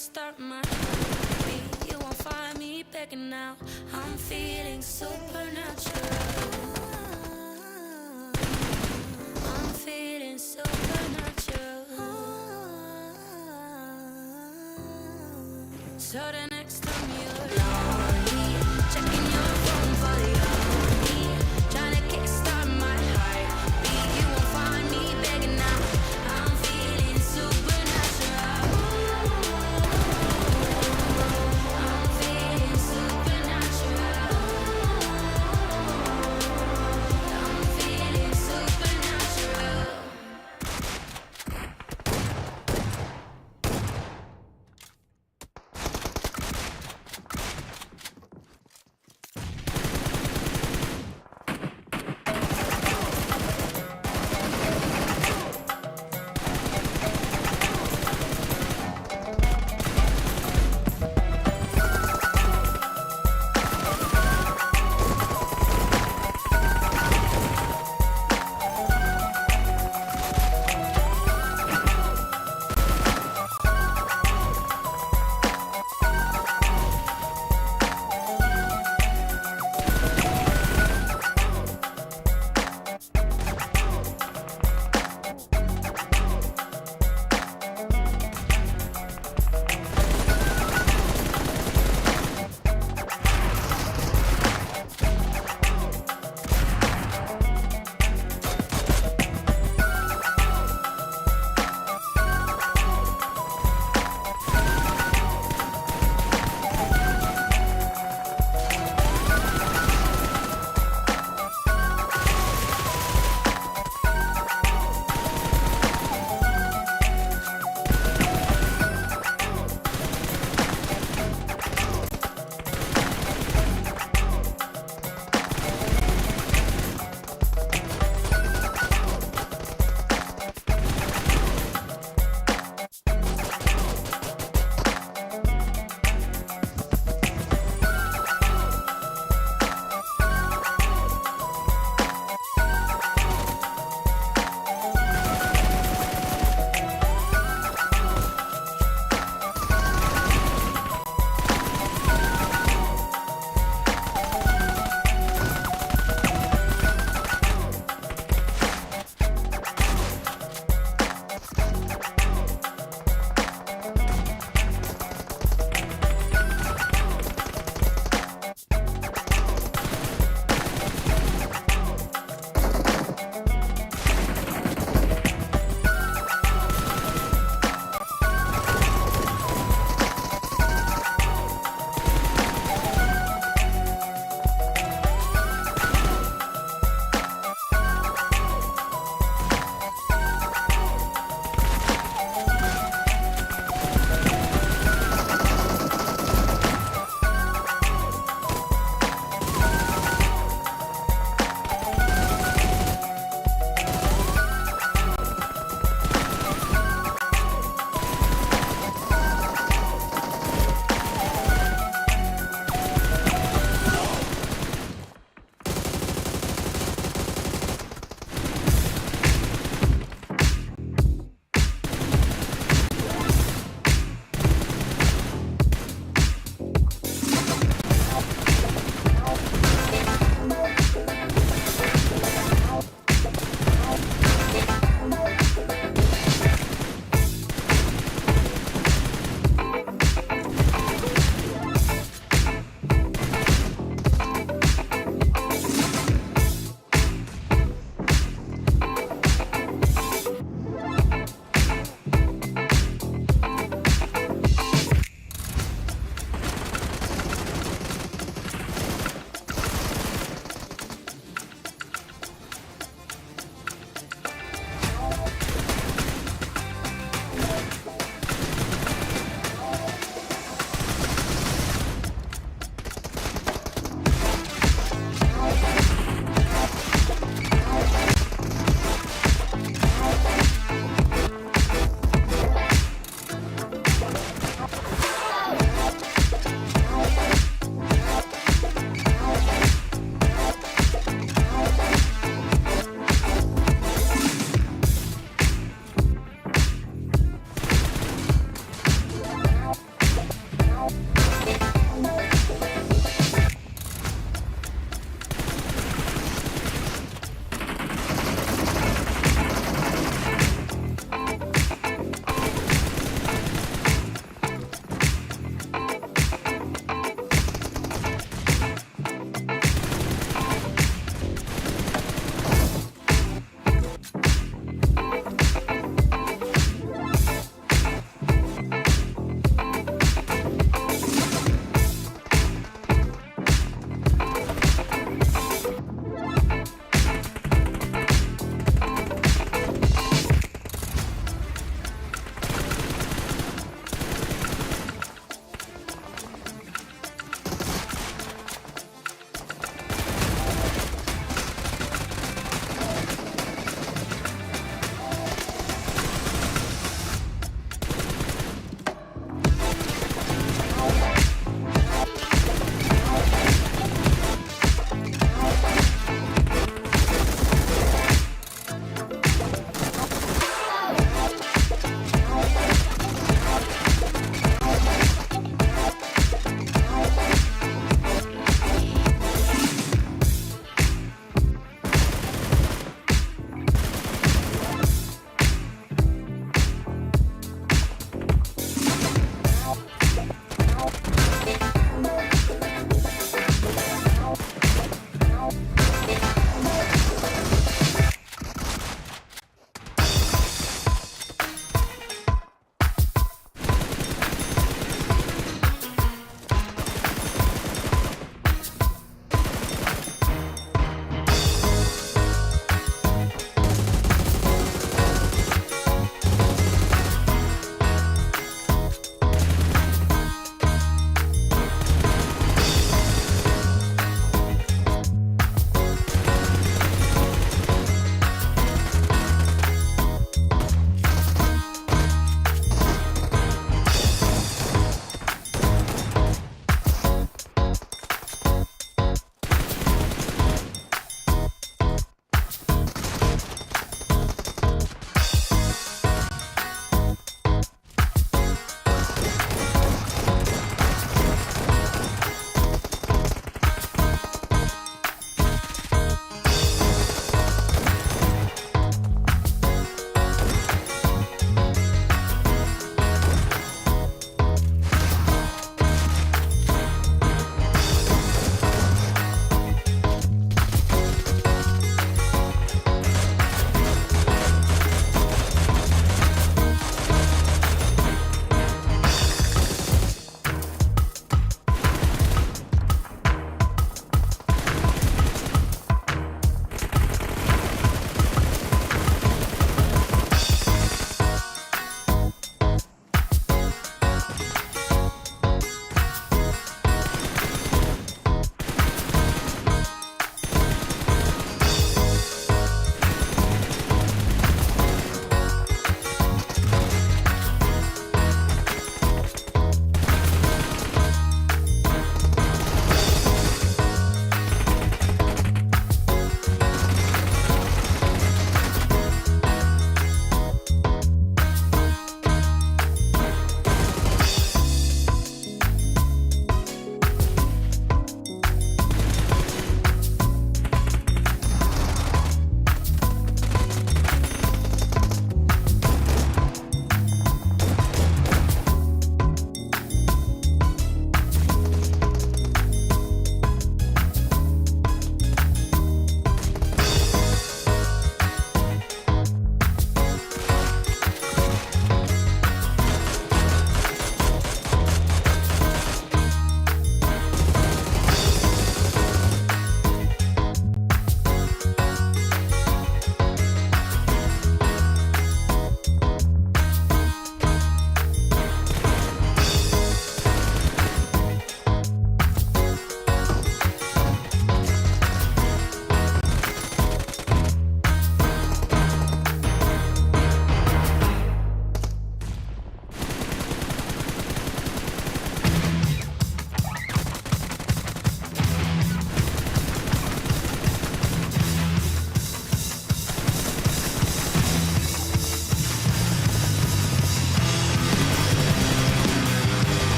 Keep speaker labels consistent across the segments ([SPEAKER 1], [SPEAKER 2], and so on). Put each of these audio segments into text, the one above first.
[SPEAKER 1] kickstart my heartbeat. You won't find me begging now. I'm feeling supernatural. I'm feeling supernatural. So the next time you're lonely, checking your phone for the army, trying to kickstart my heartbeat. You won't find me begging now. I'm feeling supernatural. I'm feeling supernatural. I'm feeling supernatural.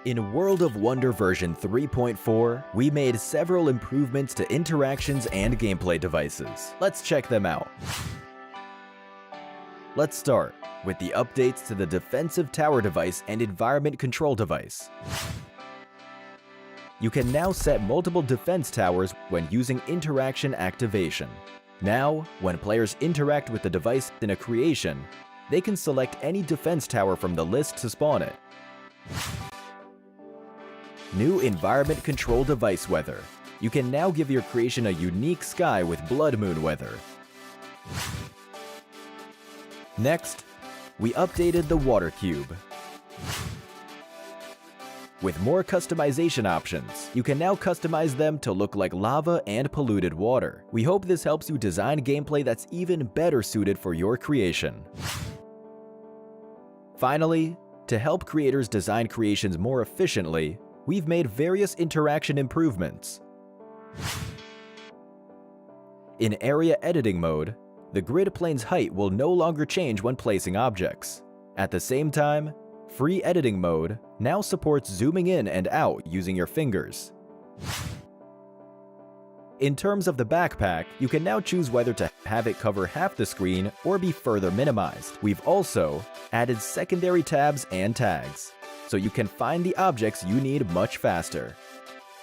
[SPEAKER 2] In World of Wonder version 3.4, we made several improvements to interactions and gameplay devices. Let's check them out. Let's start with the updates to the defensive tower device and environment control device. You can now set multiple defense towers when using interaction activation. Now, when players interact with the device in a creation, they can select any defense tower from the list to spawn it. New environment control device weather. You can now give your creation a unique sky with blood moon weather. Next, we updated the water cube. With more customization options, you can now customize them to look like lava and polluted water. We hope this helps you design gameplay that's even better suited for your creation. Finally, to help creators design creations more efficiently, we've made various interaction improvements. In area editing mode, the grid plane's height will no longer change when placing objects. At the same time, free editing mode now supports zooming in and out using your fingers. In terms of the backpack, you can now choose whether to have it cover half the screen or be further minimized. We've also added secondary tabs and tags, so you can find the objects you need much faster.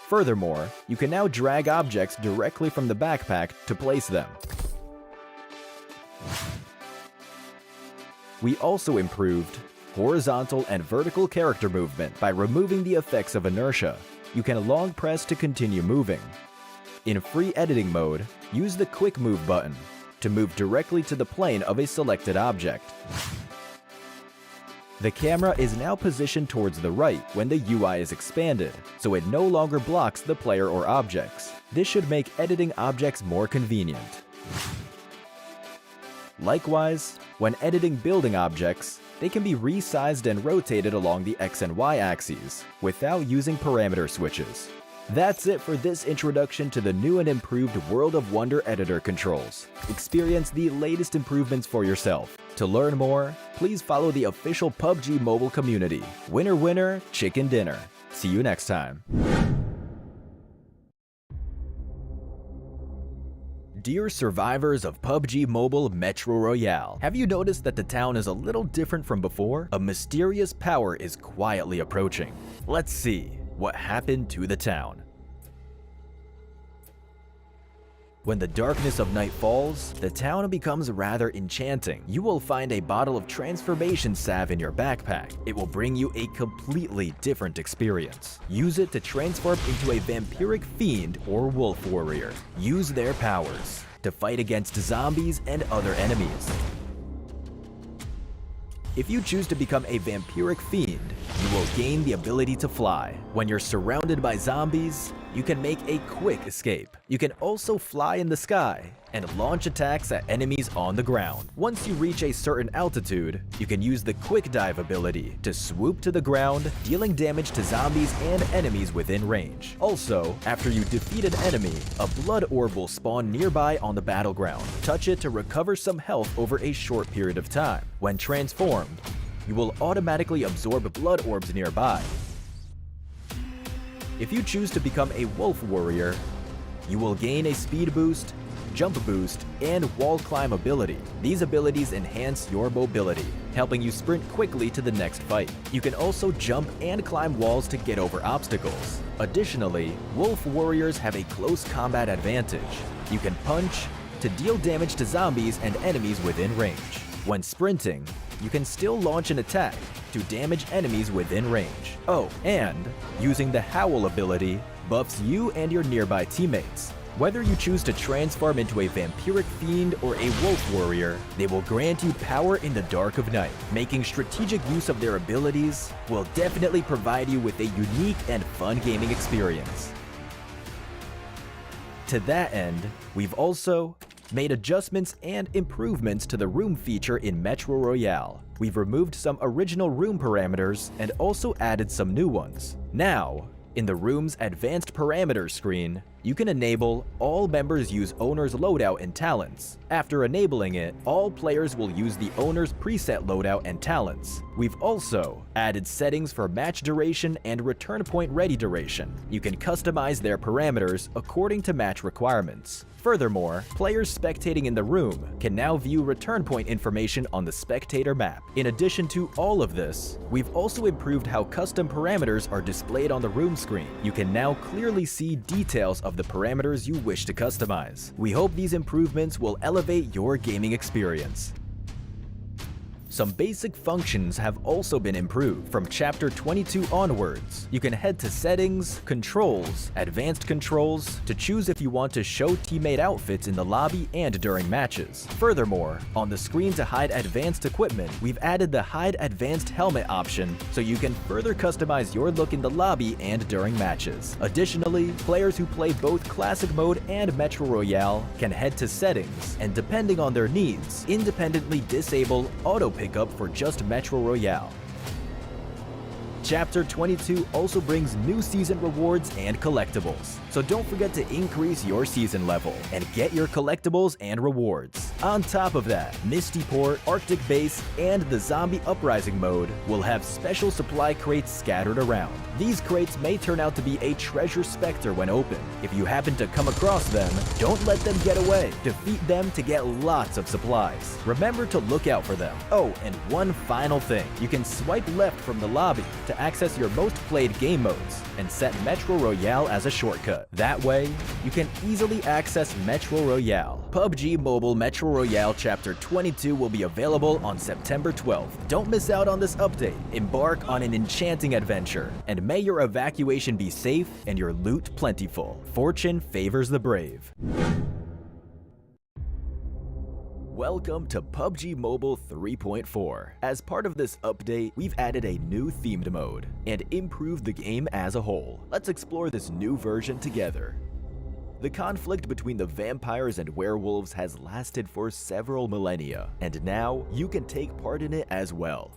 [SPEAKER 2] Furthermore, you can now drag objects directly from the backpack to place them. We also improved horizontal and vertical character movement by removing the effects of inertia. You can long press to continue moving. In free editing mode, use the quick move button to move directly to the plane of a selected object. The camera is now positioned towards the right when the UI is expanded, so it no longer blocks the player or objects. This should make editing objects more convenient. Likewise, when editing building objects, they can be resized and rotated along the X and Y axes without using parameter switches. That's it for this introduction to the new and improved World of Wonder editor controls. Experience the latest improvements for yourself. To learn more, please follow the official PUBG Mobile community. Winner winner, chicken dinner. See you next time. Dear survivors of PUBG Mobile Metro Royale, have you noticed that the town is a little different from before? A mysterious power is quietly approaching. Let's see what happened to the town. When the darkness of night falls, the town becomes rather enchanting. You will find a bottle of transformation salve in your backpack. It will bring you a completely different experience. Use it to transform into a vampiric fiend or wolf warrior. Use their powers to fight against zombies and other enemies. If you choose to become a vampiric fiend, you will gain the ability to fly. When you're surrounded by zombies, you can make a quick escape. You can also fly in the sky and launch attacks at enemies on the ground. Once you reach a certain altitude, you can use the quick dive ability to swoop to the ground, dealing damage to zombies and enemies within range. Also, after you defeat an enemy, a blood orb will spawn nearby on the battleground. Touch it to recover some health over a short period of time. When transformed, you will automatically absorb blood orbs nearby. If you choose to become a wolf warrior, you will gain a speed boost, jump boost, and wall climb ability. These abilities enhance your mobility, helping you sprint quickly to the next fight. You can also jump and climb walls to get over obstacles. Additionally, wolf warriors have a close combat advantage. You can punch to deal damage to zombies and enemies within range. When sprinting, you can still launch an attack to damage enemies within range. Oh, and using the Howl ability buffs you and your nearby teammates. Whether you choose to transform into a vampiric fiend or a wolf warrior, they will grant you power in the dark of night. Making strategic use of their abilities will definitely provide you with a unique and fun gaming experience. To that end, we've also made adjustments and improvements to the room feature in Metro Royale. We've removed some original room parameters and also added some new ones. Now, in the room's advanced parameters screen, you can enable all members use owner's loadout and talents. After enabling it, all players will use the owner's preset loadout and talents. We've also added settings for match duration and return point ready duration. You can customize their parameters according to match requirements. Furthermore, players spectating in the room can now view return point information on the spectator map. In addition to all of this, we've also improved how custom parameters are displayed on the room screen. You can now clearly see details of the parameters you wish to customize. We hope these improvements will elevate your gaming experience. Some basic functions have also been improved. From Chapter 22 onwards, you can head to Settings, Controls, Advanced Controls to choose if you want to show teammate outfits in the lobby and during matches. Furthermore, on the screen to hide advanced equipment, we've added the Hide Advanced Helmet option so you can further customize your look in the lobby and during matches. Additionally, players who play both Classic Mode and Metro Royale can head to Settings and, depending on their needs, independently disable Auto Pickup for just Metro Royale. Chapter 22 also brings new season rewards and collectibles, so don't forget to increase your season level and get your collectibles and rewards. On top of that, Misty Port, Arctic Base, and the Zombie Uprising mode will have special supply crates scattered around. These crates may turn out to be a treasure specter when open. If you happen to come across them, don't let them get away. Defeat them to get lots of supplies. Remember to look out for them. Oh, and one final thing. You can swipe left from the lobby to access your most played game modes and set Metro Royale as a shortcut. That way, you can easily access Metro Royale. PUBG Mobile Metro Royale Chapter 22 will be available on September 12th. Don't miss out on this update. Embark on an enchanting adventure, and may your evacuation be safe and your loot plentiful. Fortune favors the brave. Welcome to PUBG Mobile 3.4. As part of this update, we've added a new themed mode and improved the game as a whole. Let's explore this new version together. The conflict between the vampires and werewolves has lasted for several millennia, and now you can take part in it as well.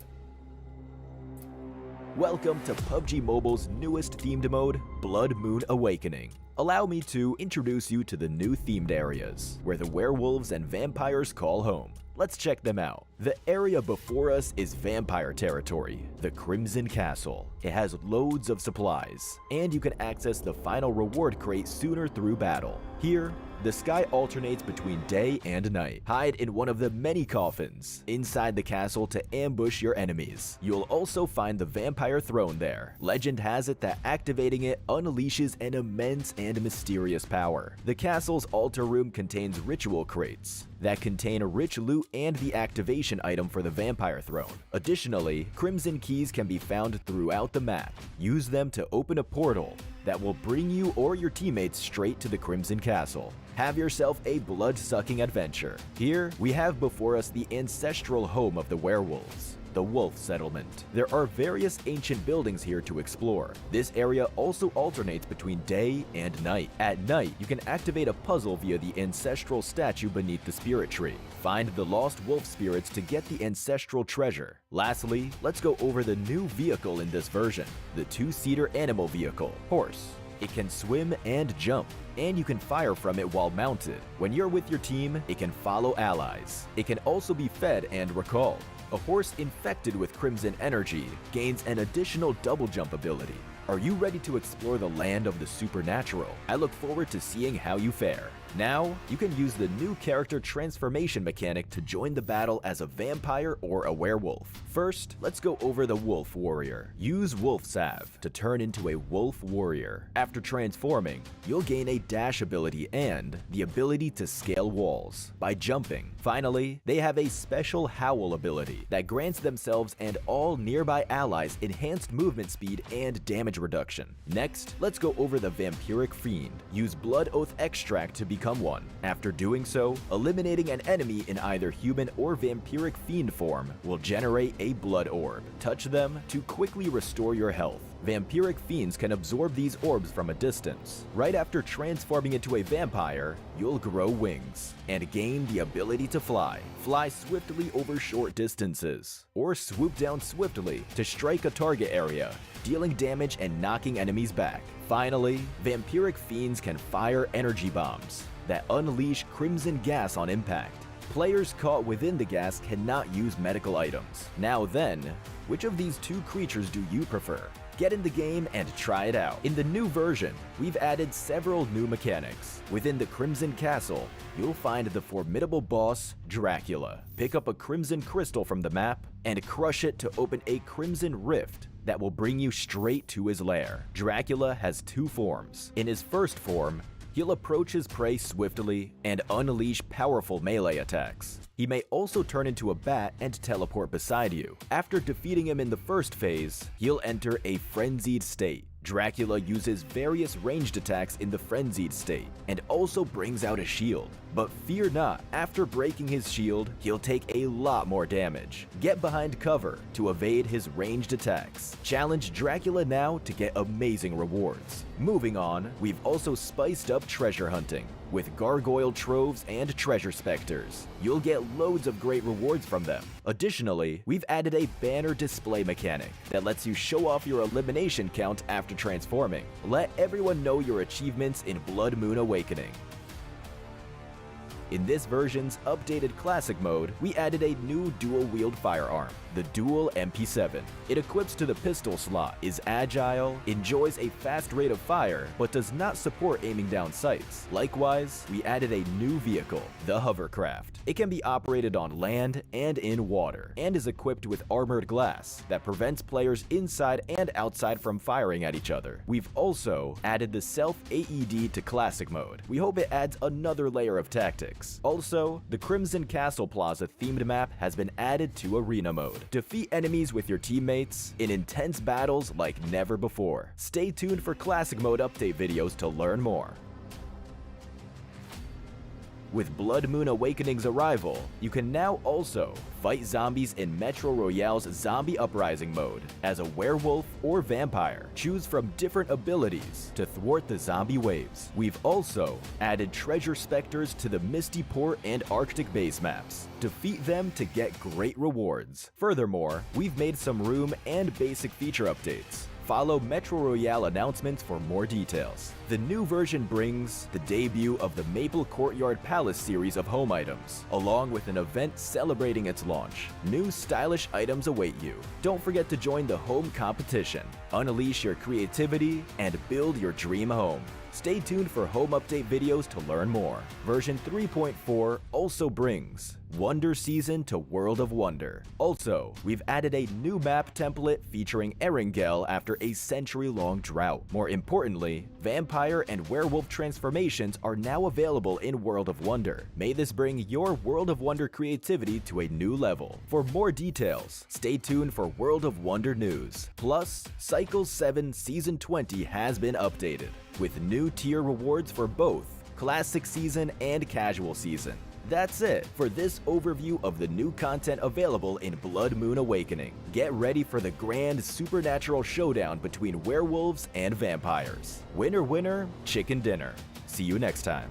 [SPEAKER 2] Welcome to PUBG Mobile's newest themed mode, Blood Moon Awakening. Allow me to introduce you to the new themed areas, where the werewolves and vampires call home. Let's check them out. The area before us is vampire territory, the Crimson Castle. It has loads of supplies, and you can access the final reward crate sooner through battle. Here, the sky alternates between day and night. Hide in one of the many coffins inside the castle to ambush your enemies. You'll also find the vampire throne there. Legend has it that activating it unleashes an immense and mysterious power. The castle's altar room contains ritual crates that contain a rich loot and the activation item for the vampire throne. Additionally, crimson keys can be found throughout the map. Use them to open a portal that will bring you or your teammates straight to the Crimson Castle. Have yourself a blood-sucking adventure. Here, we have before us the ancestral home of the werewolves, the Wolf Settlement. There are various ancient buildings here to explore. This area also alternates between day and night. At night, you can activate a puzzle via the ancestral statue beneath the spirit tree. Find the lost wolf spirits to get the ancestral treasure. Lastly, let's go over the new vehicle in this version, the two-seater animal vehicle, Horse. It can swim and jump, and you can fire from it while mounted. When you're with your team, it can follow allies. It can also be fed and recalled. A horse infected with crimson energy gains an additional double jump ability. Are you ready to explore the land of the supernatural? I look forward to seeing how you fare. Now, you can use the new character transformation mechanic to join the battle as a vampire or a werewolf. First, let's go over the Wolf Warrior. Use Wolf Salve to turn into a Wolf Warrior. After transforming, you'll gain a dash ability and the ability to scale walls by jumping. Finally, they have a special Howl ability that grants themselves and all nearby allies enhanced movement speed and damage reduction. Next, let's go over the Vampiric Fiend. Use Blood Oath Extract to become one. After doing so, eliminating an enemy in either human or vampiric fiend form will generate a blood orb. Touch them to quickly restore your health. Vampiric fiends can absorb these orbs from a distance. Right after transforming into a vampire, you'll grow wings and gain the ability to fly. Fly swiftly over short distances, or swoop down swiftly to strike a target area, dealing damage and knocking enemies back. Finally, vampiric fiends can fire energy bombs that unleash crimson gas on impact. Players caught within the gas cannot use medical items. Now then, which of these two creatures do you prefer? Get in the game and try it out. In the new version, we've added several new mechanics. Within the Crimson Castle, you'll find the formidable boss, Dracula. Pick up a crimson crystal from the map and crush it to open a crimson rift that will bring you straight to his lair. Dracula has two forms. In his first form, he'll approach his prey swiftly and unleash powerful melee attacks. He may also turn into a bat and teleport beside you. After defeating him in the first phase, he'll enter a frenzied state. Dracula uses various ranged attacks in the frenzied state and also brings out a shield. But fear not, after breaking his shield, he'll take a lot more damage. Get behind cover to evade his ranged attacks. Challenge Dracula now to get amazing rewards. Moving on, we've also spiced up treasure hunting with gargoyle troves and treasure specters. You'll get loads of great rewards from them. Additionally, we've added a banner display mechanic that lets you show off your elimination count after transforming. Let everyone know your achievements in Blood Moon Awakening. In this version's updated classic mode, we added a new dual-wield firearm, the Dual MP7. It equips to the pistol slot, is agile, enjoys a fast rate of fire, but does not support aiming down sights. Likewise, we added a new vehicle, the Hovercraft. It can be operated on land and in water, and is equipped with armored glass that prevents players inside and outside from firing at each other. We've also added the self-AED to classic mode. We hope it adds another layer of tactics. Also, the Crimson Castle Plaza themed map has been added to arena mode. Defeat enemies with your teammates in intense battles like never before. Stay tuned for classic mode update videos to learn more. With Blood Moon Awakening's arrival, you can now also fight zombies in Metro Royale's Zombie Uprising mode as a werewolf or vampire. Choose from different abilities to thwart the zombie waves. We've also added treasure specters to the Misty Port and Arctic base maps. Defeat them to get great rewards. Furthermore, we've made some room and basic feature updates. Follow Metro Royale announcements for more details. The new version brings the debut of the Maple Courtyard Palace series of home items, along with an event celebrating its launch. New stylish items await you. Don't forget to join the home competition. Unleash your creativity and build your dream home. Stay tuned for home update videos to learn more. Version 3.4 also brings Wonder Season to World of Wonder. Also, we've added a new map template featuring Erangel after a century-long drought. More importantly, vampire and werewolf transformations are now available in World of Wonder. May this bring your World of Wonder creativity to a new level. For more details, stay tuned for World of Wonder news. Plus, Cycle 7 Season 20 has been updated, with new tier rewards for both Classic Season and Casual Season. That's it for this overview of the new content available in Blood Moon Awakening. Get ready for the grand supernatural showdown between werewolves and vampires. Winner, winner, chicken dinner. See you next time.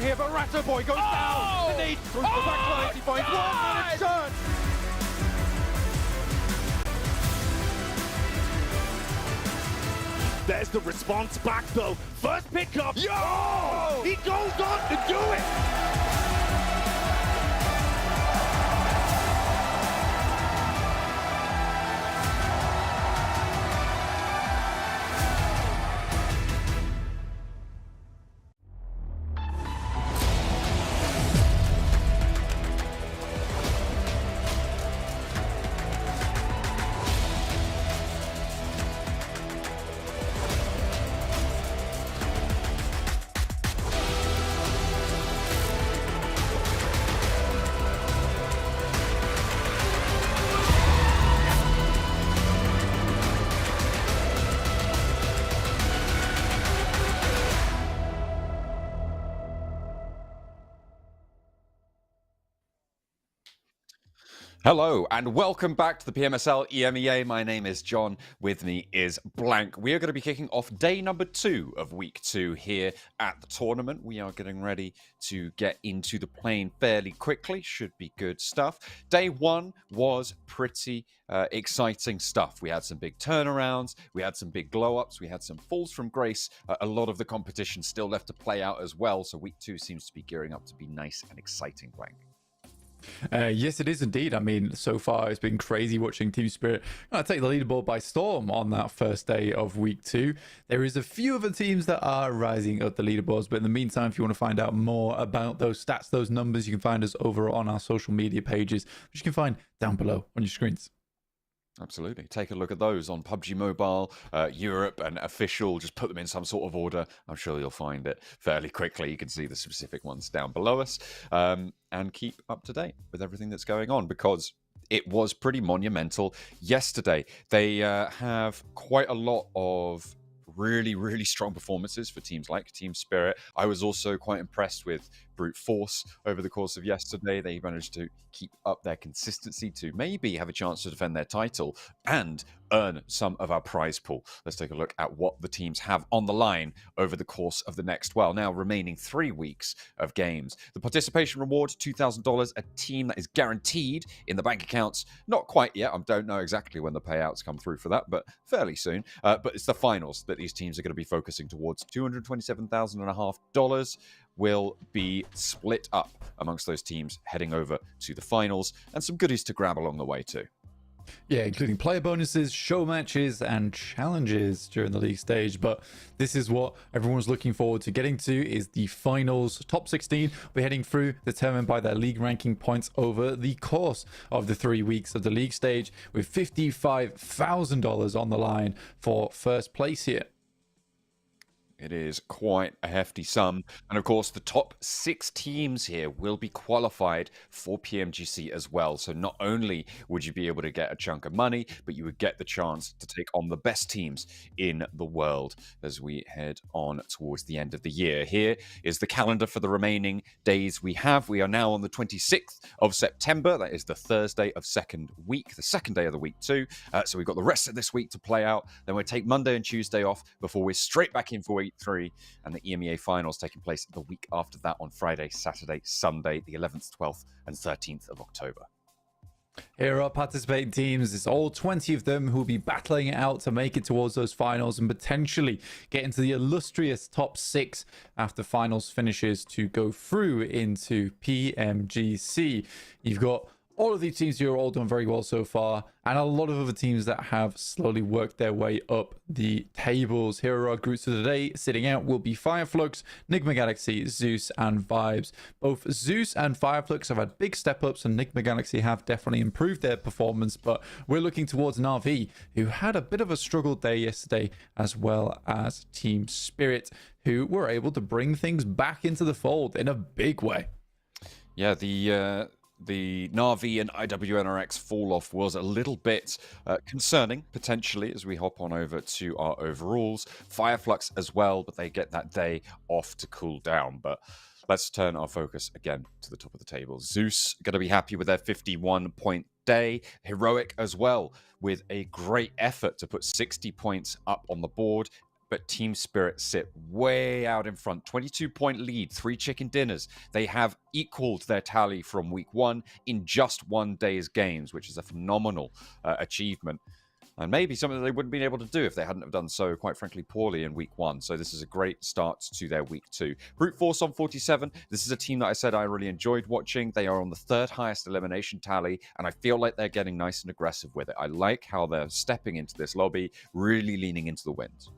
[SPEAKER 3] here, but Ratto Boy goes down. The need through the back line. He finds 1 minute shot.
[SPEAKER 4] There's the response back though. First pickup. Yo! He goes on to do it.
[SPEAKER 5] Hello and welcome back to the PMSL EMEA. My name is John. With me is Blank. We are going to be kicking off day number 2 of week 2 here at the tournament. We are getting ready to get into the plane fairly quickly. Should be good stuff. Day 1 was pretty exciting stuff. We had some big turnarounds. We had some big glow-ups. We had some falls from grace. A lot of the competition still left to play out as well. So week 2 seems to be gearing up to be nice and exciting, Blank.
[SPEAKER 6] Yes, it is indeed. I mean, so far it's been crazy watching Team Spirit take the leaderboard by storm on that first day of week 2. There is a few other teams that are rising up the leaderboards, but in the meantime, if you want to find out more about those stats, those numbers, you can find us over on our social media pages, which you can find down below on your screens.
[SPEAKER 5] Absolutely. Take a look at those on PUBG Mobile, Europe, and Official. Just put them in some sort of order. I'm sure you'll find it fairly quickly. You can see the specific ones down below us. And keep up to date with everything that's going on, because it was pretty monumental yesterday. They have quite a lot of really strong performances for teams like Team Spirit. I was also quite impressed with Brute Force over the course of yesterday. They managed to keep up their consistency to maybe have a chance to defend their title and earn some of our prize pool. Let's take a look at what the teams have on the line over the course of the next, well, now remaining 3 weeks of games. The participation reward, $2,000, a team that is guaranteed in the bank accounts. Not quite yet. I don't know exactly when the payouts come through for that, but fairly soon. But it's the finals that these teams are going to be focusing towards. $227,500 will be split up amongst those teams heading over to the finals, and some goodies to grab along the way too.
[SPEAKER 6] Yeah, including player bonuses, show matches, and challenges during the league stage. But this is what everyone's looking forward to getting to, is the finals. Top 16 we're heading through, determined by their league ranking points over the course of the 3 weeks of the league stage, with $55,000 on the line for first place here.
[SPEAKER 5] It is quite a hefty sum. And of course, the top 6 teams here will be qualified for PMGC as well. So not only would you be able to get a chunk of money, but you would get the chance to take on the best teams in the world as we head on towards the end of the year. Here is the calendar for the remaining days we have. We are now on the 26th of September. That is the Thursday of second week, the second day of the week too. So we've got the rest of this week to play out. Then we'll take Monday and Tuesday off before we're straight back in for week 3, and the EMEA finals taking place the week after that on Friday, Saturday, Sunday, the 11th, 12th, and 13th of October.
[SPEAKER 6] Here are participating teams. It's all 20 of them who will be battling it out to make it towards those finals and potentially get into the illustrious top 6 after finals finishes to go through into PMGC. You've got all of these teams who are all done very well so far, and a lot of other teams that have slowly worked their way up the tables. Here are our groups for today. Sitting out will be Fireflux, Nigma Galaxy, Zeus, and Vibes. Both Zeus and Fireflux have had big step ups, and Nigma Galaxy have definitely improved their performance, but we're looking towards Na'Vi, who had a bit of a struggle day yesterday, as well as Team Spirit, who were able to bring things back into the fold in a big way.
[SPEAKER 5] Yeah, the Na'Vi and IWNRX fall off was a little bit concerning, potentially, as we hop on over to our overalls. Fireflux as well, but they get that day off to cool down. But let's turn our focus again to the top of the table. Zeus going to be happy with their 51-point day. Heroic as well, with a great effort to put 60 points up on the board. but Team Spirit sit way out in front. 22-point lead, 3 chicken dinners. They have equaled their tally from week 1 in just 1 day's games, which is a phenomenal achievement. And maybe something that they wouldn't have been able to do if they hadn't have done so, quite frankly, poorly in week 1. So this is a great start to their week 2. Brute Force on 47. This is a team that I said I really enjoyed watching. They are on the 3rd highest elimination tally, and I feel like they're getting nice and aggressive with it. I like how they're stepping into this lobby, really leaning into the wins.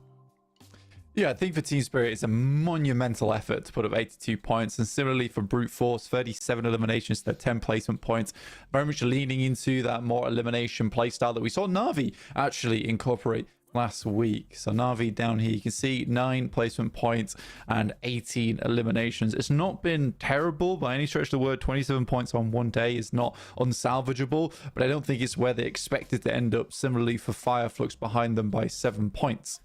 [SPEAKER 6] Yeah, I think for Team Spirit, it's a monumental effort to put up 82 points. And similarly for Brute Force, 37 eliminations to 10 placement points. Very much leaning into that more elimination playstyle that we saw Na'Vi actually incorporate last week. So Na'Vi down here, you can see 9 placement points and 18 eliminations. It's not been terrible by any stretch of the word. 27 points on 1 day is not unsalvageable, but I don't think it's where they expected to end up. Similarly for Fireflux, behind them by 7 points.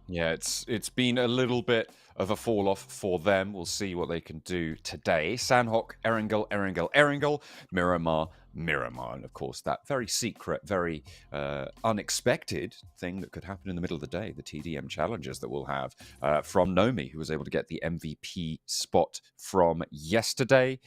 [SPEAKER 5] Yeah, it's been a little bit of a fall off for them. We'll see what they can do today. Sanhok, Erangel, Miramar, and of course that very secret, very unexpected thing that could happen in the middle of the day, the TDM challenges that we'll have from Nomi, who was able to get the MVP spot from yesterday.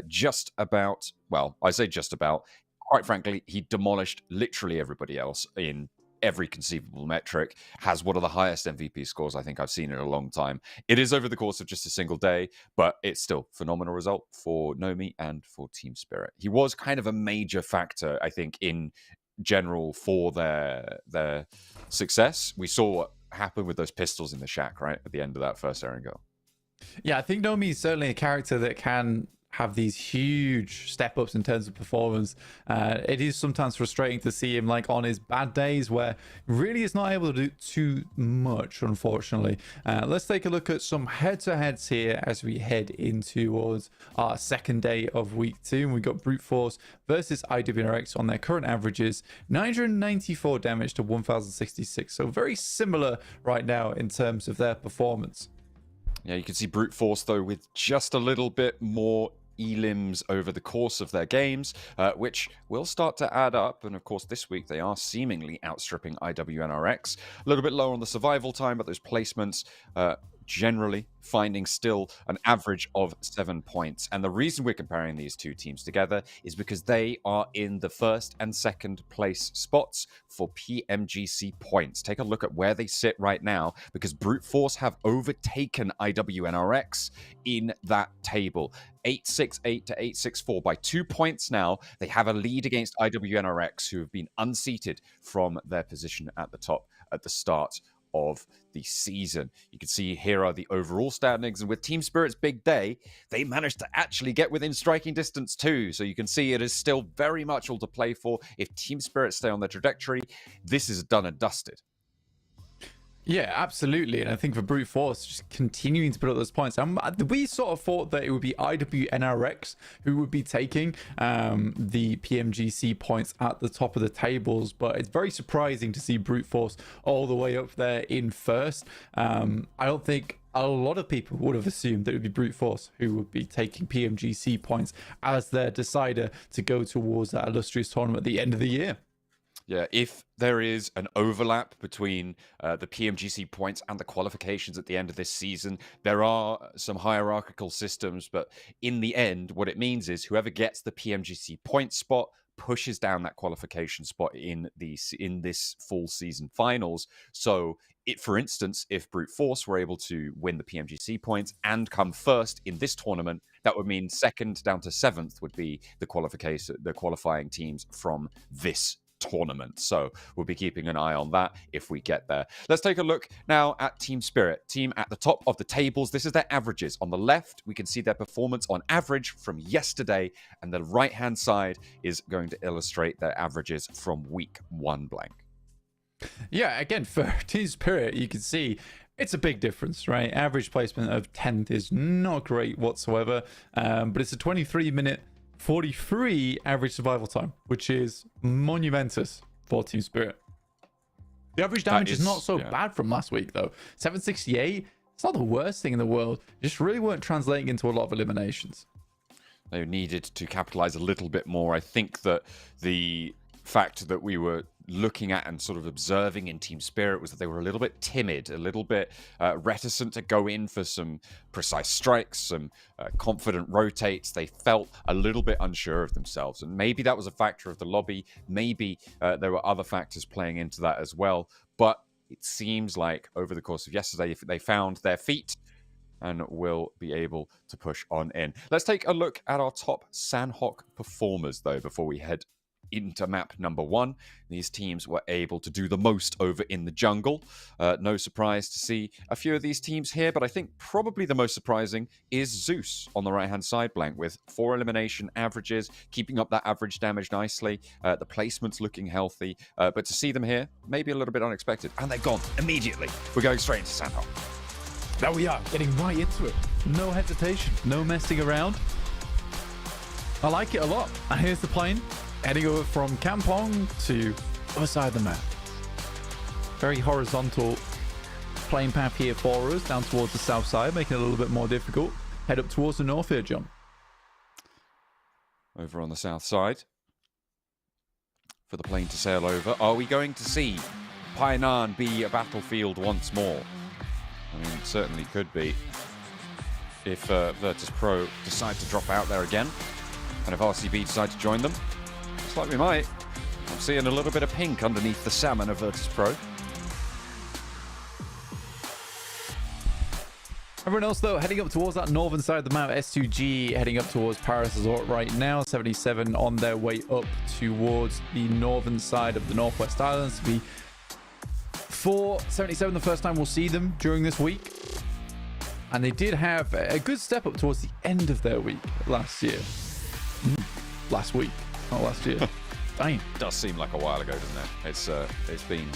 [SPEAKER 5] Just about, well, I say just about, quite frankly, he demolished literally everybody else in every conceivable metric, has one of the highest MVP scores I think I've seen in a long time. It is over the course of just a single day, but it's still a phenomenal result for Nomi and for Team Spirit. He was kind of a major factor, I think, in general for their success. We saw what happened with those pistols in the shack, right, at the end of that first Erangel.
[SPEAKER 6] Yeah, I think Nomi is certainly a character that can have these huge step ups in terms of performance. It is sometimes frustrating to see him like on his bad days where really is not able to do too much, unfortunately. Let's take a look at some head-to-heads here as we head in towards our 2nd day of week 2. And we've got Brute Force versus IWNRX on their current averages, 994 damage to 1066. So very similar right now in terms of their performance.
[SPEAKER 5] Yeah, you can see Brute Force, though, with just a little bit more elims over the course of their games, which will start to add up. And of course, this week they are seemingly outstripping IWNRX. A little bit lower on the survival time, but those placements generally finding still an average of 7 points. And the reason we're comparing these two teams together is because they are in the 1st and 2nd place spots for PMGC points. Take a look at where they sit right now, because Brute Force have overtaken IWNRX in that table. 868 to 864 by 2 points now. They have a lead against IWNRX, who have been unseated from their position at the top at the start of the season. You can see here are the overall standings, and with Team Spirit's big day, they managed to actually get within striking distance too. So you can see it is still very much all to play for. If Team Spirit stay on their trajectory, this is done and dusted.
[SPEAKER 6] Yeah, absolutely. And I think for Brute Force, just continuing to put up those points. We sort of thought that it would be IWNRX who would be taking the PMGC points at the top of the tables, but it's very surprising to see Brute Force all the way up there in 1st. I don't think a lot of people would have assumed that it would be Brute Force who would be taking PMGC points as their decider to go towards that illustrious tournament at the end of the year.
[SPEAKER 5] Yeah, if there is an overlap between the PMGC points and the qualifications at the end of this season, there are some hierarchical systems, but in the end, what it means is whoever gets the PMGC point spot pushes down that qualification spot in this full season finals. So, for instance, if Brute Force were able to win the PMGC points and come 1st in this tournament, that would mean 2nd down to 7th would be the qualifying teams from this tournament. So we'll be keeping an eye on that if we get there. Let's take a look now at Team Spirit, team at the top of the tables. This is their averages. On the left, we can see their performance on average from yesterday, and the right-hand side is going to illustrate their averages from week 1 blank.
[SPEAKER 6] Yeah, again, for Team Spirit, you can see it's a big difference, right? Average placement of 10th is not great whatsoever, but it's a 23-minute 43 average survival time, which is monumentous for Team Spirit. The average damage is not so bad from last week, though. 768, it's not the worst thing in the world. It just really weren't translating into a lot of eliminations.
[SPEAKER 5] They needed to capitalize a little bit more. I think that the fact that we were looking at and sort of observing in Team Spirit was that they were a little bit timid, a little bit reticent to go in for some precise strikes, some confident rotates. They felt a little bit unsure of themselves. And maybe that was a factor of the lobby. Maybe there were other factors playing into that as well. But it seems like over the course of yesterday, they found their feet and will be able to push on in. Let's take a look at our top Sanhok performers, though, before we head into map number 1. These teams were able to do the most over in the jungle. No surprise to see a few of these teams here, but I think probably the most surprising is Zeus on the right-hand side blank with 4 elimination averages, keeping up that average damage nicely. The placement's looking healthy, but to see them here, maybe a little bit unexpected. And they're gone immediately. We're going straight into Sanhok.
[SPEAKER 6] There we are, getting right into it. No hesitation, no messing around. I like it a lot. And here's the plane, heading over from Kampong to other side of the map. Very horizontal plane path here for us, down towards the south side, making it a little bit more difficult. Head up towards the north here, John.
[SPEAKER 5] Over on the south side, for the plane to sail over. Are we going to see Painan be a battlefield once more? I mean, it certainly could be if Virtus Pro decide to drop out there again, and if RCB decide to join them. Looks like we might. I'm seeing a little bit of pink underneath the salmon of Virtus Pro.
[SPEAKER 6] Everyone else, though, heading up towards that northern side of the map. S2G heading up towards Paris Resort right now. 77 on their way up towards the northern side of the Northwest Islands to be 477 the first time we'll see them during this week. And they did have a good step up towards the end of their week last year. Last week, not last year. Dang.
[SPEAKER 5] Does seem like a while ago, doesn't it? It's been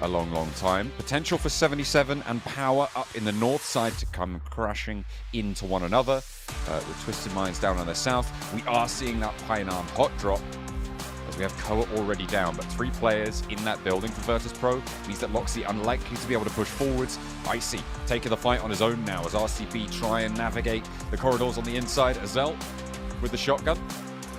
[SPEAKER 5] a long, long time. Potential for 77 and Power up in the north side to come crashing into one another. With Twisted Minds down on the south. We are seeing that Painan hot drop, as we have Koa already down, but 3 players in that building for Virtus Pro means that Loxy unlikely to be able to push forwards. Icy taking the fight on his own now as RCB try and navigate the corridors on the inside. Azel with the shotgun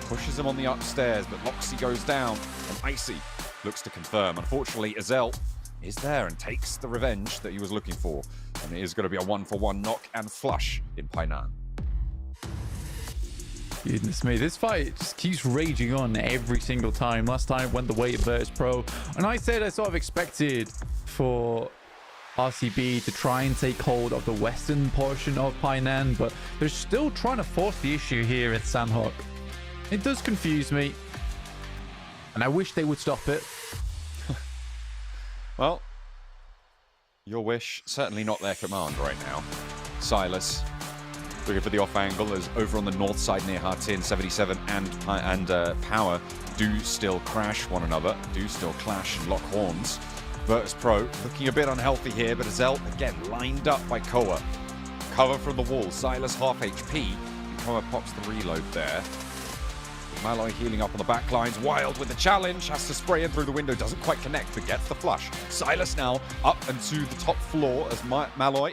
[SPEAKER 5] pushes him on the upstairs, but Loxy goes down and Icy looks to confirm. Unfortunately, Azel is there and takes the revenge that he was looking for, and it is going to be a 1-for-1 knock and flush in Painan.
[SPEAKER 6] Goodness me, this fight just keeps raging on every single time. Last time went the way of Virtus Pro, and I said I sort of expected for RCB to try and take hold of the western portion of Painan, but they're still trying to force the issue here at Sanhok. It does confuse me, and I wish they would stop it.
[SPEAKER 5] Well, your wish, certainly not their command right now. Silas looking for the off angle as over on the north side near Hartin, 77 and Power do still crash one another, do still clash and lock horns. Virtus Pro looking a bit unhealthy here, but Azel again lined up by Koa. Cover from the wall, Silas half HP, and Koa pops the reload there. Malloy healing up on the back lines. Wild with the challenge. Has to spray in through the window. Doesn't quite connect, but gets the flush. Silas now up and to the top floor as Malloy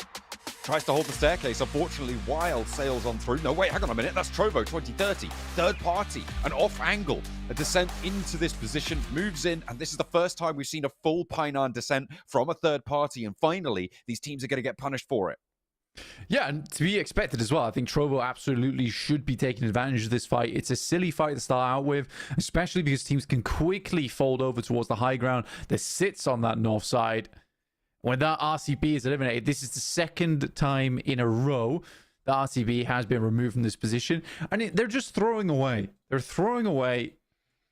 [SPEAKER 5] tries to hold the staircase. Unfortunately, Wild sails on through. No, wait, hang on a minute. That's Trovo 2030. Third party. An off angle. A descent into this position. Moves in. And this is the first time we've seen a full Painan descent from a third party. And finally, these teams are going to get punished for it.
[SPEAKER 6] Yeah, and to be expected as well. I think Trovo absolutely should be taking advantage of this fight. It's a silly fight to start out with, especially because teams can quickly fold over towards the high ground that sits on that north side. When that RCB is eliminated, this is the second time in a row that RCB has been removed from this position. And they're just throwing away. They're throwing away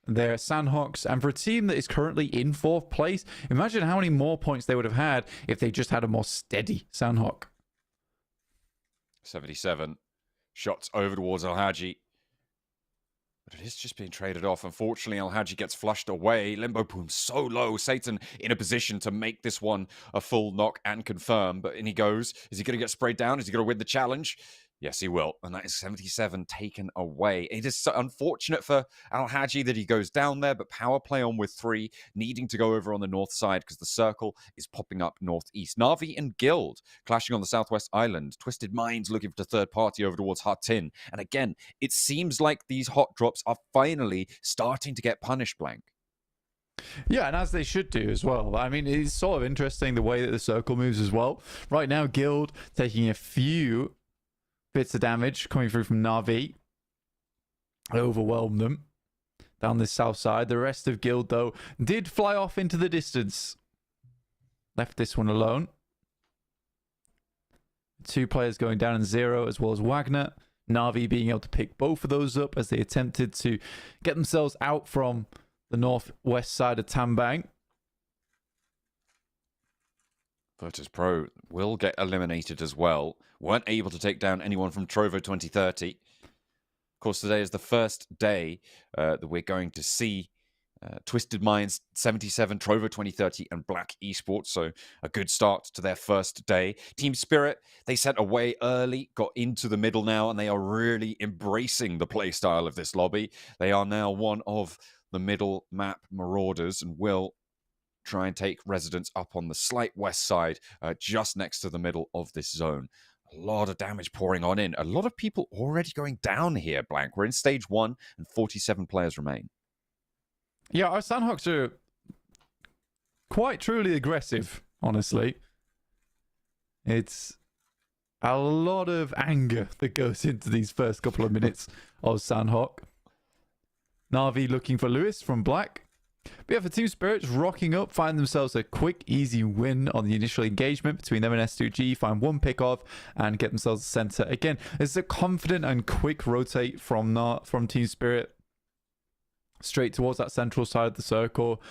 [SPEAKER 6] their Sanhoks. And for a team that is currently in 4th place, imagine how many more points they would have had if they just had a more steady Sanhok.
[SPEAKER 5] 77 shots over towards Al-Haji, but it is just being traded off. Unfortunately, Al-Haji gets flushed away. Limbo Boom so low. Satan in a position to make this one a full knock and confirm, but in he goes. Is he going to get sprayed down? Is he going to win the challenge? Yes, he will. And that is 77 taken away. It is so unfortunate for Al-Haji that he goes down there, but Power play on with 3, needing to go over on the north side because the circle is popping up northeast. Na'Vi and Guild clashing on the southwest island. Twisted Minds looking for the third party over towards Hartin. And again, it seems like these hot drops are finally starting to get punished, Blank.
[SPEAKER 6] Yeah, and as they should do as well. I mean, it's sort of interesting the way that the circle moves as well. Right now, Guild taking a few bits of damage coming through from Na'Vi. Overwhelmed them down this south side. The rest of Guild, though, did fly off into the distance. Left this one alone. 2 players going down in 0, as well as Wagner. Na'Vi being able to pick both of those up as they attempted to get themselves out from the northwest side of Tambang.
[SPEAKER 5] Virtus Pro will get eliminated as well. Weren't able to take down anyone from Trovo 2030. Of course, today is the first day that we're going to see Twisted Minds 77, Trovo 2030, and Black Esports. So a good start to their first day. Team Spirit, they sent away early, got into the middle now, and they are really embracing the playstyle of this lobby. They are now one of the middle map marauders and will try and take residence up on the slight west side, just next to the middle of this zone. A lot of damage pouring on in. A lot of people already going down here, Blank. We're in stage 1 and 47 players remain.
[SPEAKER 6] Yeah, our Sanhoks are quite truly aggressive, honestly. It's a lot of anger that goes into these first couple of minutes of Sanhok. Na'Vi looking for Lewis from Black. But yeah, for Team Spirits, rocking up, find themselves a quick, easy win on the initial engagement between them and S2G, find 1 pick off, and get themselves a center. Again, it's a confident and quick rotate from Team Spirit straight towards that central side of the circle.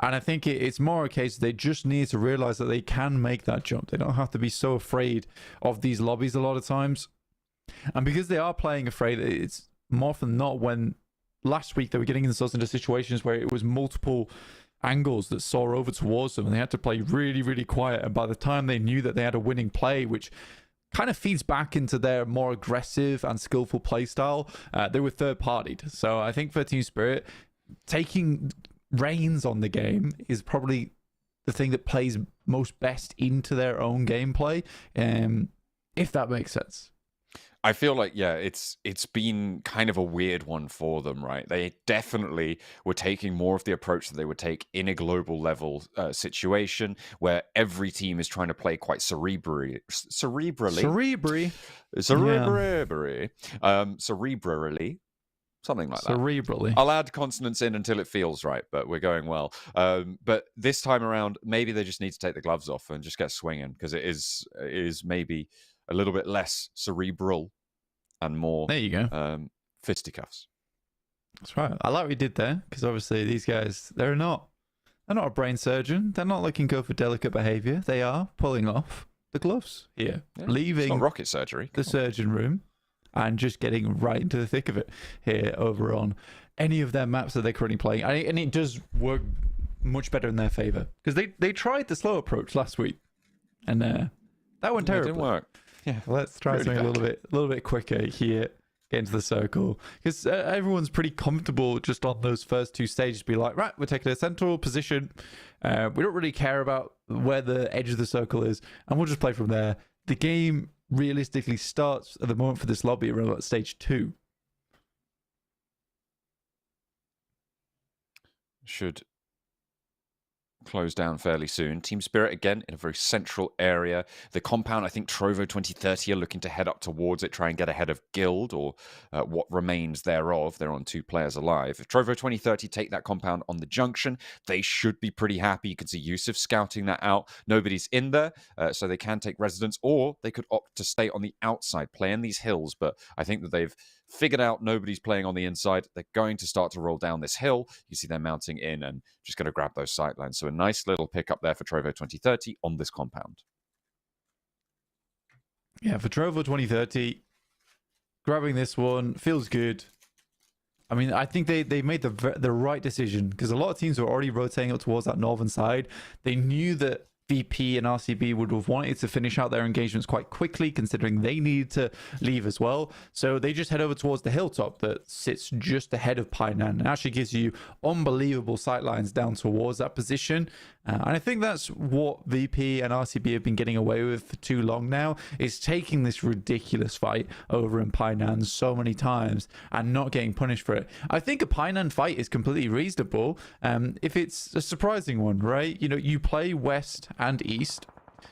[SPEAKER 6] And I think it's more a case they just need to realize that they can make that jump. They don't have to be so afraid of these lobbies a lot of times. And because they are playing afraid, it's more often than not when last week they were getting themselves into situations where it was multiple angles that saw over towards them and they had to play really, really quiet. And by the time they knew that they had a winning play, which kind of feeds back into their more aggressive and skillful play style, they were third-partied. So I think for Team Spirit, taking reins on the game is probably the thing that plays most best into their own gameplay, if that makes sense.
[SPEAKER 5] I feel like, yeah, it's been kind of a weird one for them, right? They definitely were taking more of the approach that they would take in a global level situation where every team is trying to play quite cerebrally, something like that.
[SPEAKER 6] Cerebrally.
[SPEAKER 5] I'll add consonants in until it feels right, but we're going well. But this time around, maybe they just need to take the gloves off and just get swinging, because it is maybe a little bit less cerebral and more
[SPEAKER 6] there you go.
[SPEAKER 5] Fisticuffs.
[SPEAKER 6] That's right. I like what you did there, because obviously these guys, they're not a brain surgeon. They're not looking good for delicate behavior. They are pulling off the gloves here, leaving
[SPEAKER 5] it's not rocket surgery.
[SPEAKER 6] the surgeon room and just getting right into the thick of it here over on any of their maps that they're currently playing. And it does work much better in their favor, because they tried the slow approach last week and that went terribly.
[SPEAKER 5] It didn't work. Yeah,
[SPEAKER 6] Let's try something a little bit quicker here. Get into the circle, because everyone's pretty comfortable just on those first 2 stages. Be like, right, we're taking a central position. We don't really care about where the edge of the circle is, and we'll just play from there. The game realistically starts at the moment for this lobby around about stage 2.
[SPEAKER 5] Should close down fairly soon. Team Spirit, again, in a very central area. The compound, I think Trovo 2030 are looking to head up towards it, try and get ahead of Guild, or what remains thereof. They're on 2 players alive. If Trovo 2030 take that compound on the junction, they should be pretty happy. You can see Yusuf scouting that out. Nobody's in there, so they can take residence, or they could opt to stay on the outside, play in these hills. But I think that they've figured out nobody's playing on the inside. They're going to start to roll down this hill. You see they're mounting in and just going to grab those sightlines. So a nice little pick up there for Trovo 2030 on this compound.
[SPEAKER 6] Yeah, for Trovo 2030, grabbing this one feels good. I mean, I think they made the right decision, because a lot of teams were already rotating up towards that northern side. They knew that VP and RCB would have wanted to finish out their engagements quite quickly, considering they needed to leave as well. So they just head over towards the hilltop that sits just ahead of Painan. It actually gives you unbelievable sightlines down towards that position. And I think that's what VP and RCB have been getting away with for too long now, is taking this ridiculous fight over in Painan so many times and not getting punished for it. I think a Painan fight is completely reasonable if it's a surprising one, right? You know, you play West and East.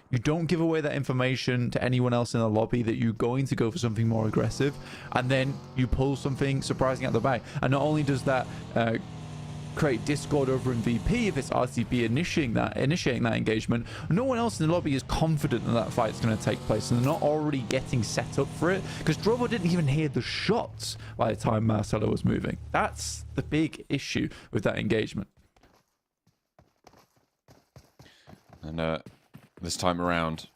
[SPEAKER 6] You don't give away that information to anyone else in the lobby that you're going to go for something more aggressive, and then you pull something surprising out the back. And not only does that create discord over in VP if it's RCB initiating that engagement, no one else in the lobby is confident that that fight's going to take place, and they're not already getting set up for it, because Drovo didn't even hear the shots by the time Marcelo was moving. That's the big issue with that engagement.
[SPEAKER 5] And this time around,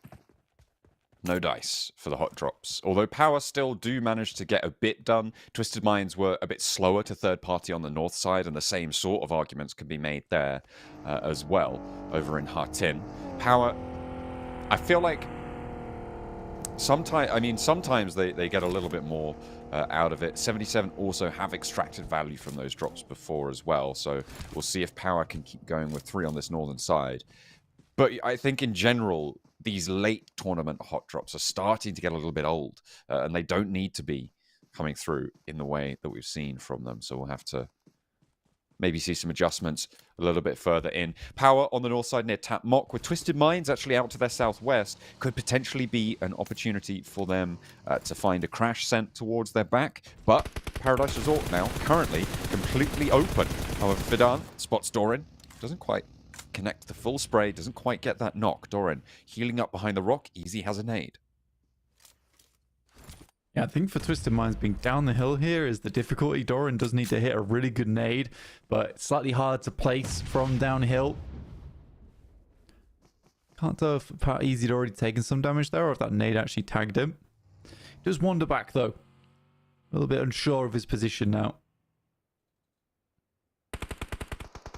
[SPEAKER 5] no dice for the hot drops. Although Power still do manage to get a bit done, Twisted Minds were a bit slower to third party on the north side, and the same sort of arguments can be made there as well, over in Hatin. Power, I feel like sometimes they get a little bit more out of it. 77 also have extracted value from those drops before as well, so we'll see if Power can keep going with 3 on this northern side. But I think in general, these late tournament hot drops are starting to get a little bit old, and they don't need to be coming through in the way that we've seen from them. So we'll have to maybe see some adjustments a little bit further in. Power on the north side near Tap Mock, with Twisted Minds actually out to their southwest, could potentially be an opportunity for them to find a crash sent towards their back. But Paradise Resort now currently completely open. However, Fidan spots Doran, doesn't quite connect the full spray, doesn't quite get that knock. Doran healing up behind the rock. Easy has a nade.
[SPEAKER 6] Yeah, I think for Twisted Minds, being down the hill here is the difficulty. Doran does need to hit a really good nade, but it's slightly hard to place from downhill. Can't tell if Easy'd already taken some damage there or if that nade actually tagged him. He does wander back though. A little bit unsure of his position now.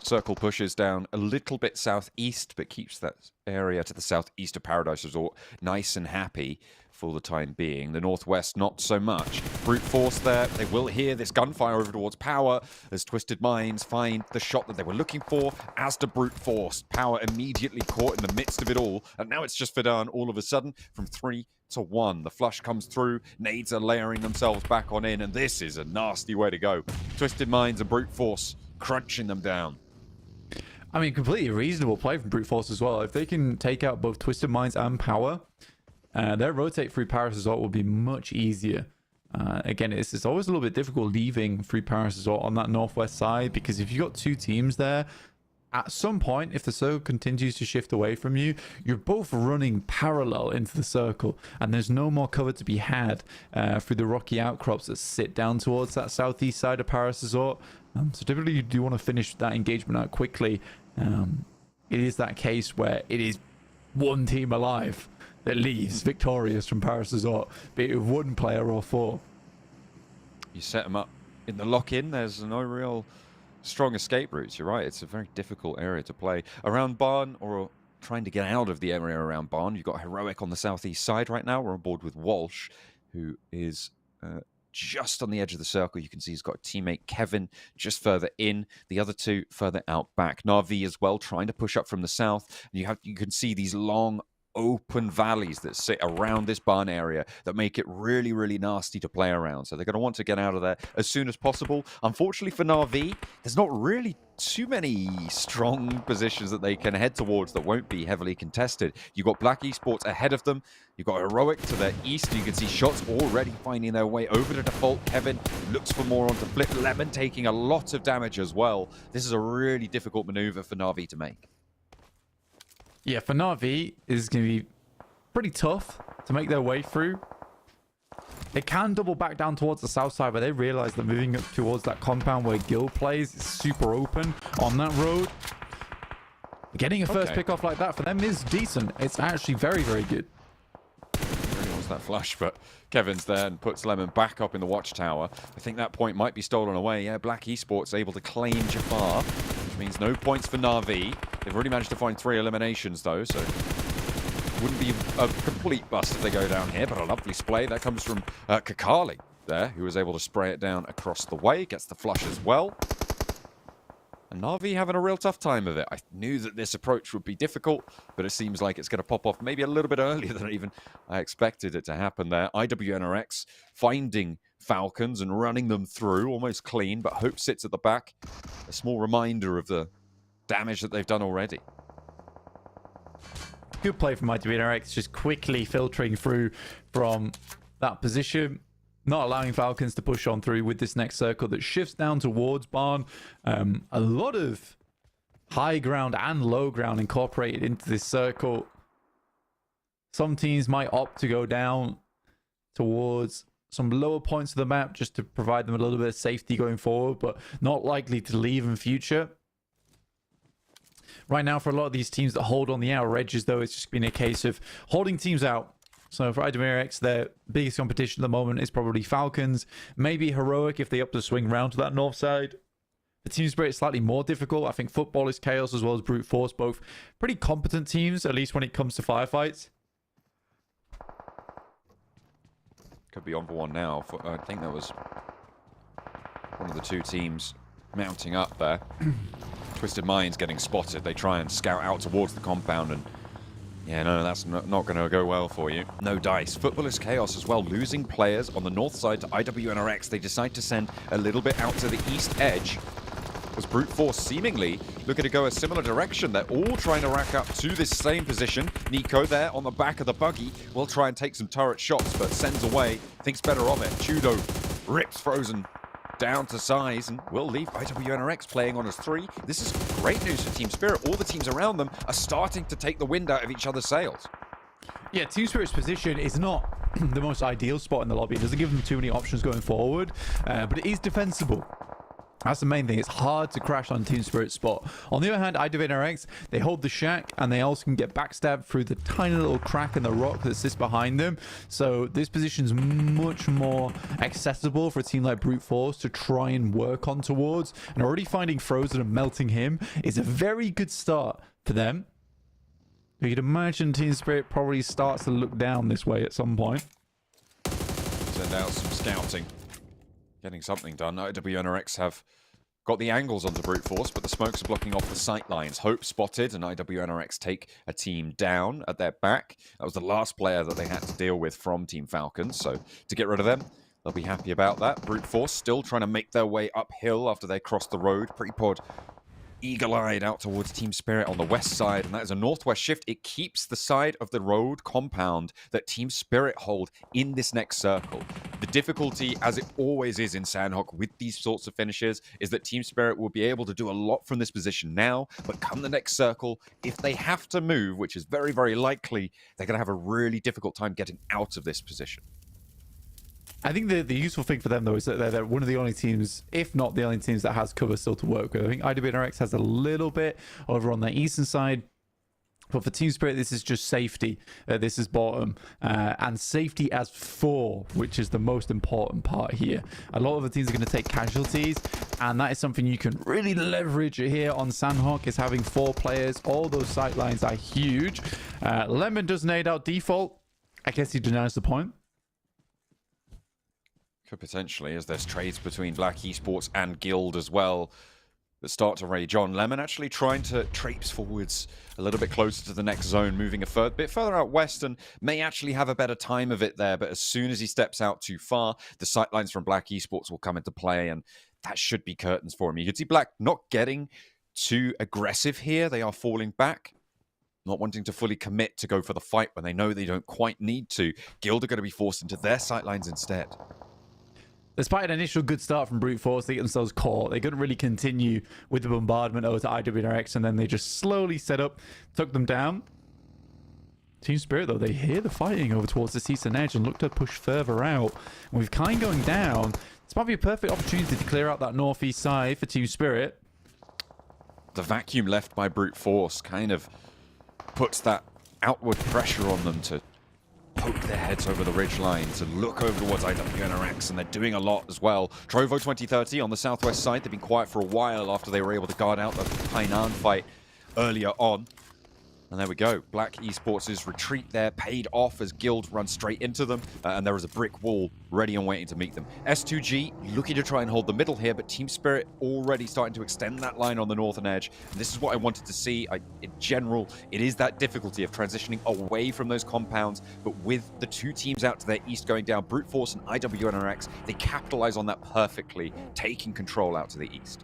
[SPEAKER 5] Circle pushes down a little bit southeast, but keeps that area to the southeast of Paradise Resort nice and happy for the time being. The northwest, not so much. Brute force there. They will hear this gunfire over towards Power as Twisted Minds find the shot that they were looking for, as to brute force. Power immediately caught in the midst of it all, and now it's just Fidan all of a sudden from 3 to 1. The flush comes through, nades are layering themselves back on in, and this is a nasty way to go. Twisted Minds and brute force crunching them down.
[SPEAKER 6] I mean, completely reasonable play from Brute Force as well. If they can take out both Twisted Minds and Power, their rotate through Paris Resort will be much easier. Again, it's always a little bit difficult leaving through Paris Resort on that northwest side, because if you've got 2 teams there, at some point, if the circle continues to shift away from you, you're both running parallel into the circle, and there's no more cover to be had through the rocky outcrops that sit down towards that southeast side of Paris Resort. So typically you do want to finish that engagement out quickly. It is that case where it is one team alive that leaves victorious from Paris Resort, be it with 1 player or 4.
[SPEAKER 5] You set them up in the lock-in, there's no real strong escape routes. You're right, it's a very difficult area to play. Around Barn, or trying to get out of the area around Barn, you've got Heroic on the southeast side right now. We're on board with Walsh, who is just on the edge of the circle. You can see he's got a teammate, Kevin, just further in. The other 2 further out back. Na'Vi as well, trying to push up from the south. You can see these long open valleys that sit around this barn area that make it really, really nasty to play around. So they're going to want to get out of there as soon as possible. Unfortunately for Na'Vi, there's not really too many strong positions that they can head towards that won't be heavily contested. You've got Black Esports ahead of them. You've got Heroic to their east. You can see shots already finding their way over to default. Kevin looks for more onto Flip. Lemon taking a lot of damage as well. This is a really difficult maneuver for Na'Vi to make.
[SPEAKER 6] Yeah, for Na'Vi, it's going to be pretty tough to make their way through. They can double back down towards the south side, but they realize that moving up towards that compound where Gil plays is super open on that road. Getting a first pick off like that for them is decent. It's actually very, very good.
[SPEAKER 5] Really wants that flush, but Kevin's there and puts Lemon back up in the watchtower. I think that point might be stolen away. Yeah, Black Esports able to claim Jafar. means no points for Na'Vi. They've already managed to find 3 eliminations, though, so wouldn't be a complete bust if they go down here, but a lovely splay. That comes from Kakali there, who was able to spray it down across the way. Gets the flush as well. And Na'Vi having a real tough time of it. I knew that this approach would be difficult, but it seems like it's going to pop off maybe a little bit earlier than even I expected it to happen there. IWNRX finding Falcons and running them through, almost clean, but Hope sits at the back. A small reminder of the damage that they've done already.
[SPEAKER 6] Good play from IWNRX, just quickly filtering through from that position. Not allowing Falcons to push on through with this next circle that shifts down towards Barn. A lot of high ground and low ground incorporated into this circle. Some teams might opt to go down towards some lower points of the map just to provide them a little bit of safety going forward, but not likely to leave in future. Right now, for a lot of these teams that hold on the outer edges, though, it's just been a case of holding teams out. So for IWNRX, their biggest competition at the moment is probably Falcons. Maybe Heroic if they up to swing round to that north side. The Team Spirit is slightly more difficult. I think Football is Chaos as well as Brute Force. Both pretty competent teams, at least when it comes to firefights.
[SPEAKER 5] Could be on for one now. I think that was one of the 2 teams mounting up there. Twisted Minds getting spotted. They try and scout out towards the compound and yeah, no, that's not going to go well for you. No dice. Football is Chaos as well, losing players on the north side to IWNRX. They decide to send a little bit out to the east edge. As Brute Force seemingly looking to go a similar direction. They're all trying to rack up to this same position. Nico there on the back of the buggy will try and take some turret shots, but sends away, thinks better of it. Chudo rips Frozen down to size and will leave IWNRX playing on as 3. This is great news for Team Spirit. All the teams around them are starting to take the wind out of each other's sails.
[SPEAKER 6] Yeah, Team Spirit's position is not the most ideal spot in the lobby. It doesn't give them too many options going forward, but it is defensible. That's the main thing. It's hard to crash on Team Spirit's spot. On the other hand, IWNRX, they hold the shack and they also can get backstabbed through the tiny little crack in the rock that sits behind them. So this position is much more accessible for a team like Brute Force to try and work on towards. And already finding Frozen and melting him is a very good start for them. You could imagine Team Spirit probably starts to look down this way at some point.
[SPEAKER 5] Send out some scouting. Getting something done. IWNRX have got the angles onto Brute Force, but the smokes are blocking off the sight lines. Hope spotted, and IWNRX take a team down at their back. That was the last player that they had to deal with from Team Falcons, so to get rid of them, they'll be happy about that. Brute Force still trying to make their way uphill after they cross the road. Prepod eagle-eyed out towards Team Spirit on the west side, and that is a northwest shift. It keeps the side of the road compound that Team Spirit hold in this next circle. The difficulty, as it always is in Sanhok with these sorts of finishes, is that Team Spirit will be able to do a lot from this position now, but come the next circle, if they have to move, which is very, very likely, they're going to have a really difficult time getting out of this position.
[SPEAKER 6] I think the useful thing for them, though, is that they're one of the only teams, if not the only teams, that has cover still to work with. I think IWNRX has a little bit over on the eastern side. But for Team Spirit, this is just safety. This is bottom. And safety as 4, which is the most important part here. A lot of the teams are going to take casualties. And that is something you can really leverage here on Sanhok, is having 4 players. All those sight lines are huge. Lemon does nade out default. I guess he denies the point.
[SPEAKER 5] Could potentially, as there's trades between Black Esports and Guild as well that start to rage on. Lemon actually trying to traipse forwards a little bit closer to the next zone, moving a bit further out west, and may actually have a better time of it there. But as soon as he steps out too far, the sightlines from Black Esports will come into play, and that should be curtains for him. You can see Black not getting too aggressive here. They are falling back, not wanting to fully commit to go for the fight when they know they don't quite need to. Guild are going to be forced into their sightlines instead.
[SPEAKER 6] Despite an initial good start from Brute Force, they get themselves caught. They couldn't really continue with the bombardment over to IWNRX, and then they just slowly set up, took them down. Team Spirit, though, they hear the fighting over towards the eastern edge and look to push further out. And with Kine going down, this might be a perfect opportunity to clear out that northeast side for Team Spirit.
[SPEAKER 5] The vacuum left by Brute Force kind of puts that outward pressure on them to poke their heads over the ridge lines and look over towards IWNRX, and they're doing a lot as well. Trovo 2030 on the southwest side, they've been quiet for a while after they were able to guard out the Hainan fight earlier on. And there we go. Black Esports' retreat there paid off as Guild runs straight into them, and there is a brick wall ready and waiting to meet them. S2G looking to try and hold the middle here, but Team Spirit already starting to extend that line on the northern edge. And this is what I wanted to see. In general, it is that difficulty of transitioning away from those compounds, but with the two teams out to their east going down, Brute Force and IWNRX, they capitalize on that perfectly, taking control out to the east.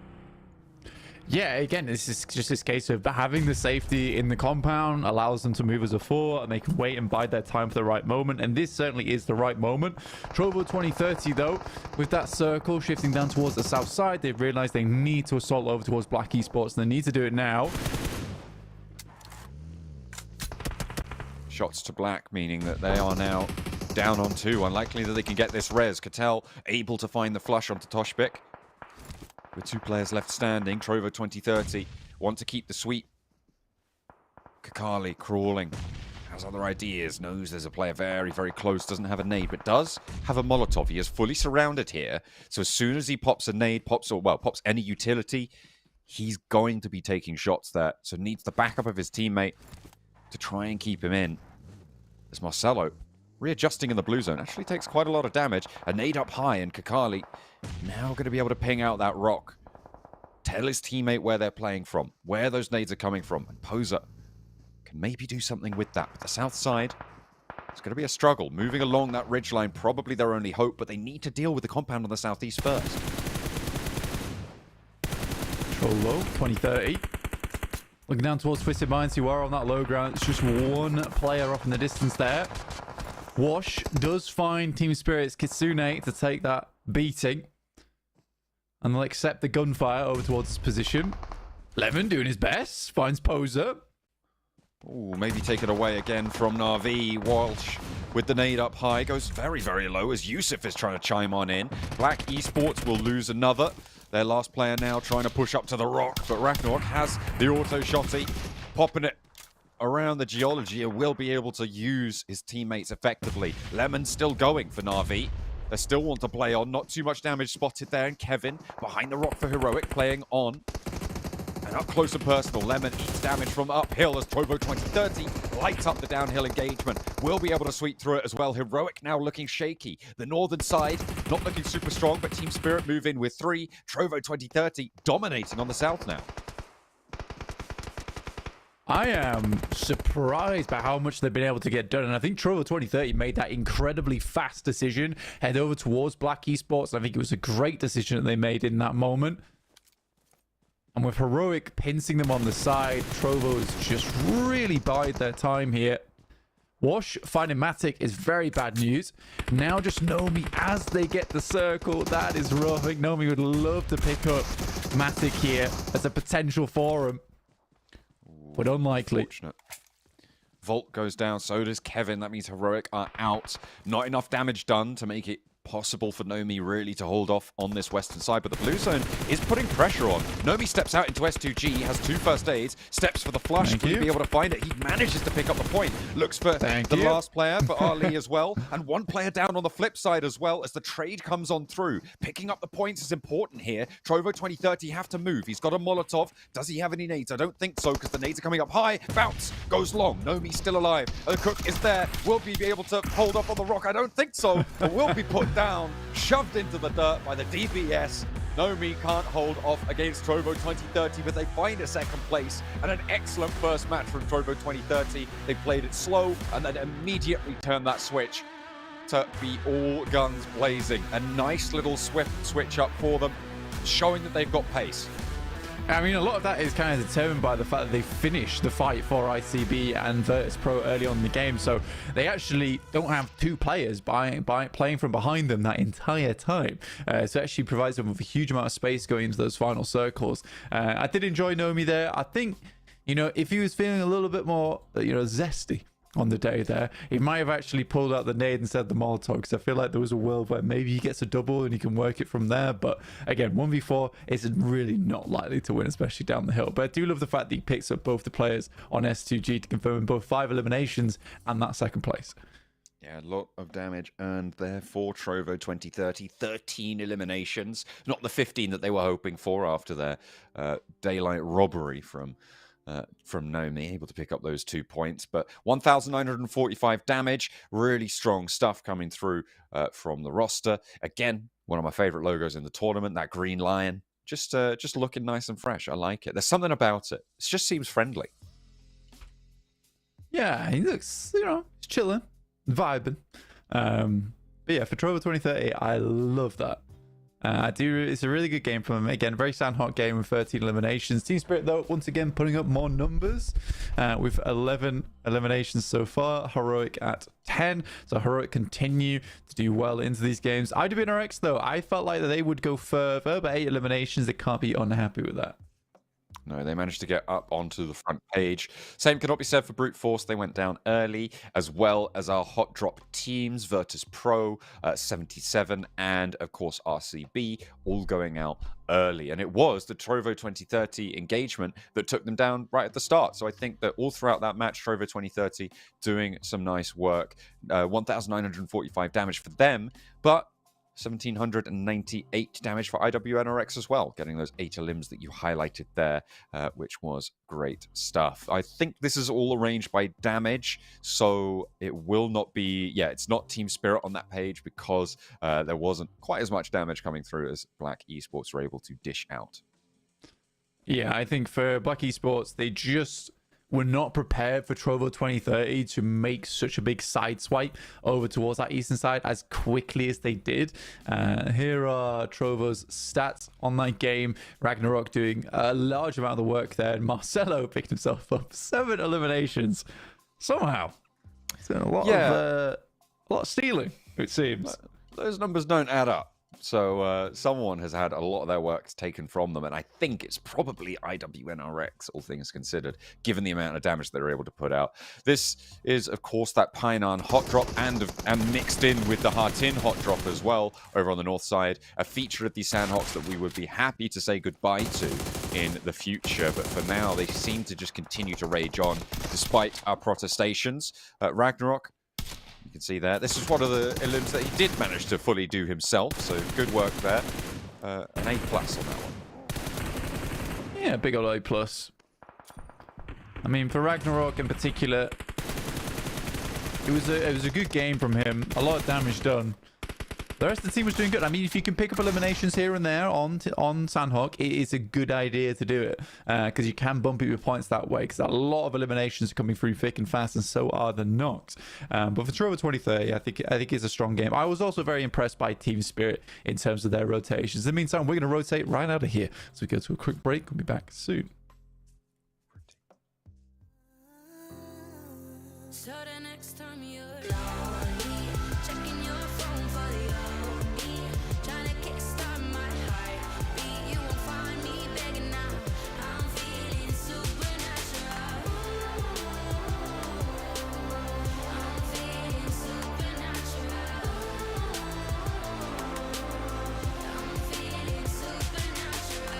[SPEAKER 6] Yeah, again, this is just this case of having the safety in the compound allows them to move as a 4, and they can wait and bide their time for the right moment, and this certainly is the right moment. Trovo 2030, though, with that circle shifting down towards the south side, they've realized they need to assault over towards Black Esports, and they need to do it now.
[SPEAKER 5] Shots to Black, meaning that they are now down on 2. Unlikely that they can get this res. Cattell able to find the flush onto Toshbik. With 2 players left standing, Trovo 2030 want to keep the sweep. Kakali crawling, has other ideas, knows there's a player very, very close, doesn't have a nade, but does have a Molotov. He is fully surrounded here, so as soon as he pops a nade, pops any utility, he's going to be taking shots there, so needs the backup of his teammate to try and keep him in. As Marcelo, readjusting in the blue zone, actually takes quite a lot of damage. A nade up high, and Kakali now going to be able to ping out that rock. Tell his teammate where they're playing from, where those nades are coming from, and Poser can maybe do something with that. But the south side, it's going to be a struggle. Moving along that ridgeline, probably their only hope, but they need to deal with the compound on the southeast first.
[SPEAKER 6] Trovo 2030. Looking down towards Twisted Minds, who are on that low ground. It's just one player off in the distance there. Wash does find Team Spirit's Kitsune to take that beating. And they'll accept the gunfire over towards his position. Lemon doing his best. Finds Poser.
[SPEAKER 5] Ooh, maybe take it away again from Na'Vi. Walsh with the nade up high. Goes very, very low as Yusuf is trying to chime on in. Black Esports will lose another. Their last player now trying to push up to the rock. But Ragnarok has the auto shotty. Popping it around the geology and will be able to use his teammates effectively. Lemon still going for Na'Vi. They still want to play on. Not too much damage spotted there. And Kevin behind the rock for Heroic playing on. And up close and personal, Lemon eats damage from uphill as Trovo 2030 lights up the downhill engagement. Will be able to sweep through it as well. Heroic now looking shaky. The northern side not looking super strong, but Team Spirit move in with 3. Trovo 2030 dominating on the south now.
[SPEAKER 6] I am surprised by how much they've been able to get done. And I think Trovo 2030 made that incredibly fast decision. Head over towards Black Esports. I think it was a great decision that they made in that moment. And with Heroic pincing them on the side, Trovo's just really bide their time here. Wash finding Matic is very bad news. Now just Nomi as they get the circle. That is rough. I think Nomi would love to pick up Matic here as a potential for him. But unlikely.
[SPEAKER 5] Unfortunate. Volt goes down, so does Kevin. That means Heroic are out. Not enough damage done to make it possible for Nomi really to hold off on this western side, but the blue zone is putting pressure on. Nomi steps out into S2G, has 2 first aids, steps for the flush. Will he be able to find it? He manages to pick up the point. Looks for the last player, for Ali as well, and 1 player down on the flip side as well as the trade comes on through. Picking up the points is important here. Trovo 2030 have to move. He's got a Molotov. Does he have any nades? I don't think so, because the nades are coming up high. Bounce goes long. Nomi's still alive. The cook is there. Will he be able to hold up on the rock? I don't think so, but will be put down, shoved into the dirt by the DBS. Nomi can't hold off against Trovo 2030, but they find a second place and an excellent first match from Trovo 2030. They played it slow and then immediately turned that switch to be all guns blazing. A nice little swift switch up for them, showing that they've got pace.
[SPEAKER 6] I mean, a lot of that is kind of determined by the fact that they finished the fight for ICB and Virtus Pro early on in the game. So they actually don't have 2 players playing from behind them that entire time. So it actually provides them with a huge amount of space going into those final circles. I did enjoy Nomi there. I think, you know, if he was feeling a little bit more, you know, zesty on the day there, he might have actually pulled out the nade instead of the Molotov, because I feel like there was a world where maybe he gets a double and he can work it from there. But again, 1v4 is really not likely to win, especially down the hill. But I do love the fact that he picks up both the players on S2G to confirm both 5 eliminations and that second place.
[SPEAKER 5] Yeah, a lot of damage earned there for Trovo 2030. 13 eliminations. Not the 15 that they were hoping for after their daylight robbery from Nomi, able to pick up those 2 points. But 1,945 damage. Really strong stuff coming through from the roster. Again, one of my favorite logos in the tournament, that green lion. Just looking nice and fresh. I like it. There's something about it. It just seems friendly.
[SPEAKER 6] Yeah, he looks, he's chilling, vibing. But yeah, for Trovo 2030, I love that. It's a really good game from him. Again, very Sanhok game with 13 eliminations. Team Spirit, though, once again, putting up more numbers with 11 eliminations so far. Heroic at 10. So Heroic continue to do well into these games. IWNRX, though, I felt like that they would go further, but 8 eliminations, they can't be unhappy with that.
[SPEAKER 5] No, they managed to get up onto the front page. Same cannot be said for Brute Force. They went down early, as well as our hot drop teams, Virtus Pro, 77, and of course RCB, all going out early. And it was the Trovo 2030 engagement that took them down right at the start. So I think that all throughout that match, Trovo 2030 doing some nice work. 1,945 damage for them, but 1,798 damage for IWNRX as well, getting those 8 limbs that you highlighted there, which was great stuff. I think this is all arranged by damage, so it will not be, it's not Team Spirit on that page because there wasn't quite as much damage coming through as Black Esports were able to dish out.
[SPEAKER 6] Yeah, I think for Black Esports, they just were not prepared for Trovo 2030 to make such a big side swipe over towards that eastern side as quickly as they did. Here are Trovo's stats on that game. Ragnarok doing a large amount of the work there, and Marcelo picked himself up 7 eliminations somehow. It's been a lot of stealing, it seems.
[SPEAKER 5] Those numbers don't add up. So someone has had a lot of their work taken from them, and I think it's probably IWNRX, all things considered, given the amount of damage they're able to put out. This is, of course, that Painan hot drop and mixed in with the Hartin hot drop as well over on the north side, a feature of these Sanhoks that we would be happy to say goodbye to in the future, but for now they seem to just continue to rage on despite our protestations. Ragnarok, you can see there. This is one of the elims that he did manage to fully do himself, so good work there. An A+ on that one.
[SPEAKER 6] Yeah, big old A+. I mean, for Ragnarok in particular, it was a good game from him. A lot of damage done. The rest of the team was doing good. I mean, if you can pick up eliminations here and there on Sanhok, it is a good idea to do it because you can bump it with points that way because a lot of eliminations are coming through thick and fast, and so are the knocks. But for Trovo 2030, I think it's a strong game. I was also very impressed by Team Spirit in terms of their rotations. In the meantime, we're going to rotate right out of here. So we go to a quick break. We'll be back soon.
[SPEAKER 1] So the next time you're lonely, checking your phone for the only, trying to kickstart my heartbeat. You won't find me begging now. I'm feeling supernatural. I'm feeling supernatural. I'm feeling supernatural.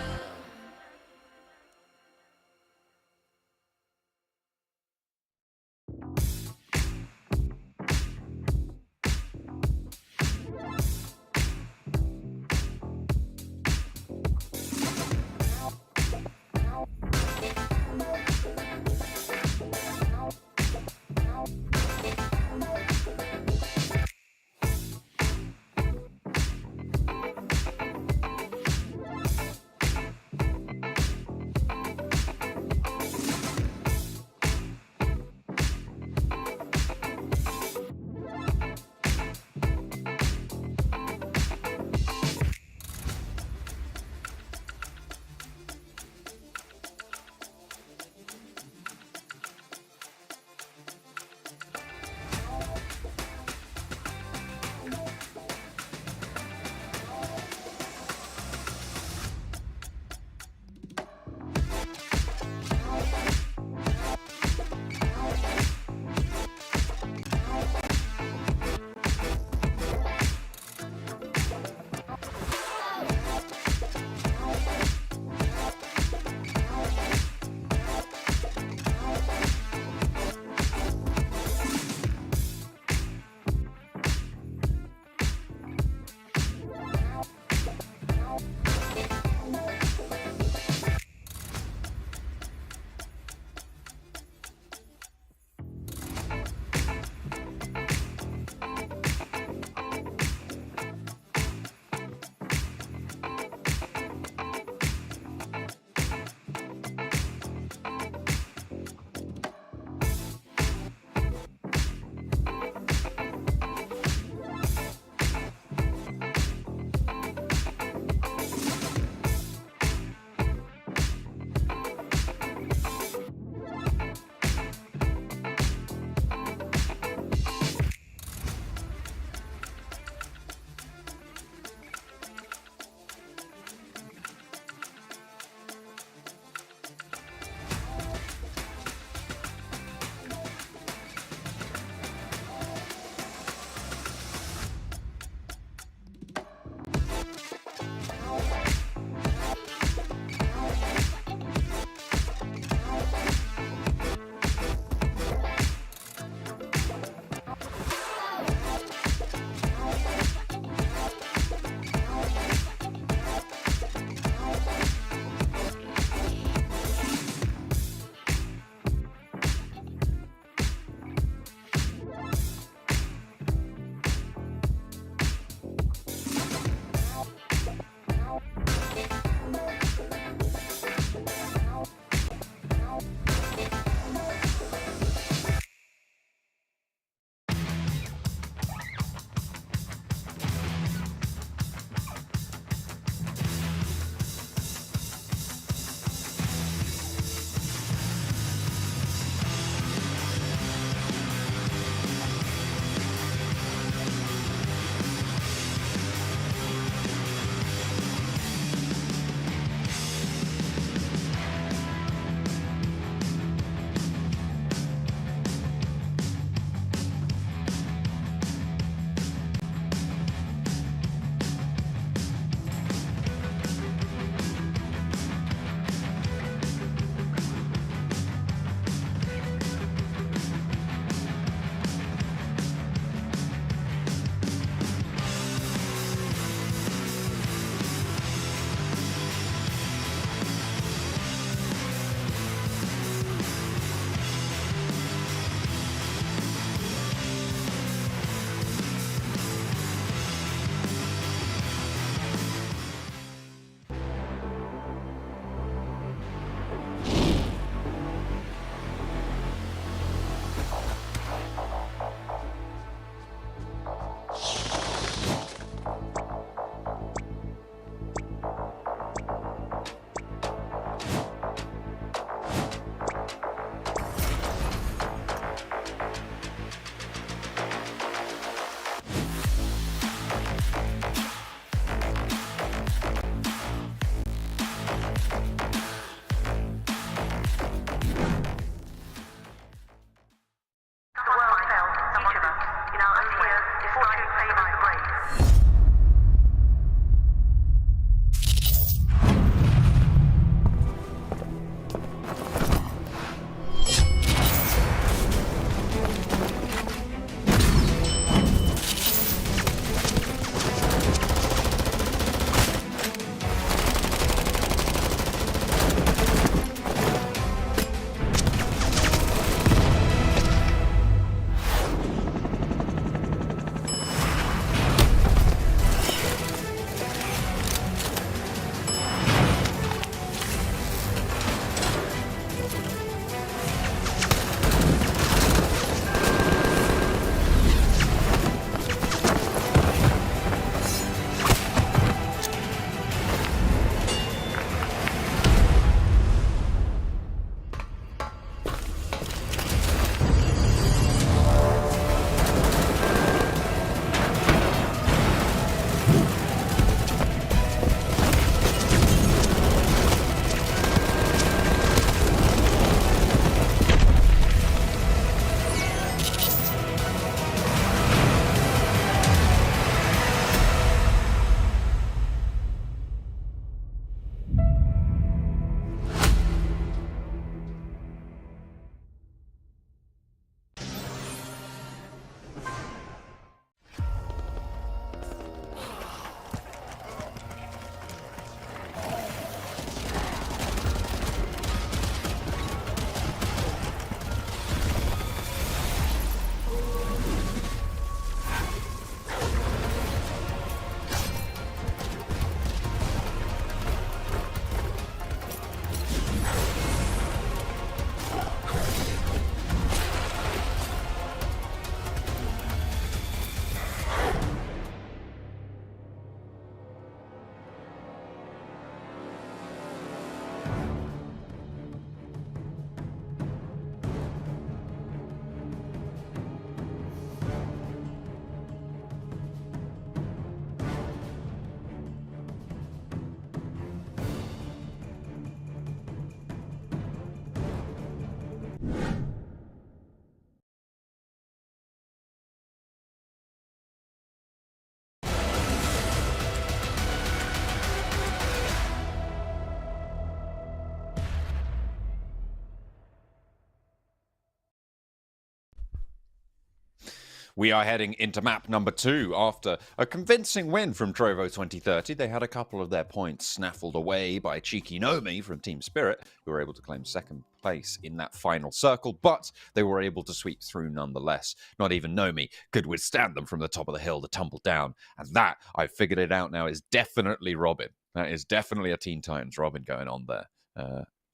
[SPEAKER 5] we are heading into map number 2 after a convincing win from Trovo 2030. They had a couple of their points snaffled away by cheeky Nomi from Team Spirit, who were able to claim second place in that final circle, but they were able to sweep through nonetheless. Not even Nomi could withstand them from the top of the hill to tumble down, and that, I've figured it out now, is definitely Robin. That is definitely a Teen Titans Robin going on there.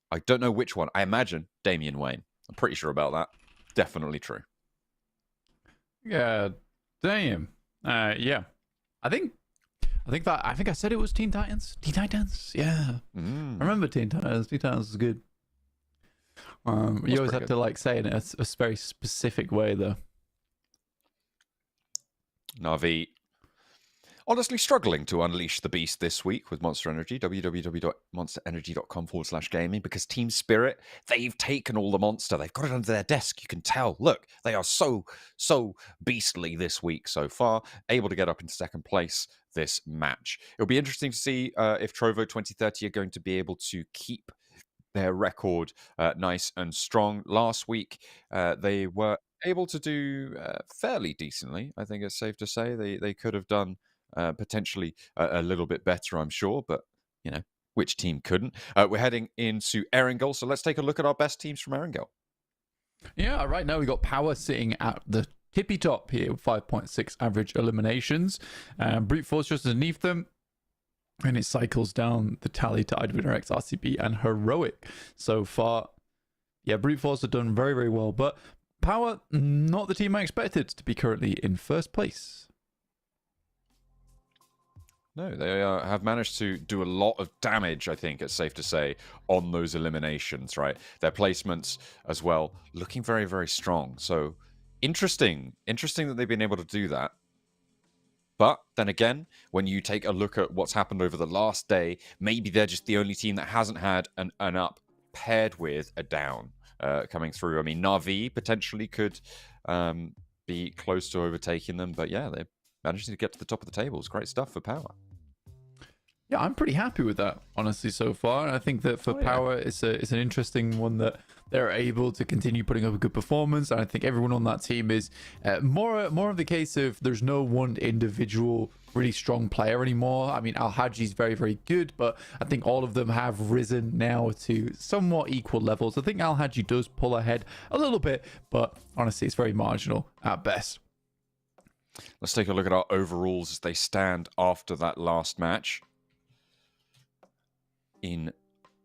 [SPEAKER 5] I don't know which one. I imagine Damian Wayne. I'm pretty sure about that. Definitely true.
[SPEAKER 6] Yeah, damn. Yeah, I think I said it was Teen Titans. Teen Titans, yeah. I remember Teen Titans. Teen Titans is good. You always have to like say it in a very specific way, though.
[SPEAKER 5] Na'Vi honestly struggling to unleash the beast this week with Monster Energy, www.monsterenergy.com/gaming, because Team Spirit, they've taken all the monster. They've got it under their desk. You can tell. Look, they are so beastly this week so far, able to get up in second place this match. It'll be interesting to see if Trovo 2030 are going to be able to keep their record nice and strong. Last week, they were able to do fairly decently. I think it's safe to say they could have done potentially a little bit better, I'm sure, but you know, which team couldn't? We're heading into Erangel, so let's take a look at our best teams from Erangel.
[SPEAKER 6] Yeah, right now we got Power sitting at the tippy top here with 5.6 average eliminations. Brute Force just underneath them, and it cycles down the tally to Idwinner X, RCB, and Heroic so far. Yeah, Brute Force have done very, very well, but Power, not the team I expected to be currently in first place.
[SPEAKER 5] No, they have managed to do a lot of damage, I think it's safe to say, on those eliminations, right? Their placements as well, looking very, very strong. So, interesting that they've been able to do that. But then again, when you take a look at what's happened over the last day, maybe they're just the only team that hasn't had an up paired with a down coming through. I mean, Na'Vi potentially could be close to overtaking them, but yeah, they're managing to get to the top of the table. It's great stuff for Power.
[SPEAKER 6] Yeah, I'm pretty happy with that, honestly, so far. And I think that for Power, it's an interesting one that they're able to continue putting up a good performance. And I think everyone on that team is more of the case of there's no one individual really strong player anymore. I mean, Al-Haji's very, very good, but I think all of them have risen now to somewhat equal levels. I think Al-Haji does pull ahead a little bit, but honestly, it's very marginal at best.
[SPEAKER 5] Let's take a look at our overalls as they stand after that last match. In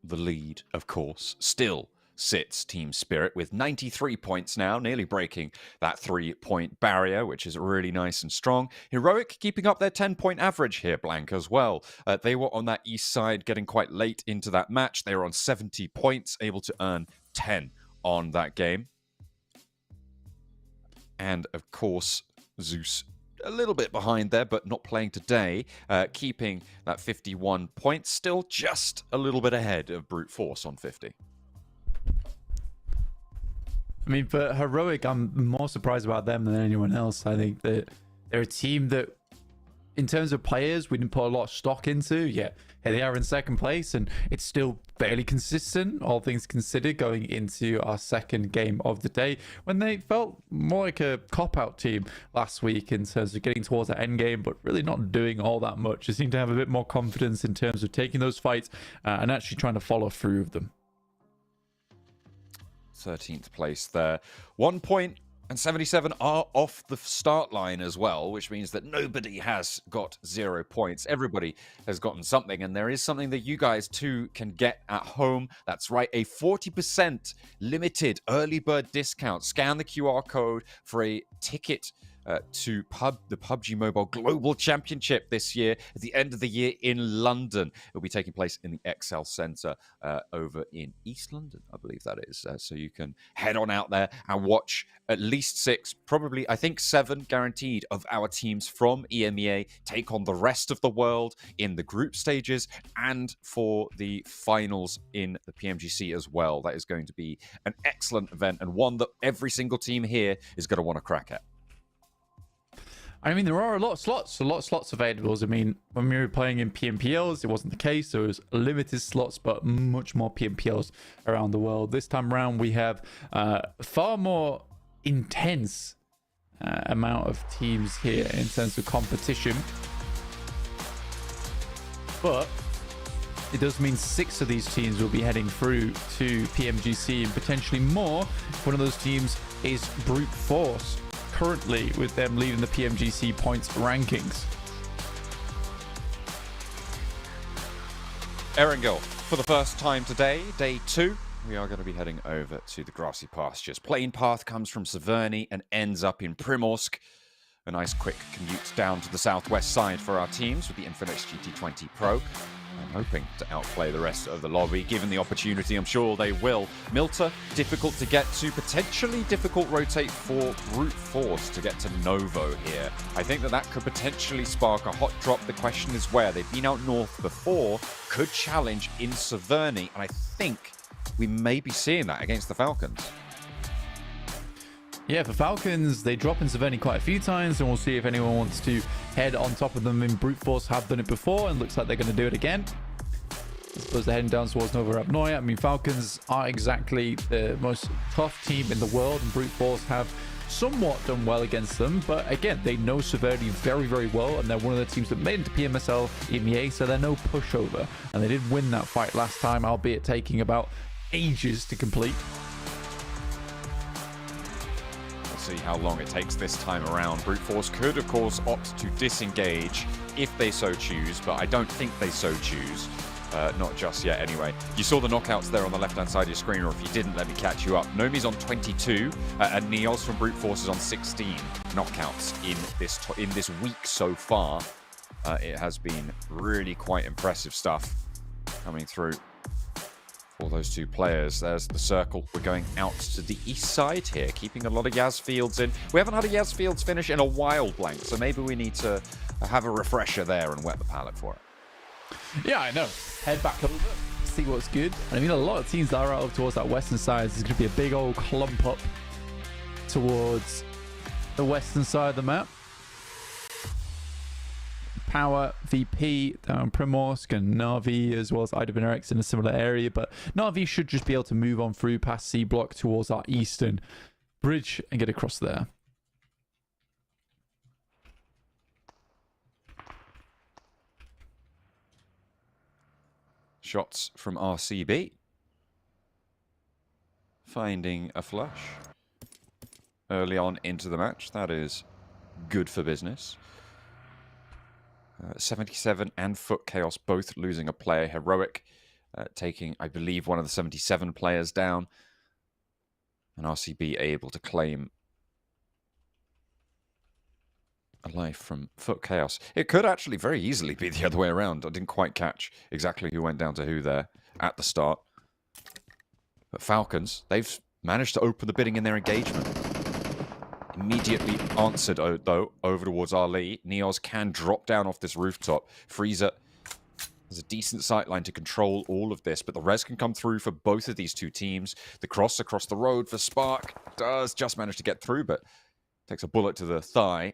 [SPEAKER 5] the lead, of course, still sits Team Spirit with 93 points now, nearly breaking that 3-point barrier, which is really nice and strong. Heroic keeping up their 10-point average here, Blank, as well. They were on that east side getting quite late into that match. They were on 70 points, able to earn 10 on that game. And, of course, Zeus a little bit behind there, but not playing today, keeping that 51 points, still just a little bit ahead of Brute Force on 50.
[SPEAKER 6] I mean, for Heroic, I'm more surprised about them than anyone else. I think that they're a team that, in terms of players, we didn't put a lot of stock into. Yeah, here they are in second place, and it's still fairly consistent, all things considered, going into our second game of the day, when they felt more like a cop-out team last week in terms of getting towards that end game, but really not doing all that much. They seem to have a bit more confidence in terms of taking those fights and actually trying to follow through with them.
[SPEAKER 5] 13th place there. 1 point and 77 are off the start line as well, which means that nobody has got 0 points. Everybody has gotten something, and there is something that you guys too can get at home. That's right, a 40% limited early bird discount. Scan the QR code for a ticket to the PUBG MOBILE Global Championship this year, at the end of the year in London. It'll be taking place in the Excel Centre over in East London, I believe that is. So you can head on out there and watch at least 6, probably, I think 7 guaranteed of our teams from EMEA take on the rest of the world in the group stages and for the finals in the PMGC as well. That is going to be an excellent event and one that every single team here is going to want to crack at.
[SPEAKER 6] I mean, there are a lot of slots available. I mean, when we were playing in PMPLs, it wasn't the case. There was limited slots, but much more PMPLs around the world. This time around, we have far more intense amount of teams here in terms of competition. But it does mean 6 of these teams will be heading through to PMGC and potentially more. One of those teams is Brute Force, currently with them leading the PMGC points rankings.
[SPEAKER 5] Erangel, for the first time today, day 2, we are going to be heading over to the grassy pastures. Plane path comes from Severny and ends up in Primorsk. A nice quick commute down to the southwest side for our teams with the Infinix GT20 Pro. I'm hoping to outplay the rest of the lobby. Given the opportunity, I'm sure they will. Milta, difficult to get to. Potentially difficult rotate for Brute Force to get to Novo here. I think that could potentially spark a hot drop. The question is where. They've been out north before. Could challenge in Severny. And I think we may be seeing that against the Falcons.
[SPEAKER 6] Yeah, for Falcons, they drop in Severny quite a few times, and we'll see if anyone wants to head on top of them. In Brute Force have done it before, and looks like they're going to do it again. I suppose they're heading down towards Nova Rapnoy. I mean, Falcons aren't exactly the most tough team in the world, and Brute Force have somewhat done well against them. But again, they know Severny very, very well, and they're one of the teams that made it to PMSL EMEA, so they're no pushover. And they did win that fight last time, albeit taking about ages to complete.
[SPEAKER 5] See how long it takes this time around. Brute Force could, of course, opt to disengage if they so choose, but I don't think they so choose. Not just yet, anyway. You saw the knockouts there on the left-hand side of your screen, or if you didn't, let me catch you up. Nomi's on 22, and Neos from Brute Force is on 16 knockouts in this week so far. It has been really quite impressive stuff coming through for those two players. There's the circle. We're going out to the east side here, keeping a lot of Yaz Fields in. We haven't had a Yaz Fields finish in a while, Blank, so maybe we need to have a refresher there and wet the palate for it.
[SPEAKER 6] Yeah, I know. Head back over, see what's good. And I mean, a lot of teams that are out up towards that western side. There's going to be a big old clump up towards the western side of the map. Power, VP down Primorsk, and Na'Vi as well as IWNRX in a similar area, but Na'Vi should just be able to move on through past C block towards our eastern bridge and get across there.
[SPEAKER 5] Shots from RCB. Finding a flush early on into the match. That is good for business. 77 and Foot Chaos both losing a player. Heroic taking, I believe, one of the 77 players down. And RCB able to claim a life from Foot Chaos. It could actually very easily be the other way around. I didn't quite catch exactly who went down to who there at the start. But Falcons, they've managed to open the bidding in their engagement. Immediately answered, though, over towards Ali. Neos can drop down off this rooftop. Freezer has a decent sightline to control all of this, but the res can come through for both of these two teams. The cross across the road for Spark does just manage to get through, but takes a bullet to the thigh.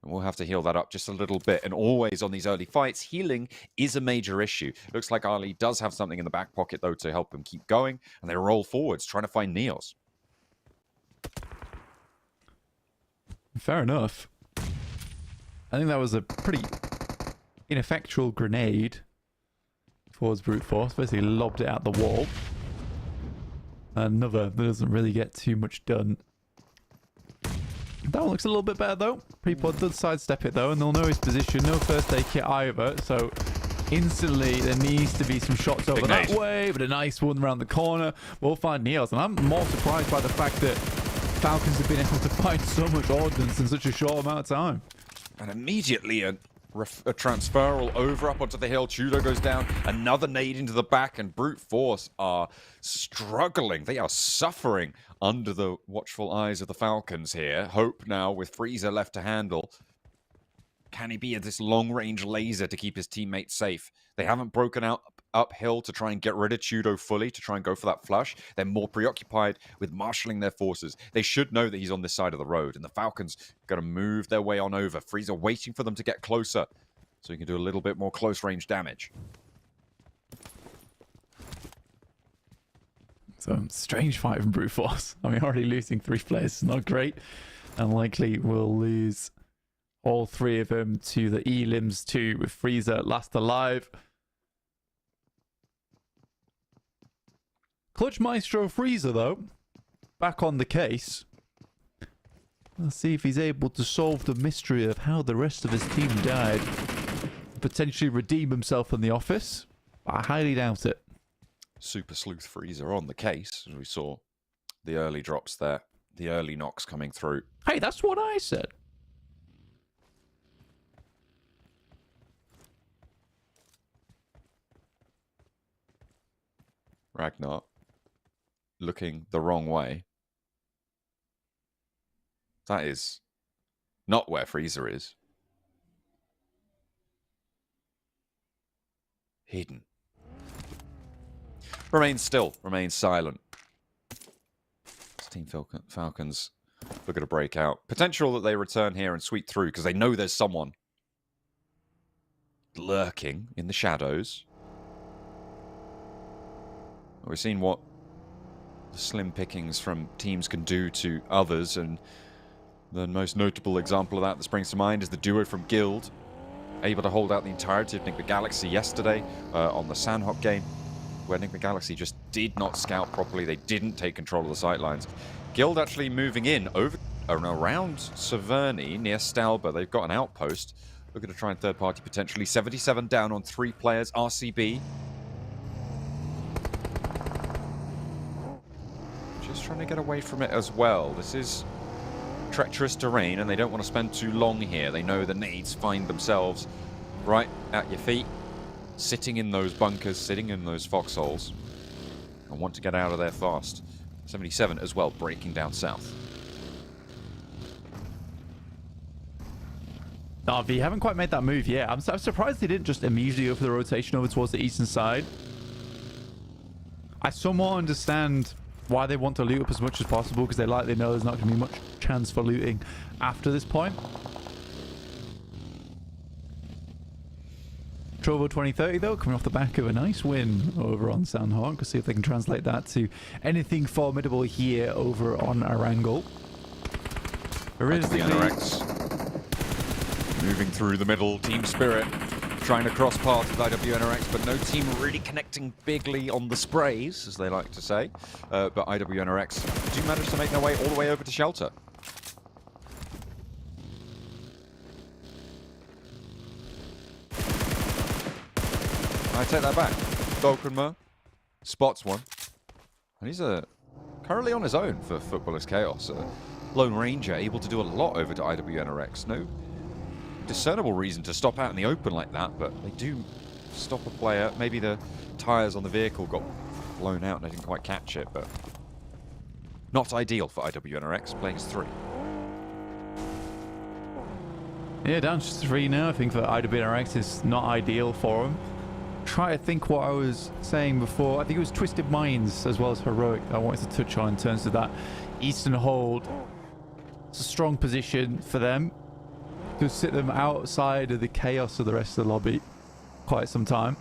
[SPEAKER 5] And we'll have to heal that up just a little bit. And always on these early fights, healing is a major issue. Looks like Ali does have something in the back pocket, though, to help him keep going. And they roll forwards, trying to find Neos.
[SPEAKER 6] Fair enough. I think that was a pretty ineffectual grenade towards Brute Force. Basically lobbed it out the wall. Another that doesn't really get too much done. That one looks a little bit better though. Prepod does sidestep it though, and they'll know his position. No first aid kit either, so instantly there needs to be some shots over that way, but a nice one around the corner. We'll find Neos, and I'm more surprised by the fact that Falcons have been able to find so much ordnance in such a short amount of time.
[SPEAKER 5] And immediately a transferal over up onto the hill. Chudo goes down. Another nade into the back, and Brute Force are struggling. They are suffering under the watchful eyes of the Falcons here. Hope now with Freezer left to handle. Can he be at this long-range laser to keep his teammates safe? They haven't broken out uphill to try and get rid of Chudo fully, to try and go for that flush. They're more preoccupied with marshalling their forces. They should know that he's on this side of the road, and the Falcons got to move their way on over. Freezer waiting for them to get closer so he can do a little bit more close-range damage.
[SPEAKER 6] So, strange fight from Brute Force. I mean, already losing 3 players is not great. and likely will lose all three of them to the Elims 2 with Freezer last alive. Clutch Maestro Freezer, though, back on the case. Let's see if he's able to solve the mystery of how the rest of his team died. Potentially redeem himself in the office. I highly doubt it.
[SPEAKER 5] Super Sleuth Freezer on the case, as we saw the early drops there, the early knocks coming through.
[SPEAKER 6] Hey, that's what I said.
[SPEAKER 5] Ragnar looking the wrong way. That is not where Freezer is. Hidden. Remains still, remains silent. This Team Falcons look at a breakout. Potential that they return here and sweep through because they know there's someone lurking in the shadows. We've seen what the slim pickings from teams can do to others, and the most notable example of that springs to mind is the duo from Guild, able to hold out the entirety of Nick the Galaxy yesterday on the Sanhok game, where Nick the Galaxy just did not scout properly. They didn't take control of the sightlines. Guild actually moving in over and around Severny near Stalber. They've got an outpost. Looking to try and third party potentially. 77 down on 3 players. RCB just trying to get away from it as well. This is treacherous terrain and they don't want to spend too long here. They know the nades find themselves right at your feet, sitting in those bunkers, sitting in those foxholes, and want to get out of there fast. 77 as well, breaking down south.
[SPEAKER 6] Navi haven't quite made that move yet. I'm surprised they didn't just immediately go for the rotation over towards the eastern side. I somewhat understand why they want to loot up as much as possible, because they likely know there's not going to be much chance for looting after this point. Trovo 2030 though, coming off the back of a nice win over on Sanhok. We'll see if they can translate that to anything formidable here over on Erangel.
[SPEAKER 5] The NRX moving through the middle, Team Spirit trying to cross paths with IWNRX, but no team really connecting bigly on the sprays, as they like to say. But IWNRX do manage to make their way all the way over to shelter. I take that back. Dolkenmer spots one. And he's currently on his own for Footballers Chaos. Lone Ranger able to do a lot over to IWNRX. No discernible reason to stop out in the open like that, but they do stop a player. Maybe the tyres on the vehicle got blown out and they didn't quite catch it, but not ideal for IWNRX, playing as 3.
[SPEAKER 6] Yeah, down to 3 now. I think for IWNRX is not ideal for them. Try to think what I was saying before. I think it was Twisted Minds as well as Heroic I wanted to touch on in terms of that Eastern hold. It's a strong position for them to sit them outside of the chaos of the rest of the lobby quite some time.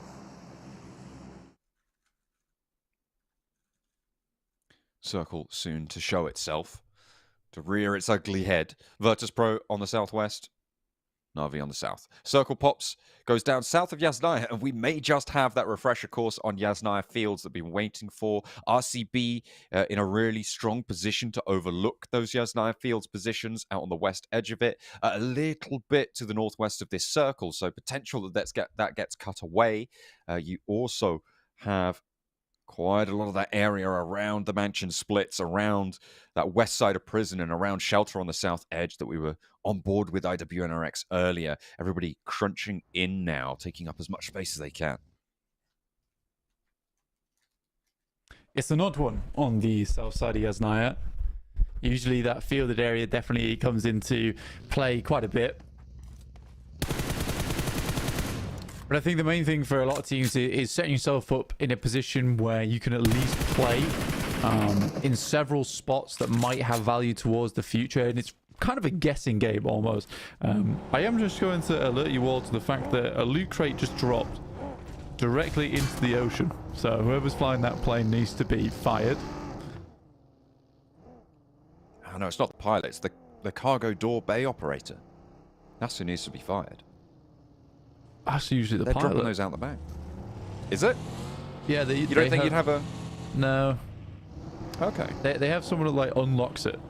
[SPEAKER 5] Circle soon to show itself, to rear its ugly head. Virtus Pro on the southwest, Na'Vi on the south. Circle pops, goes down south of Yasnaya, and we may just have that refresher course on Yasnaya Fields that we've been waiting for. RCB in a really strong position to overlook those Yasnaya Fields positions out on the west edge of it, a little bit to the northwest of this circle, so potential that gets cut away. You also have quite a lot of that area around the mansion splits, around that west side of prison and around shelter on the south edge that we were on board with IWNRX earlier. Everybody crunching in now, taking up as much space as they can.
[SPEAKER 6] It's an odd one on the south side of Yasnaya. Usually that fielded area definitely comes into play quite a bit. But I think the main thing for a lot of teams is setting yourself up in a position where you can at least play in several spots that might have value towards the future. And it's kind of a guessing game almost. I am just going to alert you all to the fact that a loot crate just dropped directly into the ocean. So whoever's flying that plane needs to be fired.
[SPEAKER 5] Oh, no, it's not the pilot. It's the the cargo door bay operator. That's who needs to be fired.
[SPEAKER 6] That's usually the
[SPEAKER 5] They're
[SPEAKER 6] pilot.
[SPEAKER 5] dropping those out the back. Is it?
[SPEAKER 6] Yeah,
[SPEAKER 5] You don't think you'd have a...
[SPEAKER 6] No.
[SPEAKER 5] Okay.
[SPEAKER 6] They have someone that like unlocks it.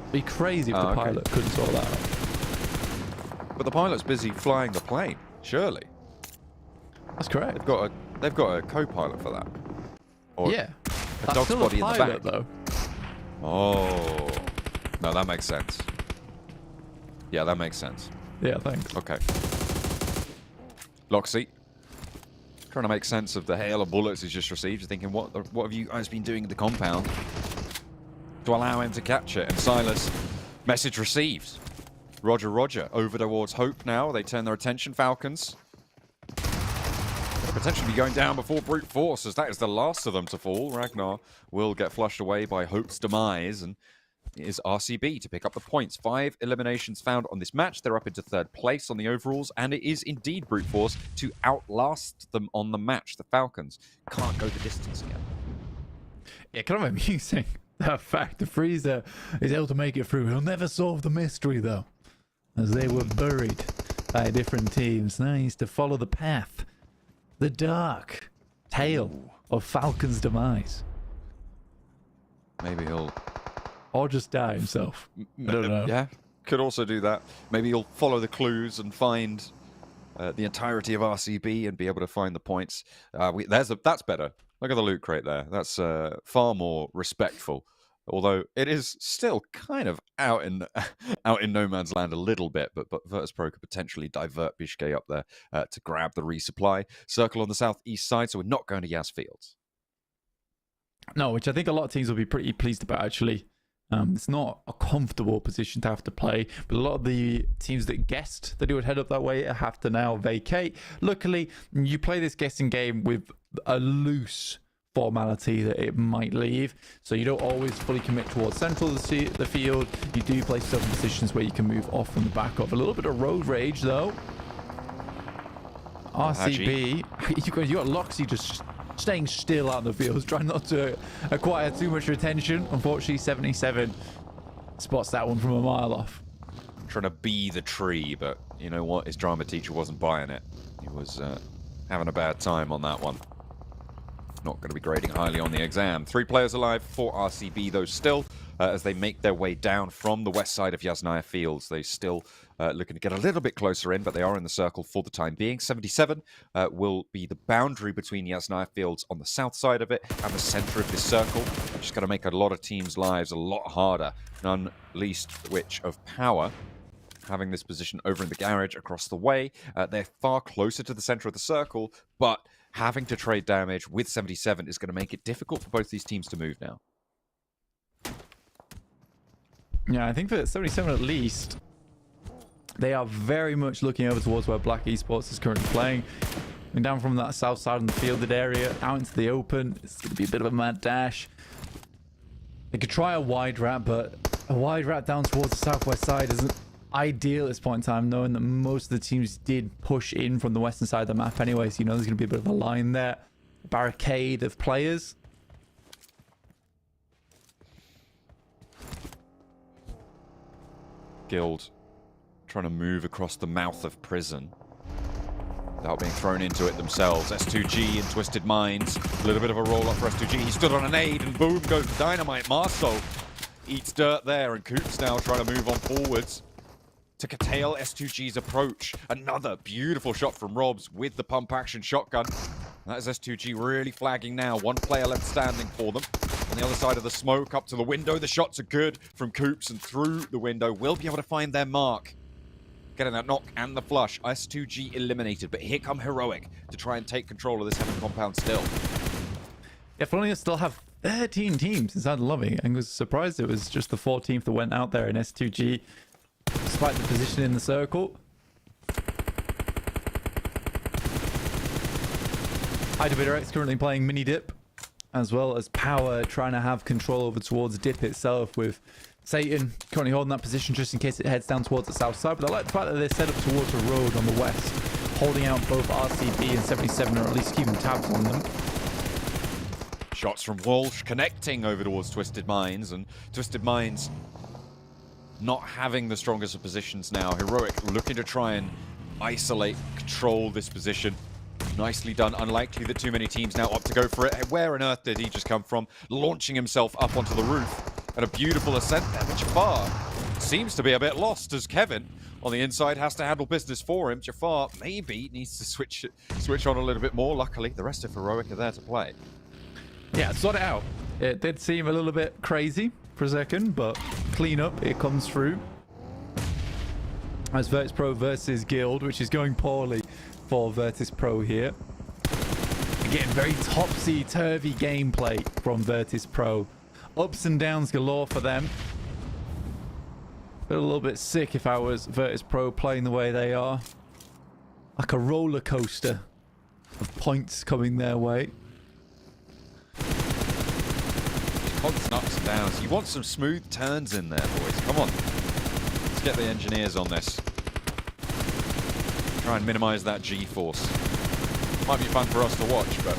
[SPEAKER 6] It'd be crazy if the pilot couldn't sort that out.
[SPEAKER 5] But the pilot's busy flying the plane, surely.
[SPEAKER 6] That's correct.
[SPEAKER 5] They've got a co-pilot for that. Or
[SPEAKER 6] Yeah.
[SPEAKER 5] a
[SPEAKER 6] That's
[SPEAKER 5] dog's
[SPEAKER 6] still a
[SPEAKER 5] body in the
[SPEAKER 6] pilot,
[SPEAKER 5] back.
[SPEAKER 6] though.
[SPEAKER 5] Oh. No, that makes sense. Yeah, that makes sense.
[SPEAKER 6] Yeah, thanks.
[SPEAKER 5] Okay. Loxy. Trying to make sense of the hail of bullets he's just received. You're thinking, what have you guys been doing in the compound to allow him to catch it? And Silas, message received. Roger, roger. Over towards Hope now. They turn their attention. Falcons. They'll potentially be going down before brute force, as that is the last of them to fall. Ragnar will get flushed away by Hope's demise, and it is RCB to pick up the points. 5 eliminations found on this match. They're up into 3rd place on the overalls, and it is indeed brute force to outlast them on the match. The Falcons can't go the distance again.
[SPEAKER 6] Yeah, kind of amusing. The fact the Freezer is able to make it through. He'll never solve the mystery, though, as they were buried by different teams. Now he needs to follow the path, the dark tale of Falcon's demise.
[SPEAKER 5] Maybe he'll...
[SPEAKER 6] Or just die himself. I don't know.
[SPEAKER 5] Yeah, could also do that. Maybe he'll follow the clues and find the entirety of RCB and be able to find the points. That's better. Look at the loot crate there. That's far more respectful. Although it is still kind of out in no man's land a little bit, but Virtus.pro could potentially divert Bishke up there to grab the resupply. Circle on the southeast side, so we're not going to Yas Fields.
[SPEAKER 6] No, which I think a lot of teams will be pretty pleased about, actually. It's not a comfortable position to have to play, but a lot of the teams that guessed that it would head up that way have to now vacate. Luckily, you play this guessing game with a loose formality that it might leave, so you don't always fully commit towards central of the field. You do place yourself in positions where you can move off from the back of. A little bit of road rage, though. RCB, you got Loxy just staying still out in the field, trying not to acquire too much attention. Unfortunately, 77 spots that one from a mile off.
[SPEAKER 5] Trying to be the tree, but you know what? His drama teacher wasn't buying it. He was having a bad time on that one. Not going to be grading highly on the exam. 3 players alive for RCB, though, still, as they make their way down from the west side of Yasnaya Fields. They still looking to get a little bit closer in, but they are in the circle for the time being. 77 will be the boundary between Yasnaya Fields on the south side of it and the center of this circle. Just going to make a lot of teams' lives a lot harder, none least which of Power. Having this position over in the garage across the way. They're far closer to the center of the circle, but having to trade damage with 77 is going to make it difficult for both these teams to move now.
[SPEAKER 6] Yeah, I think for 77 at least, they are very much looking over towards where Black Esports is currently playing. And down from that south side of the fielded area, out into the open, it's going to be a bit of a mad dash. They could try a wide wrap, but a wide wrap down towards the southwest side isn't ideal at this point in time, knowing that most of the teams did push in from the western side of the map anyway, so you know there's going to be a bit of a line there. A barricade of players.
[SPEAKER 5] Guild trying to move across the mouth of prison without being thrown into it themselves. S2G and Twisted Minds. A little bit of a roll-up for S2G. He stood on an aid and boom goes the dynamite. Marceau eats dirt there, and Coops now trying to move on forwards to curtail S2G's approach. Another beautiful shot from Robs with the pump action shotgun. That is S2G really flagging now. 1 player left standing for them. On the other side of the smoke, up to the window. The shots are good from Coops, and through the window will be able to find their mark. Getting that knock and the flush. S2G eliminated, but here come Heroic to try and take control of this heaven compound still.
[SPEAKER 6] Yeah, funny, still have 13 teams inside the lobby. I was surprised it was just the 14th that went out there in S2G, despite the position in the circle. X currently playing mini dip, as well as Power trying to have control over towards dip itself, with Satan currently holding that position just in case it heads down towards the south side. But I like the fact that they're set up towards a road on the west, holding out both RCB and 77, or at least keeping tabs on them.
[SPEAKER 5] Shots from Walsh connecting over towards Twisted Minds, and Twisted Minds not having the strongest of positions now. Heroic looking to try and isolate, control this position. Nicely done. Unlikely that too many teams now opt to go for it. Where on earth did he just come from? Launching himself up onto the roof. And a beautiful ascent there. But Jafar seems to be a bit lost as Kevin on the inside has to handle business for him. Jafar maybe needs to switch on a little bit more. Luckily, the rest of Heroic are there to play.
[SPEAKER 6] Yeah, sort it out. It did seem a little bit crazy for a second, but clean up, it comes through. As Virtus Pro versus Guild, which is going poorly for Virtus Pro here. Again, very topsy-turvy gameplay from Virtus Pro. Ups and downs galore for them. Feel a little bit sick if I was Virtus Pro playing the way they are. Like a roller coaster of points coming their way.
[SPEAKER 5] Constant ups and downs. You want some smooth turns in there, boys. Come on. Let's get the engineers on this. Try and minimize that G-force. Might be fun for us to watch, but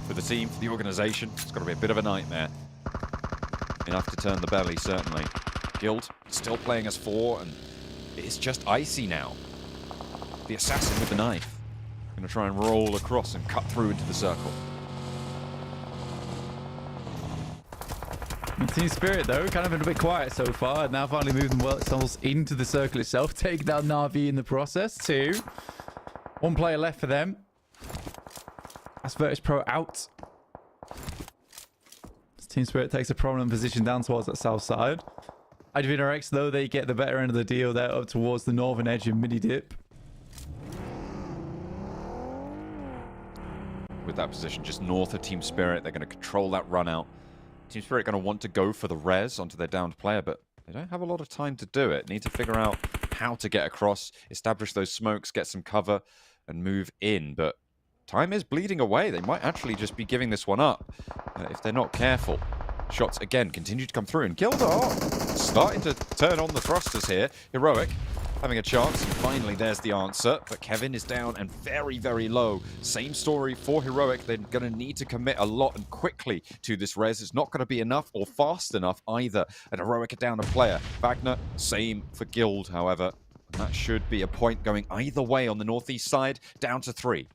[SPEAKER 5] for the team, for the organization, it's got to be a bit of a nightmare. Enough to turn the belly, certainly. Guild still playing as 4, and it's just icy now. The assassin with the knife. Gonna try and roll across and cut through into the circle.
[SPEAKER 6] Team Spirit, though, kind of been a bit quiet so far. Now finally moving themselves into the circle itself. Take down Na'Vi in the process, too. One player left for them. That's Virtus Pro out. Team Spirit takes a prominent position down towards that south side. IDVRX, though, they get the better end of the deal there up towards the northern edge of midi-dip.
[SPEAKER 5] With that position just north of Team Spirit, they're going to control that run out. Team Spirit going to want to go for the res onto their downed player, but they don't have a lot of time to do it. Need to figure out how to get across, establish those smokes, get some cover, and move in. But time is bleeding away. They might actually just be giving this one up if they're not careful. Shots, again, continue to come through, and Guild are starting to turn on the thrusters here. Heroic having a chance, and finally there's the answer, but Kevin is down and very, very low. Same story for Heroic. They're going to need to commit a lot and quickly to this res. It's not going to be enough or fast enough either, and Heroic are down a player. Wagner, same for Guild, however. That should be a point going either way on the northeast side, down to 3.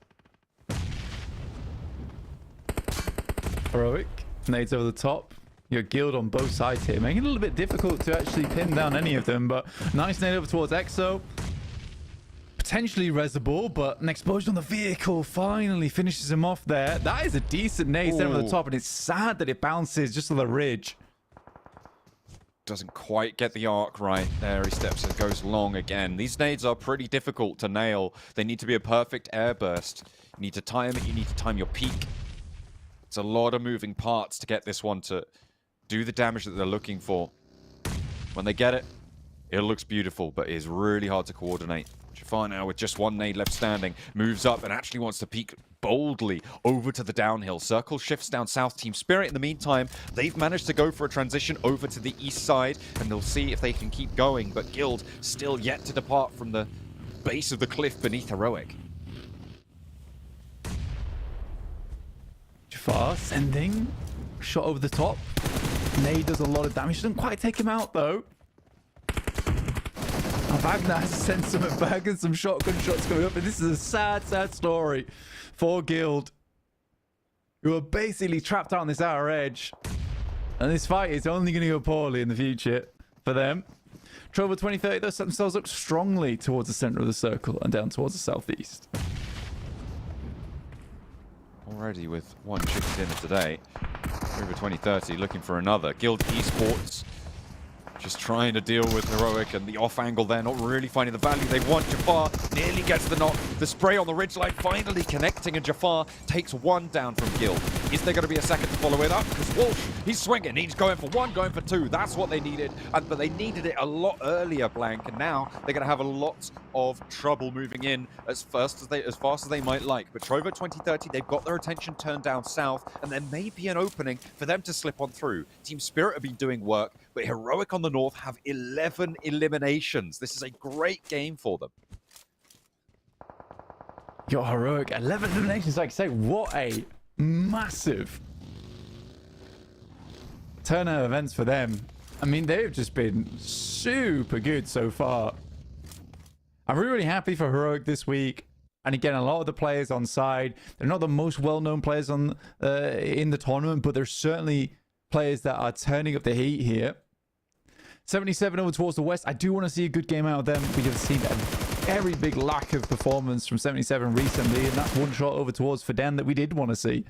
[SPEAKER 6] Heroic, nades over the top. Your Guild on both sides here, making it a little bit difficult to actually pin down any of them, but nice nade over towards Exo. Potentially resable, but an explosion on the vehicle finally finishes him off there. That is a decent nade over the top, and it's sad that it bounces just on the ridge.
[SPEAKER 5] Doesn't quite get the arc right. There he steps and goes long again. These nades are pretty difficult to nail. They need to be a perfect airburst. You need to time it, you need to time your peak. It's a lot of moving parts to get this one to do the damage that they're looking for. When they get it, it looks beautiful, but it is really hard to coordinate. Jafar now with just one nade left standing, moves up and actually wants to peek boldly over to the downhill. Circle shifts down south. Team Spirit, in the meantime, they've managed to go for a transition over to the east side, and they'll see if they can keep going, but Guild still yet to depart from the base of the cliff beneath Heroic.
[SPEAKER 6] Jafar sending shot over the top. Nade does a lot of damage. Doesn't quite take him out, though. Now Wagner has to send some back and some shotgun shots coming up. And this is a sad, sad story for Guild, who are basically trapped out on this outer edge. And this fight is only going to go poorly in the future for them. Trover 2030, they set themselves up strongly towards the center of the circle and down towards the southeast.
[SPEAKER 5] Already with one chicken dinner today. Over 2030 looking for another. Guild Esports just trying to deal with Heroic, and the off angle there, not really finding the value they want. Jafar nearly gets the knock. The spray on the ridgeline finally connecting, and Jafar takes one down from Guild. Is there going to be a second to follow it up? Because Walsh, he's swinging. He's going for one, going for two. That's what they needed. But they needed it a lot earlier, Blank, and now they're going to have a lot of trouble moving in as fast as they might like. But Trovo 2030, they've got their attention turned down south, and there may be an opening for them to slip on through. Team Spirit have been doing work, but Heroic on the north have 11 eliminations. This is a great game for them.
[SPEAKER 6] Your Heroic, 11 eliminations, like I say, what a massive turn of events for them. I mean, they've just been super good so far. I'm really happy for Heroic this week. And again, a lot of the players on side, they're not the most well-known players on in the tournament, but they're certainly players that are turning up the heat here. 77 over towards the west. I do want to see a good game out of them. We have seen a very big lack of performance from 77 recently, and that's one shot over towards Fidan that we did want to see.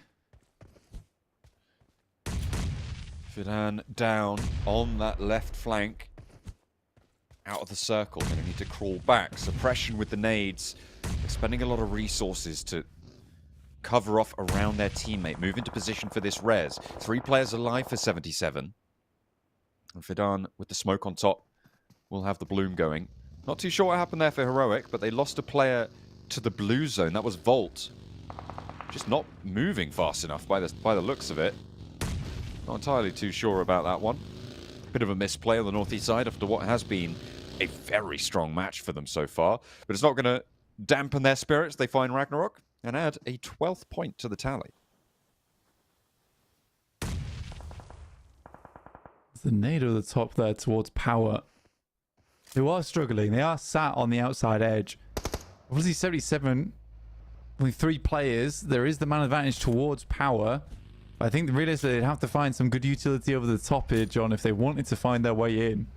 [SPEAKER 5] Fidan down on that left flank. Out of the circle. Going to need to crawl back. Suppression with the nades. They're spending a lot of resources to cover off around their teammate. Move into position for this res. 3 players alive for 77. And Fidan with the smoke on top will have the bloom going. Not too sure what happened there for Heroic, but they lost a player to the blue zone. That was Volt. Just not moving fast enough by the looks of it. Not entirely too sure about that one. Bit of a misplay on the northeast side after what has been a very strong match for them so far. But it's not going to dampen their spirits. They find Ragnarok and add a 12th point to the tally.
[SPEAKER 6] The nade at the top there towards Power, who are struggling. They are sat on the outside edge. Obviously 77, only 3 players. There is the man advantage towards Power. I think realistically they'd have to find some good utility over the top here, John, if they wanted to find their way in.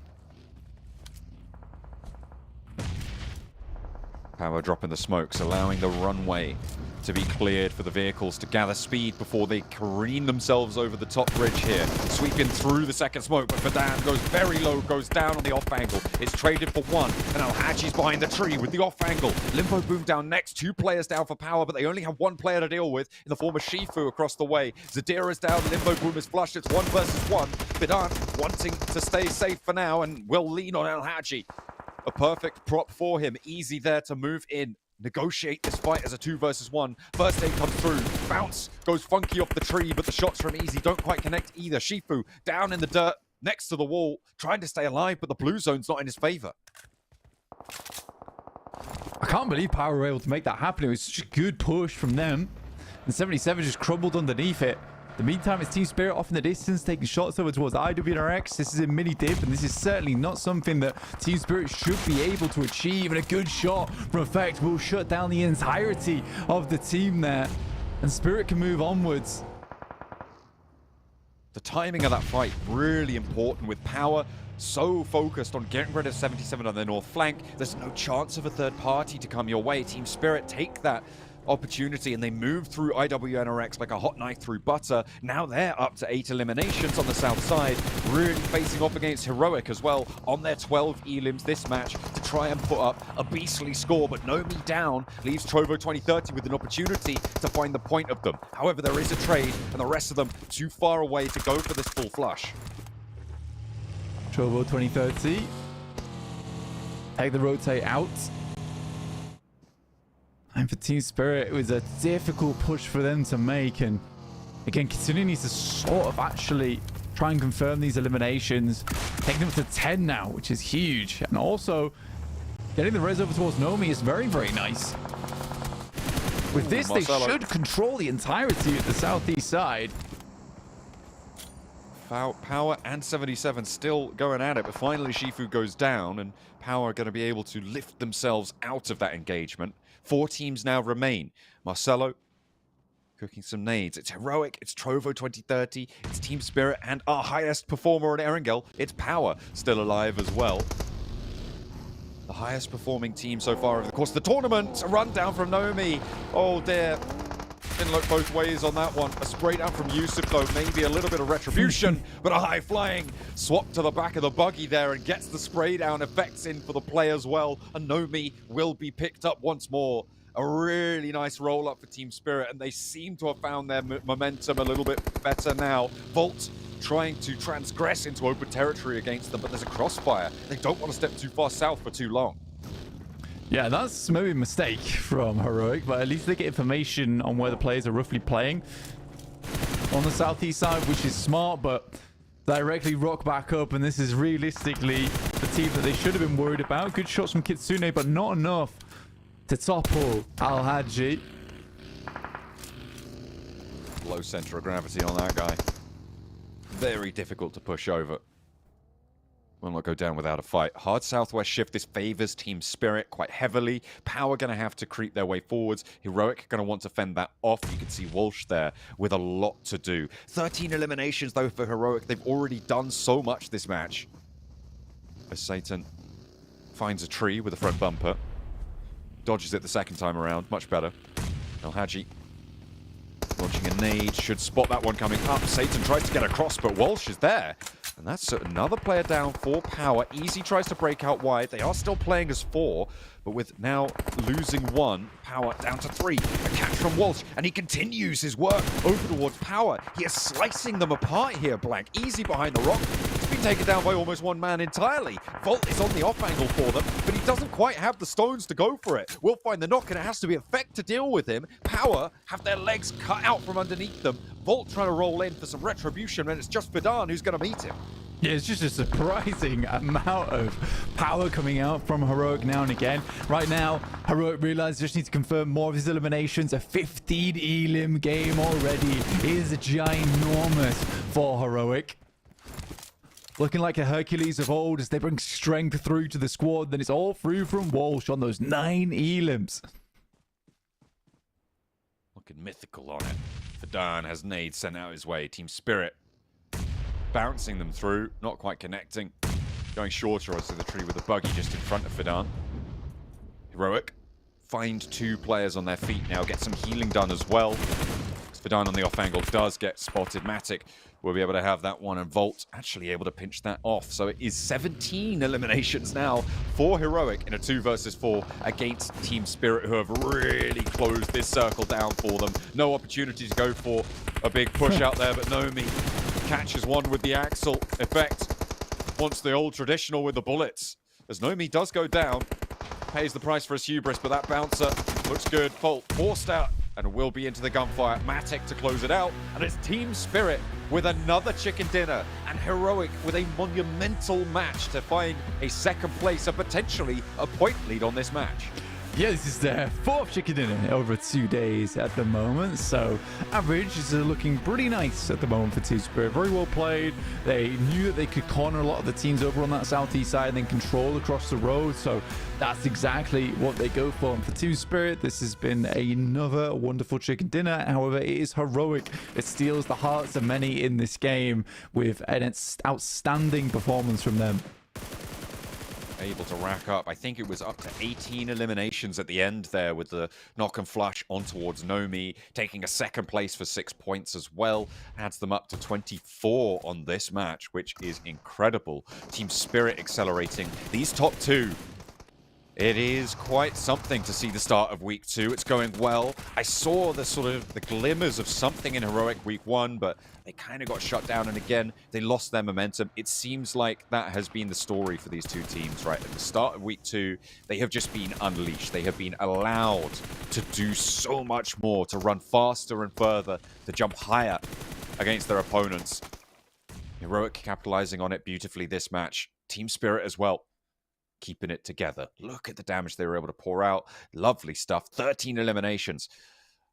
[SPEAKER 5] Power dropping the smokes, allowing the runway to be cleared for the vehicles to gather speed before they careen themselves over the top bridge here. Sweeping through the second smoke, but Fidan goes very low, goes down on the off angle. It's traded for 1, and Alhaji's behind the tree with the off angle. Limbo Boom down next, 2 players down for Power, but they only have 1 player to deal with in the form of Shifu across the way. Zadira's down, Limbo Boom is flushed, it's 1 versus 1. Fidan wanting to stay safe for now and will lean on Alhaji. A perfect prop for him, easy there to move in. Negotiate this fight as a 2 versus 1. First aid comes through. Bounce goes funky off the tree, but the shots from Easy don't quite connect either. Shifu down in the dirt next to the wall, trying to stay alive, but the blue zone's not in his favor.
[SPEAKER 6] I can't believe Power were able to make that happen. It was such a good push from them. And 77 just crumbled underneath it. In the meantime, it's Team Spirit off in the distance, taking shots over towards IWNRX. This is a mini dip, and this is certainly not something that Team Spirit should be able to achieve. And a good shot from Effect will shut down the entirety of the team there. And Spirit can move onwards.
[SPEAKER 5] The timing of that fight, really important with Power so focused on getting rid of 77 on their north flank. There's no chance of a third party to come your way. Team Spirit take that opportunity and they move through IWNRX like a hot knife through butter. Now they're up to 8 eliminations on the south side, really facing off against Heroic as well on their 12 elims this match to try and put up a beastly score, but Nomi down leaves Trovo 2030 with an opportunity to find the point of them. However, there is a trade and the rest of them too far away to go for this full flush.
[SPEAKER 6] Trovo 2030. Take the rotate out. And for Team Spirit, it was a difficult push for them to make. And again, Kitsune needs to sort of actually try and confirm these eliminations. Taking them to 10 now, which is huge. And also, getting the res over towards Nomi is very, very nice. With this, they should control the entirety of the southeast side.
[SPEAKER 5] Power and 77 still going at it, but finally Shifu goes down and Power are going to be able to lift themselves out of that engagement. 4 teams now remain. Marcelo cooking some nades. It's Heroic, it's Trovo 2030, it's Team Spirit, and our highest performer on Erangel, it's Power, still alive as well. The highest performing team so far over the course of the tournament. A run down from Nomi. Oh dear. Didn't look both ways on that one. A spray down from Yusuf though, maybe a little bit of retribution, but a high flying swap to the back of the buggy there and gets the spray down effects in for the play as well. And Nomi will be picked up once more. A really nice roll up for Team Spirit, and they seem to have found their momentum a little bit better now. Volt trying to transgress into open territory against them, but there's a crossfire. They don't want to step too far south for too long.
[SPEAKER 6] Yeah, that's maybe a mistake from Heroic, but at least they get information on where the players are roughly playing on the southeast side, which is smart, but directly rock back up, and this is realistically the team that they should have been worried about. Good shots from Kitsune, but not enough to topple Alhaji.
[SPEAKER 5] Low center of gravity on that guy. Very difficult to push over. will not go down without a fight. Hard southwest shift. This favors Team Spirit quite heavily. Power going to have to creep their way forwards. Heroic going to want to fend that off. You can see Walsh there with a lot to do. 13 eliminations, though, for Heroic. They've already done so much this match. As Satan finds a tree with a front bumper. Dodges it the second time around. Much better. El Hadji launching a nade. Should spot that one coming up. Satan tries to get across, but Walsh is there. And that's another player down for Power. Easy tries to break out wide. They are still playing as 4, but with now losing 1, Power down to 3. A catch from Walsh, and he continues his work over towards Power. He is slicing them apart here, Blank. Easy behind the rock. He's been taken down by almost one man entirely. Volt is on the off angle for them, but he doesn't quite have the stones to go for it. We'll find the knock, and it has to be Effect to deal with him. Power have their legs cut out from underneath them. Volt trying to roll in for some retribution, and it's just Fidan who's going to meet him.
[SPEAKER 6] Yeah, it's just a surprising amount of power coming out from Heroic now and again. Right now, Heroic realizes just need to confirm more of his eliminations. A 15 elim game already is ginormous for Heroic. Looking like a Hercules of old as they bring strength through to the squad. Then it's all through from Walsh on those 9 elims.
[SPEAKER 5] Looking mythical on it. Fidan has nades sent out his way. Team Spirit bouncing them through, not quite connecting. Going shorter onto the tree with a buggy just in front of Fidan. Heroic find 2 players on their feet now, get some healing done as well. Fidan on the off angle does get spotted. Matic will be able to have that one, and Volt actually able to pinch that off. So it is 17 eliminations now for Heroic in a 2 versus 4 against Team Spirit, who have really closed this circle down for them. No opportunity to go for a big push out there, but Nomi catches one with the Axel. Effect wants the old traditional with the bullets. As Nomi does go down, pays the price for his hubris, but that bouncer looks good. Volt forced out and will be into the gunfire. Matic to close it out, and it's Team Spirit with another chicken dinner, and Heroic with a monumental match to find a 2nd place and potentially a point lead on this match.
[SPEAKER 6] Yeah, this is their 4th chicken dinner over 2 days at the moment. So average is looking pretty nice at the moment for Team Spirit. Very well played. They knew that they could corner a lot of the teams over on that southeast side and then control across the road. So that's exactly what they go for. And for Team Spirit, this has been another wonderful chicken dinner. However, it is Heroic. It steals the hearts of many in this game with an outstanding performance from them.
[SPEAKER 5] Able to rack up, I think it was up to 18 eliminations at the end there, with the knock and flush on towards Nomi, taking a 2nd place for 6 points as well. Adds them up to 24 on this match, which is incredible. Team Spirit accelerating. These top 2, it is quite something to see the start of week 2. It's going well. I saw the the glimmers of something in Heroic week 1, but they kind of got shut down, and again, they lost their momentum. It seems like that has been the story for these 2 teams, right? At the start of week 2, they have just been unleashed. They have been allowed to do so much more, to run faster and further, to jump higher against their opponents. Heroic capitalizing on it beautifully this match. Team Spirit as well, keeping it together. Look at the damage they were able to pour out. Lovely stuff. 13 eliminations.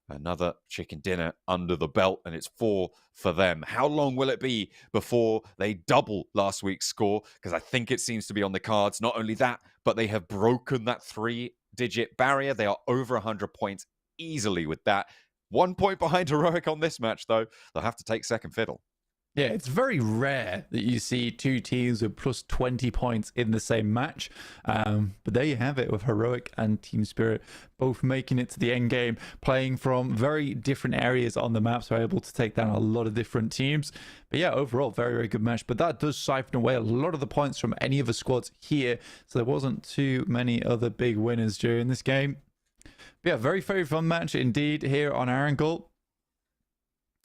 [SPEAKER 5] Another chicken dinner under the belt, and it's 4 for them. How long will it be before they double last week's score? Because I think it seems to be on the cards. Not only that, but they have broken that 3-digit barrier. They are over 100 points easily with that. 1 point behind Heroic on this match, though. They'll have to take second fiddle.
[SPEAKER 6] Yeah, it's very rare that you see 2 teams with plus 20 points in the same match. But there you have it, with Heroic and Team Spirit both making it to the end game, playing from very different areas on the map, so able to take down a lot of different teams. But yeah, overall, very, very good match. But that does siphon away a lot of the points from any of the squads here. So there wasn't too many other big winners during this game. But yeah, very, very fun match indeed here on Erangel.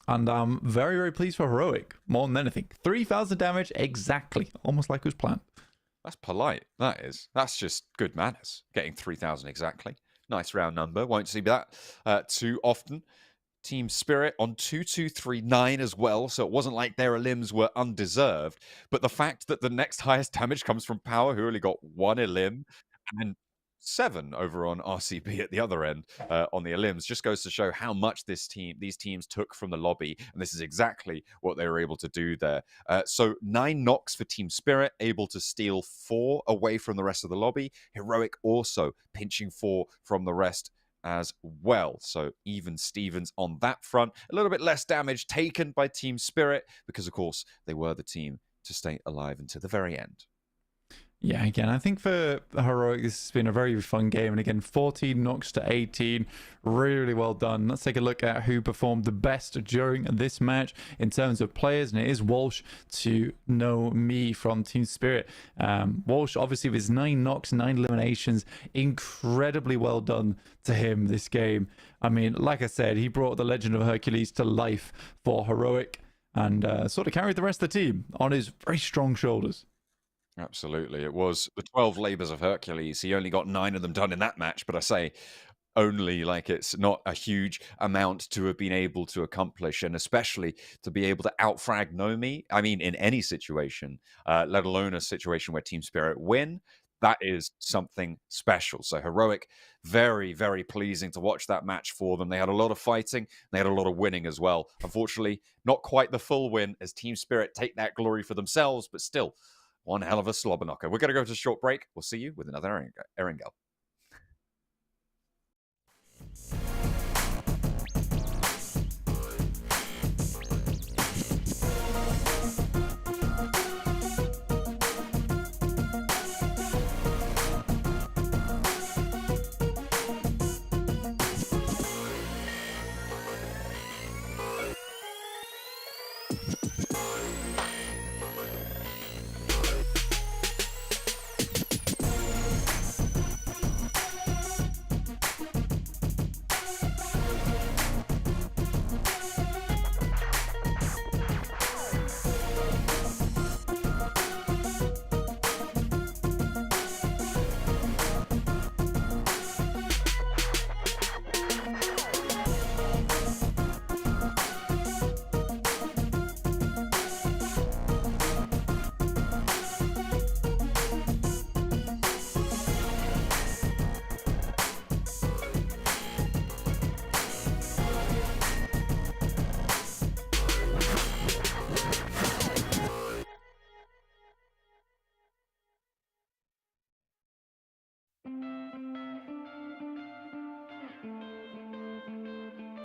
[SPEAKER 6] And I'm very, very pleased for Heroic, more than anything. 3,000 damage exactly, almost like it was planned.
[SPEAKER 5] That's polite, that is. That's just good manners, getting 3,000 exactly. Nice round number, won't see that too often. Team Spirit on 2239 as well, so it wasn't like their elims were undeserved. But the fact that the next highest damage comes from Power, who only got 1 elim, and 7 over on RCB at the other end on the elims. Just goes to show how much these teams took from the lobby, and this is exactly what they were able to do there. So 9 knocks for Team Spirit, able to steal 4 away from the rest of the lobby. Heroic also pinching 4 from the rest as well. So even Stevens on that front. A little bit less damage taken by Team Spirit because, of course, they were the team to stay alive until the very end.
[SPEAKER 6] Yeah, again, I think for Heroic, this has been a very fun game. And again, 14 knocks to 18. Really, really well done. Let's take a look at who performed the best during this match in terms of players. And it is Walsh to know me from Team Spirit. Walsh, obviously, with his 9 knocks, 9 eliminations. Incredibly well done to him this game. I mean, like I said, he brought the Legend of Hercules to life for Heroic and sort of carried the rest of the team on his very strong shoulders.
[SPEAKER 5] Absolutely. It was the 12 labors of Hercules. He only got 9 of them done in that match, but I say only, like it's not a huge amount to have been able to accomplish, and especially to be able to outfrag Nomi. I mean, in any situation, let alone a situation where Team Spirit win, that is something special. So Heroic, very, very pleasing to watch that match for them. They had a lot of fighting. They had a lot of winning as well. Unfortunately, not quite the full win as Team Spirit take that glory for themselves, but still, one hell of a slobber knocker. We're going to go to a short break. We'll see you with another Erangel.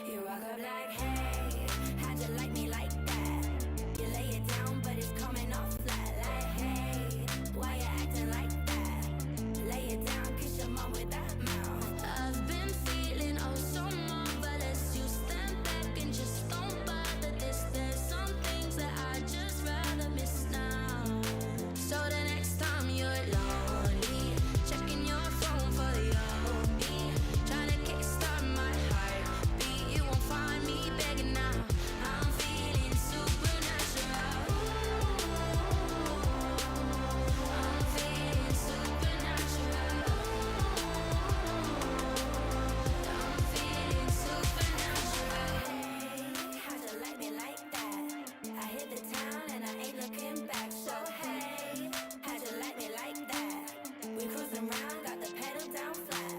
[SPEAKER 1] You walk up like, hey, how'd you like me like that? You lay it down, but it's coming off flat. Like, hey, why you acting like that? Lay it down, kiss your mom with that mouth. I've been feeling oh so marvelous. You stand back and just don't bother this. There's some things that I just rather miss now. So the next time you're lonely, checking your phone for your me, trying to kickstart my heartbeat. You won't find me begging now. I'm feeling supernatural. I'm feeling supernatural. I'm feeling supernatural. Hey, how'd you like me like that? I hit the town and I ain't looking back. So hey, how'd you like me like that? We cruising around, got the pedal down flat.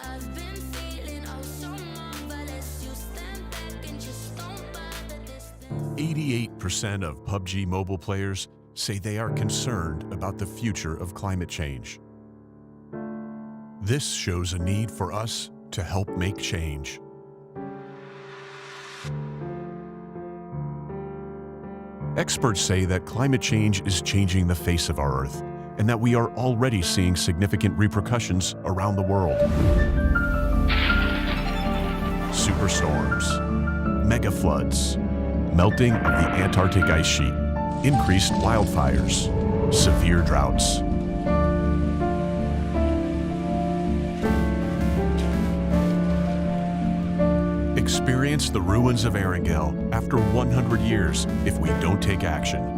[SPEAKER 1] I've been feeling oh so marvelous. You stand back and just don't bother this.
[SPEAKER 7] 88% of PUBG mobile players say they are concerned about the future of climate change. This shows a need for us to help make change. Experts say that climate change is changing the face of our Earth, and that we are already seeing significant repercussions around the world. Superstorms, mega floods, melting of the Antarctic ice sheet, increased wildfires, severe droughts. Experience the ruins of Erangel after 100 years if we don't take action.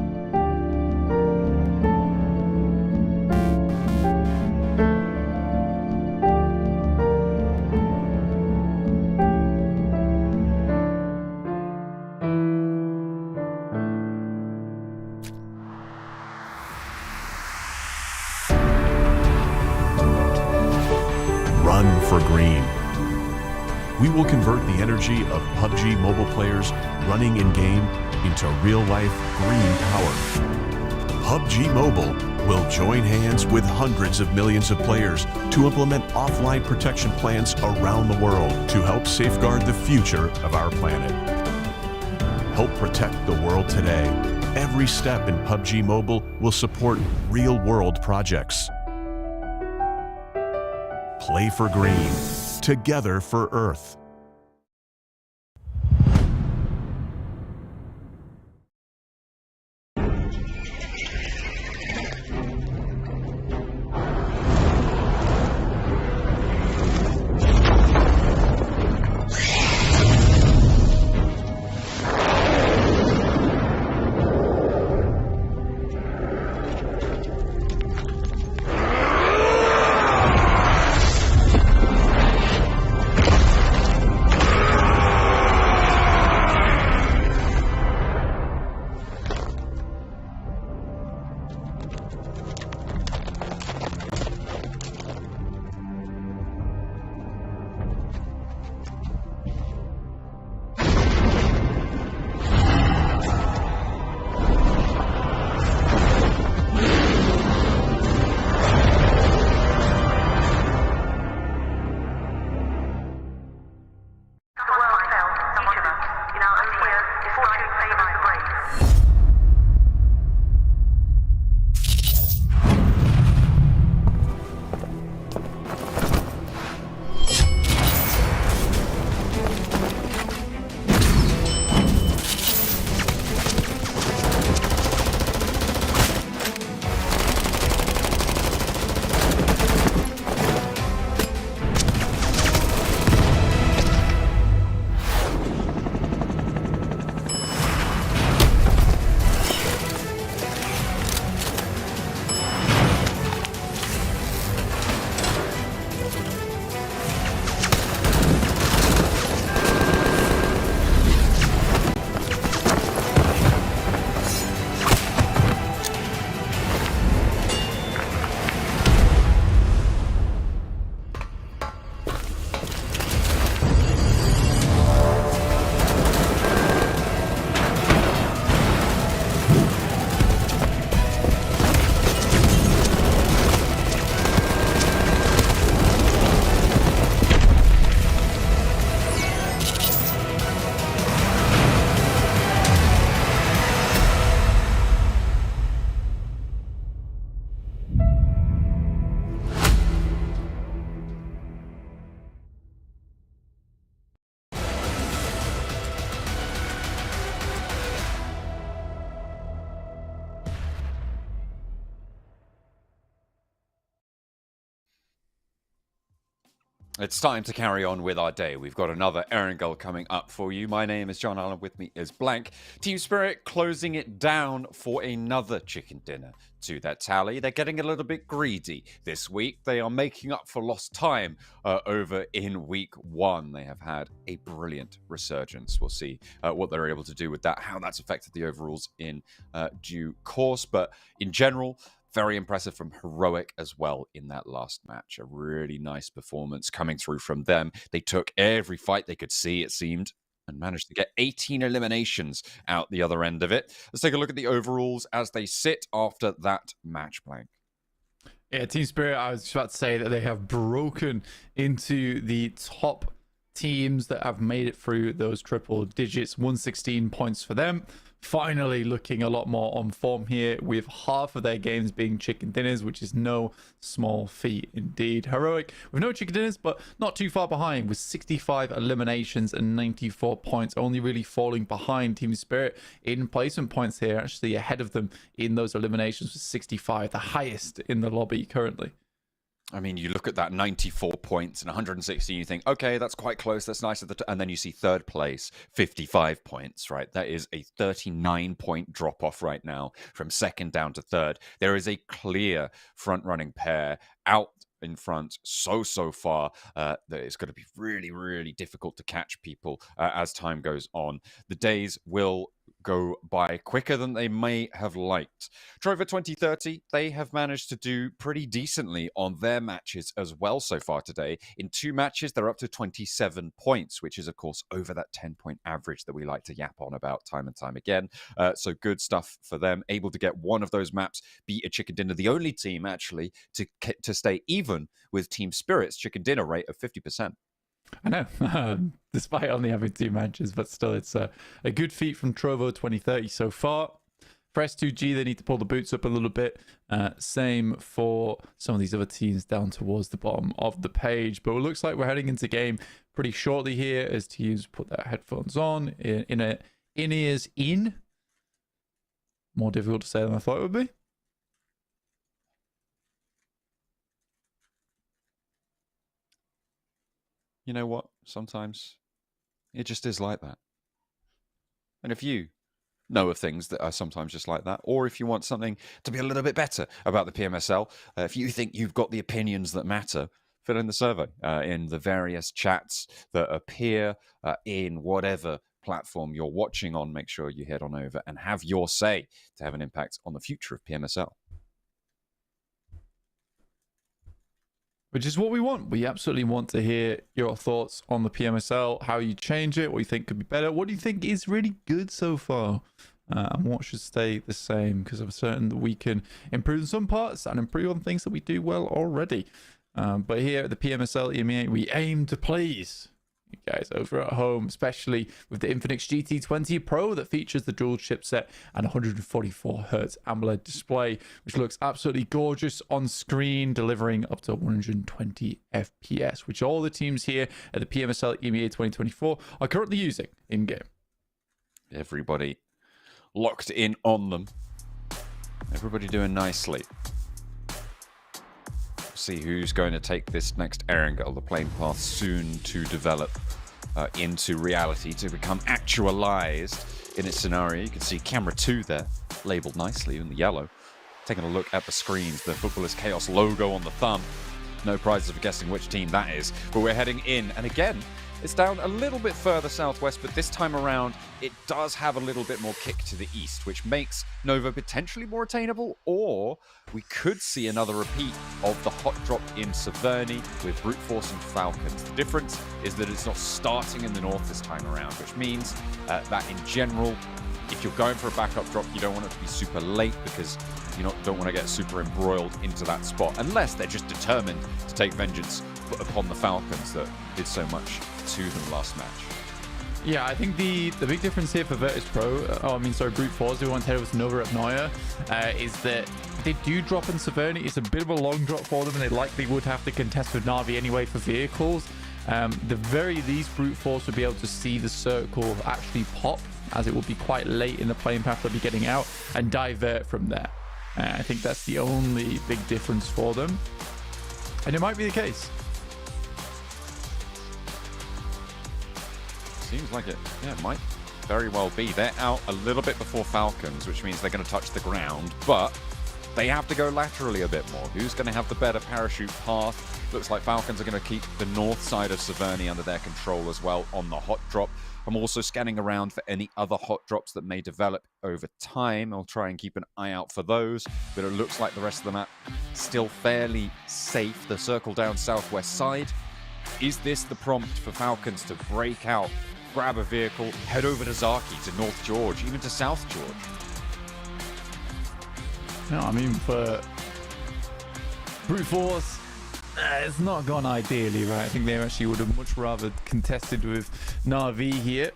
[SPEAKER 7] for green. We will convert the energy of PUBG Mobile players running in-game into real-life green power. PUBG Mobile will join hands with hundreds of millions of players to implement offline protection plans around the world to help safeguard the future of our planet. Help protect the world today. Every step in PUBG Mobile will support real-world projects. Play for green. Together for Earth.
[SPEAKER 5] It's time to carry on with our day. We've got another Erangel coming up for you. My name is John Allen. With me is Blank. Team Spirit closing it down for another chicken dinner to that tally. They're getting a little bit greedy this week. They are making up for lost time over in week one. They have had a brilliant resurgence. We'll see what they're able to do with that, how that's affected the overalls in due course. But in general, very impressive from Heroic as well in that last match. A really nice performance coming through from them. They took every fight they could see, it seemed, and managed to get 18 eliminations out the other end of it. Let's take a look at the overalls as they sit after that match, Blank.
[SPEAKER 6] Yeah, Team Spirit, I was just about to say that they have broken into the top teams that have made it through those triple digits. 116 points for them. Finally looking a lot more on form here, with half of their games being chicken dinners, which is no small feat indeed. Heroic with no chicken dinners, but not too far behind with 65 eliminations and 94 points, only really falling behind Team Spirit in placement points here, actually ahead of them in those eliminations with 65, the highest in the lobby currently.
[SPEAKER 5] I mean, you look at that 94 points and 116, you think, okay, that's quite close, that's nice. And then you see third place, 55 points, right? That is a 39-point drop-off right now from second down to third. There is a clear front-running pair out in front so far that it's going to be really, really difficult to catch people as time goes on. The days will go by quicker than they may have liked. Trover 2030, they have managed to do pretty decently on their matches as well so far today. In 2 matches, they're up to 27 points, which is, of course, over that 10-point average that we like to yap on about time and time again. So good stuff for them. Able to get one of those maps, beat a Chicken Dinner, the only team, actually, to stay even with Team Spirit's Chicken Dinner rate of 50%.
[SPEAKER 6] I know, despite only having 2 matches, but still, it's a good feat from Trovo 2030 so far. For S2G, they need to pull the boots up a little bit. Same for some of these other teams down towards the bottom of the page. But it looks like we're heading into game pretty shortly here as teams put their headphones on, in-ears in. More difficult to say than I thought it would be.
[SPEAKER 5] You know what? Sometimes it just is like that. And if you know of things that are sometimes just like that, or if you want something to be a little bit better about the PMSL, if you think you've got the opinions that matter, fill in the survey in the various chats that appear in whatever platform you're watching on. Make sure you head on over and have your say to have an impact on the future of PMSL.
[SPEAKER 6] Which is what we want. We absolutely want to hear your thoughts on the PMSL, how you change it, what you think could be better, what do you think is really good so far, and what should stay the same, because I'm certain that we can improve in some parts and improve on things that we do well already. But here at the PMSL EMEA, we aim to please you guys over at home, especially with the Infinix GT20 Pro that features the dual chipset and 144Hz AMOLED display, which looks absolutely gorgeous on screen, delivering up to 120 FPS, which all the teams here at the PMSL EMEA 2024 are currently using in-game.
[SPEAKER 5] Everybody locked in on them. Everybody doing nicely. See who's going to take this next Erangel, the playing path soon to develop into reality, to become actualized in its scenario. You can see camera 2 there, labeled nicely in the yellow. Taking a look at the screens, the Footballers Chaos logo on the thumb. No prizes for guessing which team that is, but we're heading in, and again, it's down a little bit further southwest, but this time around, it does have a little bit more kick to the east, which makes Nova potentially more attainable, or we could see another repeat of the hot drop in Severny with Brute Force and Falcons. The difference is that it's not starting in the north this time around, which means that in general, if you're going for a backup drop, you don't want it to be super late because you don't want to get super embroiled into that spot, unless they're just determined to take vengeance upon the Falcons that did so much to them last match.
[SPEAKER 6] Yeah, I think the big difference here for Virtus Pro, Brute Force, who want to head over to Nova at Neuer, is that they do drop in Severny. It's a bit of a long drop for them, and they likely would have to contest with Na'Vi anyway for vehicles. The very least, Brute Force would be able to see the circle actually pop, as it will be quite late in the playing path they'll be getting out, and divert from there. I think that's the only big difference for them. And it might be the case.
[SPEAKER 5] Seems like it. Yeah, it might very well be. They're out a little bit before Falcons, which means they're going to touch the ground, but they have to go laterally a bit more. Who's going to have the better parachute path? Looks like Falcons are going to keep the north side of Severny under their control as well on the hot drop. I'm also scanning around for any other hot drops that may develop over time. I'll try and keep an eye out for those, but it looks like the rest of the map still fairly safe. The circle down southwest side. Is this the prompt for Falcons to break out, grab a vehicle, head over to Zaki, to North George, even to South George?
[SPEAKER 6] No, I mean, for Brute Force, it's not gone ideally, right? I think they actually would have much rather contested with Na'Vi here.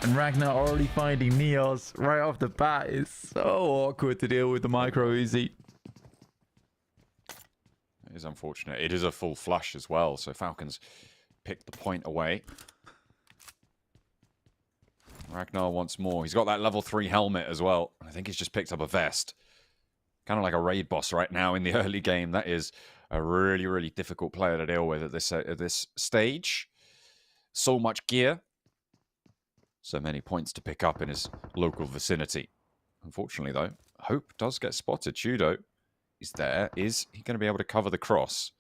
[SPEAKER 6] And Ragnar already finding Neos right off the bat is so awkward to deal with the micro Uzi.
[SPEAKER 5] It is unfortunate. It is a full flush as well, so Falcons pick the point away. Ragnar once more. He's got that level 3 helmet as well. I think he's just picked up a vest. Kind of like a raid boss right now in the early game. That is a really, really difficult player to deal with at this stage. So much gear. So many points to pick up in his local vicinity. Unfortunately, though, Hope does get spotted. Shudo is there. Is he going to be able to cover the cross?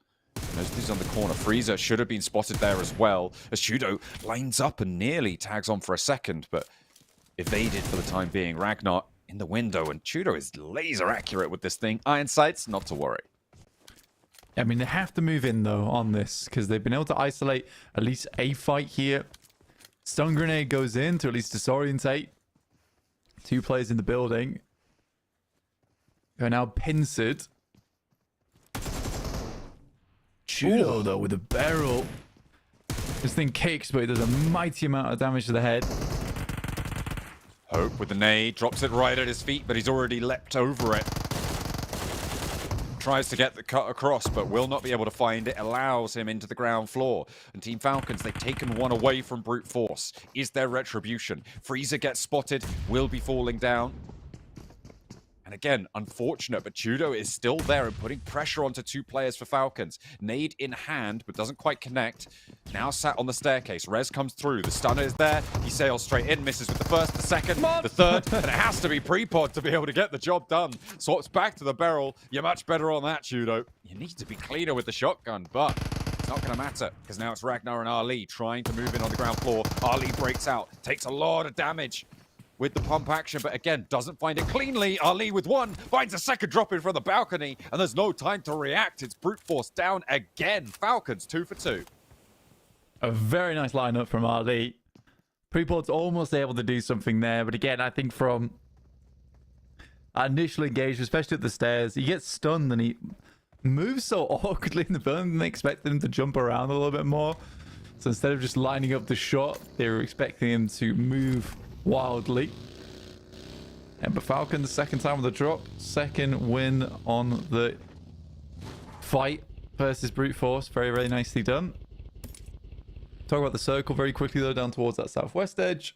[SPEAKER 5] He's on the corner. Freezer should have been spotted there as well, as Shudo lines up and nearly tags on for a second, but evaded for the time being. Ragnar in the window, and Chudo is laser accurate with this thing. Iron sights, not to worry.
[SPEAKER 6] I mean, they have to move in, though, on this, because they've been able to isolate at least a fight here. Stun grenade goes in to at least disorientate 2 players in the building. They're now pincered. Chudo, though, with a barrel. This thing kicks, but it does a mighty amount of damage to the head.
[SPEAKER 5] Hope with the nade, drops it right at his feet, but he's already leapt over it. Tries to get the cut across, but will not be able to find it. Allows him into the ground floor. And Team Falcons, they've taken one away from brute force. Is there retribution? Freezer gets spotted, will be falling down. And again, unfortunate, but Chudo is still there and putting pressure onto 2 players for Falcons. Nade in hand, but doesn't quite connect. Now sat on the staircase. Rez comes through. The stunner is there. He sails straight in, misses with the first, the second, the third, and it has to be pre-pod to be able to get the job done. Swaps back to the barrel. You're much better on that, Chudo. You need to be cleaner with the shotgun, but it's not going to matter, because now it's Ragnar and Ali trying to move in on the ground floor. Ali breaks out, takes a lot of damage with the pump action, but again, doesn't find it cleanly. Ali with 1, finds a second drop in from the balcony, and there's no time to react. It's brute force down again. Falcons 2 for 2.
[SPEAKER 6] A very nice lineup from Ali. Prepod's almost able to do something there, but again, I think from initial engagement, especially at the stairs, he gets stunned and he moves so awkwardly in the building. They expected him to jump around a little bit more. So instead of just lining up the shot, they were expecting him to move wildly. And but Falcons, second time on the drop, second win on the fight versus brute force. Very, very nicely done. Talk about the circle very quickly, though, down towards that southwest edge.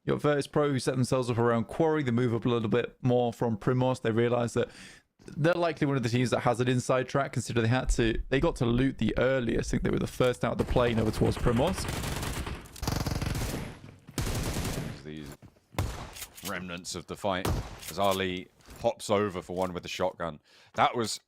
[SPEAKER 6] You got Virtus Pro, who set themselves up around Quarry. They move up a little bit more from Primos. They realize that they're likely one of the teams that has an inside track, considering they got to loot the earliest. I think they were the first out of the plane over towards Primos.
[SPEAKER 5] These remnants of the fight as Ali hops over for one with the shotgun. That was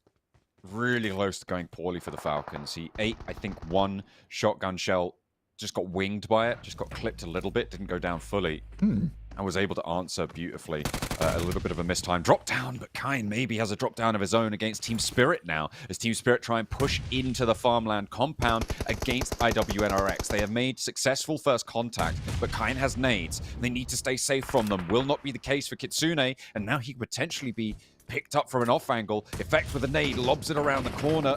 [SPEAKER 5] really close to going poorly for the Falcons. He ate, I think, 1 shotgun shell, just got winged by it, just got clipped a little bit, didn't go down fully, and was able to answer beautifully. A little bit of a missed time drop down, but Kine maybe has a drop down of his own against Team Spirit now, as Team Spirit try and push into the farmland compound against IWNRX. They have made successful first contact, but Kine has nades. They need to stay safe from them. Will not be the case for Kitsune, and now he could potentially be picked up from an off angle. Effect with a nade, lobs it around the corner,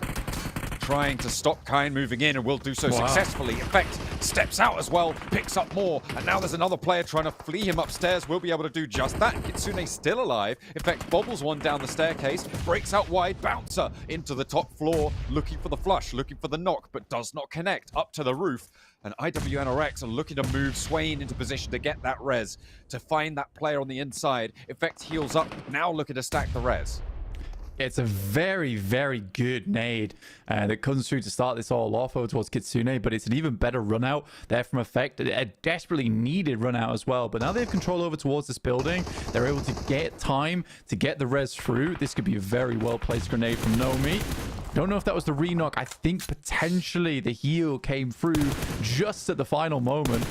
[SPEAKER 5] trying to stop Kine moving in, and will do so successfully. Effect steps out as well, picks up more, and now there's another player trying to flee him upstairs. Will be able to do just that. Kitsune still alive. Effect bobbles one down the staircase, breaks out wide, bouncer into the top floor, looking for the flush, looking for the knock, but does not connect up to the roof. And IWNRX are looking to move Swain into position to get that res, to find that player on the inside. Effect heals up, now looking to stack the res.
[SPEAKER 6] It's a very, very good nade that comes through to start this all off over towards Kitsune, but it's an even better run out there from Effect. A desperately needed run out as well, but now they have control over towards this building. They're able to get time to get the res through. This could be a very well-placed grenade from Nomi. Don't know if that was the re-knock. I think potentially the heal came through just at the final moment.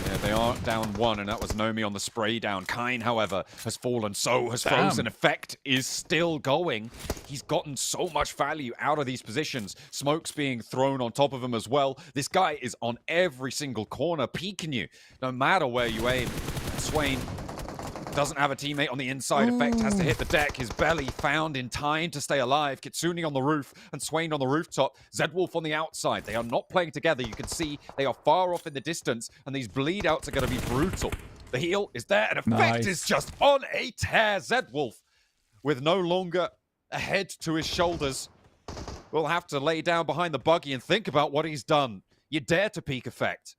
[SPEAKER 5] Yeah, they are down 1, and that was Nomi on the spray down. Kine, however, has fallen. So has Frozen. Effect is still going. He's gotten so much value out of these positions. Smoke's being thrown on top of him as well. This guy is on every single corner, peeking you, no matter where you aim. Swain doesn't have a teammate on the inside. Effect has to hit the deck. His belly found in time to stay alive. Kitsune on the roof and Swain on the rooftop. Zedwolf on the outside. They are not playing together. You can see they are far off in the distance, and these bleed outs are going to be brutal. The heal is there, and Effect is just on a tear. Zedwolf, with no longer a head to his shoulders, will have to lay down behind the buggy and think about what he's done. You dare to peek Effect.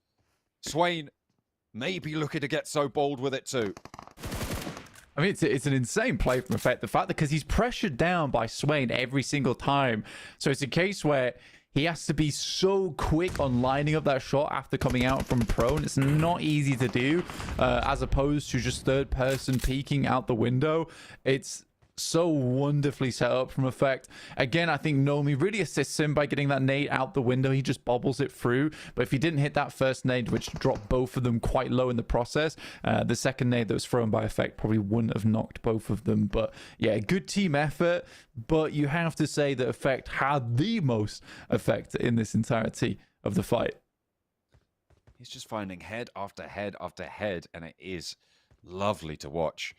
[SPEAKER 5] Swain may be looking to get so bold with it too.
[SPEAKER 6] I mean, it's an insane play from Effect. The fact that because he's pressured down by Swain every single time. So it's a case where he has to be so quick on lining up that shot after coming out from prone. It's not easy to do, as opposed to just third person peeking out the window. It's so wonderfully set up from Effect. Again, I think Nomi really assists him by getting that nade out the window. He just bobbles it through. But if he didn't hit that first nade, which dropped both of them quite low in the process, the second nade that was thrown by Effect probably wouldn't have knocked both of them. But yeah, good team effort. But you have to say that Effect had the most effect in this entirety of the fight.
[SPEAKER 5] He's just finding head after head after head, and it is lovely to watch.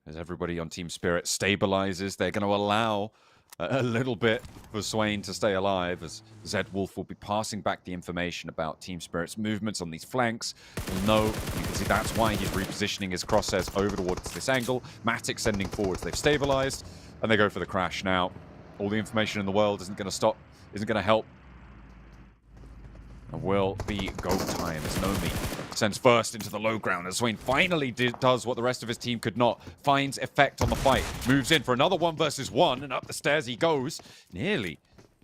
[SPEAKER 5] As everybody on Team Spirit stabilizes, they're going to allow a little bit for Swain to stay alive, as Zed Wolf will be passing back the information about Team Spirit's movements on these flanks. We'll know, you can see that's why he's repositioning his crosshairs over towards this angle. Matic sending forwards, they've stabilized, and they go for the crash. Now, all the information in the world isn't going to stop, isn't going to help. It will be go time as Nomi sends first into the low ground as Swain finally does what the rest of his team could not. Finds effect on the fight. Moves in for another 1v1 and up the stairs he goes. Nearly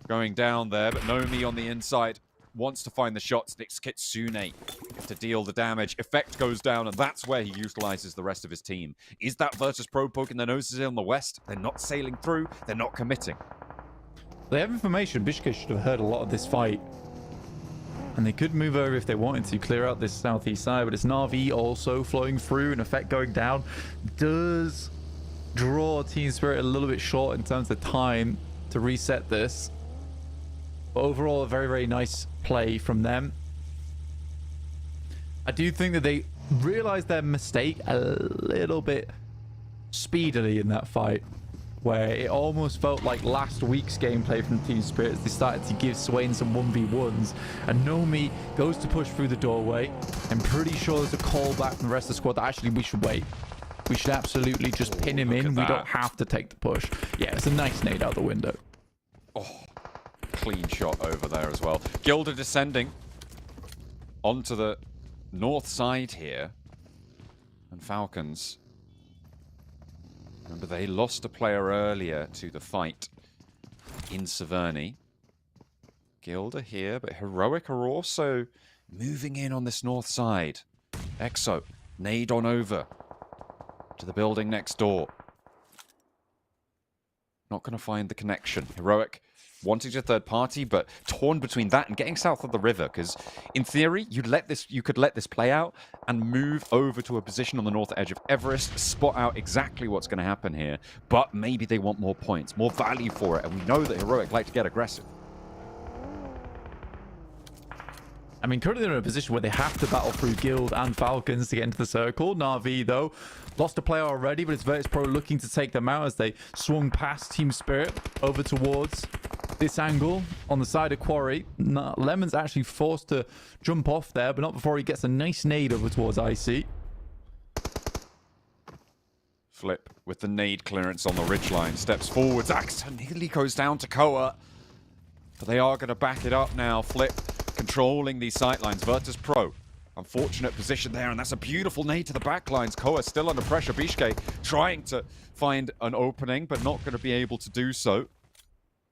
[SPEAKER 5] going down there, but Nomi on the inside wants to find the shots. Nick's Kitsune to deal the damage. Effect goes down and that's where he utilizes the rest of his team. Is that Virtus Pro poking their noses in on the west? They're not sailing through. They're not committing.
[SPEAKER 6] They have information. Bishke should have heard a lot of this fight. And they could move over if they wanted to clear out this southeast side, but it's Na'Vi also flowing through and Effect going down. Does draw Team Spirit a little bit short in terms of time to reset this. But overall, a very, very nice play from them. I do think that they realized their mistake a little bit speedily in that fight, where it almost felt like last week's gameplay from Team Spirit as they started to give Swain some 1v1s, and Nomi goes to push through the doorway. I'm pretty sure there's a call back from the rest of the squad that actually we should wait. We should absolutely just pin him in. We don't have to take the push. Yeah, it's a nice nade out the window.
[SPEAKER 5] Oh, clean shot over there as well. Gilda descending onto the north side here, and Falcons, remember, they lost a player earlier to the fight in Severny. Gilda here, but Heroic are also moving in on this north side. Exo, nade on over to the building next door. Not going to find the connection. Heroic wanting to third party, but torn between that and getting south of the river, because in theory you could let this play out and move over to a position on the north edge of Everest, spot out exactly what's going to happen here, but maybe they want more points, more value for it, and we know that Heroic like to get aggressive.
[SPEAKER 6] I mean, currently they're in a position where they have to battle through Guild and Falcons to get into the circle. Na'Vi, though, lost a player already, but it's Virtus Pro looking to take them out as they swung past Team Spirit over towards this angle on the side of Quarry. Lemon's actually forced to jump off there, but not before he gets a nice nade over towards IC.
[SPEAKER 5] Flip with the nade clearance on the ridgeline, steps forwards. Axa nearly goes down to Koa, but they are going to back it up now. Flip controlling these sightlines. Virtus Pro, unfortunate position there, and that's a beautiful nade to the backlines. Koa still under pressure. Bishke trying to find an opening, but not going to be able to do so.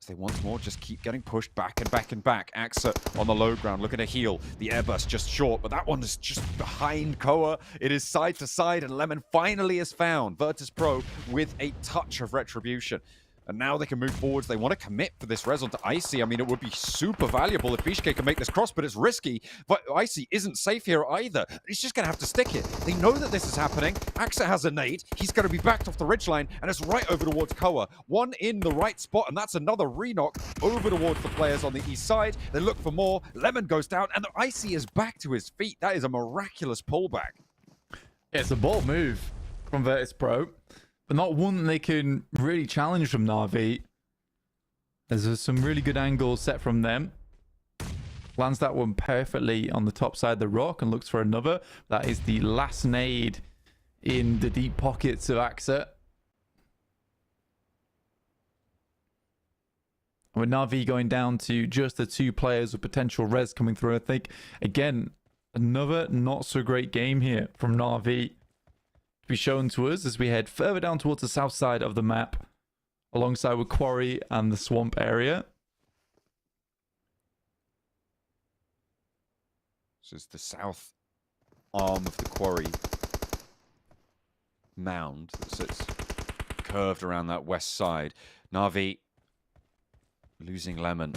[SPEAKER 5] They once more just keep getting pushed back and back and back. Axa on the low ground looking to heal. The airburst just short, but that one is just behind Koa. It is side to side, and Lemon finally is found. Virtus Pro with a touch of retribution. And now they can move forwards. They want to commit for this res onto Icy. I mean, it would be super valuable if Bishke can make this cross, but it's risky. But Icy isn't safe here either. He's just going to have to stick it. They know that this is happening. Axa has a nade. He's going to be backed off the ridgeline, and it's right over towards Koa. One in the right spot, and that's another re-knock over towards the players on the east side. They look for more. Lemon goes down, and the Icy is back to his feet. That is a miraculous pullback.
[SPEAKER 6] It's a bold move from Virtus Pro, but not one that they can really challenge from Na'Vi. There's some really good angles set from them. Lands that one perfectly on the top side of the rock and looks for another. That is the last nade in the deep pockets of Axa. With Na'Vi going down to just the 2 players with potential res coming through, I think, again, another not so great game here from Na'Vi to be shown to us as we head further down towards the south side of the map alongside with Quarry and the swamp area.
[SPEAKER 5] This is the south arm of the Quarry mound that sits curved around that west side. Na'Vi losing Lemon.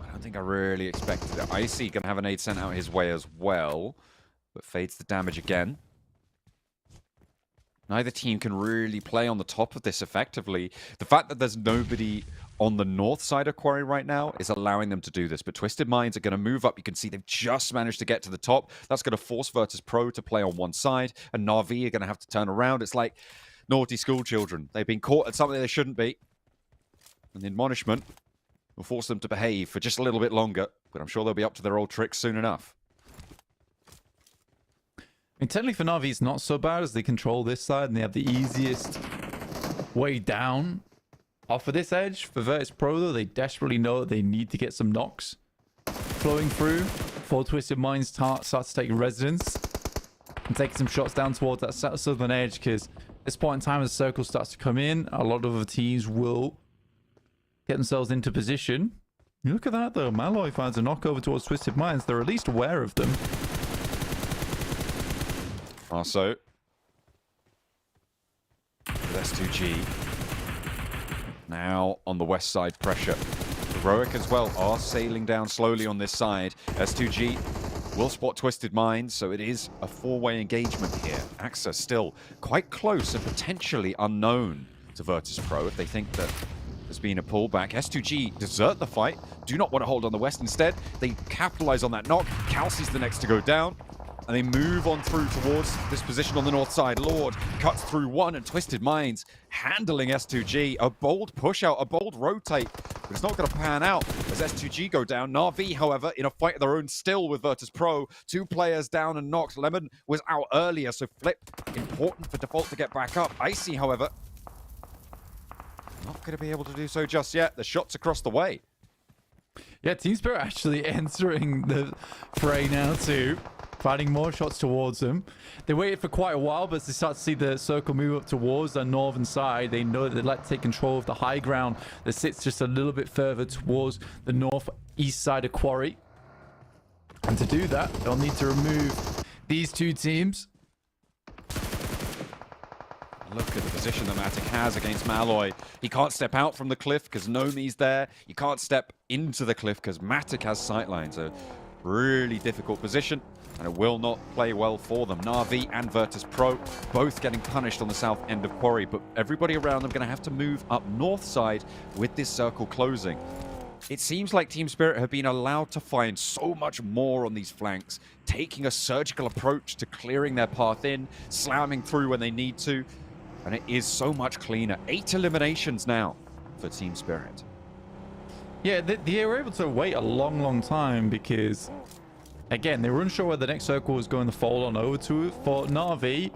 [SPEAKER 5] I don't think I really expected it. Icy going to have a nade sent out his way as well, but fades the damage again. Neither team can really play on the top of this effectively. The fact that there's nobody on the north side of Quarry right now is allowing them to do this. But Twisted Minds are going to move up. You can see they've just managed to get to the top. That's going to force Virtus Pro to play on one side. And Na'Vi are going to have to turn around. It's like naughty school children. They've been caught at something they shouldn't be. And the admonishment will force them to behave for just a little bit longer. But I'm sure they'll be up to their old tricks soon enough.
[SPEAKER 6] I mean, technically for Na'Vi, it's not so bad as they control this side and they have the easiest way down off of this edge. For Virtus Pro, though, they desperately know that they need to get some knocks flowing through before Twisted Minds starts to take residence and take some shots down towards that southern edge, because at this point in time, as the circle starts to come in, a lot of the teams will get themselves into position. Look at that, though. Malloy finds a knock over towards Twisted Minds. They're at least aware of them.
[SPEAKER 5] Also, with S2G now on the west side, pressure. Heroic as well are sailing down slowly on this side. S2G will spot Twisted Minds, so it is a four-way engagement here. AXA still quite close and potentially unknown to Virtus Pro if they think that there's been a pullback. S2G desert the fight, do not want to hold on the west. Instead, they capitalize on that knock. Kelsey's the next to go down. And they move on through towards this position on the north side. Lord cuts through one, and Twisted Minds handling S2G. A bold push out, a bold rotate, but it's not going to pan out as S2G go down. Na'Vi, however, in a fight of their own still with Virtus Pro. 2 players down and knocked. Lemon was out earlier, so Flip, important for Default to get back up. Icy, however, not going to be able to do so just yet. The shot's across the way.
[SPEAKER 6] Yeah, Team Spirit actually entering the fray now too. Finding more shots towards them. They waited for quite a while, but as they start to see the circle move up towards the northern side, they know that they'd like to take control of the high ground that sits just a little bit further towards the northeast side of Quarry. And to do that, they'll need to remove these two teams.
[SPEAKER 5] Look at the position that Matic has against Malloy. He can't step out from the cliff because Nomi's there. You can't step into the cliff because Matic has sightlines. A really difficult position, and it will not play well for them. Na'Vi and Virtus Pro both getting punished on the south end of Quarry, but everybody around them going to have to move up north side with this circle closing. It seems like Team Spirit have been allowed to find so much more on these flanks, taking a surgical approach to clearing their path in, slamming through when they need to, and it is so much cleaner. 8 eliminations now for Team Spirit.
[SPEAKER 6] Yeah, they were able to wait a long time because, again, they were unsure where the next circle was going to fall on over to. For Na'Vi,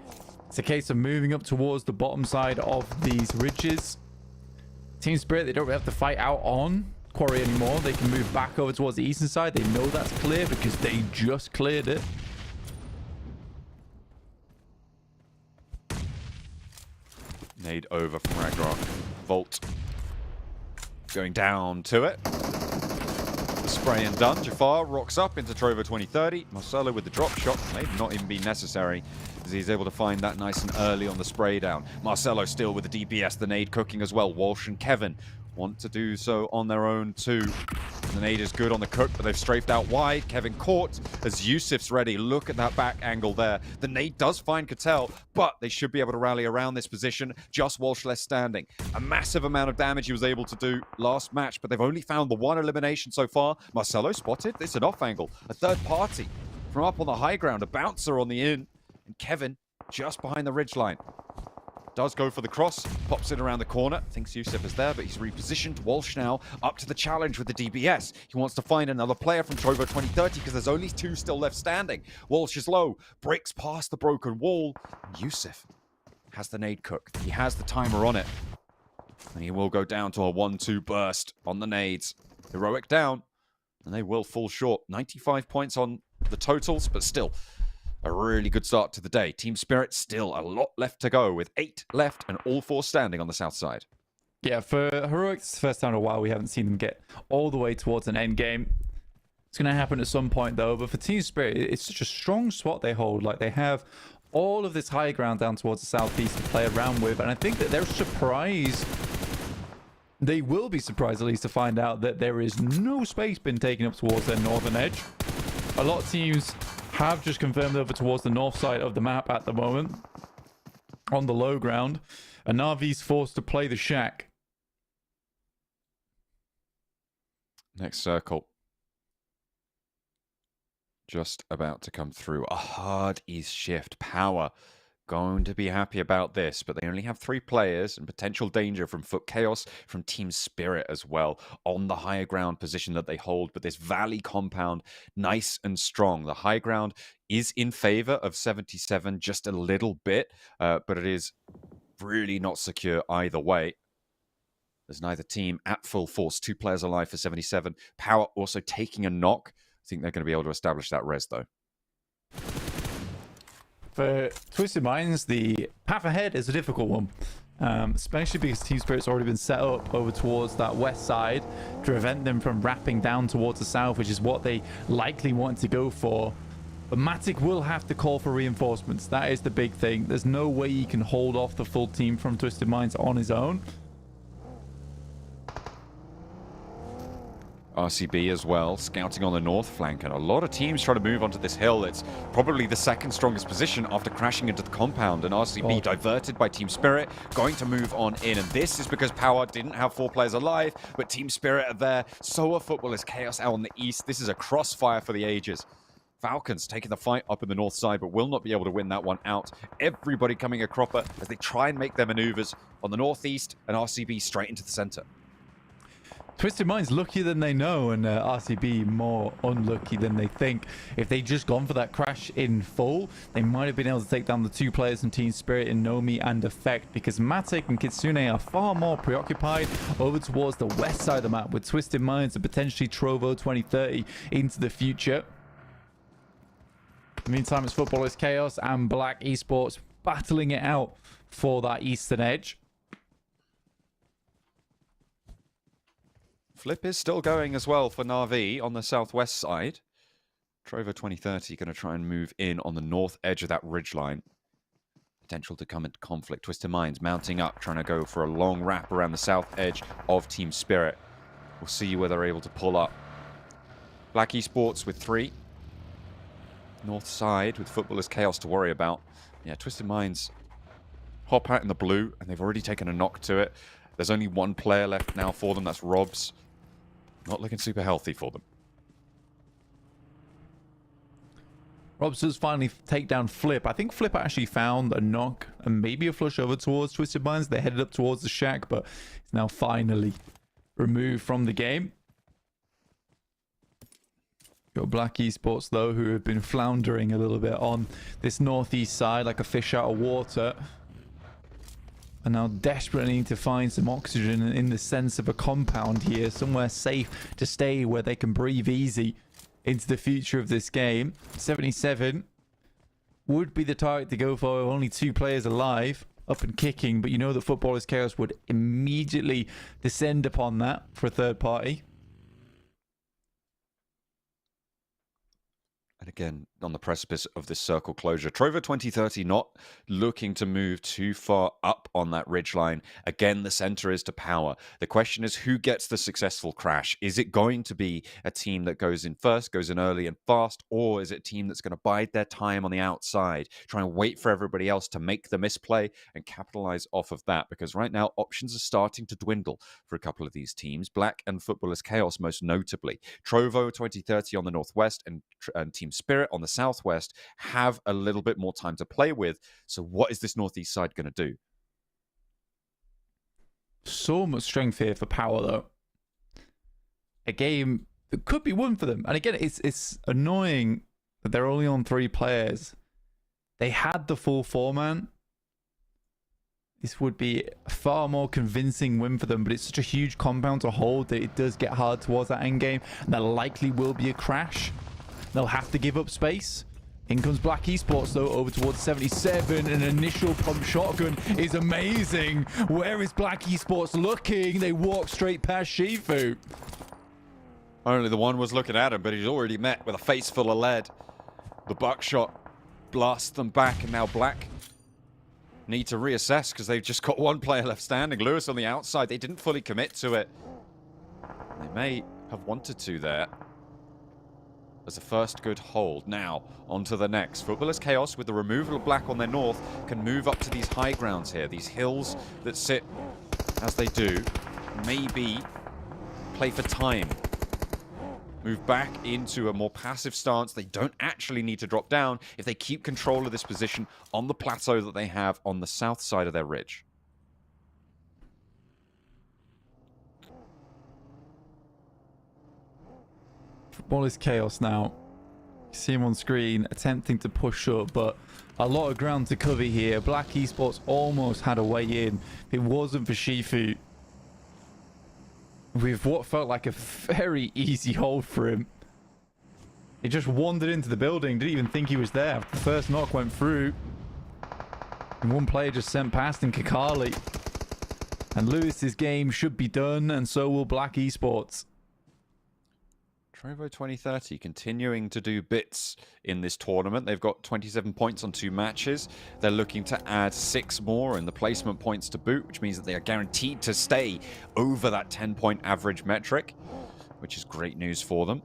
[SPEAKER 6] it's a case of moving up towards the bottom side of these ridges. Team Spirit, they don't really have to fight out on Quarry anymore. They can move back over towards the eastern side. They know that's clear because they just cleared it.
[SPEAKER 5] Nade over from Ragnarok. Volt going down to it. The spray and done. Jafar rocks up into Trovo 2030. Marcelo with the drop shot. May not even be necessary as he's able to find that nice and early on the spray down. Marcelo still with the DPS. The nade cooking as well. Walsh and Kevin want to do so on their own too. The nade is good on the cook, but they've strafed out wide. Kevin caught as Yusuf's ready. Look at that back angle there. The nade does find Cattell, but they should be able to rally around this position. Just Walsh left standing. A massive amount of damage he was able to do last match, but they've only found the 1 elimination so far. Marcelo spotted. It's an off angle. A third party from up on the high ground. A bouncer on the in. And Kevin just behind the ridgeline. Does go for the cross, pops it around the corner, thinks Yusuf is there, but he's repositioned. Walsh now up to the challenge with the DBS. He wants to find another player from Trovo 2030 because there's only 2 still left standing. Walsh is low, breaks past the broken wall. Yusuf has the nade cook. He has the timer on it. And he will go down to a 1-2 burst on the nades. Heroic down, and they will fall short. 95 points on the totals, but still a really good start to the day. Team Spirit still a lot left to go with 8 left and all 4 standing on the south side.
[SPEAKER 6] Yeah, for Heroic, it's the first time in a while we haven't seen them get all the way towards an end game. It's going to happen at some point though, but for Team Spirit, it's such a strong spot they hold. Like, they have all of this high ground down towards the southeast to play around with, and I think that they're surprised. They will be surprised at least to find out that there is no space been taken up towards their northern edge. A lot of teams have just confirmed over towards the north side of the map at the moment on the low ground, and Na'Vi's forced to play the shack.
[SPEAKER 5] Next circle. Just about to come through. A hard east shift. Power going to be happy about this, but they only have 3 players and potential danger from Foot Chaos, from Team Spirit as well, on the higher ground position that they hold. But this valley compound, nice and strong. The high ground is in favor of 77 just a little bit, but it is really not secure either way. There's neither team at full force. 2 players alive for 77. Power also taking a knock. I think they're going to be able to establish that res, though.
[SPEAKER 6] For Twisted Minds, the path ahead is a difficult one, especially because Team Spirit's already been set up over towards that west side to prevent them from wrapping down towards the south, which is what they likely want to go for. But Matic will have to call for reinforcements. That is the big thing. There's no way he can hold off the full team from Twisted Minds on his own.
[SPEAKER 5] RCB as well, scouting on the north flank, and a lot of teams trying to move onto this hill. It's probably the second strongest position after crashing into the compound, and RCB diverted by Team Spirit, going to move on in, and this is because Power didn't have 4 players alive, but Team Spirit are there. So are Footballers Chaos out on the east. This is a crossfire for the ages. Falcons taking the fight up in the north side, but will not be able to win that one out. Everybody coming a cropper as they try and make their maneuvers on the northeast, and RCB straight into the center.
[SPEAKER 6] Twisted Minds luckier than they know, and RCB more unlucky than they think. If they'd just gone for that crash in full, they might have been able to take down the 2 players from Team Spirit in Nomi and Effect, because Matic and Kitsune are far more preoccupied over towards the west side of the map with Twisted Minds and potentially Trovo 2030 into the future. In the meantime, it's Footballers Chaos and Black Esports battling it out for that eastern edge.
[SPEAKER 5] Flip is still going as well for Na'Vi on the southwest side. Trovo 2030 going to try and move in on the north edge of that ridgeline. Potential to come into conflict. Twisted Minds mounting up, trying to go for a long wrap around the south edge of Team Spirit. We'll see whether they're able to pull up. Black Esports with 3. North side with Footballers Chaos to worry about. Yeah, Twisted Minds hop out in the blue, and they've already taken a knock to it. There's only 1 player left now for them. That's Robs. Not looking super healthy for them.
[SPEAKER 6] Robs does finally take down Flip. I think Flip actually found a knock and maybe a flush over towards Twisted Minds. They headed up towards the shack, but it's now finally removed from the game. Got Black Esports, though, who have been floundering a little bit on this northeast side like a fish out of water. And now desperately need to find some oxygen in the sense of a compound here, somewhere safe to stay where they can breathe easy into the future of this game. 77 would be the target to go for, only 2 players alive, up and kicking, but you know that Footballers Chaos would immediately descend upon that for a third party.
[SPEAKER 5] And again, on the precipice of this circle closure. Trovo 2030 not looking to move too far up on that ridgeline. Again, the center is to Power. The question is, who gets the successful crash? Is it going to be a team that goes in first, goes in early and fast, or is it a team that's going to bide their time on the outside, try and wait for everybody else to make the misplay and capitalize off of that? Because right now, options are starting to dwindle for a couple of these teams. Black and Footballers Chaos most notably. Trovo 2030 on the northwest and Team Spirit on the southwest have a little bit more time to play with. So what is this northeast side going to do?
[SPEAKER 6] So much strength here for Power, though. A game that could be won for them. And again, it's annoying that they're only on 3 players. They had the full 4-man. This would be a far more convincing win for them, but it's such a huge compound to hold that it does get hard towards that end game. And there likely will be a crash. They'll have to give up space. In comes Black Esports, though, over towards 77. An initial pump shotgun is amazing. Where is Black Esports looking? They walk straight past Shifu.
[SPEAKER 5] Only the one was looking at him, but he's already met with a face full of lead. The buckshot blast them back, and now Black need to reassess because they've just got one player left standing. Lewis on the outside. They didn't fully commit to it. They may have wanted to there. As a first good hold. Now, on to the next. Footballers Chaos, with the removal of Black on their north, can move up to these high grounds here. These hills that sit as they do. Maybe play for time. Move back into a more passive stance. They don't actually need to drop down if they keep control of this position on the plateau that they have on the south side of their ridge.
[SPEAKER 6] Football is Chaos now. You see him on screen attempting to push up, but a lot of ground to cover here. Black Esports almost had a way in. If it wasn't for Shifu, with what felt like a very easy hold for him. He just wandered into the building, didn't even think he was there. The first knock went through, and one player just sent past in Kakali. And Lewis's game should be done, and so will Black Esports.
[SPEAKER 5] Trovo 2030 continuing to do bits in this tournament. They've got 27 points on 2 matches. They're looking to add 6 more in the placement points to boot, which means that they are guaranteed to stay over that 10-point average metric, which is great news for them.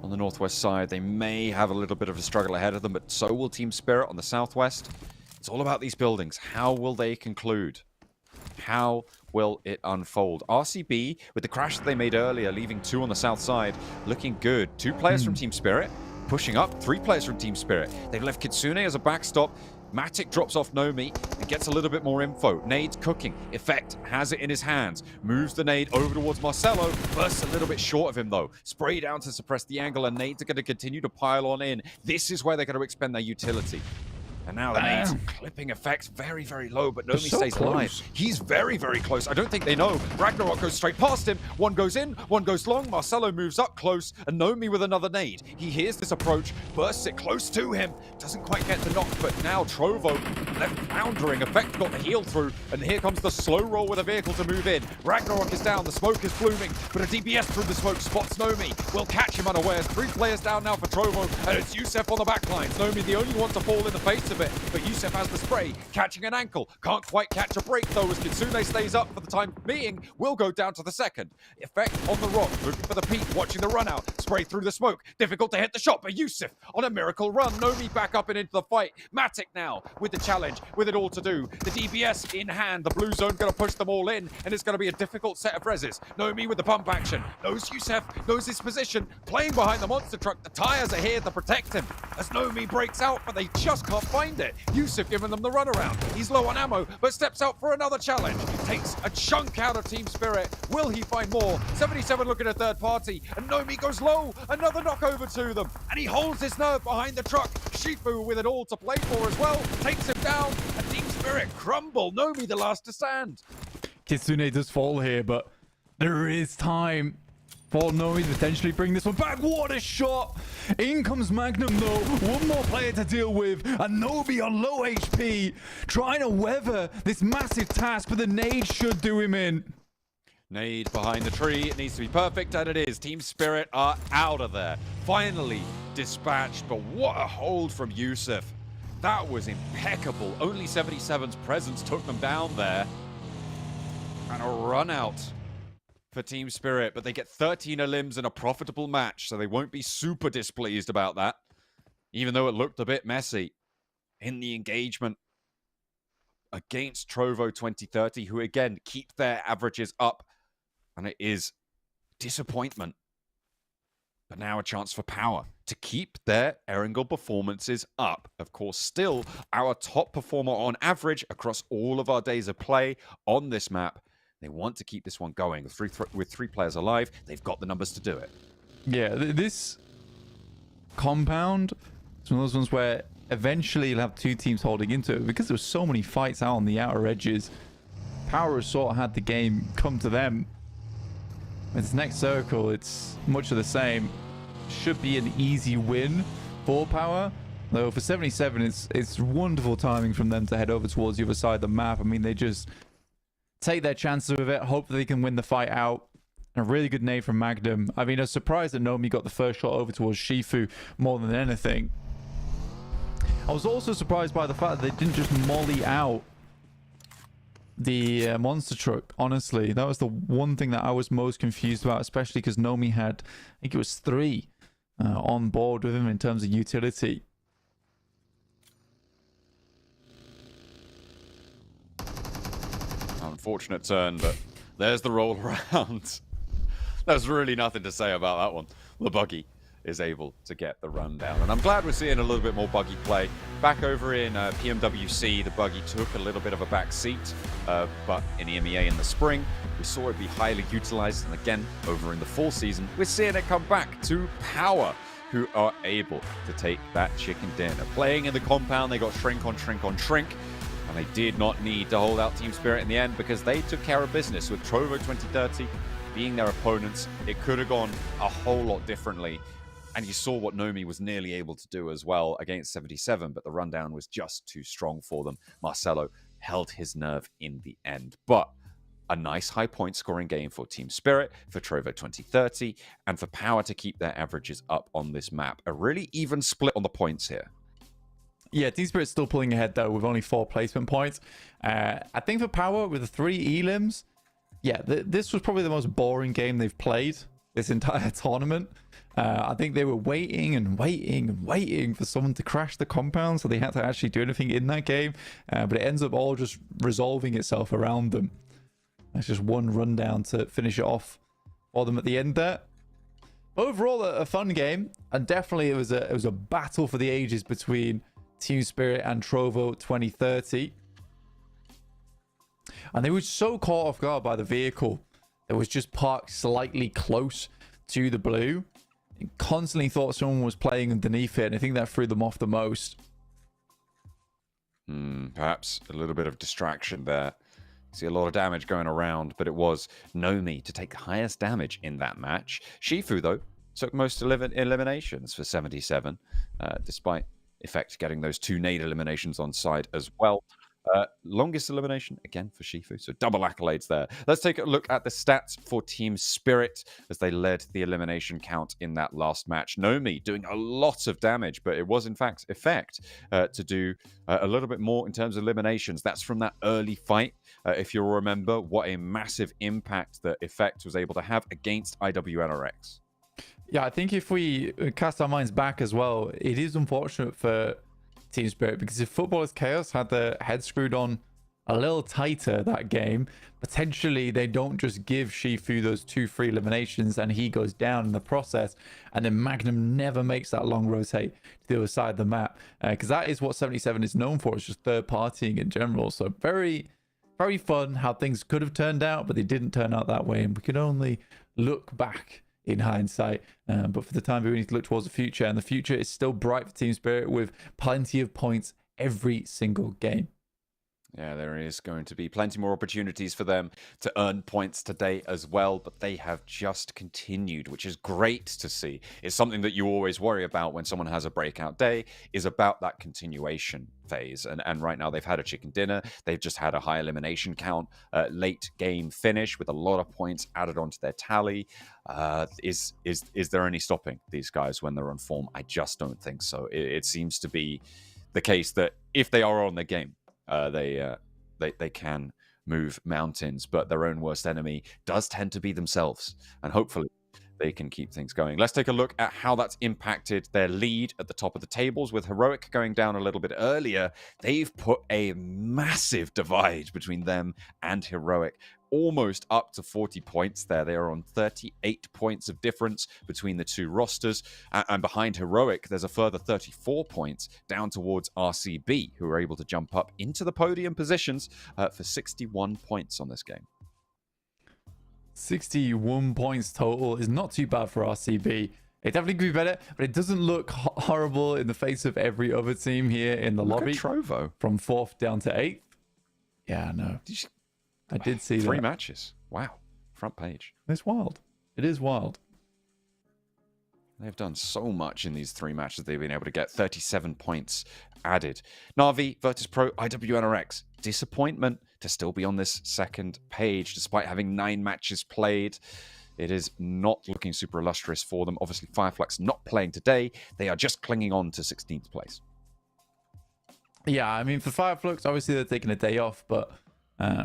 [SPEAKER 5] On the northwest side, they may have a little bit of a struggle ahead of them, but so will Team Spirit on the southwest. It's all about these buildings. How will they conclude? How will it unfold? RCB, with the crash that they made earlier, leaving 2 on the south side, looking good. 2 players from Team Spirit, pushing up. 3 players from Team Spirit. They've left Kitsune as a backstop. Matic drops off Nomi and gets a little bit more info. Nade's cooking. Effect has it in his hands. Moves the nade over towards Marcelo. Bursts a little bit short of him, though. Spray down to suppress the angle, and Nades are going to continue to pile on in. This is where they're going to expend their utility. And now the nade's clipping effects very, very low, but Nomi
[SPEAKER 6] so
[SPEAKER 5] stays alive. He's very, very close. I don't think they know. Ragnarok goes straight past him. One goes in, one goes long. Marcelo moves up close, and Nomi with another nade. He hears this approach, bursts it close to him. Doesn't quite get the knock, but now Trovo left floundering. Effect got the heal through, and here comes the slow roll with a vehicle to move in. Ragnarok is down, the smoke is blooming, but a DBS through the smoke spots Nomi. Will catch him unawares. 3 players down now for Trovo, and it's Youssef on the back lines. Nomi the only one to fall in the face of it, but Youssef has the spray, catching an ankle. Can't quite catch a break, though, as Kitsune stays up for the time being. Will go down to the second. Effect on the rock, looking for the peak, watching the run out. Spray through the smoke. Difficult to hit the shot, but Youssef on a miracle run. Nomi back up and into the fight. Matic now with the challenge, with it all to do. The DBS in hand. The blue zone going to push them all in, and it's going to be a difficult set of reses. Nomi with the pump action. Knows Youssef, knows his position. Playing behind the monster truck. The tires are here to protect him. As Nomi breaks out, but they just can't find it. Youssef giving them the runaround. He's low on ammo, but steps out for another challenge. Takes a chunk out of Team Spirit. Will he find more? 77 looking at third party, and Nomi goes low. Another knock over to them, and he holds his nerve behind the truck. Shifu with it all to play for as well. Takes him down, and Team Spirit crumble. Nomi the last to stand.
[SPEAKER 6] Kitsune does fall here, but there is time for Nomi to potentially bring this one back. What a shot! In comes Magnum, though. One more player to deal with, and Nomi on low HP, trying to weather this massive task, but the nade should do him in.
[SPEAKER 5] Nade behind the tree. It needs to be perfect, and it is. Team Spirit are out of there. Finally dispatched, but what a hold from Youssef. That was impeccable. Only 77's presence took them down there. And a run out for Team Spirit, but they get 13 limbs in a profitable match, so they won't be super displeased about that, even though it looked a bit messy in the engagement against Trovo 2030, who again keep their averages up, and it is disappointment. But now a chance for Power to keep their Erangel performances up. Of course, still our top performer on average across all of our days of play on this map. They want to keep this one going. With 3 players alive, they've got the numbers to do it.
[SPEAKER 6] Yeah, this compound is one of those ones where eventually you'll have 2 teams holding into it, because there were so many fights out on the outer edges. Power sort of had the game come to them. Its next circle, it's much of the same. Should be an easy win for Power. Though for 77, it's wonderful timing from them to head over towards the other side of the map. I mean, they just take their chances with it, hope that they can win the fight out. And a really good nade from Magnum. I mean, I was surprised that Nomi got the first shot over towards Shifu more than anything. I was also surprised by the fact that they didn't just molly out the monster truck. Honestly, that was the one thing that I was most confused about, especially because Nomi had, I think it was 3 on board with him in terms of utility.
[SPEAKER 5] Unfortunate turn, but there's the roll around. There's really nothing to say about that one. The buggy is able to get the run down. And I'm glad we're seeing a little bit more buggy play. Back over in PMWC, the buggy took a little bit of a back seat, but in EMEA in the spring, we saw it be highly utilized. And again, over in the fall season, we're seeing it come back to power, who are able to take that chicken dinner. Playing in the compound, they got shrink on shrink on shrink. And they did not need to hold out Team Spirit in the end because they took care of business with Trovo 2030 being their opponents. It could have gone a whole lot differently. And you saw what Nomi was nearly able to do as well against 77, but the rundown was just too strong for them. Marcelo held his nerve in the end. But a nice high point scoring game for Team Spirit, for Trovo 2030, and for Power to keep their averages up on this map. A really even split on the points here.
[SPEAKER 6] Yeah, Team Spirit's still pulling ahead though with only 4 placement points. I think for Power with the 3 elims, yeah, this was probably the most boring game they've played this entire tournament. I think they were waiting and waiting and waiting for someone to crash the compound, so they had to actually do anything in that game. But it ends up all just resolving itself around them. That's just one rundown to finish it off for them at the end there. Overall, a fun game, and definitely it was a battle for the ages between Team Spirit and Trovo 2030. And they were so caught off guard by the vehicle that was just parked slightly close to the blue. And constantly thought someone was playing underneath it, and I think that threw them off the most.
[SPEAKER 5] Perhaps a little bit of distraction there. See a lot of damage going around, but it was Nomi to take the highest damage in that match. Shifu, though, took most eliminations for 77, despite Effect getting those 2 nade eliminations on side as well. Longest elimination, again, for Shifu, so double accolades there. Let's take a look at the stats for Team Spirit as they led the elimination count in that last match. Nomi doing a lot of damage, but it was, in fact, Effect to do a little bit more in terms of eliminations. That's from that early fight. If you'll remember, what a massive impact that Effect was able to have against IWNRX.
[SPEAKER 6] Yeah, I think if we cast our minds back as well, it is unfortunate for Team Spirit, because if Footballers Chaos had their head screwed on a little tighter that game, potentially they don't just give Shifu those 2 free eliminations and he goes down in the process, and then Magnum never makes that long rotate to the other side of the map, because that is what 77 is known for. It's just third partying in general. So very, very fun how things could have turned out, but they didn't turn out that way, and we can only look back in hindsight. But for the time being, we need to look towards the future, and the future is still bright for Team Spirit with plenty of points every single game.
[SPEAKER 5] Yeah, there is going to be plenty more opportunities for them to earn points today as well, but they have just continued, which is great to see. It's something that you always worry about when someone has a breakout day, is about that continuation phase. And right now they've had a chicken dinner. They've just had a high elimination count, late game finish with a lot of points added onto their tally. Is there any stopping these guys when they're on form? I just don't think so. It seems to be the case that if they are on their game, they can move mountains, but their own worst enemy does tend to be themselves, and hopefully they can keep things going. Let's take a look at how that's impacted their lead at the top of the tables. With Heroic going down a little bit earlier, they've put a massive divide between them and Heroic, almost up to 40 points there. They are on 38 points of difference between the two rosters, and behind Heroic there's a further 34 points down towards RCB, who are able to jump up into the podium positions for 61 points on this game.
[SPEAKER 6] 61 points total is not too bad for RCB. It definitely could be better, but it doesn't look horrible in the face of every other team here in the lobby.
[SPEAKER 5] Trovo
[SPEAKER 6] from 4th down to 8th. Yeah, no. I did see
[SPEAKER 5] 3
[SPEAKER 6] that.
[SPEAKER 5] matches. Wow. Front page.
[SPEAKER 6] It's wild. It is wild.
[SPEAKER 5] They've done so much in these 3 matches. They've been able to get 37 points added. Na'Vi, Virtus Pro, IWNRX. Disappointment to still be on this second page, despite having 9 matches played. It is not looking super illustrious for them. Obviously, Fireflux not playing today. They are just clinging on to 16th place.
[SPEAKER 6] Yeah, I mean, for Fireflux, obviously they're taking a day off, but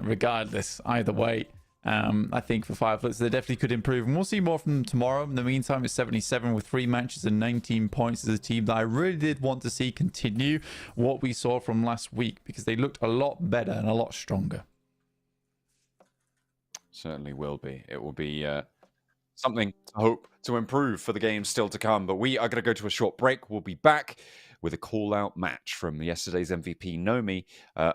[SPEAKER 6] regardless, either way, I think for Fireflux, they definitely could improve. And we'll see more from them tomorrow. In the meantime, it's 77 with 3 matches and 19 points as a team that I really did want to see continue what we saw from last week, because they looked a lot better and a lot stronger.
[SPEAKER 5] Certainly will be. It will be something to hope to improve for the games still to come. But we are going to go to a short break. We'll be back with a call-out match from yesterday's MVP, Nomi.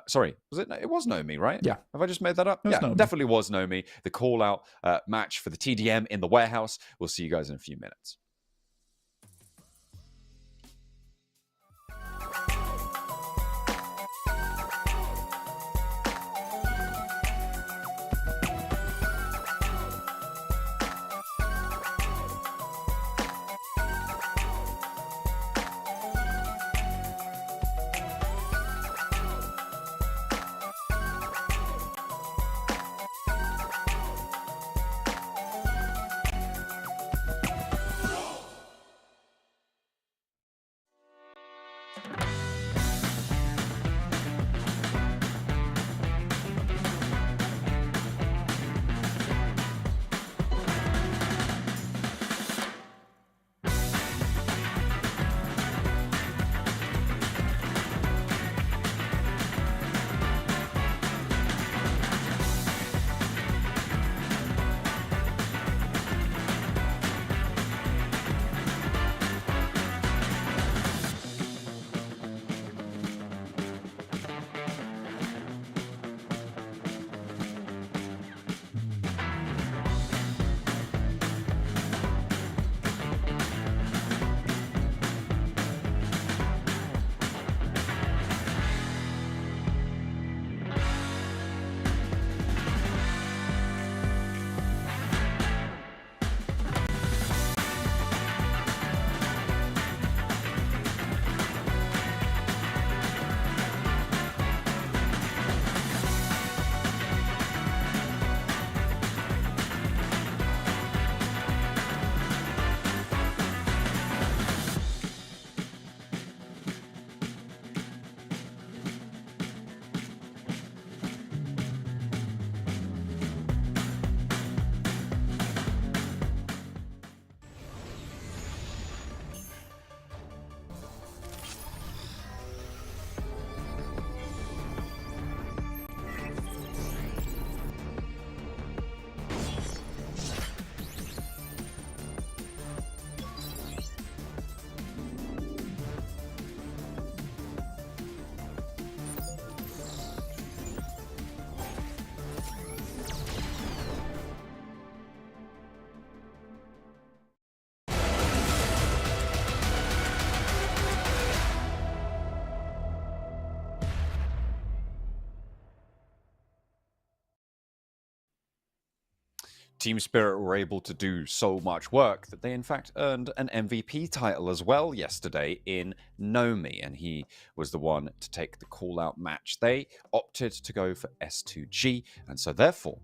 [SPEAKER 5] Sorry, was it? It was Nomi, right?
[SPEAKER 6] Yeah.
[SPEAKER 5] Have I just made that up? Yeah,
[SPEAKER 6] Nomi.
[SPEAKER 5] Definitely was Nomi. The call-out match for the TDM in the warehouse. We'll see you guys in a few minutes. Team Spirit were able to do so much work that they in fact earned an MVP title as well yesterday in Nomi, and he was the one to take the call-out match. They opted to go for S2G, and so therefore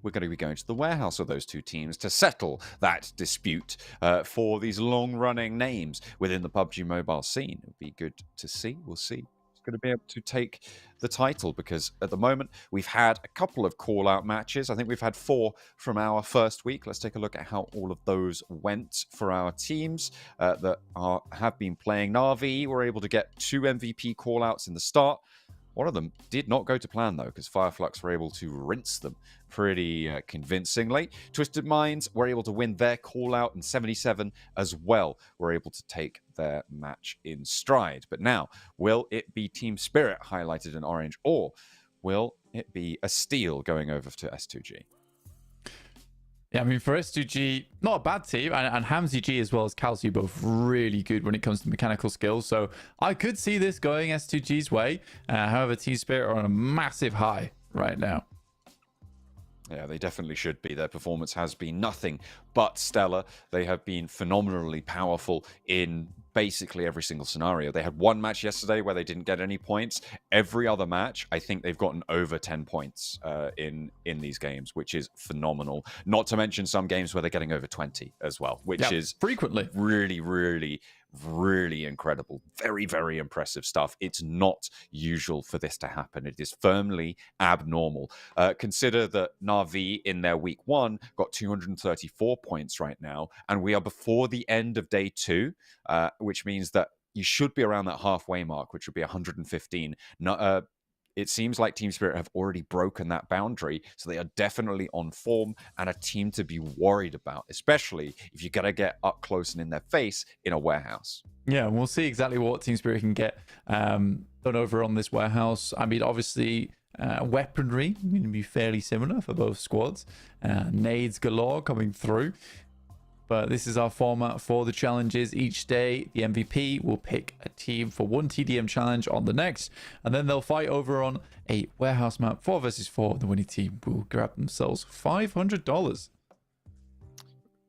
[SPEAKER 5] we're going to be going to the warehouse of those two teams to settle that dispute for these long-running names within the PUBG Mobile scene. It would be good to see. We'll see. Going to be able to take the title, because at the moment we've had a couple of call-out matches. I think we've had 4 from our first week. Let's take a look at how all of those went for our teams that have been playing. Na'Vi were able to get 2 MVP call-outs in the start. One of them did not go to plan, though, because Fireflux were able to rinse them pretty convincingly. Twisted Minds were able to win their call-out, and 77 as well were able to take their match in stride. But now, will it be Team Spirit highlighted in orange, or will it be a steal going over to S2G?
[SPEAKER 6] Yeah, I mean, for S2G, not a bad team, and Hamzy G as well as Kalsi both really good when it comes to mechanical skills, so I could see this going S2G's way. However, Team Spirit are on a massive high right now.
[SPEAKER 5] Yeah, they definitely should be. Their performance has been nothing but stellar. They have been phenomenally powerful in basically every single scenario. They had one match yesterday where they didn't get any points. Every other match, I think they've gotten over 10 points in these games, which is phenomenal. Not to mention some games where they're getting over 20 as well, which is
[SPEAKER 6] frequently
[SPEAKER 5] really, really, really incredible. Very, very impressive stuff. It's not usual for this to happen. It is firmly abnormal. Consider that Na'Vi in their week 1 got 234 points right now, and we are before the end of day 2, which means that you should be around that halfway mark, which would be 115. It seems like Team Spirit have already broken that boundary, so they are definitely on form and a team to be worried about, especially if you're going to get up close and in their face in a warehouse.
[SPEAKER 6] Yeah, and we'll see exactly what Team Spirit can get done over on this warehouse. I mean, obviously, weaponry going to be fairly similar for both squads. Nades galore coming through. But this is our format for the challenges. Each day, the MVP will pick a team for one TDM challenge on the next, and then they'll fight over on a warehouse map 4 versus 4. The winning team will grab themselves $500.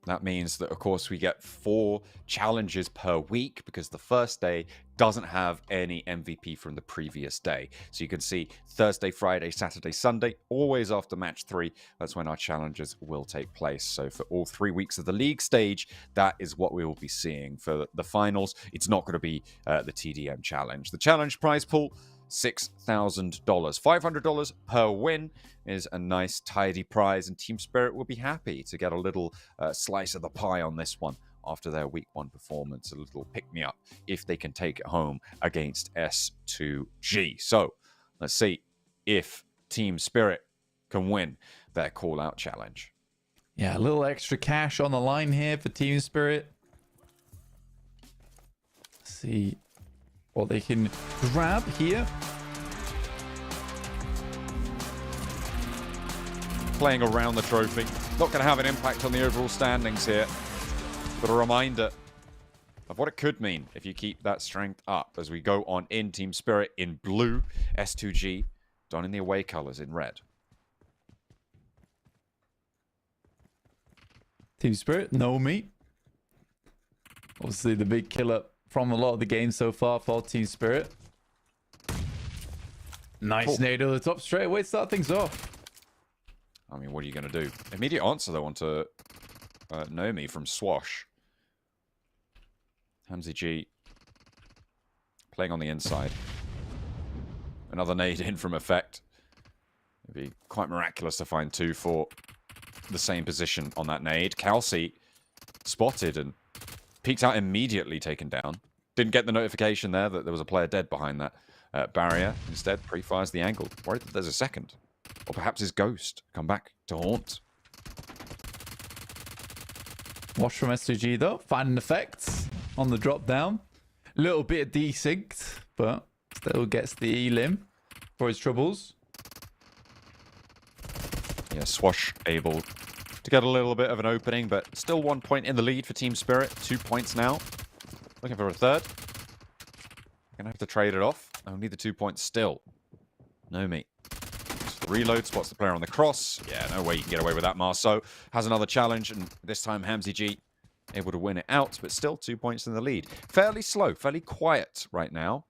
[SPEAKER 5] That means that, of course, we get 4 challenges per week because the first day doesn't have any MVP from the previous day. So you can see Thursday, Friday, Saturday, Sunday, always after match 3. That's when our challenges will take place. So for all 3 weeks of the league stage, that is what we will be seeing. For the finals, it's not going to be the TDM challenge. The challenge prize pool, $6,000. $500 per win is a nice tidy prize, and Team Spirit will be happy to get a little slice of the pie on this one after their week 1 performance, a little pick-me-up if they can take it home against S2G. So let's see if Team Spirit can win their call-out challenge.
[SPEAKER 6] Yeah, a little extra cash on the line here for Team Spirit. Let's see what they can grab here.
[SPEAKER 5] Playing around the trophy. Not going to have an impact on the overall standings here, but a reminder of what it could mean if you keep that strength up as we go on in Team Spirit in blue, S2G done in the away colors in red.
[SPEAKER 6] Team Spirit, no me. Obviously the big killer from a lot of the games so far for Team Spirit. Nice nade over the top straight away to start things off.
[SPEAKER 5] I mean, what are you going to do? Immediate answer, though, onto Nomi from Swash. Hamzy G playing on the inside. Another nade in from Effect. It'd be quite miraculous to find 2 for the same position on that nade. Kelsey spotted and peeked out immediately, taken down. Didn't get the notification there that there was a player dead behind that barrier. Instead, pre-fires the angle. Worried that there's a second. Or perhaps his ghost come back to haunt.
[SPEAKER 6] Watch from S2G though. Finding effects on the drop down. A little bit desynced, but still gets the elim for his troubles.
[SPEAKER 5] Yeah, Swash able to get a little bit of an opening, but still 1 point in the lead for Team Spirit. 2 points now. Looking for a third. Gonna have to trade it off. Only the 2 points still. Nomi. Reload, spots the player on the cross. Yeah, no way you can get away with that. Marceau has another challenge, and this time Hamzy G able to win it out, but still 2 points in the lead. Fairly slow, fairly quiet right now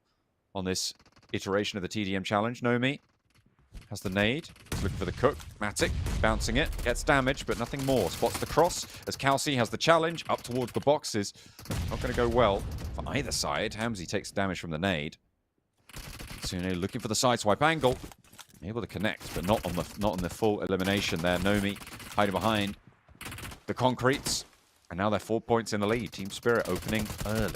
[SPEAKER 5] on this iteration of the TDM challenge. Nomi has the nade, looking for the cook. Matic bouncing it, gets damage, but nothing more. Spots the cross as Kelsey has the challenge up towards the boxes. Not going to go well for either side. Hamzy takes damage from the nade. Sune looking for the sideswipe angle. Able to connect, but not on the full elimination there. Nomi hiding behind the concretes. And now they're 4 points in the lead. Team Spirit opening early.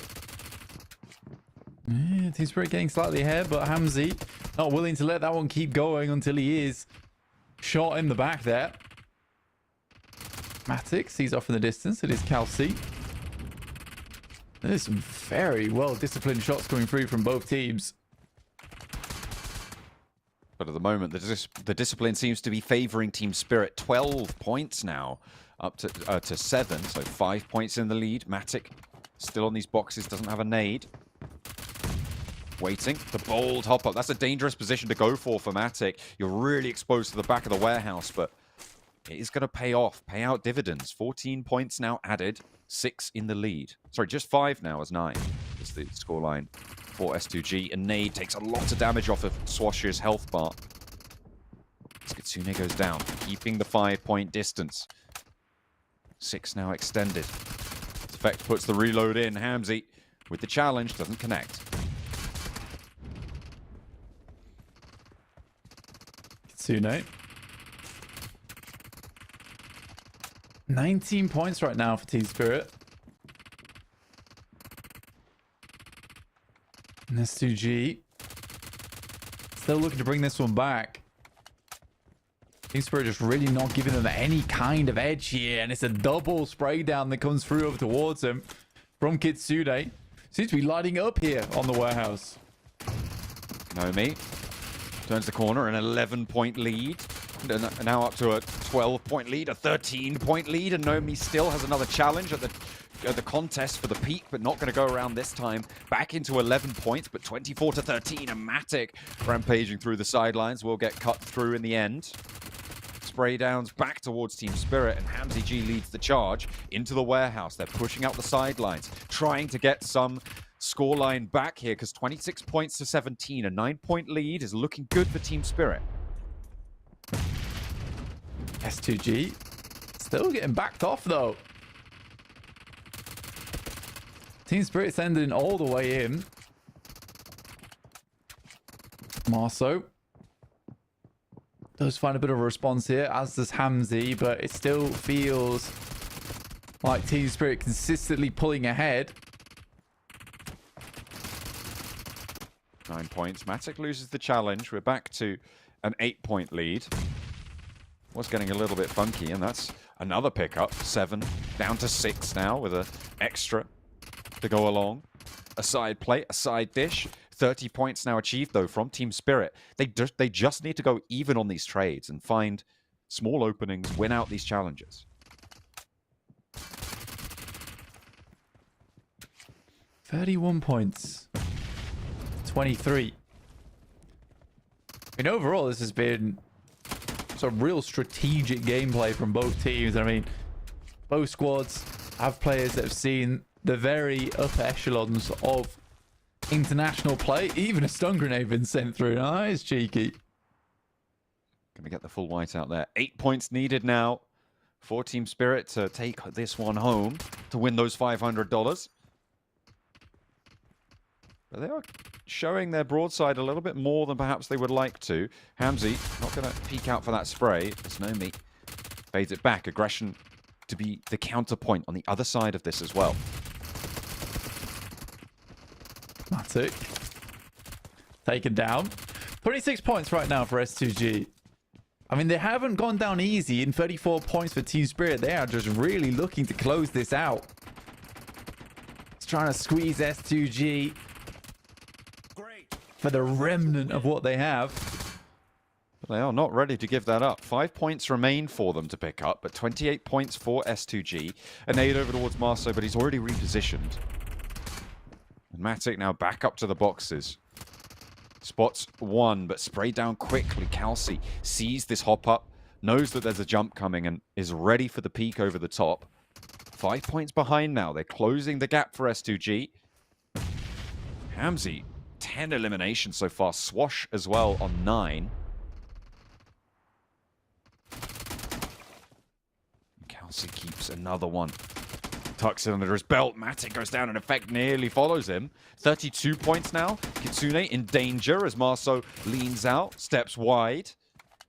[SPEAKER 6] Yeah, Team Spirit getting slightly ahead, but Hamzy not willing to let that one keep going until he is shot in the back there. Matic sees off in the distance. It is Kelsey. There's some very well-disciplined shots coming through from both teams.
[SPEAKER 5] But at the moment, the discipline seems to be favoring Team Spirit. 12 points now, up to 7, so 5 points in the lead. Matic still on these boxes, doesn't have a nade. Waiting, the bold hop up. That's a dangerous position to go for Matic. You're really exposed to the back of the warehouse, but it is going to pay off, pay out dividends. 14 points now added, 6 in the lead. Sorry, just 5 now as 9. is the scoreline for S2G. And Nade takes a lot of damage off of Swash's health bar. As Kitsune goes down, keeping the 5-point distance. 6 now extended. Effect puts the reload in. Hamzy with the challenge, doesn't connect.
[SPEAKER 6] Kitsune. 19 points right now for Team Spirit. And S2G still looking to bring this one back. Team Spirit just really not giving them any kind of edge here. And it's a double spray down that comes through over towards him from Kitsune. Seems to be lighting up here on the warehouse.
[SPEAKER 5] Nomi turns the corner, an 11-point lead. Now up to a 12-point lead, a 13-point lead. And Nomi still has another challenge at the contest for the peak, but not going to go around this time. Back into 11 points, but 24-13. And Matic rampaging through the sidelines will get cut through in the end. Spray downs back towards Team Spirit, and Hamzy G leads the charge into the warehouse. They're pushing out the sidelines, trying to get some scoreline back here, because 26 points to 17, a 9-point lead is looking good for Team Spirit.
[SPEAKER 6] S2G still getting backed off though. Team Spirit sending all the way in. Marceau does find a bit of a response here, as does Hamzy, but it still feels like Team Spirit consistently pulling ahead.
[SPEAKER 5] 9 points. Matic loses the challenge. We're back to an 8-point lead. Was getting a little bit funky, and that's another pickup. 7 down to 6 now with an extra to go along. A side plate, a side dish. 30 points now achieved, though, from Team Spirit. They just need to go even on these trades and find small openings, win out these challenges.
[SPEAKER 6] 31 points. 23. I mean, overall, this has been some real strategic gameplay from both teams. I mean, both squads have players that have seen the very upper echelons of international play. Even a stun grenade been sent through. Now, that is cheeky.
[SPEAKER 5] Gonna get the full white out there. 8 points needed now for Team Spirit to take this one home to win those $500. But they are showing their broadside a little bit more than perhaps they would like to. Hamzy not going to peek out for that spray. There's no meat. Fades it back. Aggression to be the counterpoint on the other side of this as well.
[SPEAKER 6] Matic taken down. 26 points right now for S2G. I mean, they haven't gone down easy in 34 points for Team Spirit. They are just really looking to close this out. It's trying to squeeze S2G for the remnant of what they have.
[SPEAKER 5] They are not ready to give that up. 5 points remain for them to pick up, but 28 points for S2G. An aid over towards Marceau, but he's already repositioned. And Matic now back up to the boxes. Spots one, but sprayed down quickly. Kelsey sees this hop up, knows that there's a jump coming, and is ready for the peak over the top. 5 points behind now. They're closing the gap for S2G. Hamzy, 10 eliminations so far. Swash as well on 9. Kelsey keeps another one. Tucks it under his belt. Matic goes down and Effect nearly follows him. 32 points now. Kitsune in danger as Marceau leans out, steps wide,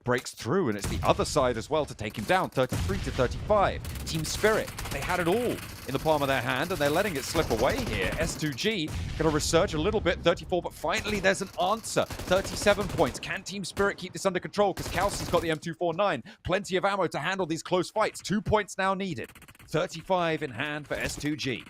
[SPEAKER 5] breaks through, and it's the other side as well to take him down. 33-35. Team Spirit, they had it all in the palm of their hand, and they're letting it slip away here. S2G going to resurge a little bit. 34, but finally there's an answer. 37 points. Can Team Spirit keep this under control? Because Kelsey's got the M249. Plenty of ammo to handle these close fights. 2 points now needed. 35 in hand for S2G.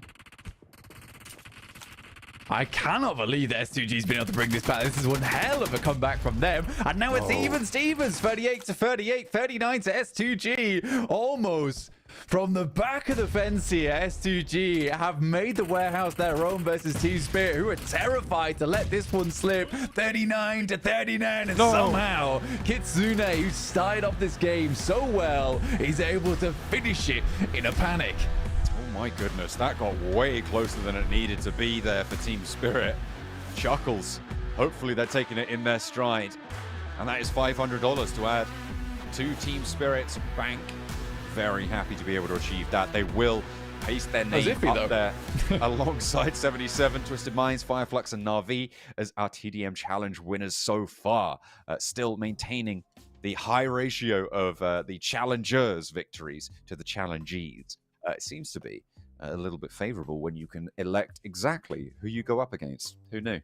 [SPEAKER 6] I cannot believe that S2G's been able to bring this back. This is one hell of a comeback from them. And now it's even Stevens. 38-38, 39 to S2G. Almost from the back of the fence here, S2G have made the warehouse their own versus Team Spirit, who are terrified to let this one slip. 39-39, and somehow Kitsune, who started off this game so well, is able to finish it in a panic.
[SPEAKER 5] Oh my goodness, that got way closer than it needed to be there for Team Spirit. Chuckles. Hopefully they're taking it in their stride. And that is $500 to add to Team Spirit's bank. Very happy to be able to achieve that. They will paste their name up there alongside 77, Twisted Minds, Fireflux, and Na'Vi as our TDM Challenge winners so far. Still maintaining the high ratio of the challengers' victories to the challengees. It seems to be a little bit favorable when you can elect exactly who you go up against. Who knew?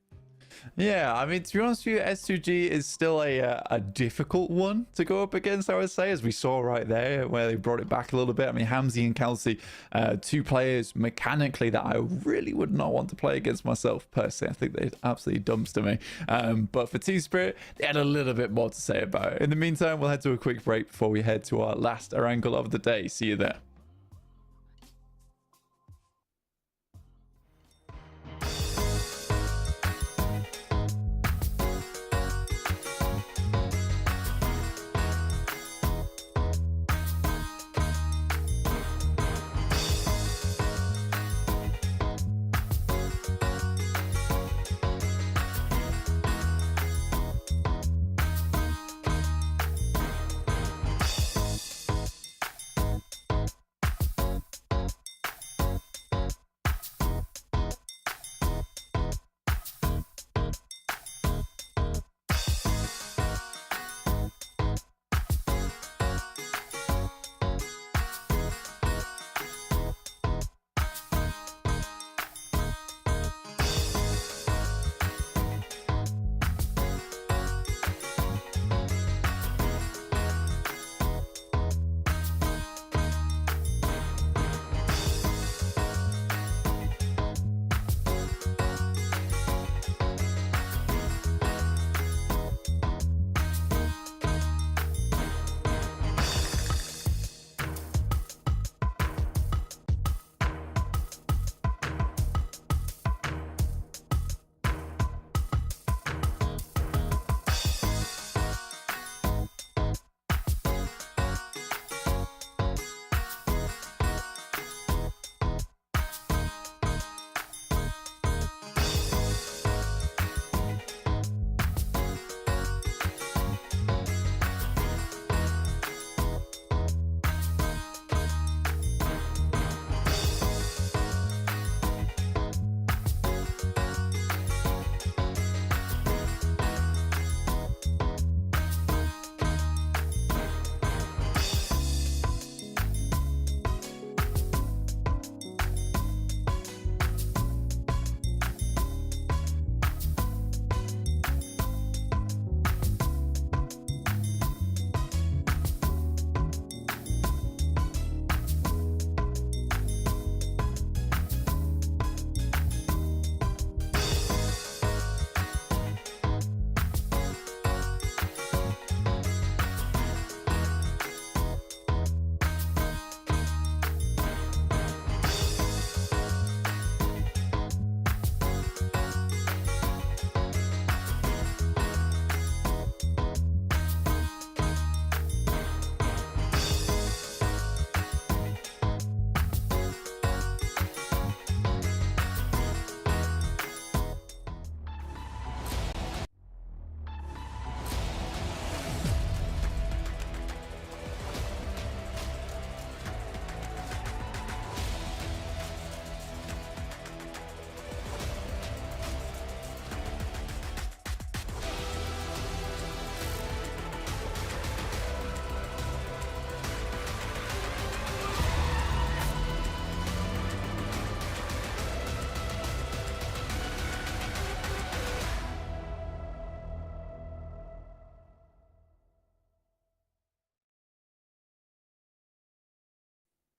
[SPEAKER 6] Yeah, I mean, to be honest with you, S2G is still a difficult one to go up against, I would say, as we saw right there, where they brought it back a little bit. I mean, Hamzy and Kelsey, two players mechanically that I really would not want to play against myself, personally. I think they'd absolutely dumpster me. But for Team Spirit, they had a little bit more to say about it. In the meantime, we'll head to a quick break before we head to our last Erangel of the day. See you there.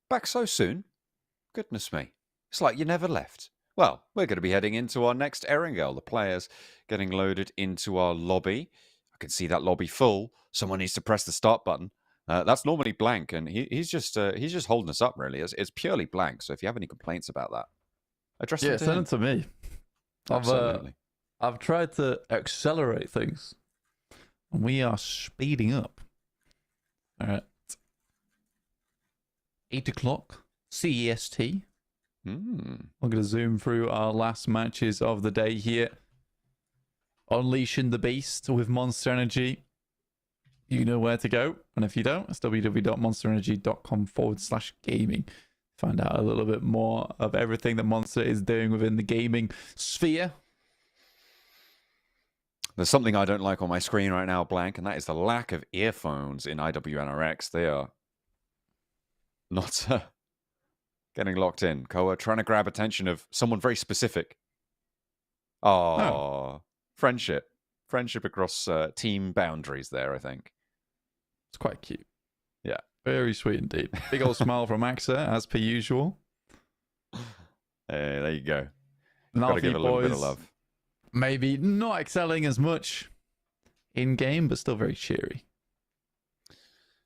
[SPEAKER 5] Back so soon? Goodness me. It's like you never left. Well, we're going to be heading into our next Erangel. The players getting loaded into our lobby. I can see that lobby full. Someone needs to press the start button. That's normally blank, and he's just holding us up, really. It's purely blank, so if you have any complaints about that, address them to him.
[SPEAKER 6] Send it to me.
[SPEAKER 5] Absolutely.
[SPEAKER 6] I've tried to accelerate things, and we are speeding up. All right. 8 o'clock CEST. We're going to zoom through our last matches of the day here. Unleashing the Beast with Monster Energy. You know where to go. And if you don't, it's www.monsterenergy.com/gaming. Find out a little bit more of everything that Monster is doing within the gaming sphere.
[SPEAKER 5] There's something I don't like on my screen right now, Blank, and that is the lack of earphones in IWNRX. They are not getting locked in. Koa trying to grab attention of someone very specific. Oh, friendship. Friendship across team boundaries there, I think.
[SPEAKER 6] It's quite cute.
[SPEAKER 5] Yeah.
[SPEAKER 6] Very sweet indeed. Big old smile from Axa, as per usual.
[SPEAKER 5] Hey, there you go.
[SPEAKER 6] And
[SPEAKER 5] Gotta give a little bit of love.
[SPEAKER 6] Maybe not excelling as much in game, but still very cheery.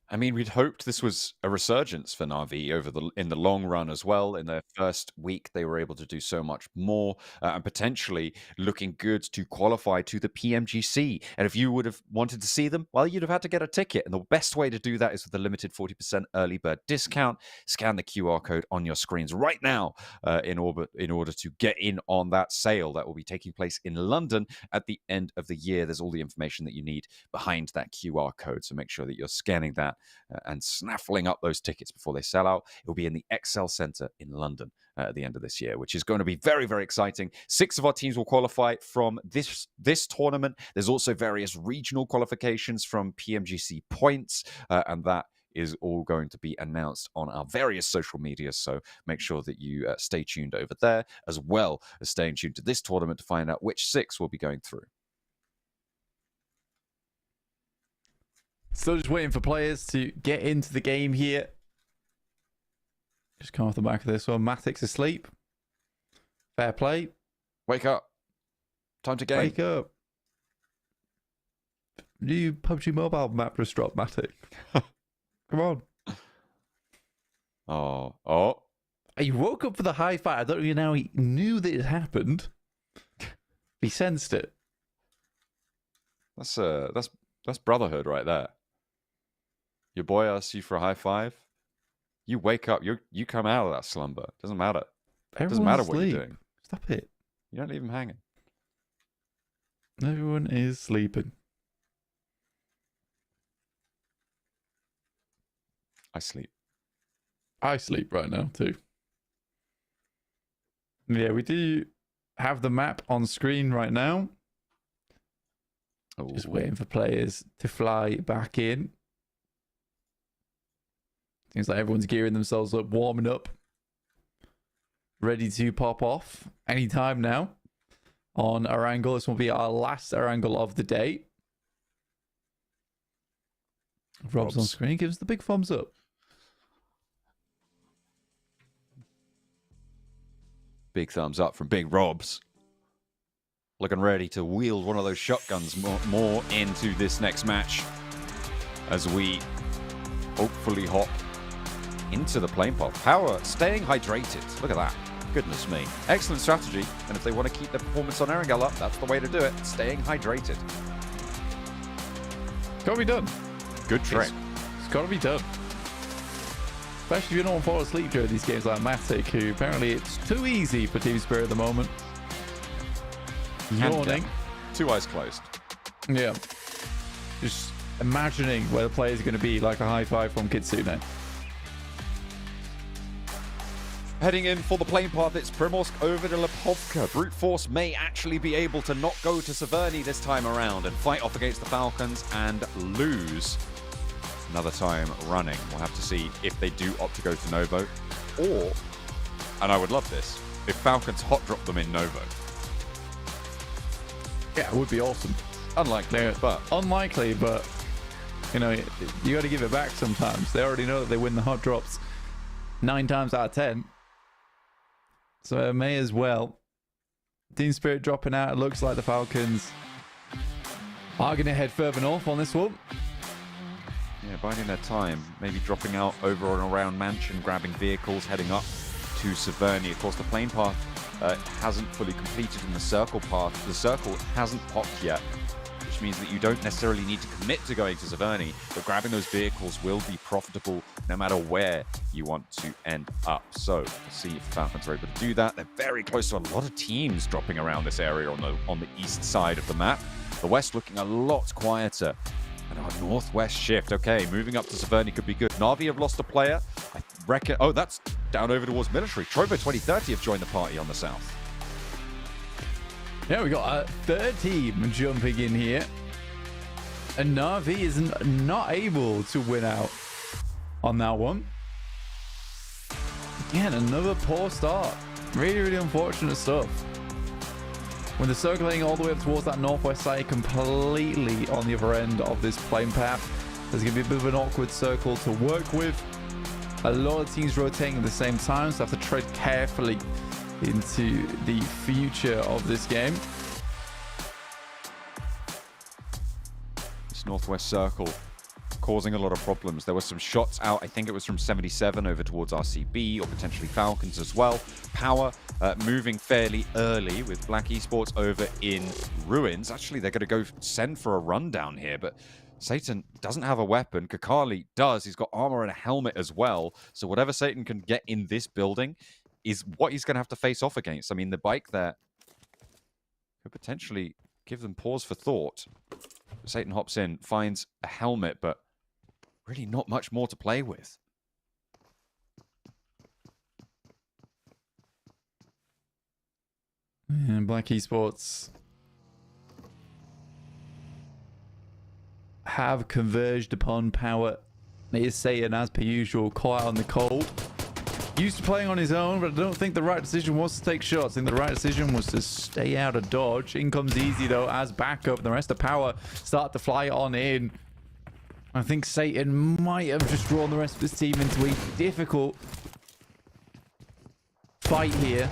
[SPEAKER 5] I mean, we'd hoped this was a resurgence for Na'Vi in the long run as well. In their first week, they were able to do so much more and potentially looking good to qualify to the PMGC. And if you would have wanted to see them, well, you'd have had to get a ticket. And the best way to do that is with the limited 40% early bird discount. Scan the QR code on your screens right now in order to get in on that sale that will be taking place in London at the end of the year. There's all the information that you need behind that QR code. So make sure that you're scanning that and snaffling up those tickets before they sell out. It will be in the Excel Centre in London at the end of this year, which is going to be very, very exciting. 6 of our teams will qualify from this tournament. There's also various regional qualifications from PMGC points, and that is all going to be announced on our various social media. So make sure that you stay tuned over there, as well as staying tuned to this tournament to find out which 6 will be going through.
[SPEAKER 6] Still just waiting for players to get into the game here. Just come off the back of this one. Matic's asleep. Fair play.
[SPEAKER 5] Wake up. Time to game.
[SPEAKER 6] Wake up. New PUBG Mobile map just dropped, Matic. Come on.
[SPEAKER 5] Oh.
[SPEAKER 6] He woke up for the high five. I don't even know he knew that it happened. He sensed it.
[SPEAKER 5] That's brotherhood right there. Your boy asks you for a high five. You wake up. You come out of that slumber. Doesn't matter. Doesn't matter what you're doing.
[SPEAKER 6] Stop it.
[SPEAKER 5] You don't leave him hanging.
[SPEAKER 6] Everyone is sleeping.
[SPEAKER 5] I sleep.
[SPEAKER 6] I sleep right now too. Yeah, we do have the map on screen right now.
[SPEAKER 5] Ooh.
[SPEAKER 6] Just waiting for players to fly back in. Seems like everyone's gearing themselves up, warming up, ready to pop off anytime now on Erangel. This will be our last Erangel of the day. Rob's on screen. Gives the big thumbs up.
[SPEAKER 5] Big thumbs up from Big Robs. Looking ready to wield one of those shotguns more into this next match as we hopefully hop into the plane pod. Power staying hydrated. Look at that. Goodness me. Excellent strategy. And if they want to keep their performance on Erangel up, that's the way to do it. Staying hydrated.
[SPEAKER 6] Gotta be done.
[SPEAKER 5] Good trick.
[SPEAKER 6] It's gotta be done. Especially if you don't want to fall asleep during these games like Matic, who apparently it's too easy for Team Spirit at the moment. Yawning.
[SPEAKER 5] 2 eyes closed.
[SPEAKER 6] Yeah. Just imagining where the players are going to be, like a high five from Kitsune.
[SPEAKER 5] Heading in for the plane path, it's Primorsk over to Lipovka. Brute Force may actually be able to not go to Severny this time around and fight off against the Falcons and lose another time running. We'll have to see if they do opt to go to Novo, or, and I would love this, if Falcons hot drop them in Novo.
[SPEAKER 6] Yeah, it would be awesome.
[SPEAKER 5] Unlikely, but
[SPEAKER 6] you know, you got to give it back sometimes. They already know that they win the hot drops 9 times out of 10. So it may as well. Team Spirit dropping out. It looks like the Falcons are going to head further north on this one.
[SPEAKER 5] Yeah, biding their time. Maybe dropping out over and around Mansion, grabbing vehicles, heading up to Severny. Of course, the plane path hasn't fully completed in the circle path. The circle hasn't popped yet, which which means that you don't necessarily need to commit to going to Severny, but grabbing those vehicles will be profitable no matter where you want to end up. So let's see if Falcons are able to do that. They're very close to a lot of teams dropping around this area on the east side of the map. The west looking a lot quieter. And our northwest shift. Okay, moving up to Severny could be good. Na'Vi have lost a player. I reckon. Oh, that's down over towards military. Trovo 2030 have joined the party on the south.
[SPEAKER 6] Yeah, we got a third team jumping in here. And Na'Vi is not able to win out on that one. Again, another poor start. Really, really unfortunate stuff. When they're circling all the way up towards that northwest side, completely on the other end of this plane path, there's going to be a bit of an awkward circle to work with. A lot of teams rotating at the same time, so have to tread carefully into the future of this game.
[SPEAKER 5] This northwest circle causing a lot of problems. There were some shots out. I think it was from 77 over towards RCB or potentially Falcons as well. Power moving fairly early with Black Esports over in ruins. Actually, they're going to go send for a rundown here, but Satan doesn't have a weapon. Kakali does. He's got armor and a helmet as well. So whatever Satan can get in this building is what he's going to have to face off against. I mean, the bike there could potentially give them pause for thought. Satan hops in, finds a helmet, but really not much more to play with.
[SPEAKER 6] And Black Esports have converged upon power. It is Satan, as per usual, caught out on the cold. Used to playing on his own, but I don't think the right decision was to take shots. I think the right decision was to stay out of dodge. In comes Easy, though, as backup. The rest of power start to fly on in. I think Satan might have just drawn the rest of his team into a difficult fight here.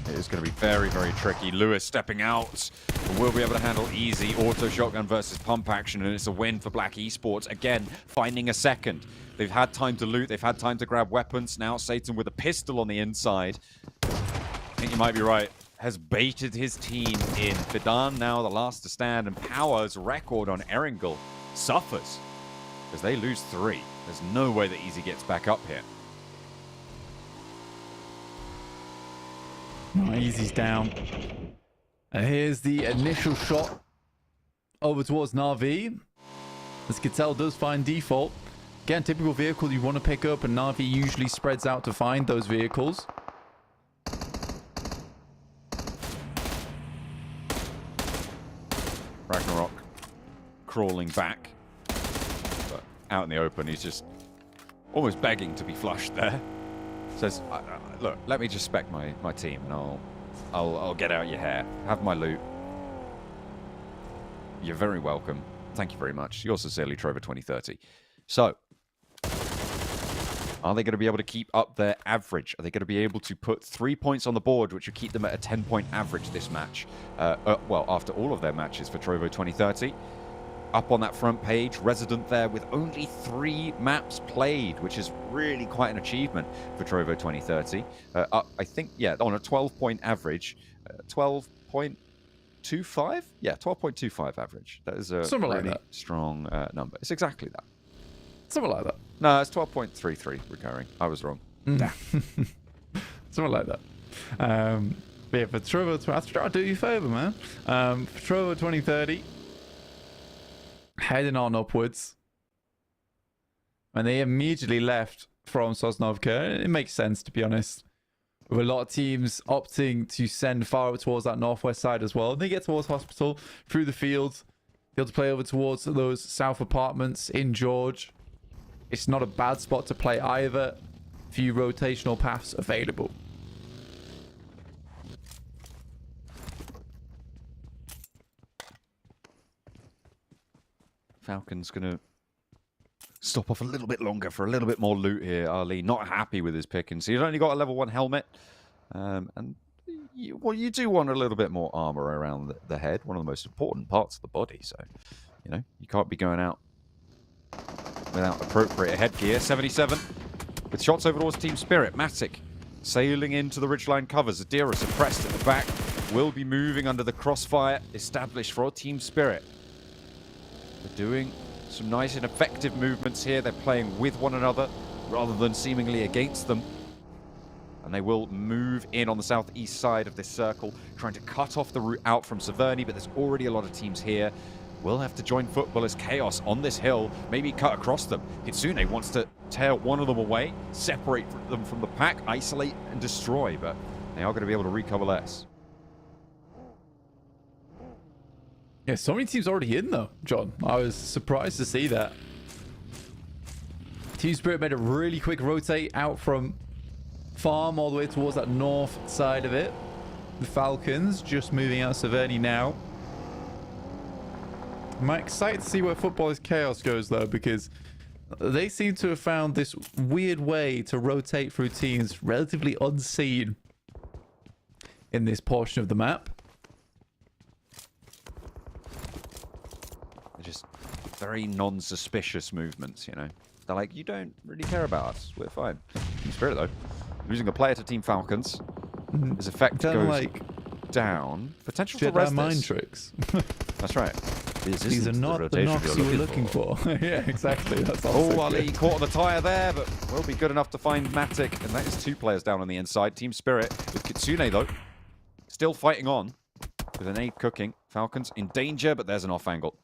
[SPEAKER 5] It is going to be very, very tricky. Lewis stepping out. Will be able to handle Easy. Auto shotgun versus pump action, and it's a win for Black Esports. Again, finding a second. They've had time to loot. They've had time to grab weapons. Now Satan with a pistol on the inside. I think you might be right. Has baited his team in. Fidan now the last to stand, and Power's record on Erangel suffers as they lose 3. There's no way that Easy gets back up here.
[SPEAKER 6] Oh, Easy's down. And here's the initial shot over towards Na'Vi. As Cattell does find default. Again, typical vehicle you want to pick up, and Na'Vi usually spreads out to find those vehicles.
[SPEAKER 5] Ragnarok crawling back. But out in the open, he's just almost begging to be flushed there. Says, look, let me just spec my team, and I'll get out your hair. Have my loot. You're very welcome. Thank you very much. Yours sincerely, Trovo 2030. So, are they going to be able to keep up their average? Are they going to be able to put 3 points on the board, which would keep them at a 10-point average this match? Well, after all of their matches for Trovo 2030. Up on that front page, Resident there with only 3 maps played, which is really quite an achievement for Trovo 2030. I think, yeah, on a 12-point average, 12.25? Yeah, 12.25 average. That is a really strong number. It's exactly that.
[SPEAKER 6] Something like that.
[SPEAKER 5] No, it's 12.33 recurring. I was wrong.
[SPEAKER 6] Something like that. But yeah, for Trovo, I'll do you a favor, man. For Trovo 2030, heading on upwards. And they immediately left from Sosnovka. It makes sense, to be honest. With a lot of teams opting to send far up towards that northwest side as well. And they get towards Hospital, through the field. Be able to play over towards those south apartments in George. It's not a bad spot to play either. Few rotational paths available.
[SPEAKER 5] Falcon's going to stop off a little bit longer for a little bit more loot here. Ali not happy with his pick, and so he's only got a level 1 helmet. And you do want a little bit more armor around the head, one of the most important parts of the body. So, you know, you can't be going out without appropriate headgear. 77 with shots over towards Team Spirit. Matic sailing into the ridgeline covers. Adira suppressed at the back. will be moving under the crossfire established for Team Spirit. They're doing some nice and effective movements here. They're playing with one another rather than seemingly against them. And they will move in on the southeast side of this circle, trying to cut off the route out from Severny, but there's already a lot of teams here. We'll have to join football as Chaos on this hill, maybe cut across them. Kitsune wants to tear one of them away, separate them from the pack, isolate and destroy, but they are going to be able to recoalesce.
[SPEAKER 6] Yeah, so many teams already in though, John. I was surprised to see that. Team Spirit made a really quick rotate out from farm all the way towards that north side of it. The Falcons just moving out Severny now. I'm excited to see where Footballers Chaos goes though, because they seem to have found this weird way to rotate through teams relatively unseen in this portion of the map.
[SPEAKER 5] They're just very non-suspicious movements, you know. They're like, you don't really care about us. We're fine. Team Spirit though, losing a player to Team Falcons. His effect goes
[SPEAKER 6] like
[SPEAKER 5] down. Potential to
[SPEAKER 6] Jedi
[SPEAKER 5] rest
[SPEAKER 6] mind
[SPEAKER 5] this.
[SPEAKER 6] tricks.
[SPEAKER 5] That's right.
[SPEAKER 6] These are not the knocks you were looking for. Yeah, exactly. That's
[SPEAKER 5] Oh,
[SPEAKER 6] also
[SPEAKER 5] Ali
[SPEAKER 6] good.
[SPEAKER 5] caught on the tyre there, but will be good enough to find Matic. And that is 2 players down on the inside. Team Spirit with Kitsune, though. Still fighting on with an aid cooking. Falcons in danger, but there's an off angle.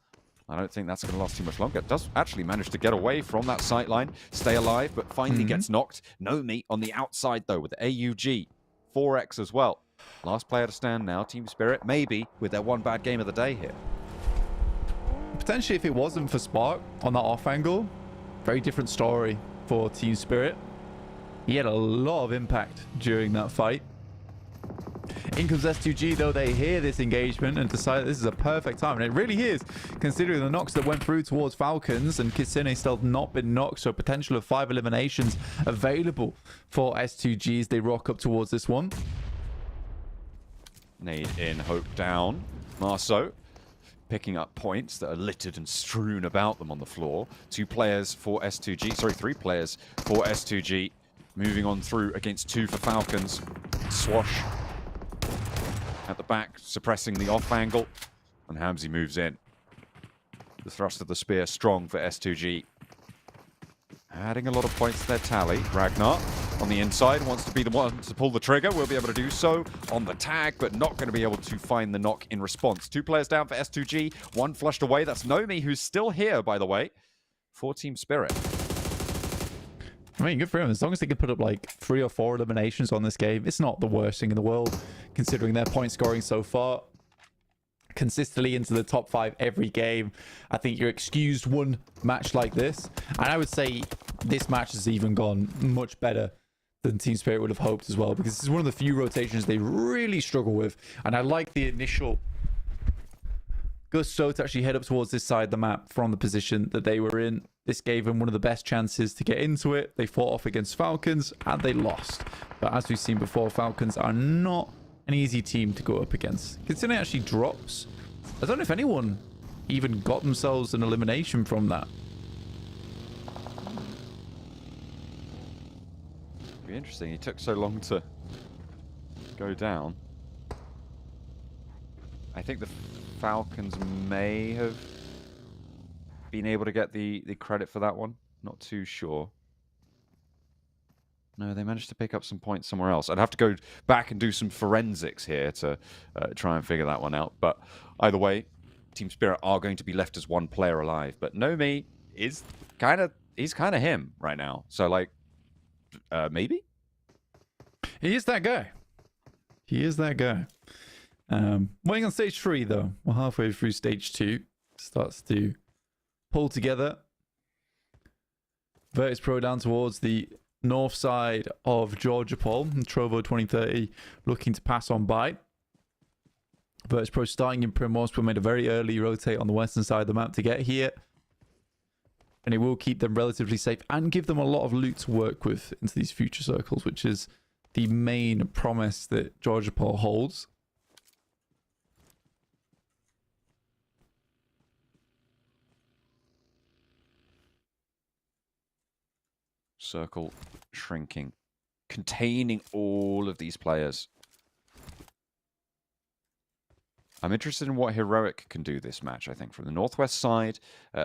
[SPEAKER 5] I don't think that's going to last too much longer. Does actually manage to get away from that sight line, stay alive, but finally gets knocked. No meat on the outside, though, with AUG. 4x as well. Last player to stand now, Team Spirit, maybe with their one bad game of the day here.
[SPEAKER 6] Potentially, if it wasn't for Spark on that off angle, very different story for Team Spirit. He had a lot of impact during that fight. In comes S2G, though. They hear this engagement and decide this is a perfect time. And it really is, considering the knocks that went through towards Falcons, and Kitsune still have not been knocked, so a potential of 5 eliminations available for S2G as they rock up towards this one.
[SPEAKER 5] Nade in, Hope down. Marceau picking up points that are littered and strewn about them on the floor. 2 players for S2G, sorry, 3 players for S2G. Moving on through against 2 for Falcons. Swash at the back, suppressing the off angle. And Hamzy moves in. The thrust of the spear strong for S2G. Adding a lot of points to their tally. Ragnar on the inside wants to be the one to pull the trigger. We'll be able to do so on the tag, but not going to be able to find the knock in response. 2 players down for S2G. 1 flushed away. That's Nomi, who's still here, by the way, for Team Spirit.
[SPEAKER 6] I mean, good for him. As long as they can put up like 3 or 4 eliminations on this game, it's not the worst thing in the world, considering their point scoring so far. Consistently into the top 5 every game. I think you're excused one match like this. And I would say this match has even gone much better than Team Spirit would have hoped as well, because this is one of the few rotations they really struggle with. And I like the initial gusto to actually head up towards this side of the map from the position that they were in. This gave them one of the best chances to get into it. They fought off against Falcons and they lost. But as we've seen before, Falcons are not an easy team to go up against. Kitsune actually drops. I don't know if anyone even got themselves an elimination from that.
[SPEAKER 5] Be interesting. He took so long to go down. I think the Falcons may have been able to get the credit for that one. Not too sure. No, they managed to pick up some points somewhere else. I'd have to go back and do some forensics here to try and figure that one out. But either way, Team Spirit are going to be left as 1 player alive. But Nomi is he's kind of him right now. So like, maybe?
[SPEAKER 6] He is that guy. He is that guy. Waiting on stage 3 though. We're halfway through stage 2. Starts to pull together. Virtus Pro down towards the north side of Georgia Pole. And Trovo 2030 looking to pass on by. Virtus Pro starting in Primos, but made a very early rotate on the western side of the map to get here. And it will keep them relatively safe and give them a lot of loot to work with into these future circles, which is the main promise that Georgia Pole holds.
[SPEAKER 5] Circle shrinking, containing all of these players. I'm interested in what Heroic can do this match, I think. From the Northwest side,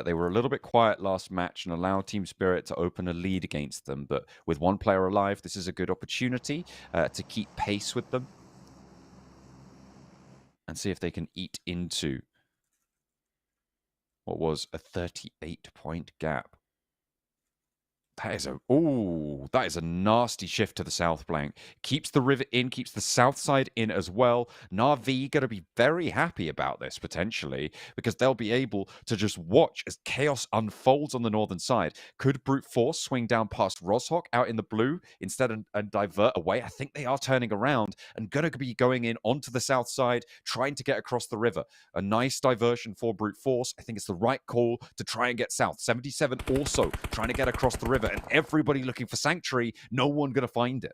[SPEAKER 5] they were a little bit quiet last match and allowed Team Spirit to open a lead against them. But with one player alive, this is a good opportunity to keep pace with them and see if they can eat into what was a 38-point gap. That is a nasty shift to the south flank. Keeps the river in, keeps the south side in as well. Na'Vi going to be very happy about this, potentially, because they'll be able to just watch as chaos unfolds on the northern side. Could Brute Force swing down past Rozhok out in the blue instead and divert away? I think they are turning around and going to be going in onto the south side, trying to get across the river. A nice diversion for Brute Force. I think it's the right call to try and get south. 77 also trying to get across the river. And everybody looking for Sanctuary, no one going to find it.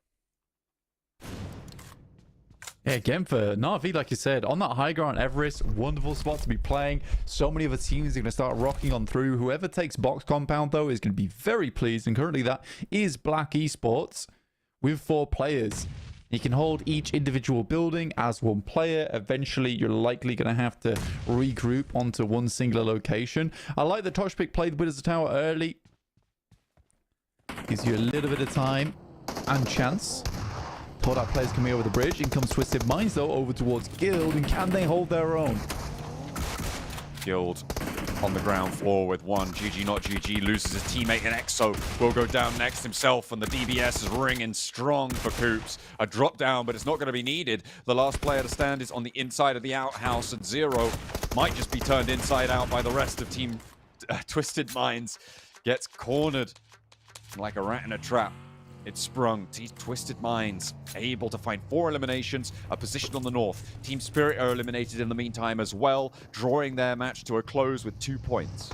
[SPEAKER 6] Yeah, again, for Na'Vi, like you said, on that high ground Everest, wonderful spot to be playing. So many other teams are going to start rocking on through. Whoever takes box compound, though, is going to be very pleased. And currently that is Black Esports with 4 players. You can hold each individual building as one player. Eventually, you're likely going to have to regroup onto one singular location. I like that Toshpik played Wizards Tower early. Gives you a little bit of time and chance. Told our players coming over the bridge. In comes Twisted Minds, though, over towards Guild. And can they hold their own?
[SPEAKER 5] Guild on the ground floor with one. GG not GG loses his teammate, and Exo will go down next himself, and the DBS is ringing strong for Coops. A drop down, but it's not going to be needed. The last player to stand is on the inside of the outhouse, and Zero might just be turned inside out by the rest of Team Twisted Minds. Gets cornered like a rat in a trap. It's sprung. Twisted Minds able to find 4 eliminations, a position on the north. Team Spirit are eliminated in the meantime as well, drawing their match to a close with 2 points.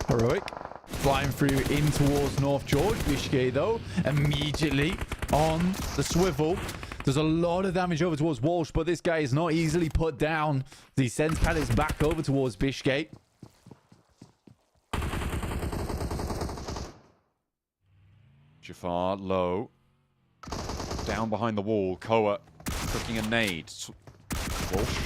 [SPEAKER 6] Heroic flying through in towards North George. Bishke, though, immediately on the swivel. There's a lot of damage over towards Walsh, but this guy is not easily put down. He sends pallets back over towards Bishke.
[SPEAKER 5] Jafar low. Down behind the wall. Koa cooking a nade. Walsh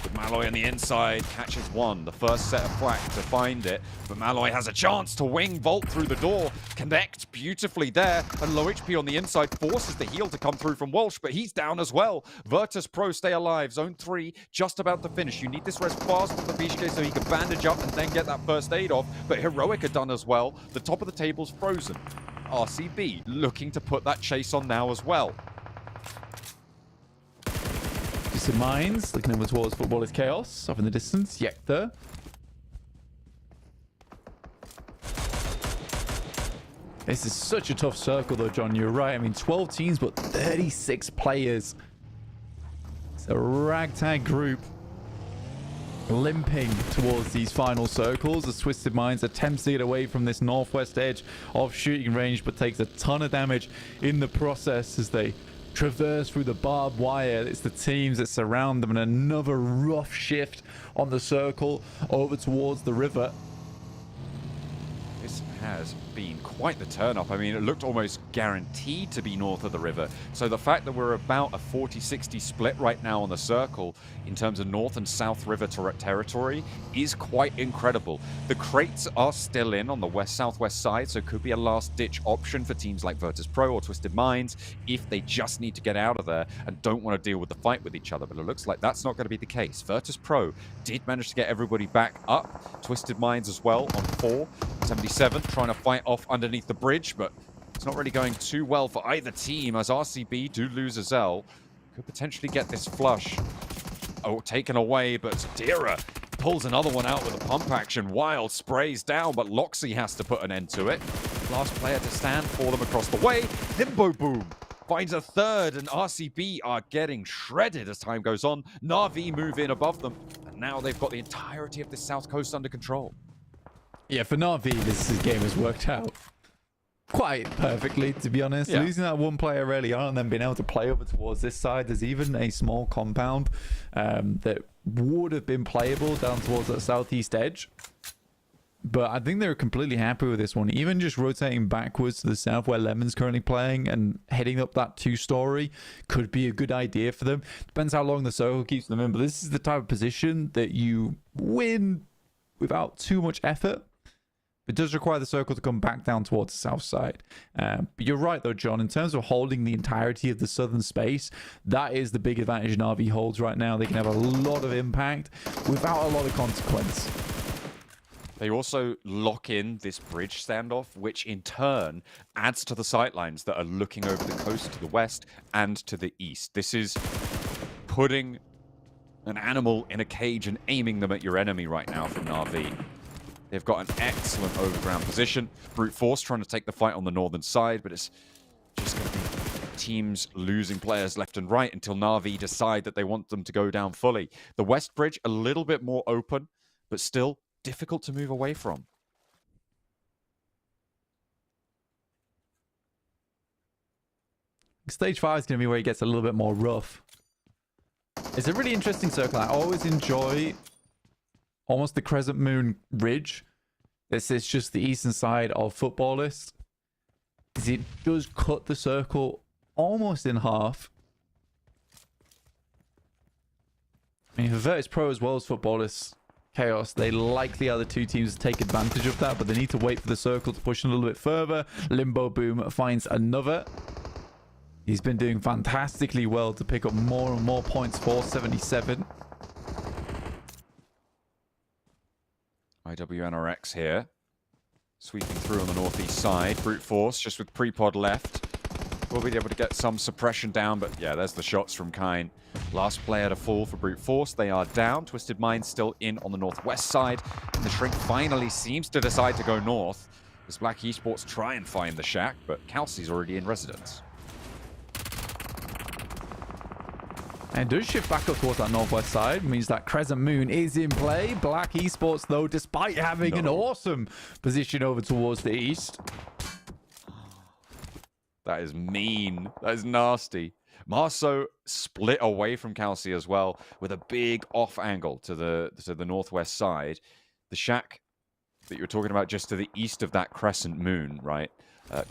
[SPEAKER 5] with Malloy on the inside. Catches one. The first set of flak to find it. But Malloy has a chance to wing Volt through the door. Connect beautifully there. And low HP on the inside forces the heal to come through from Walsh. But he's down as well. Virtus Pro stay alive. Zone 3 just about to finish. You need this res fast for the Bishke so he can bandage up and then get that first aid off. But Heroic are done as well. The top of the table's frozen. RCB looking to put that chase on now as well.
[SPEAKER 6] Twisted Minds looking over towards Football is Chaos off in the distance. Yekta. This is such a tough circle though, John. You're right. I mean, 12 teams, but 36 players. It's a ragtag group limping towards these final circles as Twisted Minds attempts to get away from this northwest edge of shooting range, but takes a ton of damage in the process as they traverse through the barbed wire. It's the teams that surround them, and another rough shift on the circle over towards the river.
[SPEAKER 5] This has been quite the turn up. I mean, it looked almost guaranteed to be north of the river. So the fact that we're about a 40-60 split right now on the circle in terms of north and south river territory is quite incredible. The crates are still in on the west-southwest side, so it could be a last-ditch option for teams like Virtus Pro or Twisted Minds if they just need to get out of there and don't want to deal with the fight with each other. But it looks like that's not going to be the case. Virtus Pro did manage to get everybody back up. Twisted Minds as well on 4. 77 trying to fight off underneath the bridge, but it's not really going too well for either team as RCB do lose a Zell. Could potentially get this flush. Oh, taken away, but Dira pulls another one out with a pump action. Wild sprays down, but Loxy has to put an end to it. Last player to stand for them across the way. Himbo Boom finds a third, and RCB are getting shredded as time goes on. Na'Vi move in above them, and now they've got the entirety of the south coast under control.
[SPEAKER 6] Yeah, for Na'Vi, this game has worked out quite perfectly, to be honest.
[SPEAKER 5] Yeah.
[SPEAKER 6] Losing that one player early on and then being able to play over towards this side. There's even a small compound that would have been playable down towards that southeast edge. But I think they're completely happy with this one. Even just rotating backwards to the south where Lemon's currently playing and heading up that 2-story could be a good idea for them. Depends how long the circle keeps them in. But this is the type of position that you win without too much effort. It does require the circle to come back down towards the south side. But you're right, though, John. In terms of holding the entirety of the southern space, that is the big advantage Na'Vi holds right now. They can have a lot of impact without a lot of consequence.
[SPEAKER 5] They also lock in this bridge standoff, which in turn adds to the sightlines that are looking over the coast to the west and to the east. This is putting an animal in a cage and aiming them at your enemy right now from Na'Vi. They've got an excellent overground position. Brute Force trying to take the fight on the northern side, but it's just going to be teams losing players left and right until Na'Vi decide that they want them to go down fully. The west bridge, a little bit more open, but still difficult to move away from.
[SPEAKER 6] Stage 5 is going to be where it gets a little bit more rough. It's a really interesting circle. I always enjoy almost the Crescent Moon Ridge. This is just the eastern side of Footballist. It does cut the circle almost in half. I mean, for Virtus Pro as well as Footballist Chaos, they likely are the two teams to take advantage of that, but they need to wait for the circle to push a little bit further. Limbo Boom finds another. He's been doing fantastically well to pick up more and more points for 77.
[SPEAKER 5] IWNRX here, sweeping through on the northeast side. Brute Force just with pre-pod left. We'll be able to get some suppression down, but yeah, there's the shots from Kine. Last player to fall for Brute Force. They are down. Twisted Mind still in on the northwest side. And the Shrink finally seems to decide to go north as Black Esports try and find the shack, but Kelsey's already in residence.
[SPEAKER 6] And does shift back up towards that northwest side. Means that Crescent Moon is in play. Black Esports, though, despite having an awesome position over towards the east.
[SPEAKER 5] That is mean. That is nasty. Marceau split away from Kelsey as well with a big off angle to the northwest side. The shack that you were talking about just to the east of that Crescent Moon, right,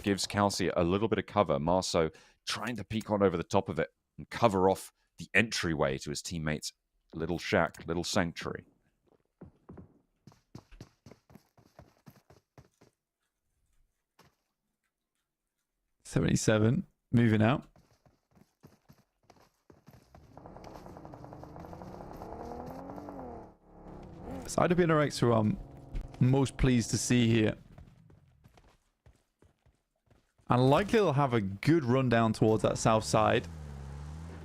[SPEAKER 5] gives Kelsey a little bit of cover. Marceau trying to peek on over the top of it and cover off the entryway to his teammates' little shack, little sanctuary.
[SPEAKER 6] .77 moving out. It's IWNRX who I'm most pleased to see here. And likely they'll have a good run down towards that south side.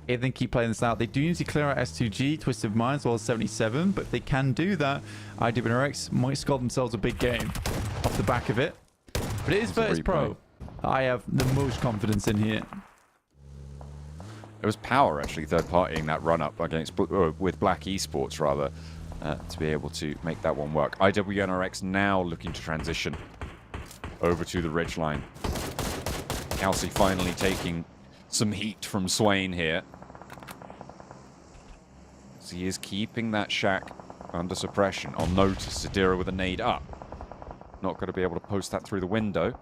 [SPEAKER 6] If they keep playing this out, they do need to clear out S2G, Twisted Minds, as well as 77. But if they can do that, IWNRX might score themselves a big game off the back of it. But it is Virtus Pro. I have the most confidence in here.
[SPEAKER 5] It was Power actually third-partying that run-up against with Black Esports rather to be able to make that one work. IWNRX now looking to transition over to the ridgeline. Kelsey finally taking some heat from Swain here. So he is keeping that shack under suppression. On notice, Sadira with a nade up. Not going to be able to post that through the window.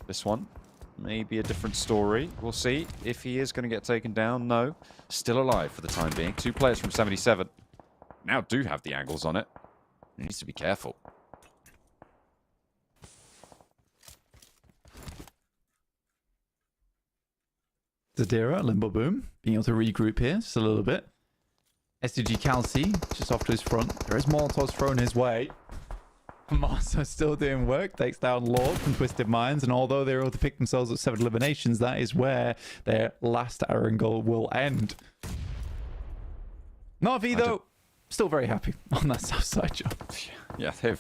[SPEAKER 5] This one may be a different story. We'll see if he is going to get taken down. No. Still alive for the time being. 2 players from 77 now do have the angles on it. He needs to be careful.
[SPEAKER 6] Zadira, Limbo Boom, being able to regroup here just a little bit. SDG Kelsey, just off to his front. There is Molotovs thrown his way. Marceau still doing work, takes down Lord from Twisted Minds, and although they're able to pick themselves up 7 eliminations, that is where their last Erangel will end. Na'Vi, though, still very happy on that south side job.
[SPEAKER 5] Yeah, they've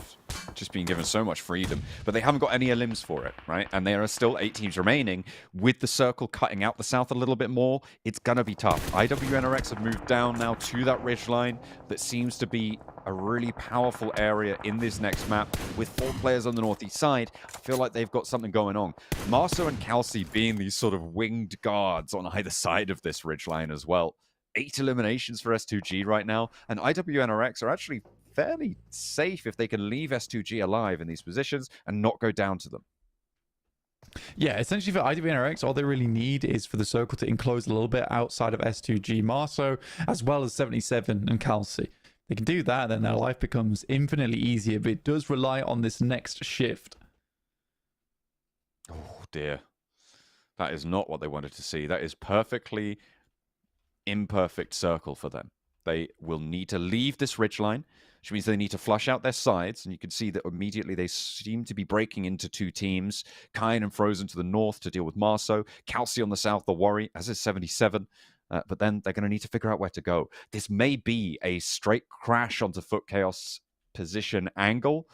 [SPEAKER 5] just been given so much freedom, but they haven't got any elims for it, right? And there are still 8 teams remaining. With the circle cutting out the south a little bit more, it's going to be tough. IWNRX have moved down now to that ridgeline that seems to be a really powerful area in this next map. With 4 players on the northeast side, I feel like they've got something going on. Marceau and Kelsey being these sort of winged guards on either side of this ridgeline as well. 8 eliminations for S2G right now, and IWNRX are actually fairly safe if they can leave S2G alive in these positions and not go down to them.
[SPEAKER 6] Yeah, essentially for IWNRX, all they really need is for the circle to enclose a little bit outside of S2G, Marso, as well as 77 and Kelsey. They can do that, then their life becomes infinitely easier, but it does rely on this next shift.
[SPEAKER 5] Oh, dear. That is not what they wanted to see. That is perfectly imperfect circle for them. They will need to leave this ridgeline, which means they need to flush out their sides. And you can see that immediately they seem to be breaking into two teams. Kine and Frozen to the north to deal with Marso. Kelsey on the south, the worry, as is 77. But then they're going to need to figure out where to go. This may be a straight crash onto Foot Chaos position angle.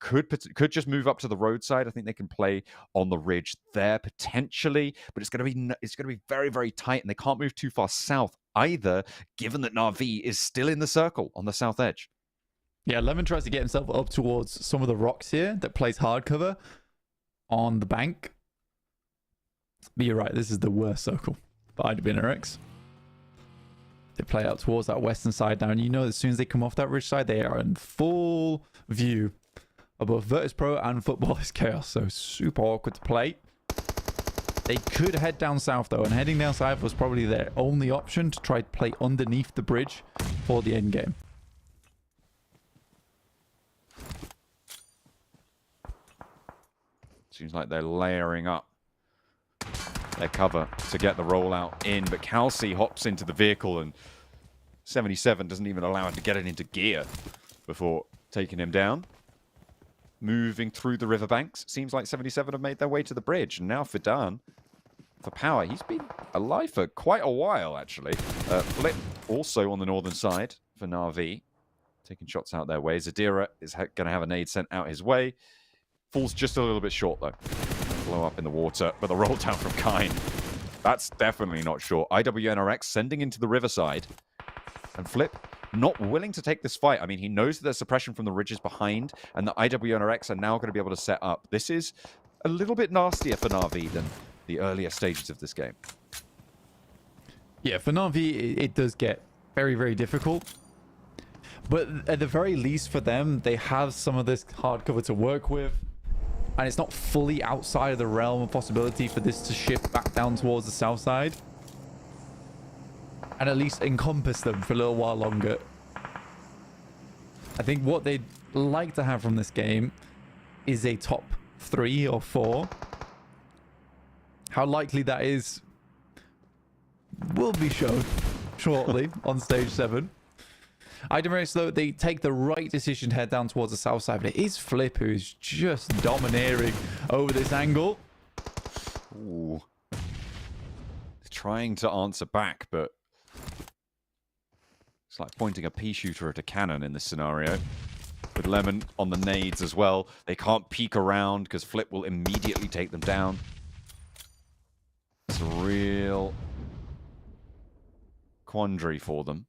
[SPEAKER 5] Could just move up to the roadside. I think they can play on the ridge there potentially, but it's going to be very, very tight, and they can't move too far south either, given that Na'Vi is still in the circle on the south edge.
[SPEAKER 6] Yeah, Lemon tries to get himself up towards some of the rocks here that plays hard cover on the bank. But you're right, this is the worst circle for IWNRX. They play out towards that western side now, and you know as soon as they come off that ridge side, they are in full view of both Virtus Pro and Football is Chaos, so super awkward to play. They could head down south though, and heading down south was probably their only option to try to play underneath the bridge for the end game.
[SPEAKER 5] Seems like they're layering up their cover to get the rollout in, but Kelsey hops into the vehicle and 77 doesn't even allow him to get it into gear before taking him down. Moving through the riverbanks, seems like 77 have made their way to the bridge, and now Fidan for power. He's been alive for quite a while, actually. Flip also on the northern side for Na'Vi, taking shots out their way. Zadira is going to have a nade sent out his way. Falls just a little bit short, though. Blow up in the water, but the roll down from Kine. That's definitely not short. IWNRX sending into the riverside. And Flip not willing to take this fight. I mean, he knows that there's suppression from the ridges behind, and the IWNRX are now going to be able to set up. This is a little bit nastier for Na'Vi than the earlier stages of this game.
[SPEAKER 6] Yeah, for Na'Vi, it does get very, very difficult. But at the very least for them, they have some of this hard cover to work with. And it's not fully outside of the realm of possibility for this to shift back down towards the south side. And at least encompass them for a little while longer. I think what they'd like to have from this game is a top 3 or 4. How likely that is will be shown shortly on stage 7. IWNRX, though, they take the right decision to head down towards the south side, but it is Flip who's just domineering over this angle.
[SPEAKER 5] Ooh. Trying to answer back, but it's like pointing a pea shooter at a cannon in this scenario. With Lemon on the nades as well. They can't peek around because Flip will immediately take them down. It's a real quandary for them.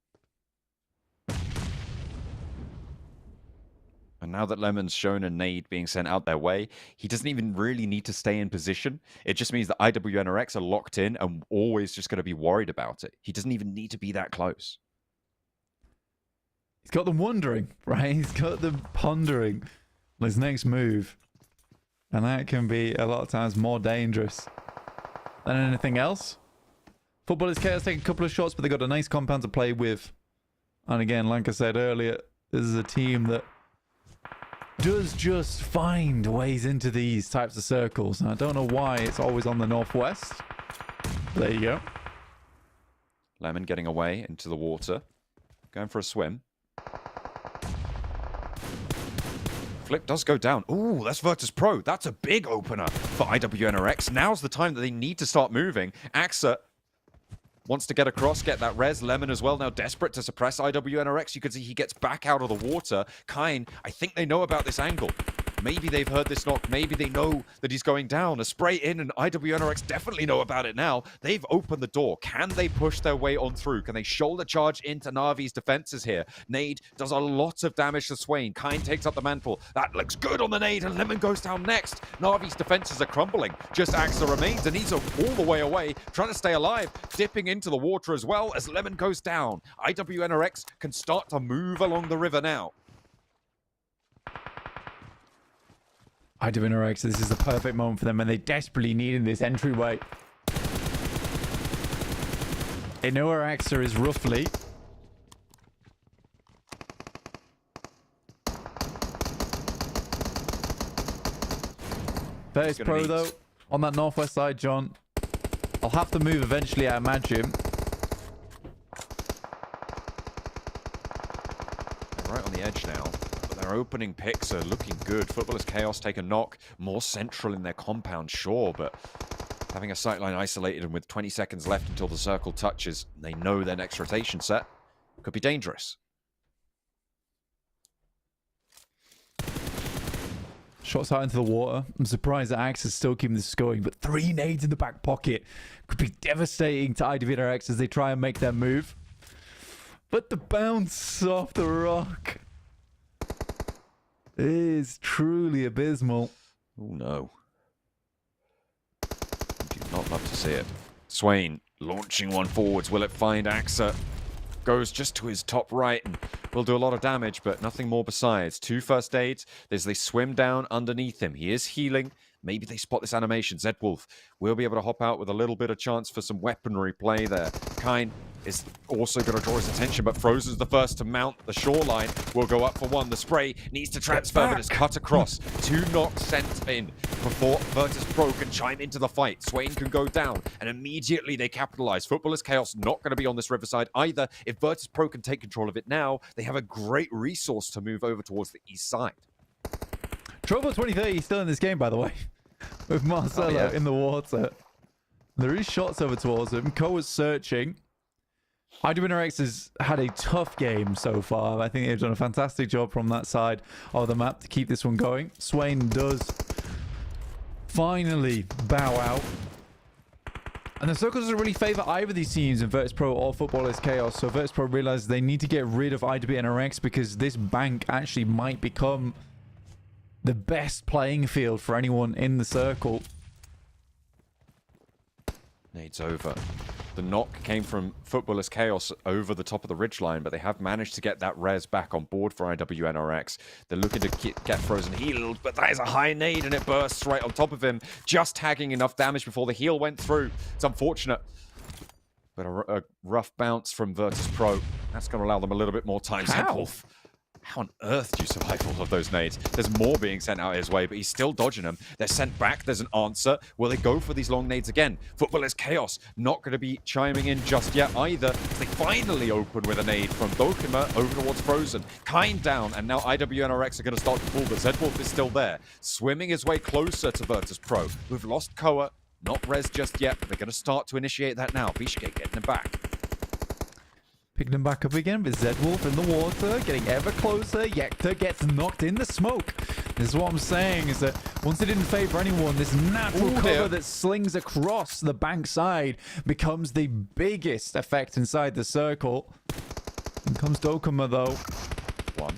[SPEAKER 5] And now that Lemon's shown a nade being sent out their way, he doesn't even really need to stay in position. It just means that IWNRX are locked in and always just going to be worried about it. He doesn't even need to be that close.
[SPEAKER 6] He's got them wondering, right? He's got them pondering on his next move. And that can be a lot of times more dangerous than anything else. Football is Chaos taking a couple of shots, but they've got a nice compound to play with. And again, like I said earlier, this is a team that does just find ways into these types of circles. And I don't know why it's always on the northwest. There you go.
[SPEAKER 5] Lemon getting away into the water. Going for a swim. Flip does go down. Ooh, that's Virtus Pro. That's a big opener for IWNRX. Now's the time that they need to start moving. Axa wants to get across, get that res. Lemon as well, now desperate to suppress IWNRX. You can see he gets back out of the water. Kine, I think they know about this angle. Maybe they've heard this knock. Maybe they know that he's going down. A spray in, and IWNRX definitely know about it now. They've opened the door. Can they push their way on through? Can they shoulder charge into Navi's defenses here? Nade does a lot of damage to Swain. Kine takes up the mantle. That looks good on the nade, and Lemon goes down next. Navi's defenses are crumbling. Just Axa remains, and he's all the way away, trying to stay alive, dipping into the water as well as Lemon goes down. IWNRX can start to move along the river now.
[SPEAKER 6] IWNRX, this is the perfect moment for them, and they desperately needed this entryway. They know where Axa is roughly. Virtus Pro, though, on that northwest side, John. I'll have to move eventually, I imagine.
[SPEAKER 5] They're right on the edge now. Their opening picks are looking good. Footballers Chaos take a knock. More central in their compound, sure, but having a sightline isolated and with 20 seconds left until the circle touches, they know their next rotation set could be dangerous.
[SPEAKER 6] Shots out into the water. I'm surprised that Axe is still keeping this going, but 3 nades in the back pocket could be devastating to IWNRX as they try and make their move. But the bounce off the rock is truly abysmal.
[SPEAKER 5] Oh no. Do not love to see it. Swain launching one forwards. Will it find Axa? Goes just to his top right and will do a lot of damage, but nothing more besides. 2 first aids as they swim down underneath him. He is healing. Maybe they spot this animation. Zedwolf will be able to hop out with a little bit of chance for some weaponry play there. Kine is also going to draw his attention, but Frozen's the first to mount the shoreline. Will go up for one. The spray needs to transfer, but it's cut across. 2 knocks sent in before Virtus Pro can chime into the fight. Swain can go down, and immediately they capitalize. Footballers Chaos not going to be on this riverside either. If Virtus Pro can take control of it now, they have a great resource to move over towards the east side.
[SPEAKER 6] Trovo 2030 still in this game, by the way, with Marcelo in the water. There is shots over towards him. Ko is searching. IWNRX has had a tough game so far. I think they've done a fantastic job from that side of the map to keep this one going. Swain does finally bow out. And the circle doesn't really favor either of these teams in Virtus Pro or Footballers Chaos. So Virtus Pro realize they need to get rid of IWNRX because this bank actually might become the best playing field for anyone in the circle.
[SPEAKER 5] Nades over. The knock came from Footballers Chaos over the top of the ridgeline, but they have managed to get that res back on board for IWNRX. They're looking to get Frozen healed, but that is a high nade and it bursts right on top of him, just tagging enough damage before the heal went through. It's unfortunate, but a rough bounce from Virtus Pro. That's going to allow them a little bit more time. Zedwolf, how on earth do you survive all of those nades? There's more being sent out his way, but he's still dodging them. They're sent back. There's an answer. Will they go for these long nades again? Footballers Chaos not going to be chiming in just yet either. They finally open with a nade from Dokuma over towards Frozen. Kine down, and now IWNRX are going to start to pull, but Zedwolf is still there, swimming his way closer to Virtus Pro. We've lost Koa. Not res just yet, but they're going to start to initiate that now. Bishke getting him back.
[SPEAKER 6] Picking him back up again with Zedwolf in the water, getting ever closer. Yekta gets knocked in the smoke. This is what I'm saying, is that once it didn't favor anyone, this natural cover that slings across the bank side becomes the biggest effect inside the circle. In comes Dokuma, though.
[SPEAKER 5] One.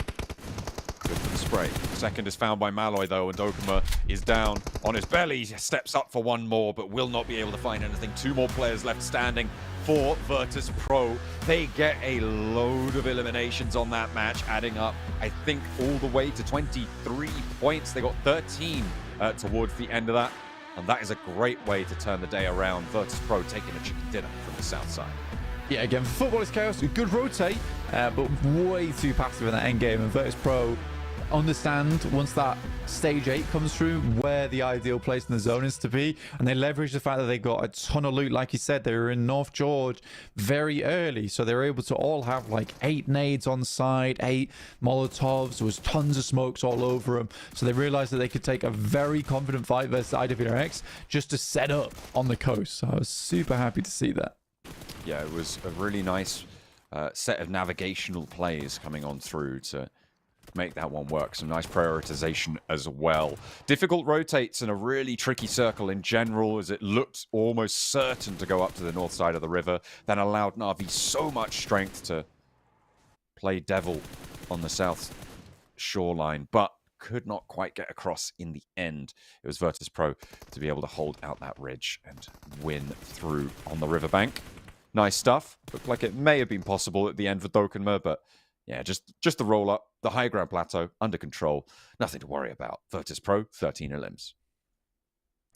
[SPEAKER 5] Good for the spray. Second is found by Malloy, though, and Dokuma is down on his belly. He steps up for one more, but will not be able to find anything. 2 more players left standing for Virtus Pro. They get a load of eliminations on that match, adding up, I think, all the way to 23 points. They got 13 towards the end of that, and that is a great way to turn the day around. Virtus Pro taking a chicken dinner from the south side.
[SPEAKER 6] Yeah, again, for Footballers Chaos, a good rotate, but way too passive in that end game, and Virtus Pro understand once that stage 8 comes through where the ideal place in the zone is to be, and they leverage the fact that they got a ton of loot. Like you said, they were in North George very early, so they were able to all have like 8 nades on side, 8 Molotovs. There was tons of smokes all over them, so they realized that they could take a very confident fight versus IWNRX just to set up on the coast. So I was super happy to see that.
[SPEAKER 5] Yeah, it was a really nice set of navigational plays coming on through to make that one work. Some nice prioritization as well. Difficult rotates in a really tricky circle in general, as it looked almost certain to go up to the north side of the river. That allowed Na'Vi so much strength to play devil on the south shoreline, but could not quite get across in the end. It was Virtus.pro to be able to hold out that ridge and win through on the riverbank. Nice stuff. Looked like it may have been possible at the end for Dokkanmer, but yeah, just the roll up, the high ground plateau under control. Nothing to worry about. Virtus.pro, 13 elims.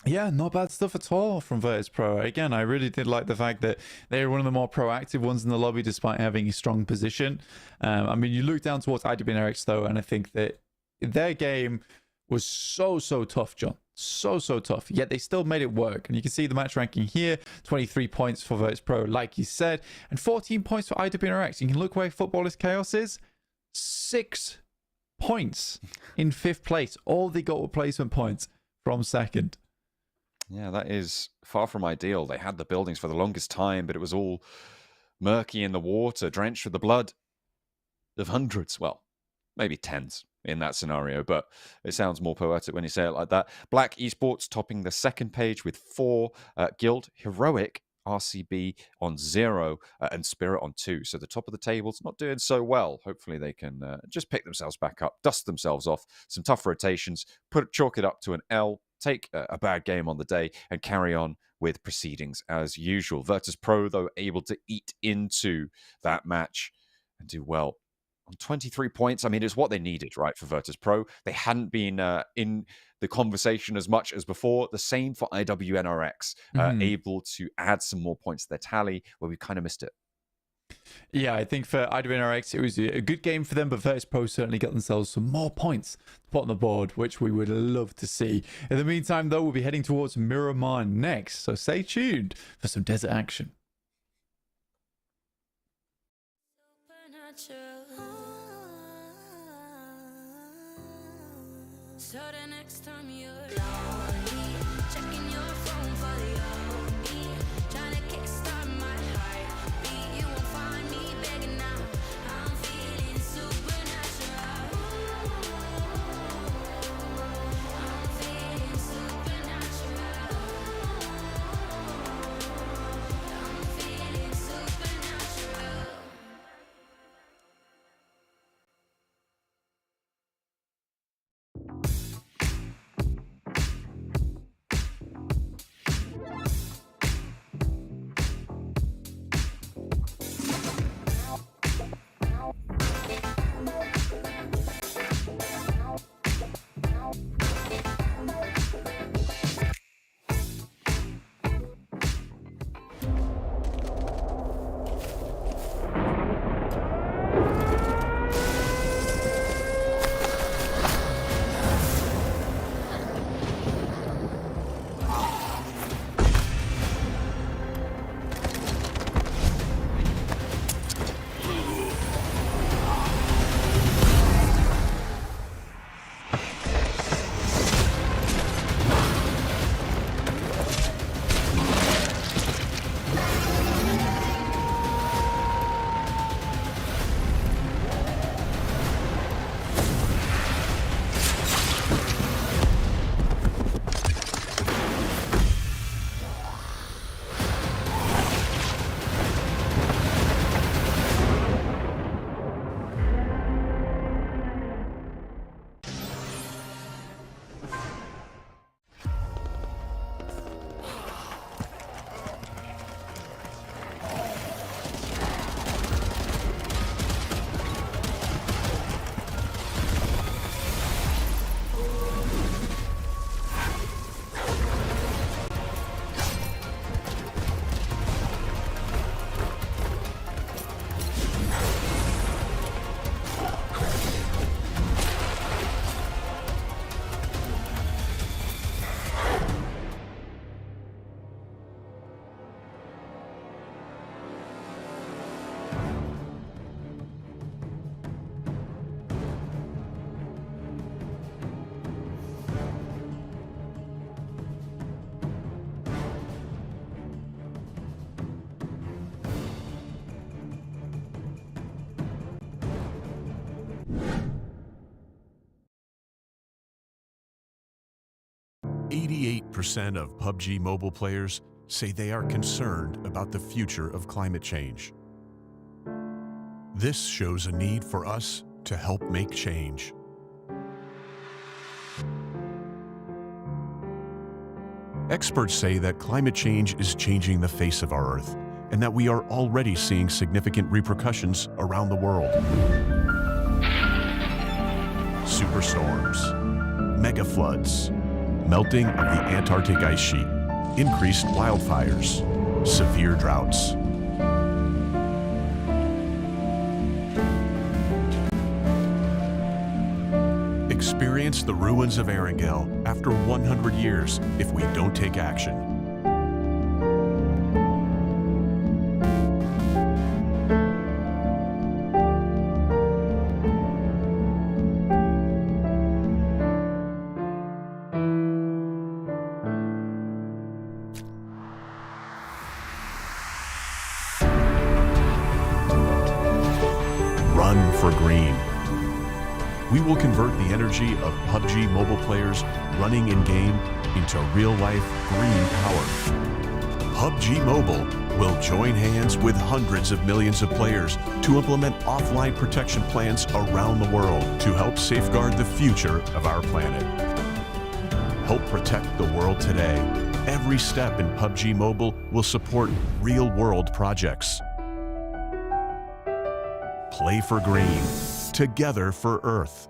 [SPEAKER 6] Yeah, not bad stuff at all from Virtus.pro. Again, I really did like the fact that they were one of the more proactive ones in the lobby despite having a strong position. I mean, you look down towards IW and RX though, and I think that their game was so tough, John. So tough. Yet they still made it work. And you can see the match ranking here. 23 points for Virtus.pro, like you said. And 14 points for IW and RX. You can look where Football is Chaos is. 6 points in 5th place. All they got were placement points from 2nd.
[SPEAKER 5] Yeah, that is far from ideal. They had the buildings for the longest time, but it was all murky in the water, drenched with the blood of hundreds. Well, maybe tens in that scenario, but it sounds more poetic when you say it like that. Black Esports topping the 2nd page with 4. Guild, Heroic, RCB on 0, and Spirit on 2. So the top of the table's not doing so well. Hopefully they can just pick themselves back up, dust themselves off, some tough rotations, chalk it up to an L, take a bad game on the day, and carry on with proceedings as usual. Virtus.pro, though, able to eat into that match and do well. On 23 points, I mean, it's what they needed, right, for Virtus.pro. They hadn't been in the conversation as much as before. The same for IWNRX, able to add some more points to their tally, where we kind of missed it.
[SPEAKER 6] Yeah, I think for IWNRX, it was a good game for them, but Virtus.pro certainly got themselves some more points to put on the board, which we would love to see. In the meantime, though, we'll be heading towards Miramar next, so stay tuned for some desert action.
[SPEAKER 1] So the next time you're lonely, checking your phone for the OB, trying to kickstart my heartbeat. You won't find me begging now. I'm feeling supernatural. I'm feeling supernatural. I'm feeling supernatural.
[SPEAKER 7] 88% of PUBG Mobile players say they are concerned about the future of climate change. This shows a need for us to help make change. Experts say that climate change is changing the face of our Earth, and that we are already seeing significant repercussions around the world. Superstorms, mega floods, melting of the Antarctic ice sheet, increased wildfires, severe droughts. Experience the ruins of Erangel after 100 years if we don't take action. Run for green. We will convert the energy of PUBG Mobile players running in-game into real-life green power. PUBG Mobile will join hands with hundreds of millions of players to implement offline protection plans around the world to help safeguard the future of our planet. Help protect the world today. Every step in PUBG Mobile will support real-world projects. Play for green. Together for Earth.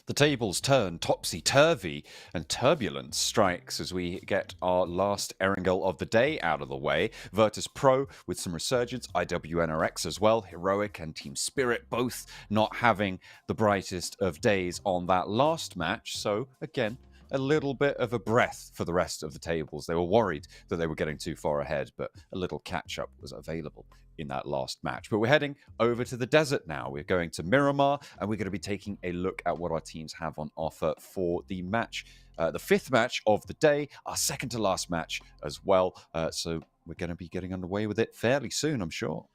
[SPEAKER 5] The tables turn topsy-turvy and turbulence strikes as we get our last Erangel of the day out of the way. Virtus Pro with some resurgence, IWNRX as well, Heroic and Team Spirit both not having the brightest of days on that last match. So again, a little bit of a breath for the rest of the tables. They were worried that they were getting too far ahead, but a little catch-up was available in that last match. But we're heading over to the desert now. We're going to Miramar, and we're going to be taking a look at what our teams have on offer for the match, the fifth match of the day, our second to last match as well. So we're going to be getting underway with it fairly soon, I'm sure.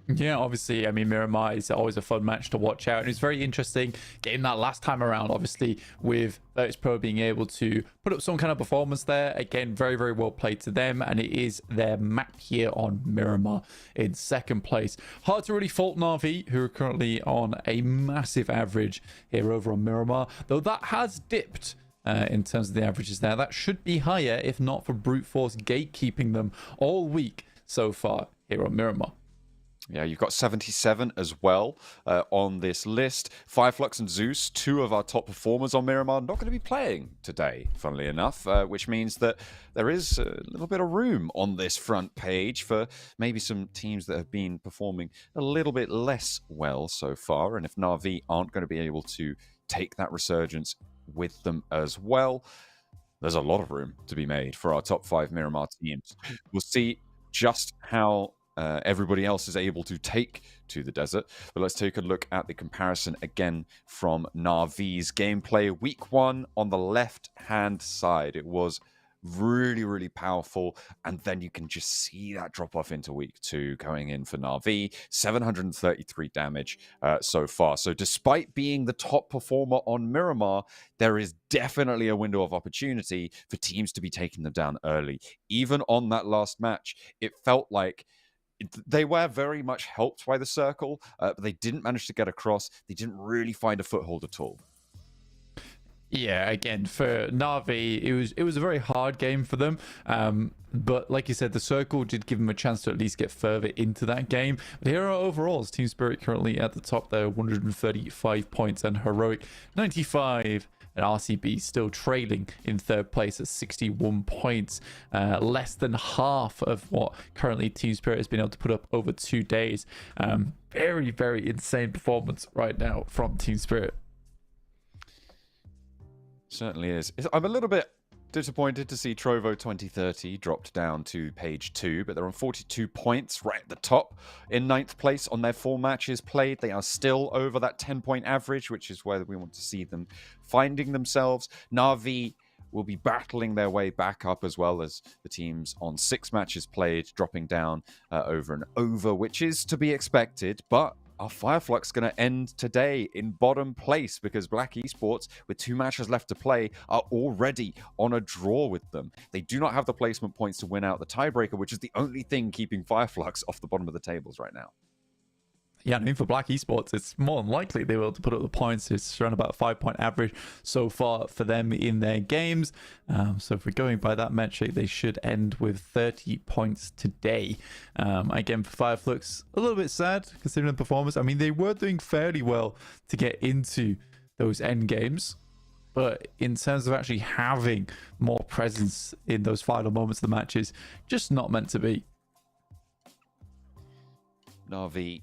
[SPEAKER 6] Yeah, obviously, I mean, Miramar is always a fun match to watch out. And it's very interesting getting that last time around, obviously, with Virtus Pro being able to put up some kind of performance there. Again, very, very well played to them. And it is their map here on Miramar in second place. Hard to really fault Na'Vi, who are currently on a massive average here over on Miramar, though that has dipped. In terms of the averages there, that should be higher if not for brute force gatekeeping them all week so far here on Miramar.
[SPEAKER 5] Yeah, you've got 77 as well on this list. Fireflux and Zeus, two of our top performers on Miramar, not going to be playing today, funnily enough, which means that there is a little bit of room on this front page for maybe some teams that have been performing a little bit less well so far. And if Na'Vi aren't going to be able to take that resurgence with them as well, there's a lot of room to be made for our top 5 Miramar teams. We'll see just how everybody else is able to take to the desert. But let's take a look at the comparison again from Na'Vi's gameplay. Week 1 on the left-hand side, it was really, really powerful. And then you can just see that drop off into week 2 going in for Na'Vi. 733 damage so far. So despite being the top performer on Miramar, there is definitely a window of opportunity for teams to be taking them down early. Even on that last match, it felt like they were very much helped by the circle, but they didn't manage to get across. They didn't really find a foothold at all.
[SPEAKER 6] Yeah, again, for Na'Vi, it was a very hard game for them. But like you said, the circle did give them a chance to at least get further into that game. But here are overalls. Team Spirit currently at the top there, 135 points, and Heroic 95. And RCB still trailing in third place at 61 points. Less than half of what currently Team Spirit has been able to put up over 2 days. Very, very insane performance right now from Team Spirit.
[SPEAKER 5] Certainly is. I'm a little bit disappointed to see Trovo 2030 dropped down to page 2, but they're on 42 points right at the top in 9th place on their 4 matches played. They are still over that 10-point average, which is where we want to see them finding themselves. Na'Vi will be battling their way back up, as well as the teams on 6 matches played, dropping down over and over, which is to be expected, but our Fireflux going to end today in bottom place because Black Esports, with 2 matches left to play, are already on a draw with them. They do not have the placement points to win out the tiebreaker, which is the only thing keeping Fireflux off the bottom of the tables right now.
[SPEAKER 6] Yeah, I mean, for Black Esports, it's more than likely they will to put up the points. It's around about a 5-point average so far for them in their games. So if we're going by that metric, they should end with 30 points today. Again, for Fireflux, a little bit sad considering the performance. I mean, they were doing fairly well to get into those end games. But in terms of actually having more presence in those final moments of the matches, just not meant to be.
[SPEAKER 5] Na'Vi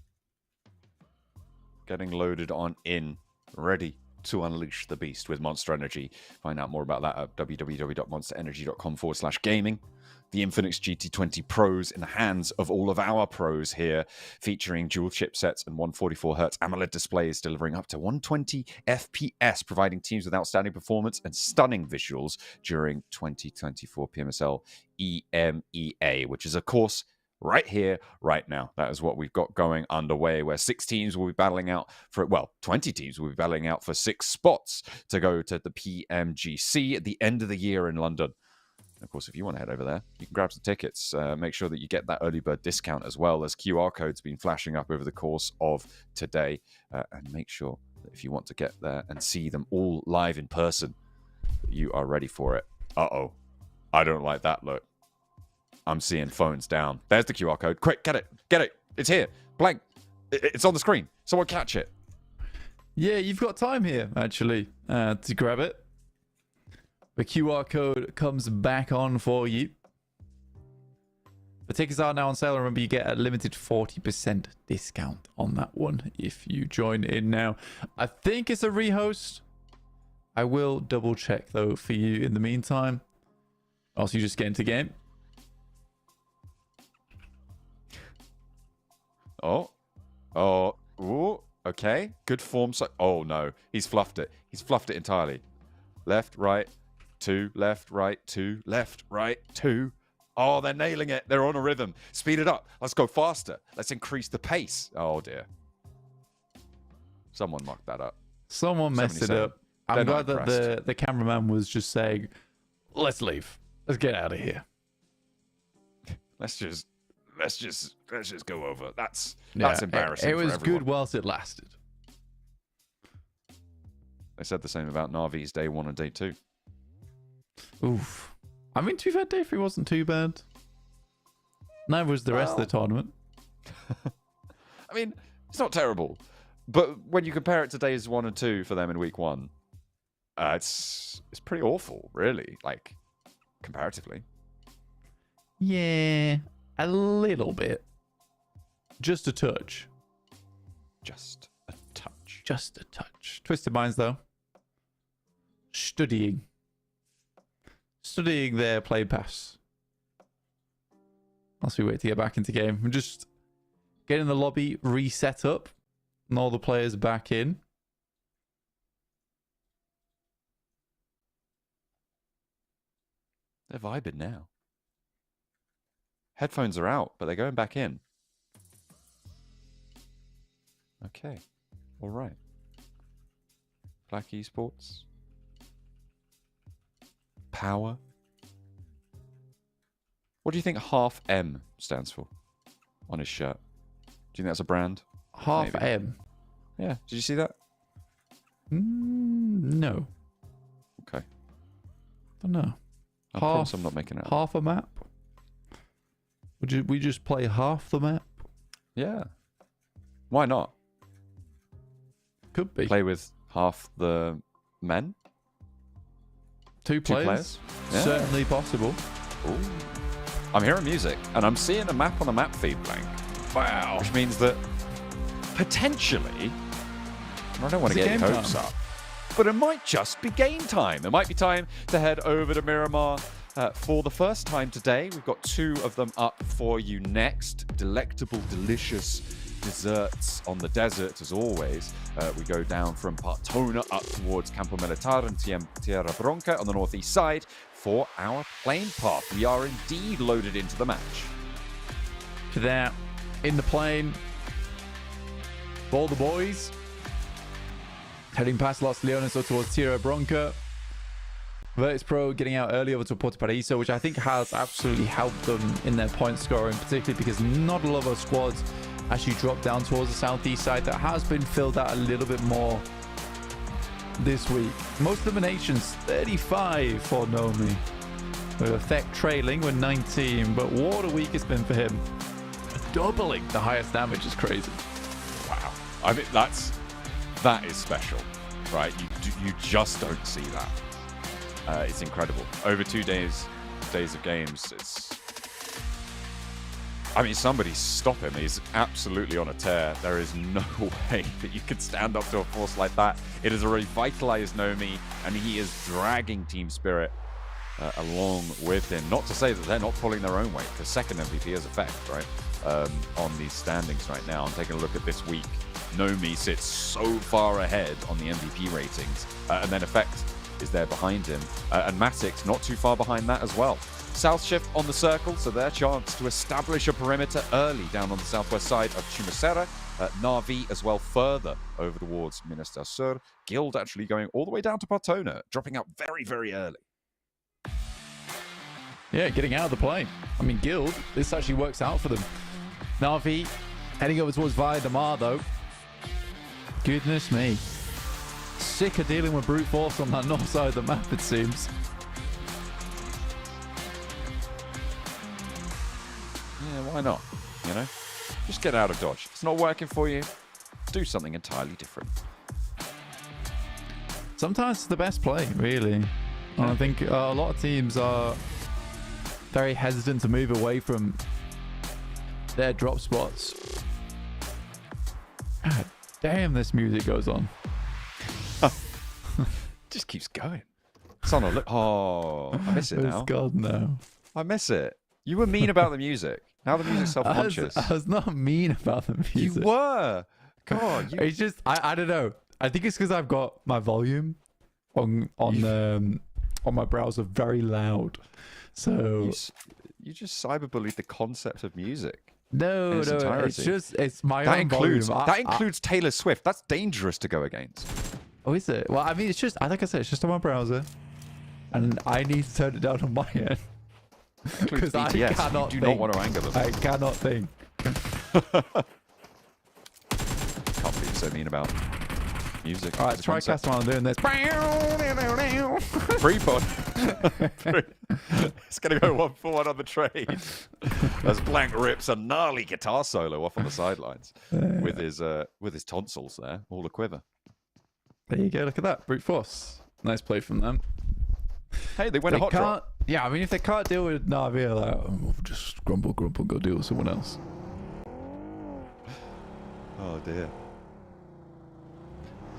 [SPEAKER 5] getting loaded on in, ready to unleash the beast with Monster Energy. Find out more about that at www.monsterenergy.com/gaming. The Infinix GT20 Pros in the hands of all of our pros here, featuring dual chipsets and 144Hz AMOLED displays, delivering up to 120 FPS, providing teams with outstanding performance and stunning visuals during 2024 PMSL EMEA, which is, of course, right here, right now. That is what we've got going underway, where 6 teams will be battling out for, well, 20 teams will be battling out for 6 spots to go to the PMGC at the end of the year in London. And of course, if you want to head over there, you can grab some tickets. Make sure that you get that early bird discount, as well as QR codes been flashing up over the course of today. And make sure that if you want to get there and see them all live in person, that you are ready for it. Uh-oh. I don't like that look. I'm seeing phones down. There's the QR code. Quick, get it. Get it. It's here. Blank. It's on the screen. Someone catch it.
[SPEAKER 6] Yeah, you've got time here, actually, to grab it. The QR code comes back on for you. The tickets are now on sale. Remember, you get a limited 40% discount on that one if you join in now. I think it's a rehost. I will double check, though, for you in the meantime. Also, you just get into game.
[SPEAKER 5] Oh. Ooh. Okay. Good form. So, oh, no. He's fluffed it. He's fluffed it entirely. Left, right, 2. Left, right, 2. Left, right, 2. Oh, they're nailing it. They're on a rhythm. Speed it up. Let's go faster. Let's increase the pace. Oh, dear. Someone mucked that up.
[SPEAKER 6] Someone messed it up. I'm glad that the cameraman was just saying, let's leave. Let's get out of here.
[SPEAKER 5] Let's just go over. That's embarrassing.
[SPEAKER 6] It was
[SPEAKER 5] for everyone.
[SPEAKER 6] good whilst it lasted.
[SPEAKER 5] They said the same about Navi's day 1 and day 2.
[SPEAKER 6] Oof. I mean, to be fair, day 3 wasn't too bad. Neither was the rest of the tournament.
[SPEAKER 5] I mean, it's not terrible. But when you compare it to days 1 and 2 for them in week 1, it's pretty awful, really. Like, comparatively.
[SPEAKER 6] Yeah, a little bit. Just a touch.
[SPEAKER 5] Just a touch.
[SPEAKER 6] Just a touch. Twisted Minds, though. Studying their play pass. Whilst we wait to get back into game. We're just getting the lobby reset up. And all the players back in.
[SPEAKER 5] They're vibing now. Headphones are out, but they're going back in. Okay. All right. Black Esports. Power. What do you think half M stands for on his shirt? Do you think that's a brand?
[SPEAKER 6] Half
[SPEAKER 5] Maybe.
[SPEAKER 6] M.
[SPEAKER 5] Yeah. Did you see that?
[SPEAKER 6] No.
[SPEAKER 5] Okay.
[SPEAKER 6] Don't know.
[SPEAKER 5] I promise I'm not making it up.
[SPEAKER 6] Half a map? Would we just play half the map?
[SPEAKER 5] Yeah. Why not?
[SPEAKER 6] Could be.
[SPEAKER 5] Play with half the men?
[SPEAKER 6] Two players?
[SPEAKER 5] Yeah.
[SPEAKER 6] Certainly possible.
[SPEAKER 5] Ooh. I'm hearing music, and I'm seeing a map on the map feed blank. Wow. Which means that potentially, I don't want to get your hopes up, but it might just be game time. It might be time to head over to Miramar for the first time today. We've got 2 of them up for you next. Delectable, delicious desserts on the desert, as always. We go down from Partona up towards Campo Militar and Tierra Bronca on the northeast side for our plane path. We are indeed loaded into the match.
[SPEAKER 6] For that, in the plane, all the boys heading past Los Leones or towards Tierra Bronca. Virtus Pro getting out early over to Porto Paraíso, which I think has absolutely helped them in their point scoring, particularly because not a lot of our squads actually dropped down towards the southeast side. That has been filled out a little bit more this week. Most eliminations, 35 for Nomi, with Effect trailing with 19, but what a week it's been for him. Doubling the highest damage is crazy.
[SPEAKER 5] Wow. I mean, that is special, right? You just don't see that. It's incredible. Over 2 days of games, I mean, somebody stop him. He's absolutely on a tear. There is no way that you could stand up to a force like that. It has revitalized Nomi, and he is dragging Team Spirit along with him. Not to say that they're not pulling their own weight. The second MVP is Effect, right? On these standings right now. I'm taking a look at this week. Nomi sits so far ahead on the MVP ratings, and then Effect is there behind him, and Matix not too far behind that as well. South shift on the circle, so their chance to establish a perimeter early down on the southwest side of Chumacera. Navi as well further over towards Minister Sur. Guild actually going all the way down to Partona, dropping out very, very early.
[SPEAKER 6] Yeah, getting out of the plane. I mean, Guild, this actually works out for them. Navi heading over towards Via de Mar, though. Goodness me. Sick of dealing with brute force on that north side of the map, it seems.
[SPEAKER 5] Yeah, why not? You know? Just get out of dodge. If it's not working for you, do something entirely different.
[SPEAKER 6] Sometimes it's the best play, really. And I think a lot of teams are very hesitant to move away from their drop spots. God damn, this music goes on.
[SPEAKER 5] Just keeps going. Sanhok, look. Oh, I miss it now.
[SPEAKER 6] It's gone now.
[SPEAKER 5] I miss it. You were mean about the music. Now the music's self-conscious.
[SPEAKER 6] I was not mean about the music.
[SPEAKER 5] You were. God,
[SPEAKER 6] It's just I don't know. I think it's because I've got my volume on my browser very loud. So
[SPEAKER 5] you just cyberbullied the concept of music.
[SPEAKER 6] no,
[SPEAKER 5] its
[SPEAKER 6] no,
[SPEAKER 5] entirety.
[SPEAKER 6] it's my
[SPEAKER 5] That
[SPEAKER 6] own
[SPEAKER 5] includes
[SPEAKER 6] volume.
[SPEAKER 5] that includes Taylor Swift. That's dangerous to go against.
[SPEAKER 6] Oh, is it? Well, I mean, it's just like I said, it's just on my browser, and I need to turn it down on my end because I
[SPEAKER 5] BTS.
[SPEAKER 6] cannot.
[SPEAKER 5] You do not want to anger them.
[SPEAKER 6] I cannot think.
[SPEAKER 5] Can't believe you're so mean about music.
[SPEAKER 6] All right, try cast while I'm doing this.
[SPEAKER 5] Pre-pod. It's going to go 1-for-1 on the trade. As Blank rips a gnarly guitar solo off on the sidelines with his tonsils there, all a quiver.
[SPEAKER 6] There you go. Look at that. Brute force. Nice play from them.
[SPEAKER 5] Hey, they win a hot drop.
[SPEAKER 6] Yeah, I mean, if they can't deal with Navi, like, oh, just grumble, go deal with someone else.
[SPEAKER 5] Oh, dear.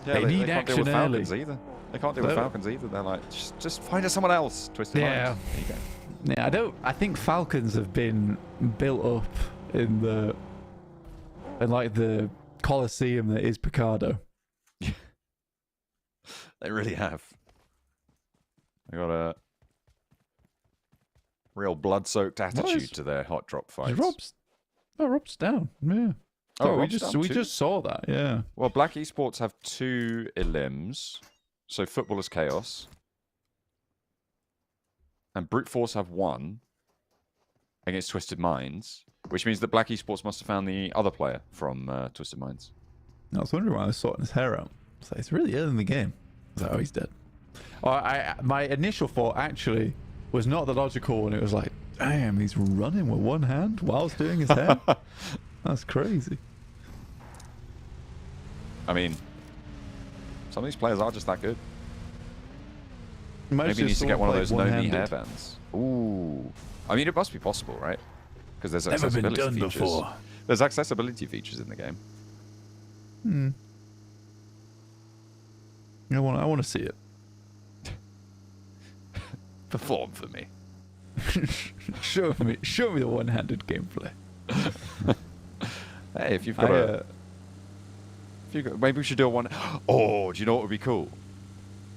[SPEAKER 5] Yeah,
[SPEAKER 6] They need
[SPEAKER 5] can't deal
[SPEAKER 6] action
[SPEAKER 5] with
[SPEAKER 6] early.
[SPEAKER 5] Falcons either. They can't deal with Falcons either. They're like, just find us someone else. Twisted
[SPEAKER 6] Yeah.
[SPEAKER 5] minds. There you go.
[SPEAKER 6] Yeah, I think Falcons have been built up in the Colosseum that is Picardo.
[SPEAKER 5] They really have. They got a real blood-soaked attitude to their hot drop fights.
[SPEAKER 6] Rob's down. Yeah.
[SPEAKER 5] Oh,
[SPEAKER 6] we
[SPEAKER 5] Rob's down
[SPEAKER 6] we
[SPEAKER 5] too?
[SPEAKER 6] just saw that. Yeah.
[SPEAKER 5] Well, Black Esports have 2 elims, so Football is Chaos, and Brute Force have 1 against Twisted Minds, which means that Black Esports must have found the other player from Twisted Minds.
[SPEAKER 6] I was wondering why I was sorting his hair out. It's really early in the game. I was like, oh, he's dead. My initial thought actually was not the logical one. It was like, damn, he's running with one hand whilst doing his hair. That's crazy.
[SPEAKER 5] I mean, some of these players are just that good.
[SPEAKER 6] Maybe
[SPEAKER 5] Maybe he needs to get one of those no-knee hairbands. Ooh. I mean, it must be possible, right? Because there's
[SPEAKER 6] Never been
[SPEAKER 5] accessibility
[SPEAKER 6] done
[SPEAKER 5] features.
[SPEAKER 6] before.
[SPEAKER 5] There's accessibility features in the game.
[SPEAKER 6] I want to see it.
[SPEAKER 5] Perform for me.
[SPEAKER 6] show me the one-handed gameplay.
[SPEAKER 5] Hey, if you've got maybe we should do a one. Oh, do you know what would be cool?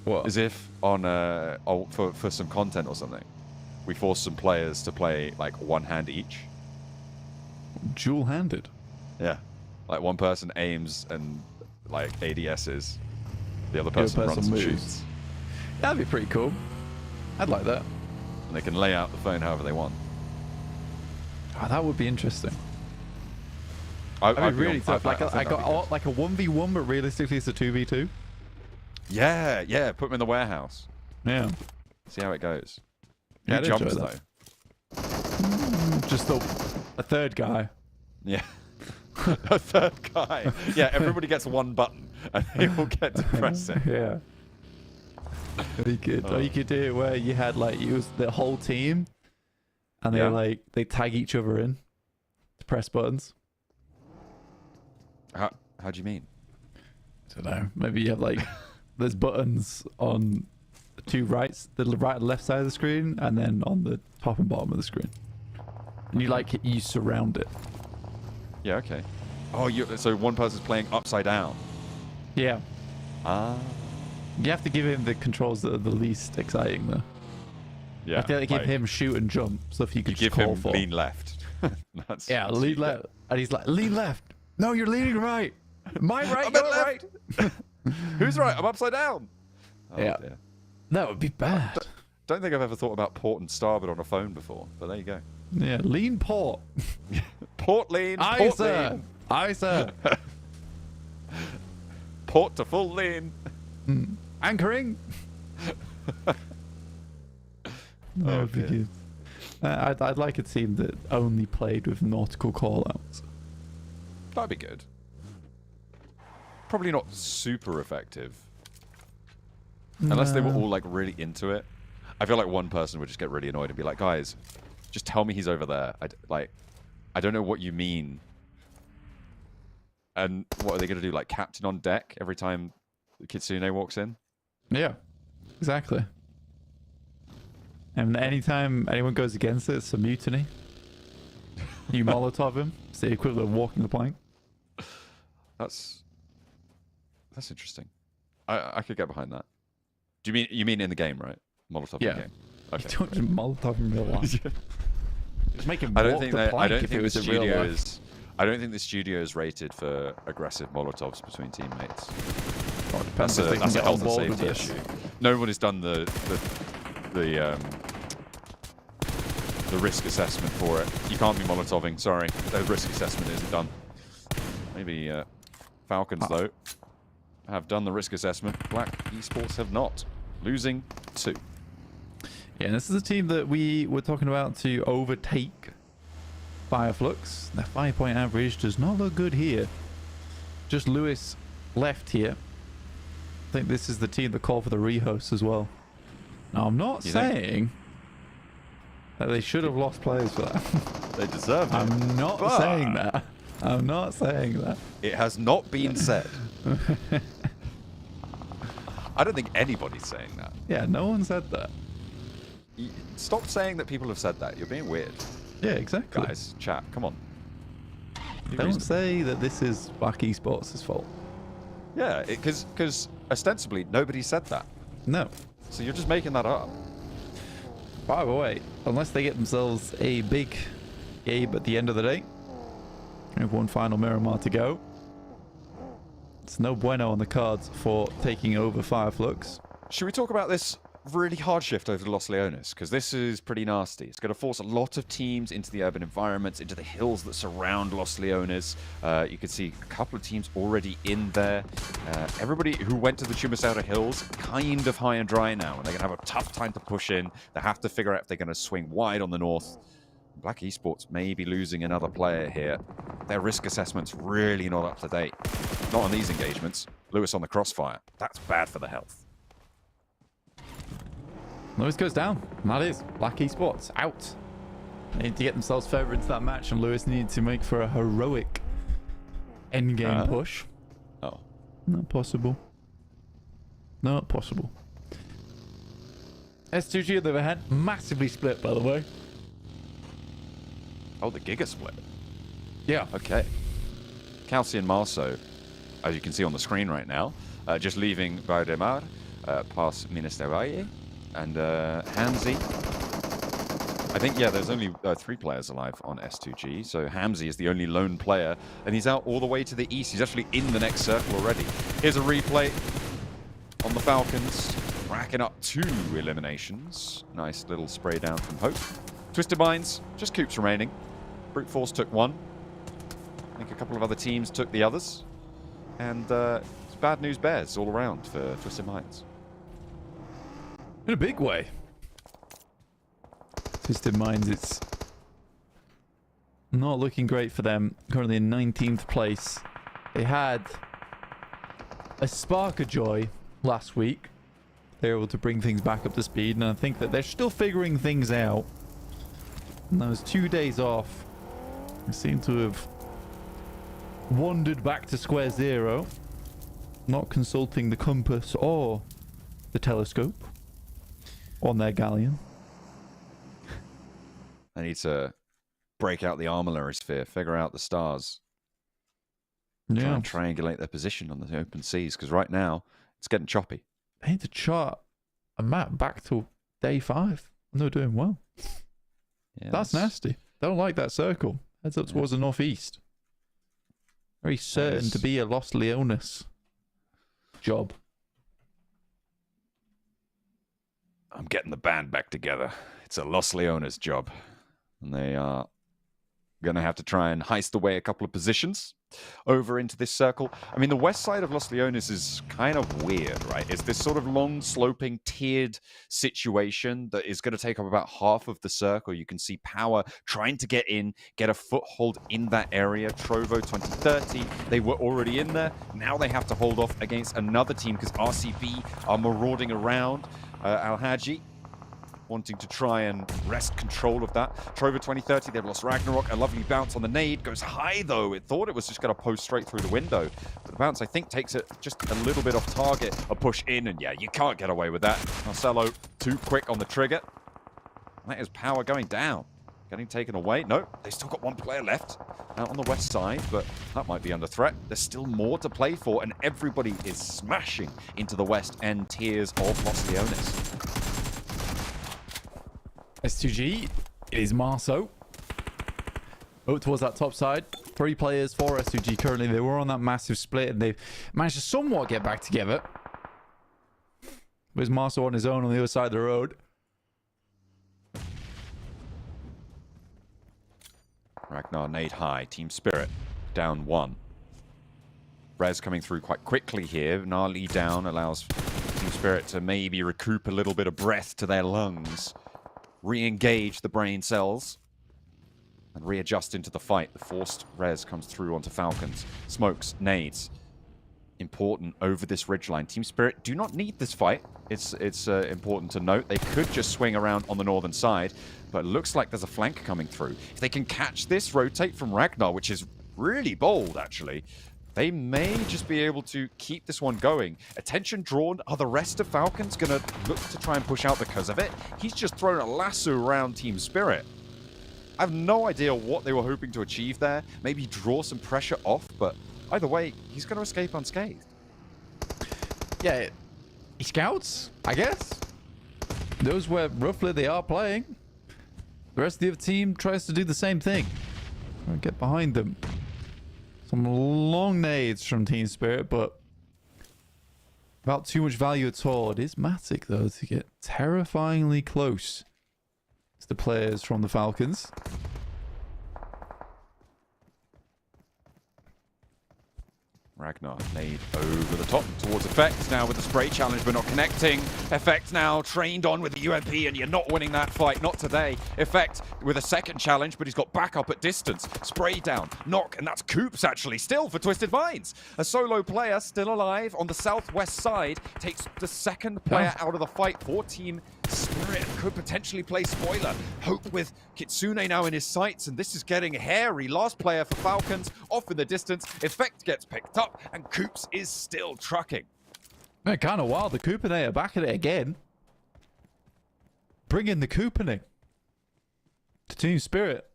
[SPEAKER 6] What?
[SPEAKER 5] Is if on for some content or something, we force some players to play like one hand each.
[SPEAKER 6] Dual-handed.
[SPEAKER 5] Yeah, like one person aims and like ADSs, the other person runs and
[SPEAKER 6] moves.
[SPEAKER 5] shoots,
[SPEAKER 6] That'd be pretty cool. I'd like that.
[SPEAKER 5] and they can lay out the phone however they want.
[SPEAKER 6] Oh, that would be interesting.
[SPEAKER 5] I'd
[SPEAKER 6] I mean,
[SPEAKER 5] be
[SPEAKER 6] really
[SPEAKER 5] on-
[SPEAKER 6] tough.
[SPEAKER 5] I
[SPEAKER 6] Like
[SPEAKER 5] think that'd be good.
[SPEAKER 6] like a 1v1, but realistically it's a 2v2.
[SPEAKER 5] Yeah, put them in the warehouse.
[SPEAKER 6] Yeah.
[SPEAKER 5] See how it goes.
[SPEAKER 6] Yeah,
[SPEAKER 5] Who
[SPEAKER 6] I'd
[SPEAKER 5] jumps
[SPEAKER 6] enjoy
[SPEAKER 5] though?
[SPEAKER 6] that. Just a third guy.
[SPEAKER 5] Yeah. A third guy. Yeah, everybody gets one button and they all get to press it.
[SPEAKER 6] Yeah. Or you could do it where you had like the whole team, and they tag each other in to press buttons.
[SPEAKER 5] How do you mean?
[SPEAKER 6] I don't know. Maybe you have like there's buttons on the two rights, the right and left side of the screen, and then on the top and bottom of the screen. And you surround it.
[SPEAKER 5] Yeah, okay. Oh, so one person's playing upside down.
[SPEAKER 6] Yeah.
[SPEAKER 5] Ah.
[SPEAKER 6] You have to give him the controls that are the least exciting, though.
[SPEAKER 5] Yeah.
[SPEAKER 6] You have to give him shoot and jump stuff you could
[SPEAKER 5] give
[SPEAKER 6] just call
[SPEAKER 5] him
[SPEAKER 6] for.
[SPEAKER 5] lean left. That's
[SPEAKER 6] Lean left, and he's like, lean left. No, you're leaning right. My right,
[SPEAKER 5] I'm
[SPEAKER 6] your
[SPEAKER 5] at
[SPEAKER 6] right.
[SPEAKER 5] Who's right? I'm upside down. Oh,
[SPEAKER 6] Yeah.
[SPEAKER 5] dear.
[SPEAKER 6] That would be bad.
[SPEAKER 5] Don't think I've ever thought about port and starboard on a phone before, but there you go.
[SPEAKER 6] Yeah, lean port.
[SPEAKER 5] Port lean.
[SPEAKER 6] Aye,
[SPEAKER 5] Port
[SPEAKER 6] sir.
[SPEAKER 5] lean.
[SPEAKER 6] Aye, sir.
[SPEAKER 5] Port to full lean.
[SPEAKER 6] Anchoring. That would be
[SPEAKER 5] dear.
[SPEAKER 6] good. I'd like a team that only played with nautical callouts.
[SPEAKER 5] That'd be good. Probably not super effective. Unless they were all like really into it. I feel like one person would just get really annoyed and be like, guys, just tell me he's over there. I don't know what you mean. And what are they going to do? Like captain on deck every time Kitsune walks in?
[SPEAKER 6] Yeah, exactly. And anytime anyone goes against it, it's a mutiny. You Molotov him. It's the equivalent of walking the plank.
[SPEAKER 5] That's interesting. I could get behind that. Do you mean in the game, right? Molotov in the game. Okay.
[SPEAKER 6] You don't just Molotov in real life. Just make him
[SPEAKER 5] I don't
[SPEAKER 6] walk
[SPEAKER 5] think
[SPEAKER 6] the
[SPEAKER 5] that.
[SPEAKER 6] plank
[SPEAKER 5] I don't
[SPEAKER 6] if
[SPEAKER 5] think
[SPEAKER 6] it was
[SPEAKER 5] the
[SPEAKER 6] a real
[SPEAKER 5] studio
[SPEAKER 6] life.
[SPEAKER 5] is. I don't think the studio is rated for aggressive Molotovs between teammates.
[SPEAKER 6] Oh, it depends if they can
[SPEAKER 5] That's a
[SPEAKER 6] get on
[SPEAKER 5] health and
[SPEAKER 6] board with
[SPEAKER 5] safety
[SPEAKER 6] this.
[SPEAKER 5] issue. No one has done the risk assessment for it. You can't be Molotoving. Sorry, the risk assessment isn't done. Maybe Falcons though have done the risk assessment. Black Esports have not, losing 2.
[SPEAKER 6] Yeah, and this is a team that we were talking about to overtake Fireflux. Their 5-point average does not look good here. Just Lewis left here. I think this is the team that called for the rehost as well. Now, I'm not saying that they should have lost players for that.
[SPEAKER 5] They deserve it.
[SPEAKER 6] I'm not saying that. I'm not saying that.
[SPEAKER 5] It has not been said. I don't think anybody's saying that.
[SPEAKER 6] Yeah, no one said that.
[SPEAKER 5] Stop saying that people have said that. You're being weird.
[SPEAKER 6] Yeah, exactly.
[SPEAKER 5] Guys, chat, come on. Be
[SPEAKER 6] Don't
[SPEAKER 5] reasonable.
[SPEAKER 6] say that this is Black Esports' fault.
[SPEAKER 5] Yeah, because ostensibly nobody said that.
[SPEAKER 6] No.
[SPEAKER 5] So you're just making that up.
[SPEAKER 6] By the way, unless they get themselves a big game at the end of the day, we have one final Miramar to go. It's no bueno on the cards for taking over Fireflux.
[SPEAKER 5] Should we talk about this really hard shift over to Los Leones? Because this is pretty nasty. It's going to force a lot of teams into the urban environments, into the hills that surround Los Leones. You can see a couple of teams already in there. Everybody who went to the Chumasera Hills kind of high and dry now, and they're going to have a tough time to push in. They have to figure out if they're going to swing wide on the north. Black Esports may be losing another player here. Their risk assessment's really not up to date. Not on these engagements. Lewis on the crossfire. That's bad for the health.
[SPEAKER 6] Lewis goes down, and that is Black Esports out. They need to get themselves further into that match, and Lewis needed to make for a heroic endgame push.
[SPEAKER 5] Oh.
[SPEAKER 6] Not possible. Not possible. S2G, on the other hand, massively split, by the way.
[SPEAKER 5] Oh, the Giga split.
[SPEAKER 6] Yeah.
[SPEAKER 5] Okay. Kelsey and Marceau, as you can see on the screen right now, just leaving Valdemar, past Ministervalle, and Hamzi. I think, yeah, there's only 3 players alive on S2G, so Hamzi is the only lone player, and he's out all the way to the east. He's actually in the next circle already. Here's a replay on the Falcons, racking up 2 eliminations. Nice little spray down from Hope. Twisted Minds, just Coops remaining. Brute Force took 1. I think a couple of other teams took the others. And it's bad news bears all around for Twisted Minds.
[SPEAKER 6] In a big way. Twisted Minds, it's not looking great for them. Currently in 19th place. They had a spark of joy last week. They were able to bring things back up to speed, and I think that they're still figuring things out. And those 2 days off, they seem to have wandered back to square zero, not consulting the compass or the telescope on their galleon.
[SPEAKER 5] I need to break out the armillary sphere, figure out the stars, try
[SPEAKER 6] Yeah,
[SPEAKER 5] and triangulate their position on the open seas, because right now it's getting choppy.
[SPEAKER 6] they need to chart a map back to day 5. And they're doing well.
[SPEAKER 5] Yeah,
[SPEAKER 6] That's nasty. Don't like that circle. Heads up towards the northeast. Very certain to be a Los Leones job.
[SPEAKER 5] I'm getting the band back together. It's a Los Leones job. And they are Going to have to try and heist away a couple of positions over into this circle. I mean, the west side of Los Leones is kind of weird, right? It's this sort of long, sloping, tiered situation that is going to take up about half of the circle. You can see Power trying to get in, get a foothold in that area. Trovo 2030, they were already in there. Now they have to hold off against another team because RCB are marauding around. Al-Haji wanting to try and wrest control of that. Trovo 2030, they've lost Ragnarok. A lovely bounce on the nade. Goes high, though. It thought it was just going to post straight through the window. But the bounce, I think, takes it just a little bit off target. A push in, and yeah, you can't get away with that. Marcelo, too quick on the trigger. That is Power going down. Getting taken away. No, they still got one player left out on the west side, but that might be under threat. There's still more to play for, and everybody is smashing into the west end tiers of Los Leones.
[SPEAKER 6] S2G, it is Marceau. Oh, towards that top side. 3 players for S2G currently. They were on that massive split and they've managed to somewhat get back together. There's Marceau on his own on the other side of the road.
[SPEAKER 5] Ragnar nade high. Team Spirit down 1. Rez coming through quite quickly here. Gnarly down allows Team Spirit to maybe recoup a little bit of breath to their lungs. Re-engage the brain cells and readjust into the fight. The forced res comes through onto Falcons. Smokes, nades. Important over this ridgeline. Team Spirit do not need this fight. It's important to note. They could just swing around on the northern side, but it looks like there's a flank coming through. If they can catch this rotate from Ragnar, which is really bold, actually, they may just be able to keep this one going. Attention drawn. Are the rest of Falcons going to look to try and push out because of it? He's just thrown a lasso around Team Spirit. I have no idea what they were hoping to achieve there. Maybe draw some pressure off, but either way, he's going to escape unscathed.
[SPEAKER 6] Yeah, he scouts, I guess. Knows where roughly they are playing. The rest of the other team tries to do the same thing. Get behind them. Some long nades from Team Spirit, but without too much value at all. It is Matic, though, to get terrifyingly close to the players from the Falcons.
[SPEAKER 5] Ragnar nade over the top towards Effect now with the spray challenge but not connecting. Effect now trained on with the UMP and you're not winning that fight, not today. Effect with a second challenge but he's got backup at distance. Spray down, knock, and that's Coops actually still for Twisted Minds. A solo player still alive on the southwest side takes the second player out of the fight for Team Spirit. Could potentially play spoiler. Hope with Kitsune now in his sights and this is getting hairy. Last player for Falcons off in the distance. Effect gets picked up and Coops is still trucking.
[SPEAKER 6] Man, kind of wild. The Couponet are back at it again. Bring in the Couponet to Team Spirit.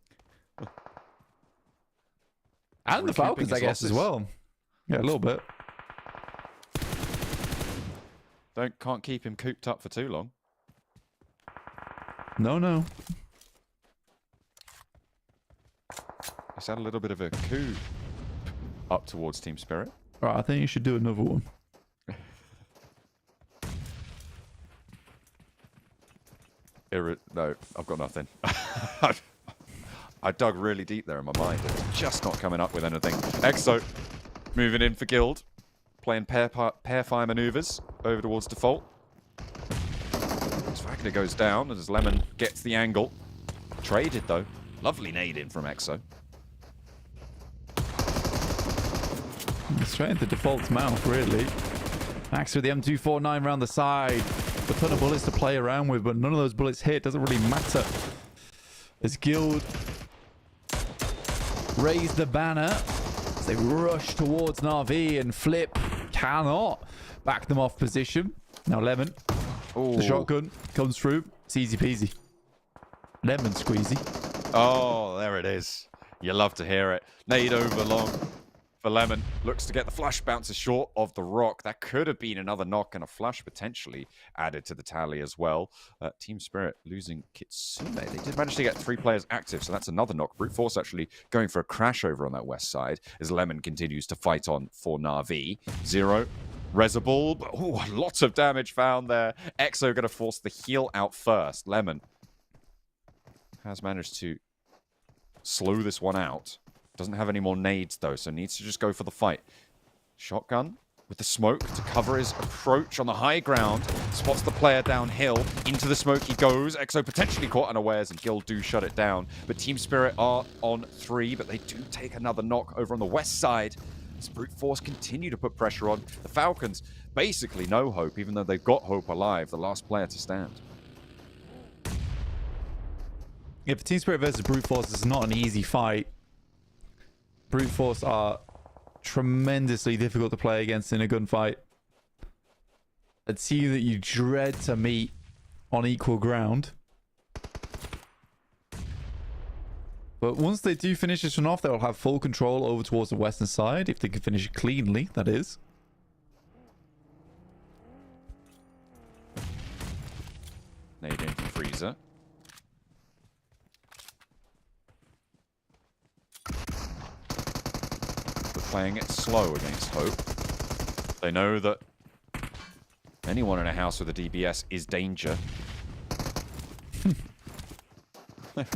[SPEAKER 6] And the Falcons, I guess, as well. Yeah, a little bit.
[SPEAKER 5] Can't keep him cooped up for too long.
[SPEAKER 6] No.
[SPEAKER 5] He's had a little bit of a coup up towards Team Spirit.
[SPEAKER 6] Right, I think you should do another one.
[SPEAKER 5] No, I've got nothing. I dug really deep there in my mind. It's just not coming up with anything. Exo moving in for Guild. Playing pair fire maneuvers over towards default. Swagner goes down as Lemon gets the angle. Traded though. Lovely nade in from Exo.
[SPEAKER 6] Straight into default's mouth, really. Max with the M249 around the side. A ton of bullets to play around with, but none of those bullets hit. Doesn't really matter. As Guild raise the banner as they rush towards Na'Vi and Flip cannot back them off position. Now Lemon.
[SPEAKER 5] Ooh.
[SPEAKER 6] The shotgun comes through. It's easy peasy. Lemon squeezy.
[SPEAKER 5] Oh, there it is. You love to hear it. Nade over long for Lemon. Looks to get the flash bounces short of the rock. That could have been another knock and a flash potentially added to the tally as well. Team Spirit losing Kitsune. They did manage to get 3 players active, so that's another knock. Brute Force actually going for a crash over on that west side as Lemon continues to fight on for Na'Vi. 0. Resable, but lots of damage found there. Exo going to force the heal out first. Lemon has managed to slow this one out. Doesn't have any more nades, though, so needs to just go for the fight. Shotgun with the smoke to cover his approach on the high ground. Spots the player downhill. Into the smoke he goes. Exo potentially caught unawares, and Guild do shut it down. But Team Spirit are on 3, but they do take another knock over on the west side. As Brute Force continue to put pressure on. The Falcons, basically no hope, even though they've got hope alive. The last player to stand.
[SPEAKER 6] Yeah, for Team Spirit versus Brute Force, it's not an easy fight. Brute Force are tremendously difficult to play against in a gunfight. A team that you dread to meet on equal ground. But once they do finish this one off, they'll have full control over towards the western side, if they can finish it cleanly, that is.
[SPEAKER 5] Nade in from Freezer. Playing it slow against Hope. They know that anyone in a house with a DBS is danger. Really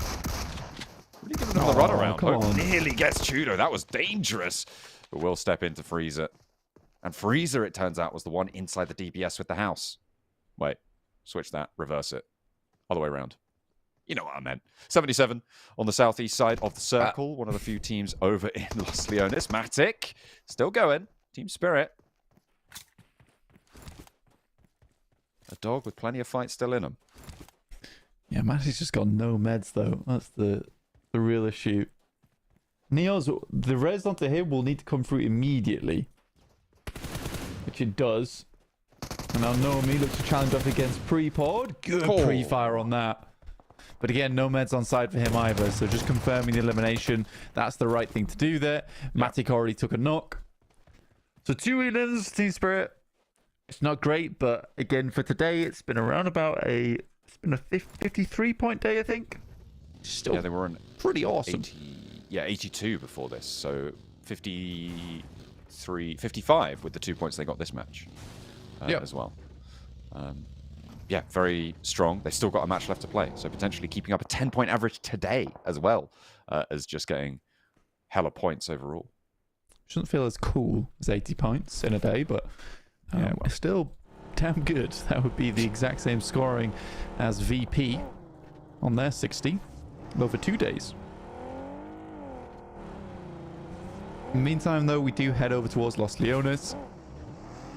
[SPEAKER 5] giving them the runaround. Hope nearly gets Chudo. That was dangerous. But we'll step into Freezer. And Freezer, it turns out, was the one inside the DBS with the house. Wait. Switch that. Reverse it. Other way around. You know what I meant. 77 on the southeast side of the circle. One of the few teams over in Los Leones. Matic still going. Team Spirit. A dog with plenty of fight still in him.
[SPEAKER 6] Yeah, Matic's just got no meds though. That's the real issue. Neo's, the res onto him will need to come through immediately. Which it does. And now Nomi looks to challenge up against Pre-Pod. Good pre-fire on that. But again, no meds on side for him either. So just confirming the elimination. That's the right thing to do there. Matic already took a knock. So 2 wins, Team Spirit. It's not great, but again, for today, it's been around about a 53-point day, I think. Still,
[SPEAKER 5] yeah, they were on
[SPEAKER 6] pretty awesome.
[SPEAKER 5] 82 before this. So 55 with the 2 points they got this match as well. Yeah, very strong. They've still got a match left to play, so potentially keeping up a 10-point average today as well as just getting hella points overall.
[SPEAKER 6] Shouldn't feel as cool as 80 points in a day, but still damn good. That would be the exact same scoring as VP on their 60 over 2 days. In the meantime, though, we do head over towards Los Leones.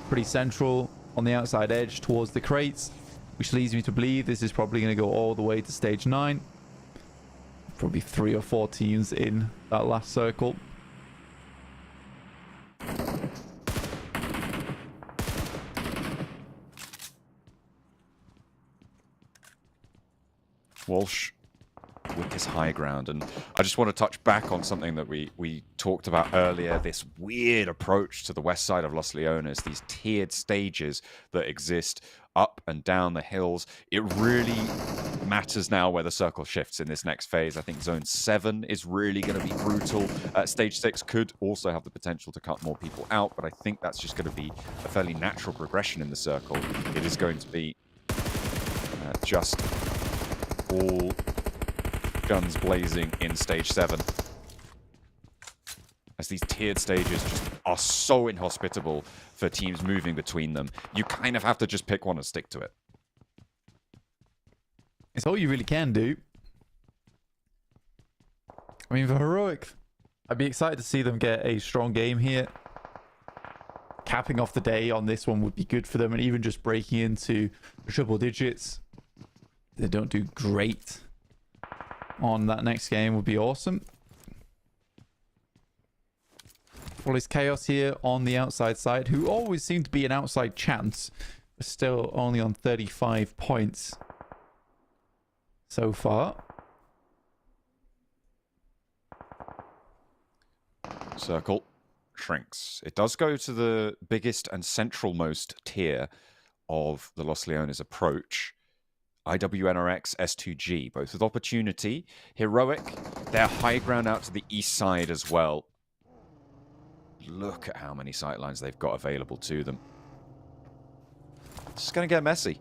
[SPEAKER 6] Pretty central on the outside edge towards the crates, which leads me to believe this is probably going to go all the way to stage 9. Probably 3 or 4 teams in that last circle.
[SPEAKER 5] Walsh with his high ground, and I just want to touch back on something that we talked about earlier, this weird approach to the west side of Los Leones, these tiered stages that exist up and down the hills. It really matters now where the circle shifts in this next phase. I think Zone 7 is really going to be brutal. Stage 6 could also have the potential to cut more people out, but I think that's just going to be a fairly natural progression in the circle. It is going to be just all guns blazing in stage 7, as these tiered stages just are so inhospitable for teams moving between them. You kind of have to just pick one and stick to it.
[SPEAKER 6] It's all you really can do. I mean, for Heroic, I'd be excited to see them get a strong game here. Capping off the day on this one would be good for them, and even just breaking into triple digits. They don't do great on that next game would be awesome. Well, it's Chaos here on the outside side, who always seem to be an outside chance, but still only on 35 points so far.
[SPEAKER 5] Circle shrinks. It does go to the biggest and centralmost tier of the Los Leones approach. IWNRX, S2G, both with opportunity. Heroic, their high ground out to the east side as well. Look at how many sightlines they've got available to them. It's going to get messy.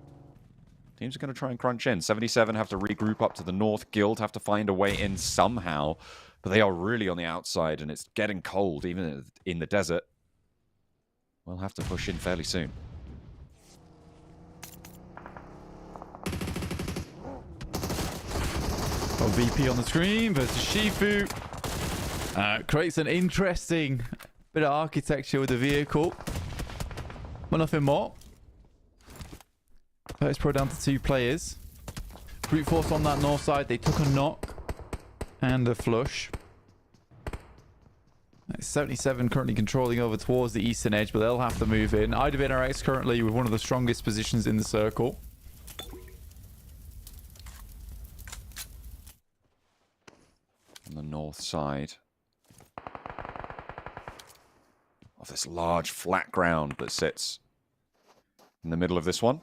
[SPEAKER 5] Teams are going to try and crunch in. 77 have to regroup up to the north. Guild have to find a way in somehow. But they are really on the outside, and it's getting cold, even in the desert. We'll have to push in fairly soon.
[SPEAKER 6] Oh, VP on the screen versus Shifu. Creates an interesting bit of architecture with the vehicle. But nothing more. Virtus Pro down to 2 players. Brute Force on that north side. They took a knock and a flush. 77 currently controlling over towards the eastern edge, but they'll have to move in. IWNRX currently with one of the strongest positions in the circle.
[SPEAKER 5] On the north side of this large flat ground that sits in the middle of this one.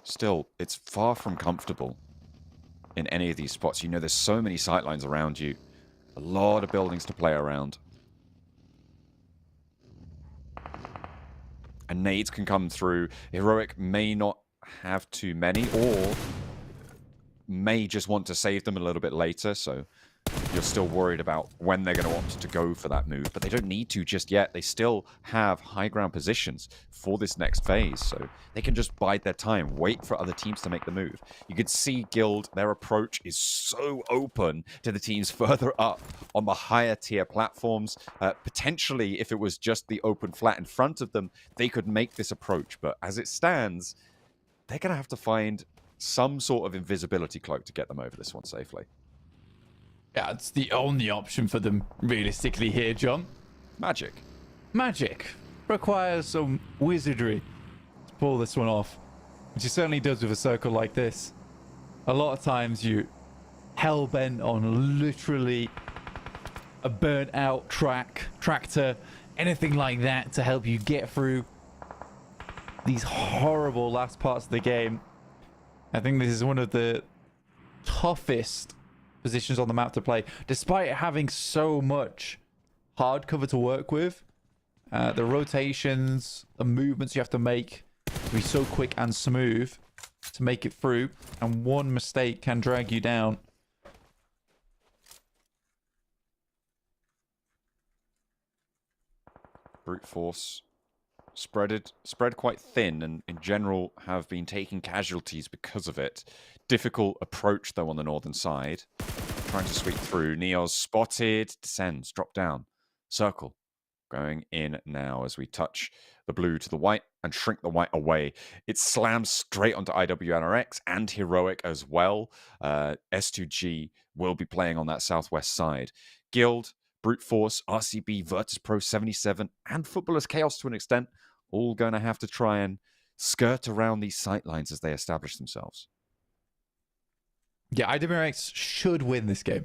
[SPEAKER 5] Still, it's far from comfortable in any of these spots. You know, there's so many sightlines around you. A lot of buildings to play around. And nades can come through. Heroic may not have too many, or may just want to save them a little bit later, so you're still worried about when they're going to opt to go for that move, but they don't need to just yet. They still have high ground positions for this next phase, so they can just bide their time, wait for other teams to make the move. You can see Guild, their approach is so open to the teams further up on the higher tier platforms. Potentially, if it was just the open flat in front of them, they could make this approach, but as it stands, they're going to have to find some sort of invisibility cloak to get them over this one safely.
[SPEAKER 6] Yeah, it's the only option for them realistically here, John.
[SPEAKER 5] Magic.
[SPEAKER 6] Magic requires some wizardry to pull this one off, which it certainly does with a circle like this. A lot of times you hell-bent on literally a burnt-out tractor, anything like that to help you get through these horrible last parts of the game. I think this is one of the toughest positions on the map to play, despite having so much hard cover to work with. The rotations, the movements you have to make to be so quick and smooth to make it through, and one mistake can drag you down.
[SPEAKER 5] Brute Force spread quite thin, and in general have been taking casualties because of it. Difficult approach though on the northern side. Trying to sweep through. Neos spotted, descends, drop down. Circle going in now as we touch the blue to the white and shrink the white away. It slams straight onto IWNRX and Heroic as well. S2G will be playing on that southwest side. Guild, Brute Force, RCB, Virtus Pro 77, and Footballers Chaos to an extent, all going to have to try and skirt around these sightlines as they establish themselves.
[SPEAKER 6] Yeah, IWRX should win this game.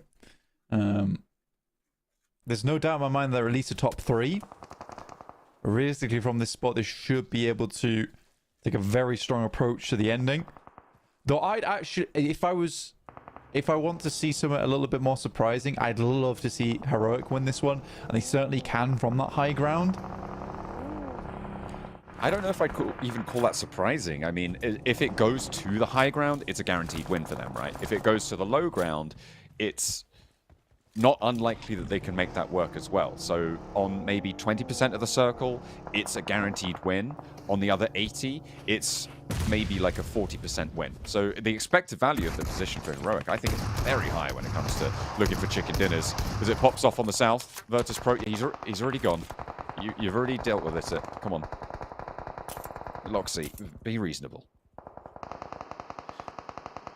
[SPEAKER 6] There's no doubt in my mind they're at least a top 3. Realistically, from this spot, they should be able to take a very strong approach to the ending. Though I'd actually, if I want to see something a little bit more surprising, I'd love to see Heroic win this one, and they certainly can from that high ground.
[SPEAKER 5] I don't know if I'd even call that surprising. I mean, if it goes to the high ground, it's a guaranteed win for them, right? If it goes to the low ground, it's not unlikely that they can make that work as well. So on maybe 20% of the circle, it's a guaranteed win. On the other 80, it's maybe like a 40% win. So the expected value of the position for Heroic, I think, is very high when it comes to looking for chicken dinners. As it pops off on the south, Virtus Pro, he's already gone. You've already dealt with it. Come on. Loxy, be reasonable.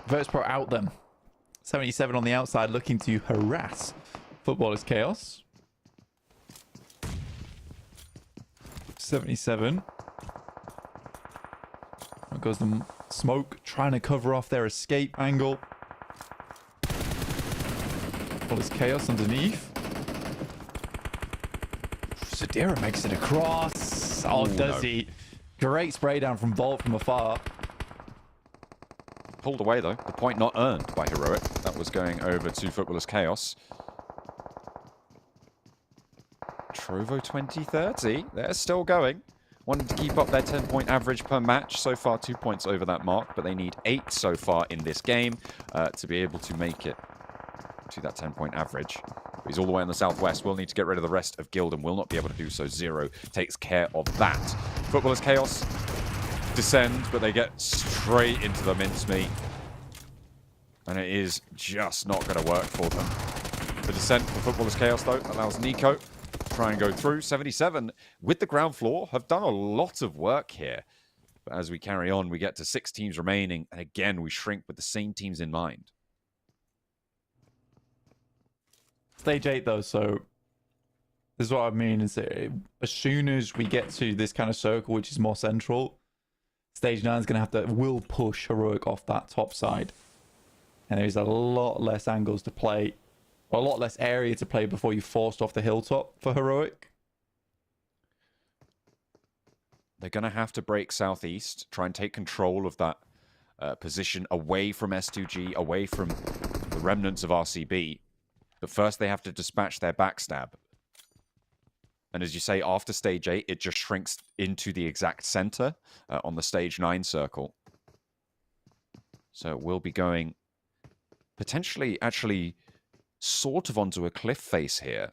[SPEAKER 6] Virtus Pro out them. 77 on the outside looking to harass Footballers Chaos. 77. There goes the smoke, trying to cover off their escape angle. Footballers Chaos underneath. Sadira makes it across. Oh, does he? Great spray down from Volt from afar.
[SPEAKER 5] Pulled away, though. The point not earned by Heroic. That was going over to Footballers Chaos. Trovo 2030. They're still going. wanting to keep up their 10-point average per match. So far, 2 points over that mark, but they need 8 so far in this game to be able to make it to that 10-point average. But he's all the way in the southwest. Will need to get rid of the rest of Guild and will not be able to do so. Zero takes care of that. Footballers Chaos descend, but they get straight into the mincemeat. And it is just not going to work for them. The descent for Footballers Chaos, though, allows Nico to try and go through. 77 with the ground floor have done a lot of work here. But as we carry on, we get to 6 teams remaining. And again, we shrink with the same teams in mind.
[SPEAKER 6] Stage 8, though, so this is what I mean. Is as soon as we get to this kind of circle, which is more central, Stage 9 is going to will push Heroic off that top side. And there's a lot less angles to play, or a lot less area to play before you're forced off the hilltop for Heroic.
[SPEAKER 5] They're going to have to break southeast, try and take control of that position away from S2G, away from the remnants of RCB. But first they have to dispatch their backstab. And as you say, after stage 8, it just shrinks into the exact center on the stage 9 circle. So it will be going potentially actually sort of onto a cliff face here.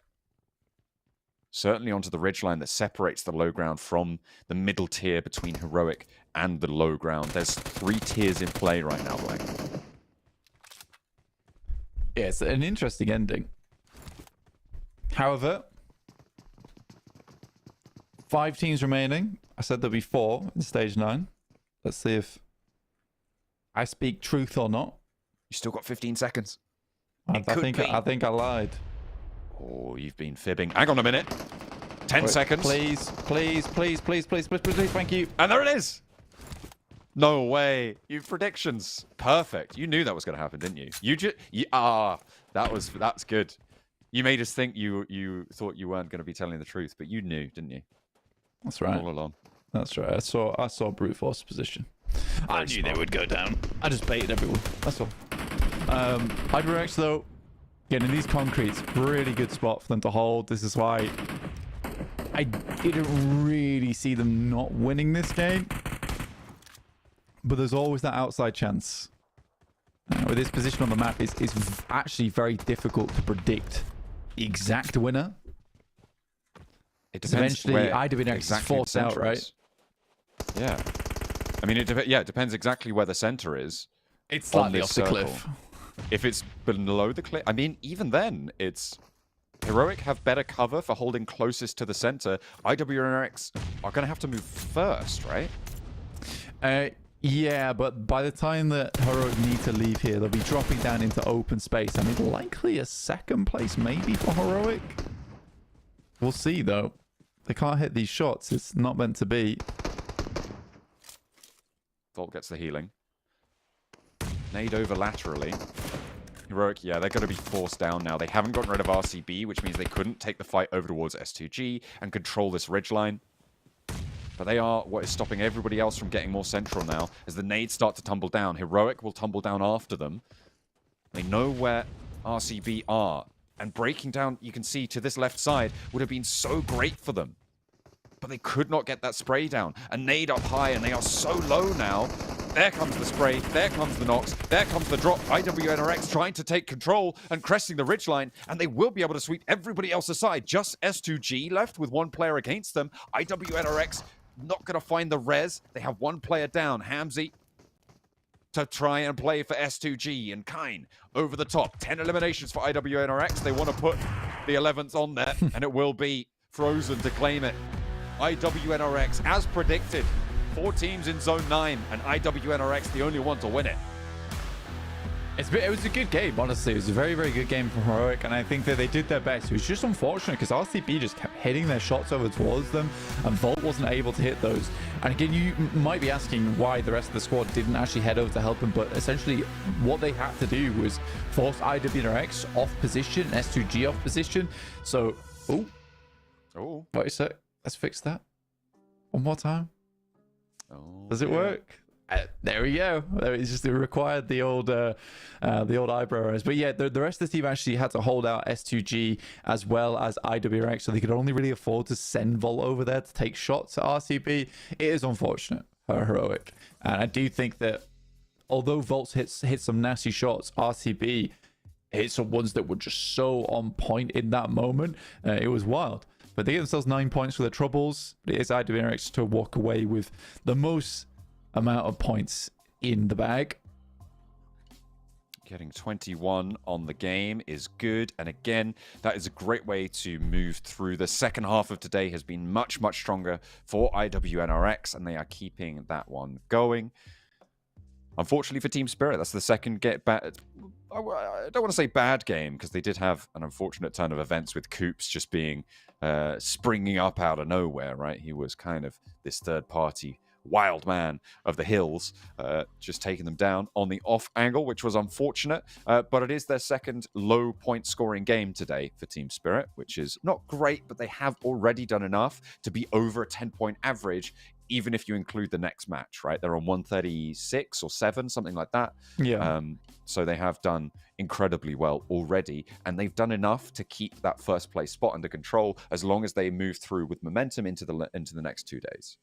[SPEAKER 5] Certainly onto the ridgeline that separates the low ground from the middle tier between Heroic and the low ground. There's 3 tiers in play right now, Black.
[SPEAKER 6] Yeah, it's an interesting ending. However, 5 teams remaining. I said there'll be 4 in stage 9. Let's see if I speak truth or not.
[SPEAKER 5] You still got 15 seconds.
[SPEAKER 6] I think I lied.
[SPEAKER 5] Oh, you've been fibbing. Hang on a minute. 10 seconds.
[SPEAKER 6] Please, please, please, please, please, please, please, thank you.
[SPEAKER 5] And there it is. No way. You predictions. Perfect. You knew that was going to happen, didn't you? That's good. You made us think you thought you weren't going to be telling the truth, but you knew, didn't you?
[SPEAKER 6] That's right.
[SPEAKER 5] All along.
[SPEAKER 6] That's right. I saw brute force position. I knew they would go down. I just baited everyone. That's all. HyperX though, getting these concretes, really good spot for them to hold. This is why I didn't really see them not winning this game. But there's always that outside chance. With this position on the map, it's actually very difficult to predict the exact winner.
[SPEAKER 5] It depends.
[SPEAKER 6] Eventually, IWNX is forced out, right?
[SPEAKER 5] Yeah. I mean, it depends exactly where the center is.
[SPEAKER 6] It's slightly off the cliff.
[SPEAKER 5] If it's below the cliff, I mean, even then, it's Heroic have better cover for holding closest to the center. IWNX are going to have to move first, right?
[SPEAKER 6] Yeah, but by the time that Heroic need to leave here, they'll be dropping down into open space. I mean, likely a second place maybe for Heroic. We'll see, though. They can't hit these shots. It's not meant to be.
[SPEAKER 5] Volt gets the healing. Nade over laterally. Heroic, yeah, they're going to be forced down now. They haven't gotten rid of RCB, which means they couldn't take the fight over towards S2G and control this ridgeline. But they are what is stopping everybody else from getting more central now. As the nades start to tumble down, Heroic will tumble down after them. They know where RCB are. And breaking down, you can see, to this left side would have been so great for them. But they could not get that spray down. A nade up high, and they are so low now. There comes the spray. There comes the knocks. There comes the drop. IWNRX trying to take control and cresting the ridgeline. And they will be able to sweep everybody else aside. Just S2G left with 1 player against them. IWNRX not going to find the res. They have 1 player down. Hamzy to try and play for S2G, and Kine over the top. 10 eliminations for IWNRX. They want to put the 11th on there, and it will be Frozen to claim it. IWNRX, as predicted, 4 teams in Zone 9, and IWNRX the only one to win it.
[SPEAKER 6] It was a good game, honestly. It was a very, very good game from Heroic, and I think that they did their best. It was just unfortunate because RCB just kept hitting their shots over towards them, and Volt wasn't able to hit those. And again, you might be asking why the rest of the squad didn't actually head over to help him, but essentially what they had to do was force IWNRX off position, S2G off position. So, wait a sec. Let's fix that. One more time.
[SPEAKER 5] Oh,
[SPEAKER 6] Does it work? There we go. It's just it required the old eyebrow raise. But yeah, the rest of the team actually had to hold out S2G as well as IWRX, so they could only really afford to send Volt over there to take shots at RCB. It is unfortunate for Heroic, and I do think that although Volt hit some nasty shots, RCB hit some ones that were just so on point in that moment. It was wild. But they get themselves 9 points for their troubles. But it is IWRX to walk away with the most amount of points in the bag.
[SPEAKER 5] Getting 21 on the game is good. And again, that is a great way to move through. The second half of today has been much, much stronger for IWNRX, and they are keeping that one going. Unfortunately for Team Spirit, that's the second I don't want to say bad game, because they did have an unfortunate turn of events with Coops just being springing up out of nowhere, right? He was kind of this third-party wild man of the hills, just taking them down on the off angle, which was unfortunate. But it is their second low point scoring game today for Team Spirit, which is not great, but they have already done enough to be over a 10-point average, even if you include the next match, right? They're on 136 or 7, something like that.
[SPEAKER 6] Yeah.
[SPEAKER 5] So they have done incredibly well already, and they've done enough to keep that first place spot under control as long as they move through with momentum into the next 2 days.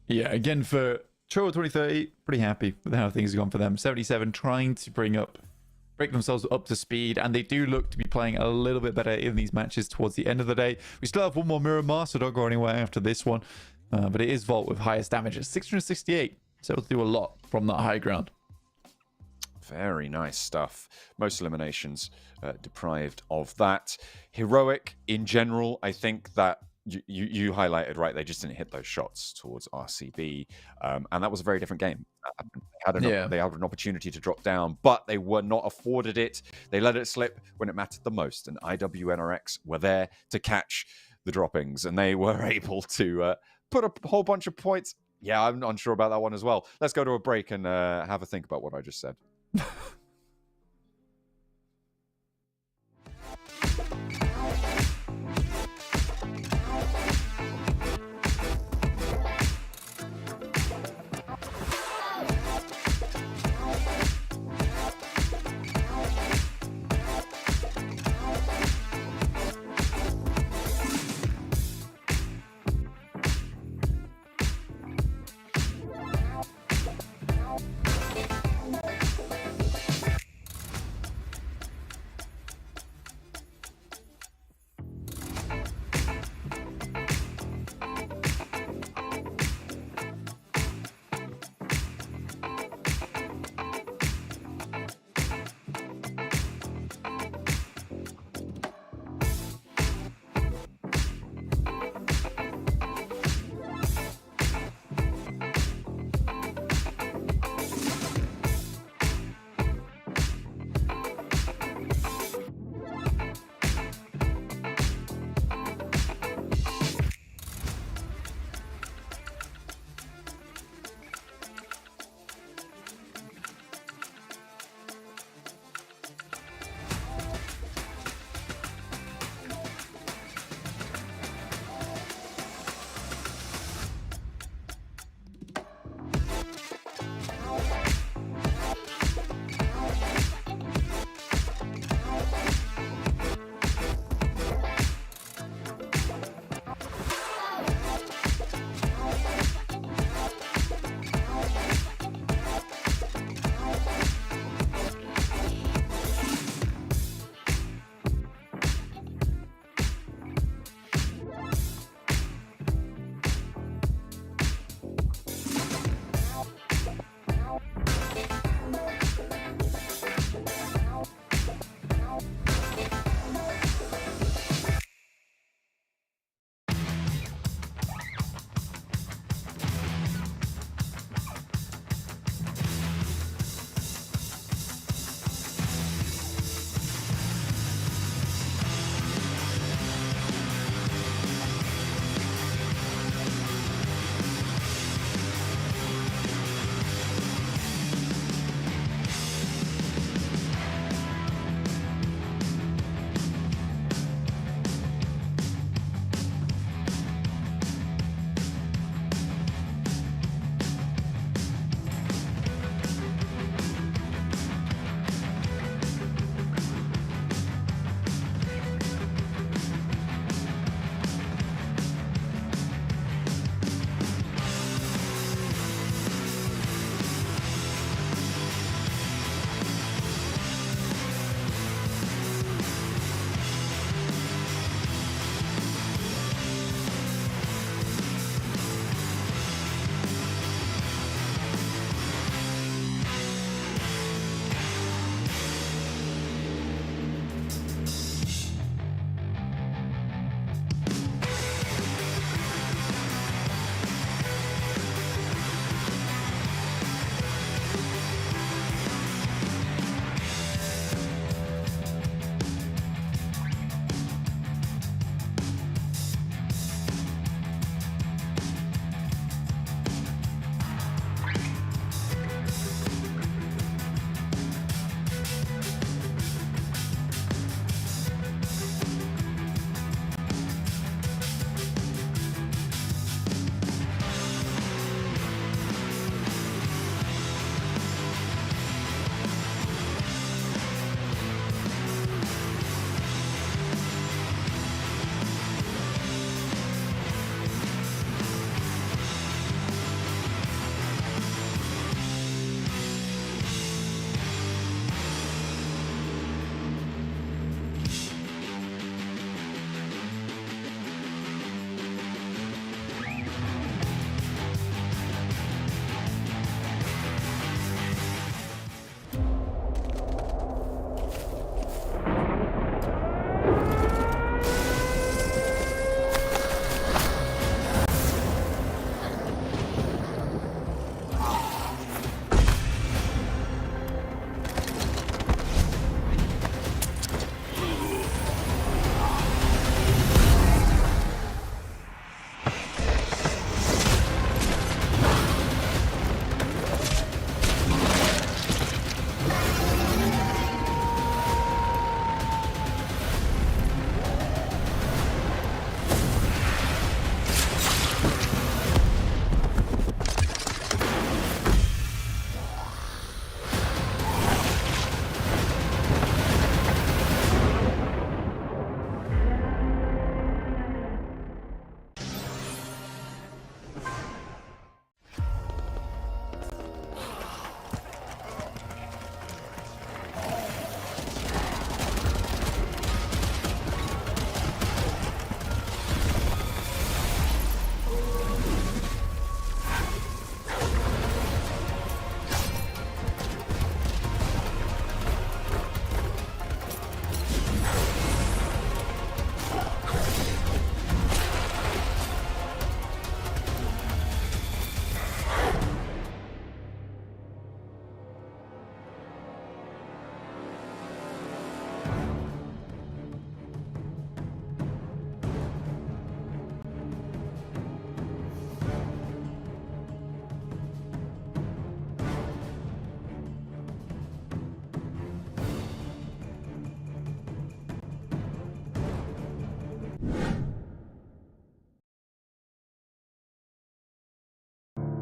[SPEAKER 6] Yeah, again, for Troll 2030, pretty happy with how things have gone for them. 77 trying to break themselves up to speed, and they do look to be playing a little bit better in these matches towards the end of the day. We still have one more Miramar, so don't go anywhere after this one. But it is Volt with highest damage at 668, so able to do a lot from that high ground.
[SPEAKER 5] Very nice stuff. Most eliminations deprived of that. Heroic, in general, I think that you highlighted, right? They just didn't hit those shots towards RCB, and that was a very different game. They had an opportunity to drop down, but they were not afforded it. They let it slip when it mattered the most, and IWNRX were there to catch the droppings, and they were able to put a whole bunch of points. Yeah, I'm unsure about that one as well. Let's go to a break and have a think about what I just said.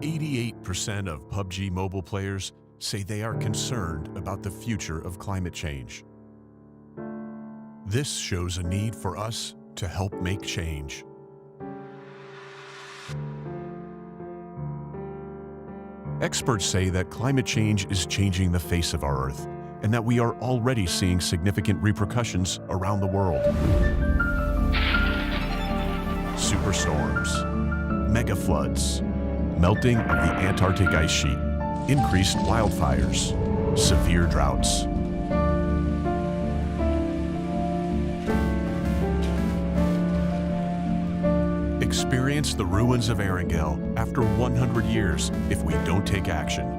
[SPEAKER 7] 88% of PUBG Mobile players say they are concerned about the future of climate change. This shows a need for us to help make change. Experts say that climate change is changing the face of our Earth, and that we are already seeing significant repercussions around the world. Superstorms, mega floods, melting of the Antarctic ice sheet, increased wildfires, severe droughts. Experience the ruins of Erangel after 100 years if we don't take action.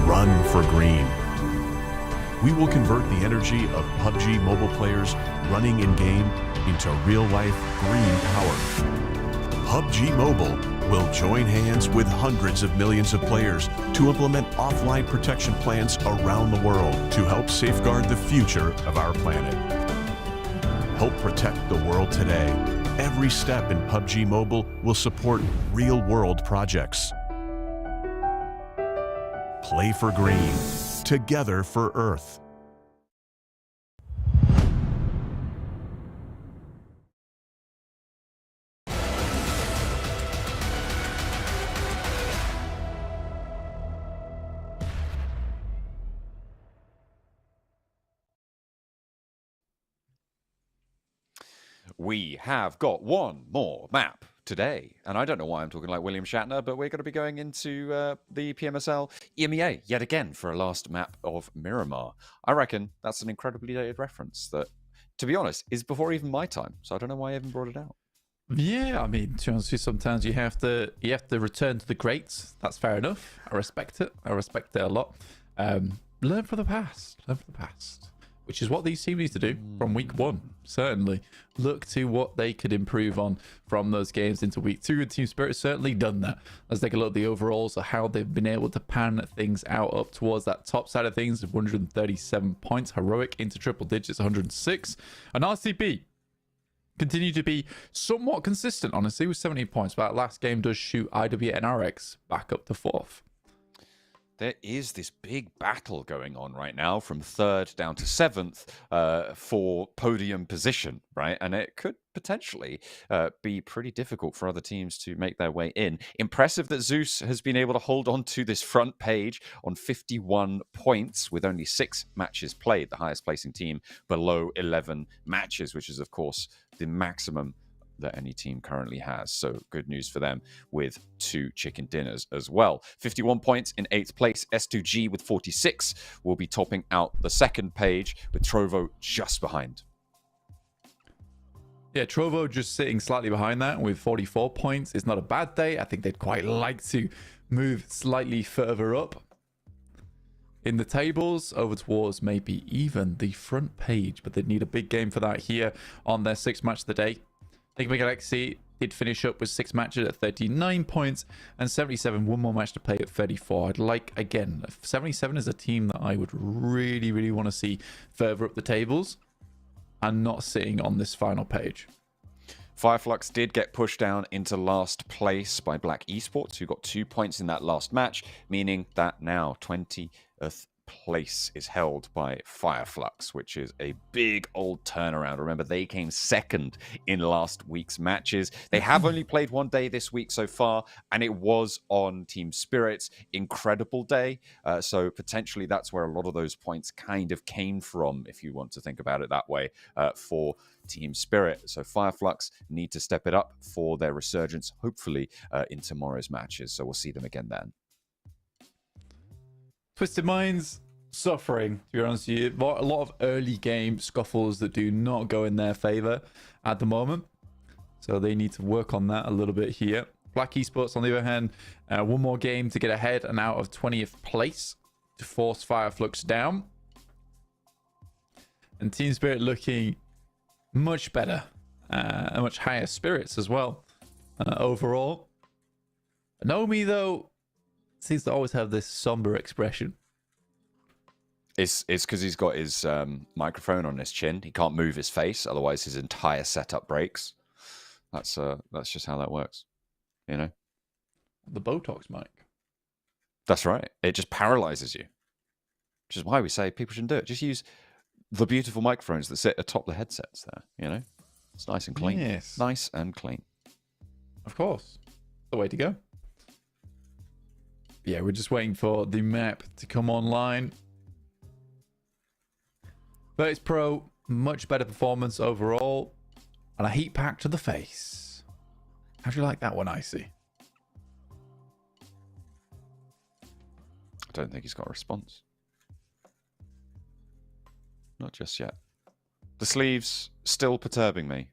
[SPEAKER 7] Run for green. We will convert the energy of PUBG Mobile players running in-game into real-life green power. PUBG Mobile will join hands with hundreds of millions of players to implement offline protection plans around the world to help safeguard the future of our planet. Help protect the world today. Every step in PUBG Mobile will support real-world projects. Play for green. Together for Earth.
[SPEAKER 5] We have got one more map today, and I don't know why I'm talking like William Shatner, but we're going to be going into the PMSL EMEA yet again for a last map of Miramar. I reckon that's an incredibly dated reference that, to be honest, is before even my time, so I don't know why I even brought it out.
[SPEAKER 6] Yeah, I mean, to be honest with you, sometimes you have to return to the greats. That's fair enough. I respect it. I respect it a lot. Learn from the past. Learn from the past. Which is what these teams need to do from week one. Certainly. Look to what they could improve on from those games into week two. And Team Spirit has certainly done that. Let's take a look at the overalls of how they've been able to pan things out up towards that top side of things of 137 points. Heroic into triple digits, 106. And RCB continue to be somewhat consistent, honestly, with 17 points. But that last game does shoot IW and RX back up to 4th.
[SPEAKER 5] There is this big battle going on right now from 3rd down to 7th for podium position, right? And it could potentially be pretty difficult for other teams to make their way in. Impressive that Zeus has been able to hold on to this front page on 51 points with only 6 matches played, the highest placing team below 11 matches, which is, of course, the maximum that any team currently has. So good news for them with 2 chicken dinners as well. 51 points in 8th place. S2G with 46 will be topping out the second page with Trovo just behind.
[SPEAKER 6] Yeah, Trovo just sitting slightly behind that with 44 points. It's not a bad day. I think they'd quite like to move slightly further up in the tables over towards maybe even the front page, but they'd need a big game for that here on their 6th match of the day. Enigma Galaxy did finish up with 6 matches at 39 points and 77, one more match to play at 34. I'd like, again, 77 is a team that I would really, really want to see further up the tables and not sitting on this final page.
[SPEAKER 5] Fireflux did get pushed down into last place by Black Esports, who got 2 points in that last match, meaning that now 20th place is held by Fireflux, which is a big old turnaround. Remember, they came 2nd in last week's matches. They have only played 1 day this week so far, and it was on Team Spirit's incredible day. So potentially that's where a lot of those points kind of came from, if you want to think about it that way, for Team Spirit. So Fireflux need to step it up for their resurgence, hopefully in tomorrow's matches. So we'll see them again then.
[SPEAKER 6] Twisted Minds suffering, to be honest with you. A lot of early game scuffles that do not go in their favor at the moment. So they need to work on that a little bit here. Black Esports, on the other hand, one more game to get ahead and out of 20th place to force Fireflux down. And Team Spirit looking much better and much higher spirits as well. Overall, Nomi though seems to always have this somber expression.
[SPEAKER 5] It's because he's got his microphone on his chin. He can't move his face, otherwise his entire setup breaks. That's just how that works, you know.
[SPEAKER 6] The Botox mic.
[SPEAKER 5] That's right. It just paralyzes you, which is why we say people shouldn't do it. Just use the beautiful microphones that sit atop the headsets there, you know. It's nice and clean.
[SPEAKER 6] Yes.
[SPEAKER 5] Nice and clean.
[SPEAKER 6] Of course. The way to go. Yeah, we're just waiting for the map to come online. But it's Pro, much better performance overall, and a heat pack to the face. How do you like that one, Icy?
[SPEAKER 5] I don't think he's got a response. Not just yet. The sleeves still perturbing me.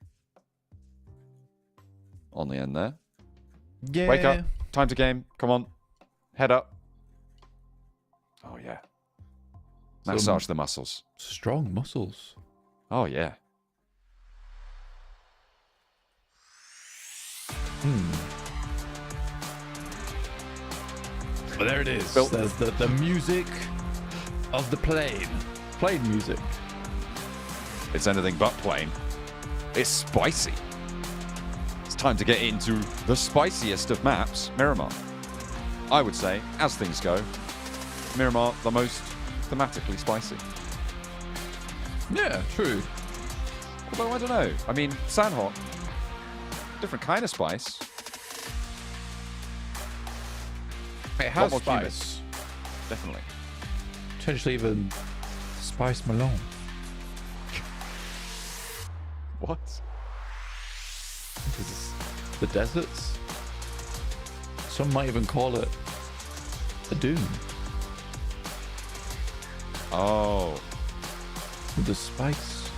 [SPEAKER 5] On the end there.
[SPEAKER 6] Yeah.
[SPEAKER 5] Wake up. Time to game. Come on. Head up. Oh, yeah. Massage the muscles.
[SPEAKER 6] Strong muscles.
[SPEAKER 5] Oh, yeah.
[SPEAKER 6] But there it is.
[SPEAKER 5] Built-
[SPEAKER 6] There's the music of the plane. Plane music.
[SPEAKER 5] It's anything but plain. It's spicy. It's time to get into the spiciest of maps, Miramar. I would say, as things go, Miramar the most thematically spicy.
[SPEAKER 6] Yeah, true.
[SPEAKER 5] Although, I don't know. I mean, Sanhok, different kind of spice.
[SPEAKER 6] It has
[SPEAKER 5] more humid.
[SPEAKER 6] spice.
[SPEAKER 5] Definitely.
[SPEAKER 6] Potentially even Spice Malone.
[SPEAKER 5] What?
[SPEAKER 6] The deserts. Some might even call it a dune.
[SPEAKER 5] Oh.
[SPEAKER 6] With the spice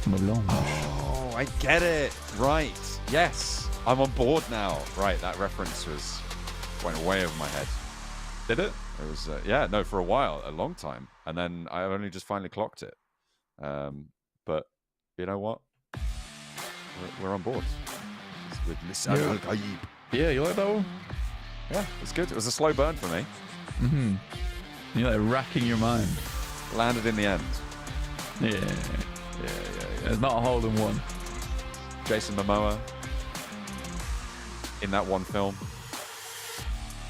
[SPEAKER 6] Malone.
[SPEAKER 5] Oh, I get it. Right. Yes. I'm on board now. Right, that reference went way over my head.
[SPEAKER 6] Did it?
[SPEAKER 5] It was, yeah, no, for a while, a long time. And then I only just finally clocked it. But you know what? We're on board. With Lisan Al-Ghaib.
[SPEAKER 6] Yeah, you like that one?
[SPEAKER 5] Yeah, it's good. It was a slow burn for me.
[SPEAKER 6] Mm-hmm. You're like racking your mind.
[SPEAKER 5] Landed in the end.
[SPEAKER 6] Yeah. It's not a hole in one.
[SPEAKER 5] Jason Momoa in that one film.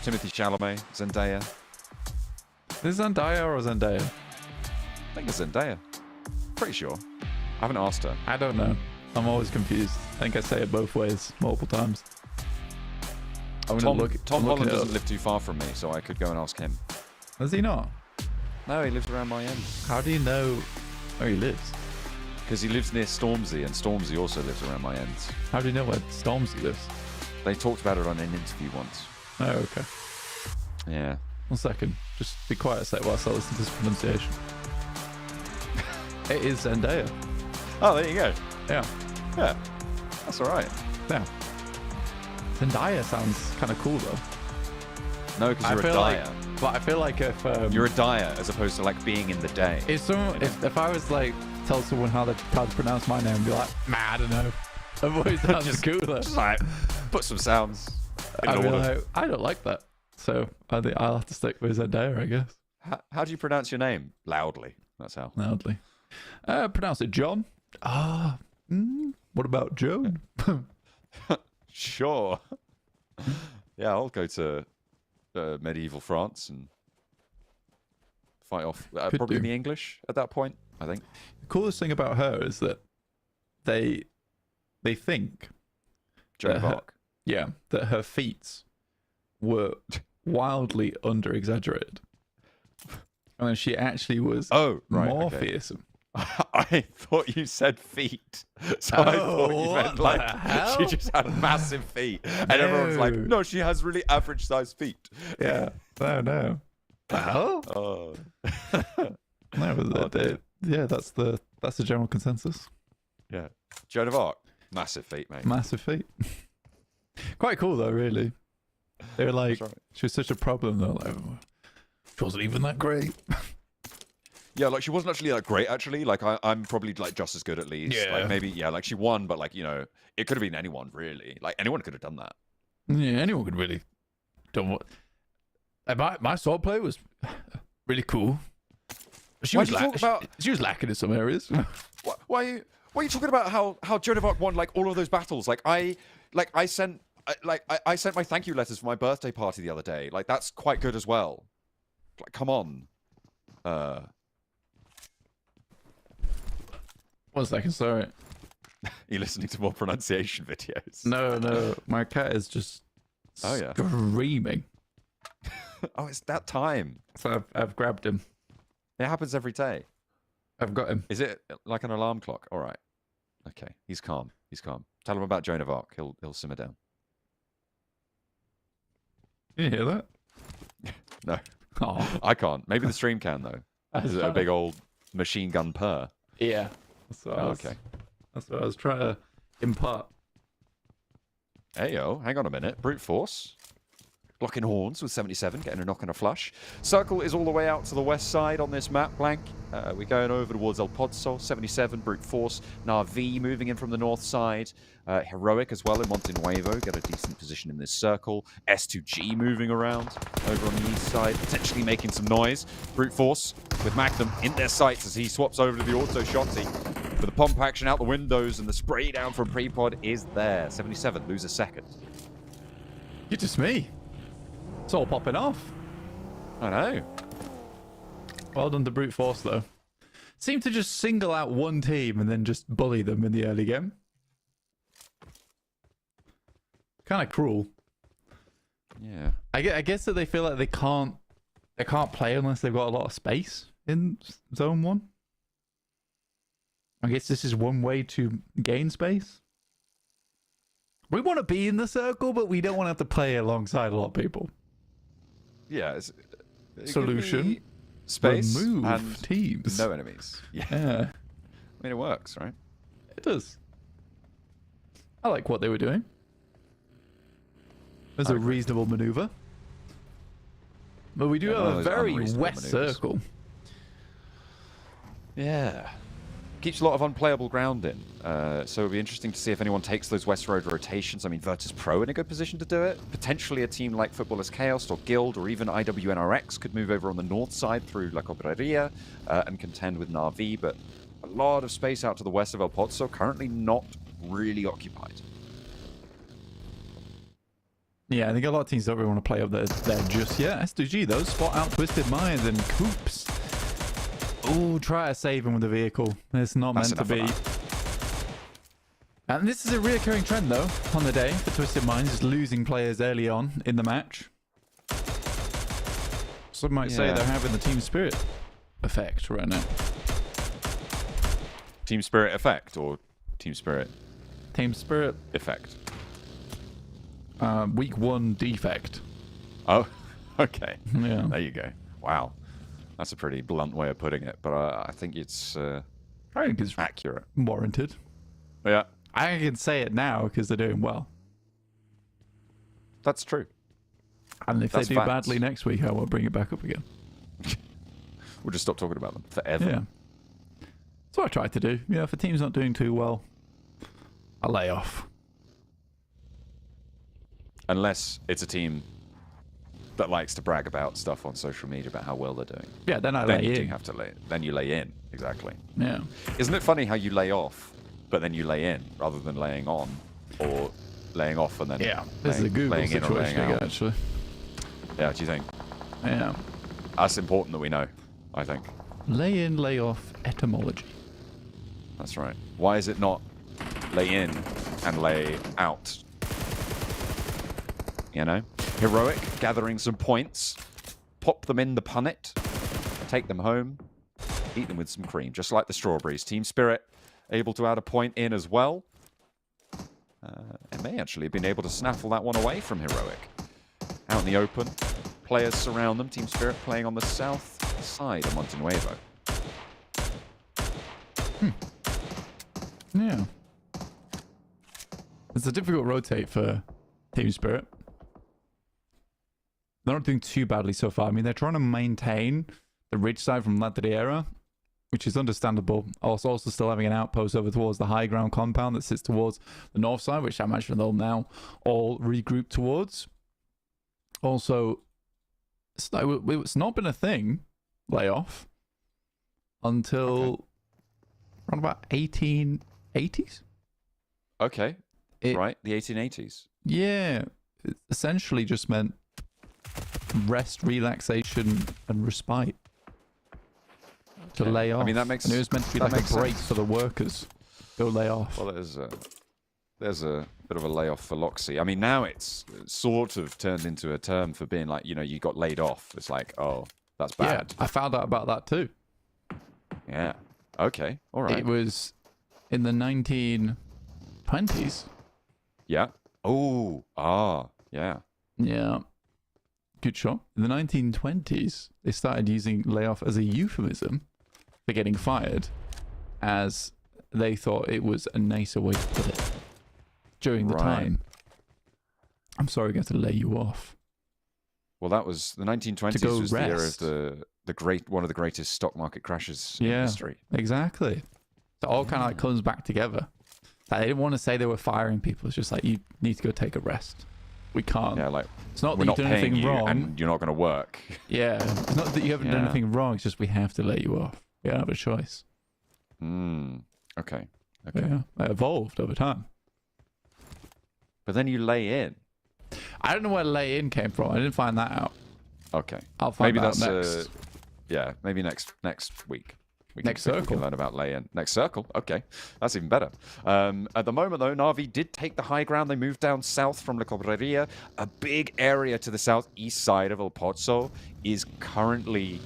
[SPEAKER 5] Timothy Chalamet, Zendaya.
[SPEAKER 6] Is it Zendaya or Zendaya?
[SPEAKER 5] I think it's Zendaya. Pretty sure. I haven't asked her.
[SPEAKER 6] I don't know. I'm always confused. I think I say it both ways multiple times.
[SPEAKER 5] Tom Holland doesn't live too far from me, so I could go and ask him.
[SPEAKER 6] Does he not?
[SPEAKER 5] No, he lives around my end.
[SPEAKER 6] How do you know where he lives?
[SPEAKER 5] Because he lives near Stormzy, and Stormzy also lives around my end.
[SPEAKER 6] How do you know where Stormzy lives?
[SPEAKER 5] They talked about it on an interview once.
[SPEAKER 6] Oh, okay.
[SPEAKER 5] Yeah.
[SPEAKER 6] 1 second. Just be quiet a sec whilst I listen to this pronunciation. It is Zendaya.
[SPEAKER 5] Oh, there you go.
[SPEAKER 6] Yeah.
[SPEAKER 5] Yeah. That's all right.
[SPEAKER 6] Yeah. Zendaya sounds kind of cool though.
[SPEAKER 5] No, because you're a dyer.
[SPEAKER 6] But I feel like if
[SPEAKER 5] You're a dyer as opposed to like being in the day.
[SPEAKER 6] if I was like tell someone how to pronounce my name, I'd be like, I don't know. I've always sounds
[SPEAKER 5] Just
[SPEAKER 6] cooler.
[SPEAKER 5] Just like put some sounds.
[SPEAKER 6] I'd be like, I don't like that. So I think I'll have to stick with Zendaya, I guess.
[SPEAKER 5] How do you pronounce your name? Loudly. That's how.
[SPEAKER 6] Loudly. Pronounce it John. What about Joan?
[SPEAKER 5] Sure. Yeah, I'll go to medieval France and fight off. Probably
[SPEAKER 6] do.
[SPEAKER 5] the English at that point, I think.
[SPEAKER 6] The coolest thing about her is that they think
[SPEAKER 5] Joan of
[SPEAKER 6] her-
[SPEAKER 5] Arc.
[SPEAKER 6] Yeah, that her feats were wildly under-exaggerated. And then she actually was
[SPEAKER 5] Oh, right.
[SPEAKER 6] more
[SPEAKER 5] Okay.
[SPEAKER 6] fearsome.
[SPEAKER 5] I thought you said feet. So I thought you
[SPEAKER 6] what
[SPEAKER 5] meant
[SPEAKER 6] the
[SPEAKER 5] like
[SPEAKER 6] hell?
[SPEAKER 5] she just had massive feet. And everyone's like, no, she has really average sized feet.
[SPEAKER 6] Yeah. No. Oh?
[SPEAKER 5] Oh.
[SPEAKER 6] No, but
[SPEAKER 5] dear.
[SPEAKER 6] yeah, that's the general consensus.
[SPEAKER 5] Yeah. Joan of Arc. Massive feet, mate.
[SPEAKER 6] Massive feet. Quite cool though, really. They're like,
[SPEAKER 5] That's right.
[SPEAKER 6] she was such a problem though. Like, she wasn't even that great.
[SPEAKER 5] Yeah, like she wasn't actually that great. Actually, like I'm probably like just as good at least.
[SPEAKER 6] Yeah.
[SPEAKER 5] Like maybe like she won, but like it could have been anyone really. Like anyone could have done that.
[SPEAKER 6] Yeah, anyone could really done what. My sword play was really cool. She was lacking in some areas.
[SPEAKER 5] Why are you talking about how Joan of Arc won like all of those battles? I sent my thank you letters for my birthday party the other day. Like that's quite good as well. Like come on.
[SPEAKER 6] 1 second, sorry.
[SPEAKER 5] You're listening to more pronunciation videos.
[SPEAKER 6] No, my cat is just screaming.
[SPEAKER 5] Oh, it's that time.
[SPEAKER 6] So I've grabbed him.
[SPEAKER 5] It happens every day.
[SPEAKER 6] I've got him.
[SPEAKER 5] Is it like an alarm clock? All right. Okay. He's calm. Tell him about Joan of Arc. He'll simmer down.
[SPEAKER 6] Can you hear that?
[SPEAKER 5] No.
[SPEAKER 6] Oh.
[SPEAKER 5] I can't. Maybe the stream can though. Is it a big old machine gun purr?
[SPEAKER 6] Yeah. That's what that's what I was trying to impart.
[SPEAKER 5] Heyo, hang on a minute. Brute force. Blocking horns with 77, getting a knock and a flush. Circle is all the way out to the west side on this map, Blank. We're going over towards El Pozo, 77, Brute Force. Navi moving in from the north side. Heroic as well in Montenuevo, get a decent position in this circle. S2G moving around over on the east side, potentially making some noise. Brute Force with Magnum in their sights as he swaps over to the auto shotty. With the pump action out the windows and the spray down from Prepod is there. 77, lose a second.
[SPEAKER 6] You're just me. It's all popping off.
[SPEAKER 5] I know.
[SPEAKER 6] Well done to Brute Force, though. Seem to just single out one team and then just bully them in the early game. Kind of cruel.
[SPEAKER 5] Yeah.
[SPEAKER 6] I guess that they feel like they can't play unless they've got a lot of space in Zone 1. I guess this is one way to gain space. We want to be in the circle, but we don't want to have to play alongside a lot of people.
[SPEAKER 5] Yeah.
[SPEAKER 6] Solution.
[SPEAKER 5] Space
[SPEAKER 6] remove
[SPEAKER 5] and
[SPEAKER 6] teams.
[SPEAKER 5] No enemies. Yeah.
[SPEAKER 6] Yeah.
[SPEAKER 5] I mean, it works, right?
[SPEAKER 6] It does. I like what they were doing. It was a reasonable maneuver. But we do have a very west circle.
[SPEAKER 5] Yeah. Keeps a lot of unplayable ground in. So it'll be interesting to see if anyone takes those West Road rotations. I mean, Virtus Pro in a good position to do it. Potentially a team like Footballers Chaos or Guild or even IWNRX could move over on the north side through La Cobreria and contend with Navi. But a lot of space out to the west of El Pozo, currently not really occupied.
[SPEAKER 6] Yeah, I think a lot of teams don't really want to play up there just yet. S2G, though, spot out Twisted Minds and Coops. Oh, try to save him with the vehicle. It's not meant to be. And this is a reoccurring trend, though, on the day for Twisted Minds, is losing players early on in the match. Some might say they're having the team spirit effect right now.
[SPEAKER 5] Team spirit effect or team spirit?
[SPEAKER 6] Team spirit
[SPEAKER 5] effect.
[SPEAKER 6] Week 1 defect.
[SPEAKER 5] Oh, okay.
[SPEAKER 6] Yeah.
[SPEAKER 5] There you go. Wow. That's a pretty blunt way of putting it, but I think it's
[SPEAKER 6] I think it's
[SPEAKER 5] accurate.
[SPEAKER 6] Warranted.
[SPEAKER 5] Yeah.
[SPEAKER 6] I can say it now because they're doing well.
[SPEAKER 5] That's true.
[SPEAKER 6] And if they do badly next week, I will bring it back up again.
[SPEAKER 5] We'll just stop talking about them forever.
[SPEAKER 6] Yeah. That's what I try to do. You know, if a team's not doing too well, I lay off.
[SPEAKER 5] Unless it's a team that likes to brag about stuff on social media about how well they're doing.
[SPEAKER 6] Yeah, then I lay in.
[SPEAKER 5] You do have to lay. Then you lay in. Exactly.
[SPEAKER 6] Yeah.
[SPEAKER 5] Isn't it funny how you lay off, but then you lay in rather than laying on, or laying off and then
[SPEAKER 6] this is a Google situation again, actually.
[SPEAKER 5] Yeah, what do you think?
[SPEAKER 6] Yeah.
[SPEAKER 5] That's important that we know, I think.
[SPEAKER 6] Lay in, lay off etymology.
[SPEAKER 5] That's right. Why is it not lay in and lay out? You know? Heroic, gathering some points, pop them in the punnet, take them home, eat them with some cream, just like the strawberries. Team Spirit able to add a point in as well. And may actually have been able to snaffle that one away from Heroic. Out in the open, players surround them. Team Spirit playing on the south side of Montenuevo.
[SPEAKER 6] Yeah. It's a difficult rotate for Team Spirit. They're not doing too badly so far. I mean, they're trying to maintain the ridge side from Ladriera which is understandable. Also still having an outpost over towards the high ground compound that sits towards the north side, which I imagine they'll now all regroup towards. Also, it's not been a thing, layoff, until around about 1880s.
[SPEAKER 5] Okay, right, the 1880s.
[SPEAKER 6] Yeah, it essentially just meant rest, relaxation, and respite. To lay off.
[SPEAKER 5] I mean, that makes.
[SPEAKER 6] And it was meant to be like a break for the workers. Go lay off.
[SPEAKER 5] Well, there's a bit of a layoff for Loxy. I mean, now it's sort of turned into a term for being like, you know, you got laid off. It's like, oh, that's bad.
[SPEAKER 6] Yeah, I found out about that too.
[SPEAKER 5] Yeah. Okay. All right.
[SPEAKER 6] It was in the 1920s.
[SPEAKER 5] Yeah. Oh. Ah. Yeah.
[SPEAKER 6] Yeah. Good shot. In the 1920s, they started using layoff as a euphemism for getting fired, as they thought it was a nicer way to put it during the time. I'm sorry, I'm going to lay you off.
[SPEAKER 5] Well, that was the 1920s was the era of one of the greatest stock market crashes in history.
[SPEAKER 6] Exactly. So it all kind of like comes back together. Like, they didn't want to say they were firing people. It's just like, you need to go take a rest. We can't.
[SPEAKER 5] Yeah, like,
[SPEAKER 6] it's not
[SPEAKER 5] we're
[SPEAKER 6] that
[SPEAKER 5] not
[SPEAKER 6] you've done
[SPEAKER 5] paying
[SPEAKER 6] anything
[SPEAKER 5] you
[SPEAKER 6] wrong.
[SPEAKER 5] and you're not going to work.
[SPEAKER 6] Yeah, it's not that you haven't done anything wrong. It's just we have to let you off. We don't have a choice.
[SPEAKER 5] Okay.
[SPEAKER 6] Yeah, it evolved over time.
[SPEAKER 5] But then you lay in.
[SPEAKER 6] I don't know where lay in came from. I didn't find that out.
[SPEAKER 5] Okay.
[SPEAKER 6] I'll find
[SPEAKER 5] maybe
[SPEAKER 6] that out
[SPEAKER 5] that's
[SPEAKER 6] next.
[SPEAKER 5] maybe next week.
[SPEAKER 6] Next circle.
[SPEAKER 5] We can learn about lay-in. Next circle. Okay. That's even better. At the moment, though, Na'Vi did take the high ground. They moved down south from La Cobreria. A big area to the southeast side of El Pozo is currently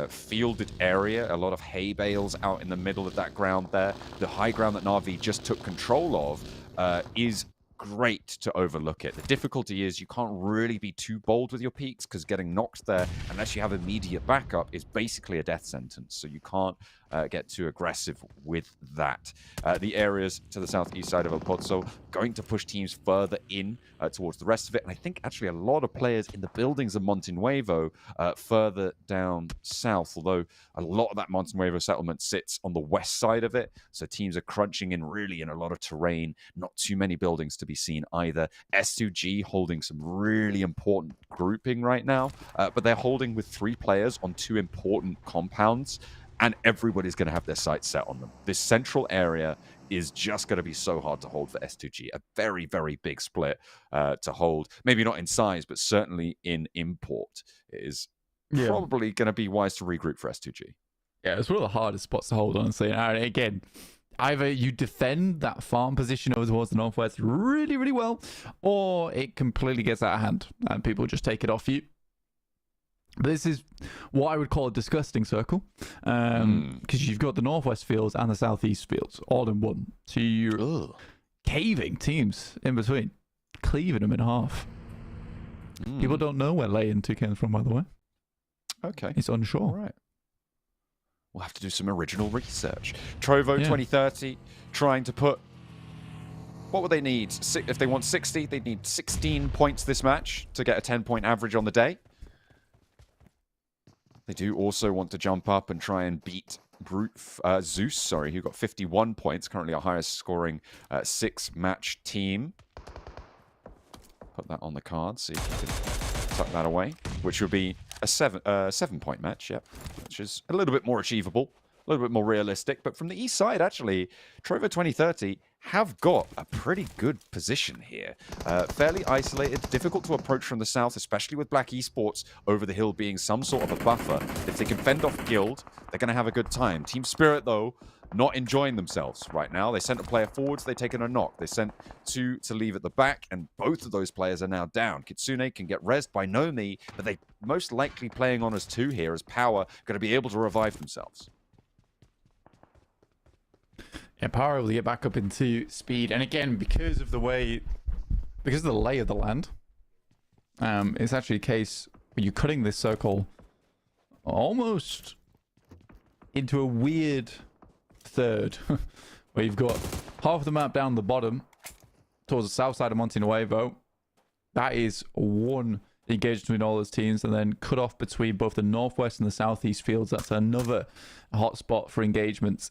[SPEAKER 5] fielded area. A lot of hay bales out in the middle of that ground there. The high ground that Na'Vi just took control of is great to overlook it. The difficulty is you can't really be too bold with your peaks, because getting knocked there, unless you have immediate backup, is basically a death sentence. So you can't get too aggressive with that. The areas to the southeast side of El Pozo going to push teams further in towards the rest of it. And I think actually a lot of players in the buildings of Montenuevo further down south, although a lot of that Montenuevo settlement sits on the west side of it. So teams are crunching in really in a lot of terrain, not too many buildings to be seen either. S2G holding some really important grouping right now, but they're holding with 3 players on 2 important compounds. And everybody's going to have their sights set on them. This central area is just going to be so hard to hold for S2G. A very, very big split to hold. Maybe not in size, but certainly in import. It is probably going to be wise to regroup for S2G.
[SPEAKER 6] Yeah, it's one of the hardest spots to hold, honestly. And again, either you defend that farm position over towards the northwest really, really well, or it completely gets out of hand and people just take it off you. This is what I would call a disgusting circle, because you've got the northwest fields and the southeast fields all in one. So you're caving teams in between, cleaving them in half. People don't know where lay-in 2 came from, by the way. Okay. It's unsure.
[SPEAKER 5] All right. We'll have to do some original research. Trovo 2030 trying to put... What would they need? If they want 60, they'd need 16 points this match to get a 10-point average on the day. They do also want to jump up and try and beat Zeus, who got 51 points, currently our highest scoring 6-match team. Put that on the card, see if you can tuck that away, which would be a 7-point match, which is a little bit more achievable, a little bit more realistic. But from the east side, actually, Trovo 2030 have got a pretty good position here. Fairly isolated, difficult to approach from the south, especially with Black Esports over the hill being some sort of a buffer. If they can fend off Guild, they're going to have a good time. Team Spirit, though, not enjoying themselves right now. They sent a player forwards, they've taken a knock. They sent 2 to leave at the back, and both of those players are now down. Kitsune can get rezzed by Nomi, but they most likely playing on as 2 here, as Power going to be able to revive themselves.
[SPEAKER 6] Yeah, Power will get back up into speed, and again, because of the lay of the land, it's actually a case where you're cutting this circle almost into a weird third, where you've got half of the map down the bottom towards the south side of Montenuevo. That is one engage between all those teams, and then cut off between both the northwest and the southeast fields. That's another hotspot for engagements.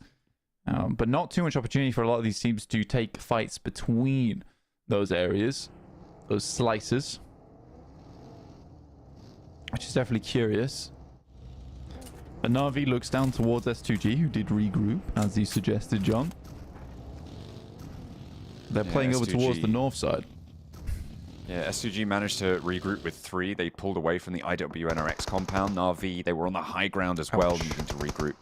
[SPEAKER 6] But not too much opportunity for a lot of these teams to take fights between those areas, those slices, which is definitely curious. But Na'Vi looks down towards S2G, who did regroup, as you suggested, John. They're playing over towards the north side.
[SPEAKER 5] Yeah, S2G managed to regroup with 3. They pulled away from the IWNRX compound. Na'Vi, they were on the high ground as well, needing to regroup.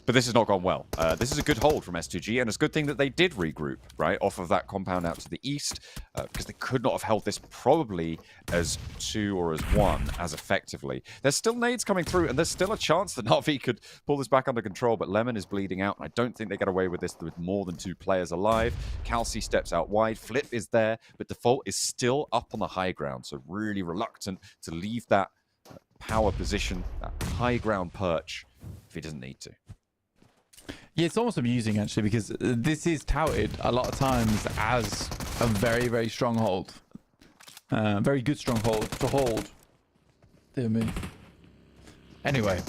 [SPEAKER 5] But this has not gone well. This is a good hold from S2G, and it's a good thing that they did regroup, right, off of that compound out to the east, because they could not have held this probably as 2 or as 1 as effectively. There's still nades coming through, and there's still a chance that Na'Vi could pull this back under control, but Lemon is bleeding out, and I don't think they get away with this with more than 2 players alive. Calci steps out wide, Flip is there, but Default is still up on the high ground, so really reluctant to leave that power position, that high ground perch, if he doesn't need to.
[SPEAKER 6] Yeah, it's almost amusing, actually, because this is touted a lot of times as a very, very strong hold. Very good stronghold to hold. Dear me. Anyway,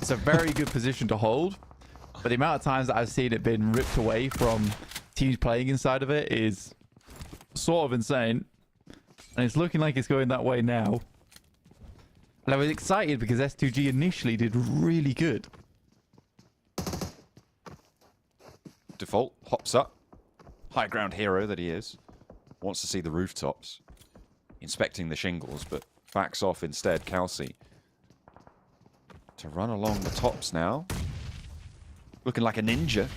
[SPEAKER 6] it's a very good position to hold, but the amount of times that I've seen it been ripped away from teams playing inside of it is sort of insane. And it's looking like it's going that way now. And I was excited because S2G initially did really good.
[SPEAKER 5] Default hops up. High ground hero that he is. Wants to see the rooftops. Inspecting the shingles, but backs off instead. Calci to run along the tops now. Looking like a ninja.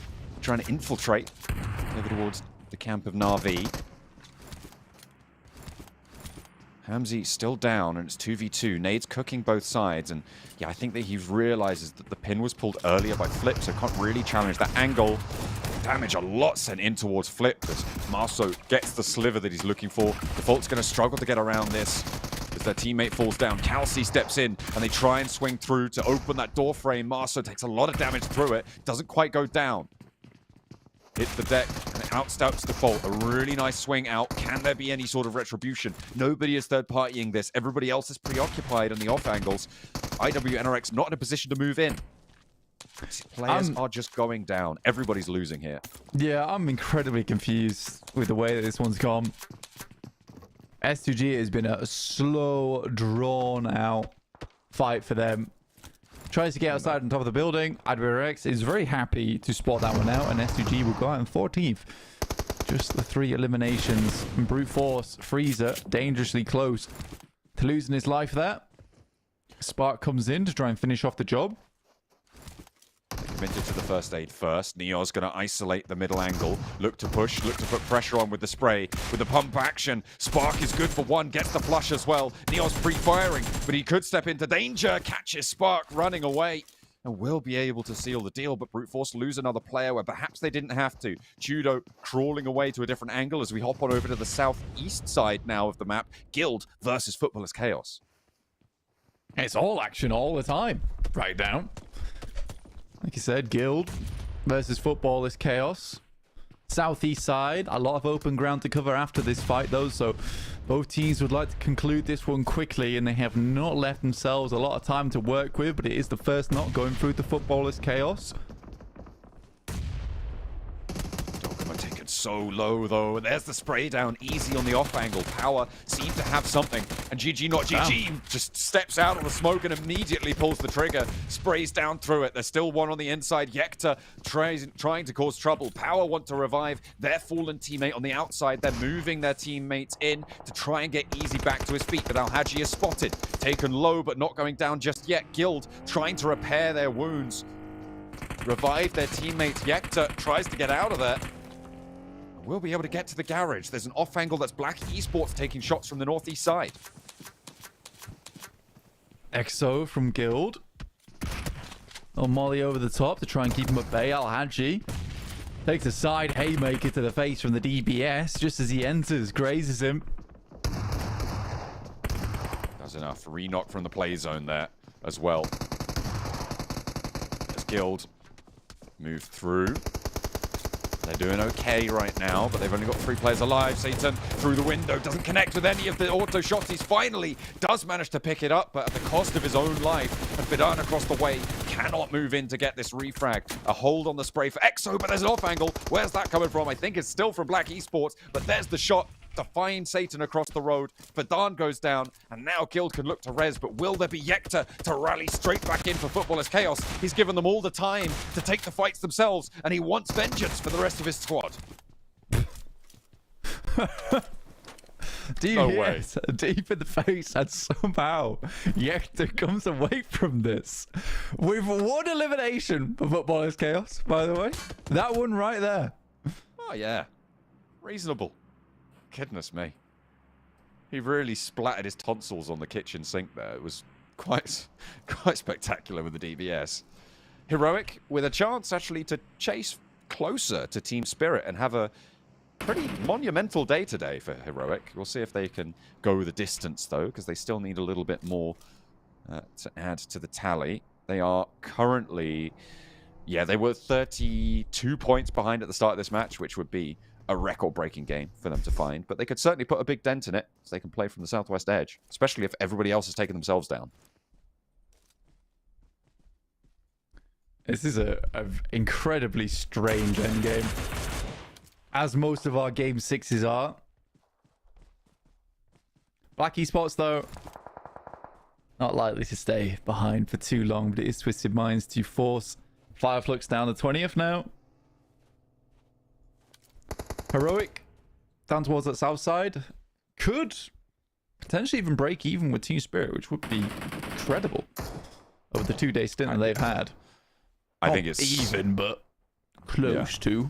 [SPEAKER 5] Trying to infiltrate over towards the camp of Na'Vi. Hamzy still down, and it's 2v2. Nade's cooking both sides, and yeah, I think that he realizes that the pin was pulled earlier by Flip, so can't really challenge that angle. Damage a lot sent in towards Flip, as Marceau gets the sliver that he's looking for. Default's going to struggle to get around this as their teammate falls down. Calci steps in, and they try and swing through to open that door frame. Marceau takes a lot of damage through it, doesn't quite go down. Hit the deck, and it outstouts Default. A really nice swing out. Can there be any sort of retribution? Nobody is third-partying this. Everybody else is preoccupied on the off angles. IWNRX not in a position to move in. Players are just going down. Everybody's losing here.
[SPEAKER 6] Yeah, I'm incredibly confused with the way that this one's gone. S2G has been a slow, drawn-out fight for them. Tries to get outside on top of the building. IWNRX is very happy to spot that one out, and S2G will go out in 14th. Just the 3 eliminations. And Brute Force, Freezer, dangerously close to losing his life there. Spark comes in to try and finish off the job.
[SPEAKER 5] Committed to the first aid first. Neo's going to isolate the middle angle. Look to push, look to put pressure on with the spray. With the pump action, Spark is good for 1, gets the flush as well. Neo's pre-firing, but he could step into danger. Catches Spark running away and will be able to seal the deal, but Brute Force lose another player where perhaps they didn't have to. Judo crawling away to a different angle as we hop on over to the southeast side now of the map. Guild versus Footballers Chaos.
[SPEAKER 6] It's all action all the time. Right down. Like you said, Guild versus Footballers Chaos. Southeast side, a lot of open ground to cover after this fight, though, so both teams would like to conclude this one quickly, and they have not left themselves a lot of time to work with, but it is the first knock going through the Footballers Chaos.
[SPEAKER 5] Taken so low, though, and there's the spray down, easy on the off angle. Power seemed to have something, and GG not GG just steps out on the smoke and immediately pulls the trigger, sprays down through it. There's still one on the inside. Yekta trying to cause trouble. Power want to revive their fallen teammate on the outside. They're moving their teammates in to try and get Easy back to his feet, but Al-Haji is spotted, taken low but not going down just yet. Guild trying to repair their wounds, revive their teammates. Yekta tries to get out of there. We'll be able to get to the garage. There's an off angle that's Black Esports taking shots from the northeast side.
[SPEAKER 6] EXO from Guild. Oh, Molly over the top to try and keep him at bay. Al-Haji takes a side haymaker to the face from the DBS just as he enters, grazes him.
[SPEAKER 5] That's enough. Re-knock from the play zone there as well. As Guild move through. They're doing okay right now, but they've only got 3 players alive. Satan through the window, doesn't connect with any of the auto shots. He's finally does manage to pick it up, but at the cost of his own life. And Fidan across the way cannot move in to get this refrag. A hold on the spray for Exo, but there's an off angle. Where's that coming from? I think it's still from Black Esports, but there's the shot to find Satan across the road. Fidan goes down, and now Guild can look to res, but will there be Yekta to rally straight back in for Footballers Chaos? He's given them all the time to take the fights themselves, and he wants vengeance for the rest of his squad.
[SPEAKER 6] No way. Deep in the face, and somehow Yekta comes away from this with 1 elimination for Footballers Chaos, by the way. That one right there.
[SPEAKER 5] Oh, yeah. Reasonable. Goodness me. He really splattered his tonsils on the kitchen sink there. It was quite spectacular with the DBS. Heroic with a chance actually to chase closer to Team Spirit and have a pretty monumental day today for Heroic. We'll see if they can go the distance though, because they still need a little bit more to add to the tally. They are currently, yeah, they were 32 points behind at the start of this match, which would be a record-breaking game for them to find, but they could certainly put a big dent in it so they can play from the southwest edge, especially if everybody else has taken themselves down.
[SPEAKER 6] This is a incredibly strange endgame, as most of our game 6s are. Black Esports, though, not likely to stay behind for too long, but it is Twisted Minds to force Fireflux down the 20th now. Heroic down towards that south side could potentially even break even with Team Spirit, which would be incredible over the 2-day stint that they've had.
[SPEAKER 5] I think it's
[SPEAKER 6] even, but close to.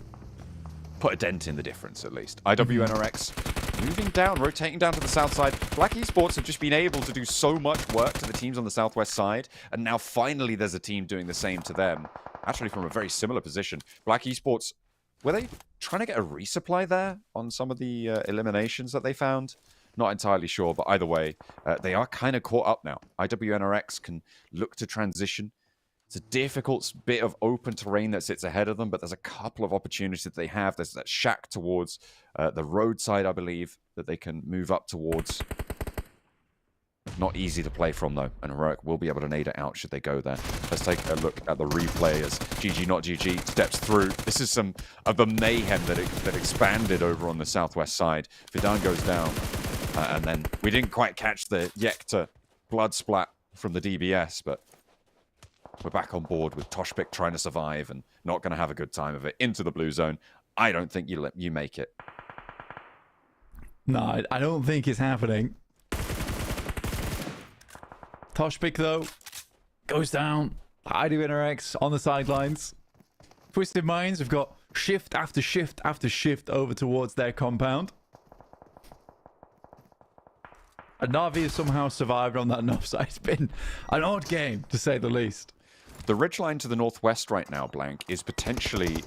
[SPEAKER 5] Put a dent in the difference at least. IWNRX moving down, rotating down to the south side. Black Esports have just been able to do so much work to the teams on the southwest side, and now finally there's a team doing the same to them. Actually from a very similar position. Black Esports, were they trying to get a resupply there on some of the eliminations that they found? Not entirely sure, but either way, they are kind of caught up now. IWNRX can look to transition. It's a difficult bit of open terrain that sits ahead of them, but there's a couple of opportunities that they have. There's that shack towards the roadside, I believe, that they can move up towards. Not easy to play from, though, and Heroic will be able to nade it out should they go there. Let's take a look at the replay as GG Not GG steps through. This is some of the mayhem that expanded over on the southwest side. Fidan goes down, and then we didn't quite catch the Yekta blood splat from the DBS, but we're back on board with Toshpik trying to survive and not going to have a good time of it. Into the blue zone. I don't think you make it.
[SPEAKER 6] No, I don't think it's happening. Toshpik, though, goes down. IWNRX on the sidelines. Twisted Minds have got shift after shift after shift over towards their compound. And Na'Vi has somehow survived on that north side. It's been an odd game, to say the least.
[SPEAKER 5] The ridgeline to the northwest right now, Blank, is potentially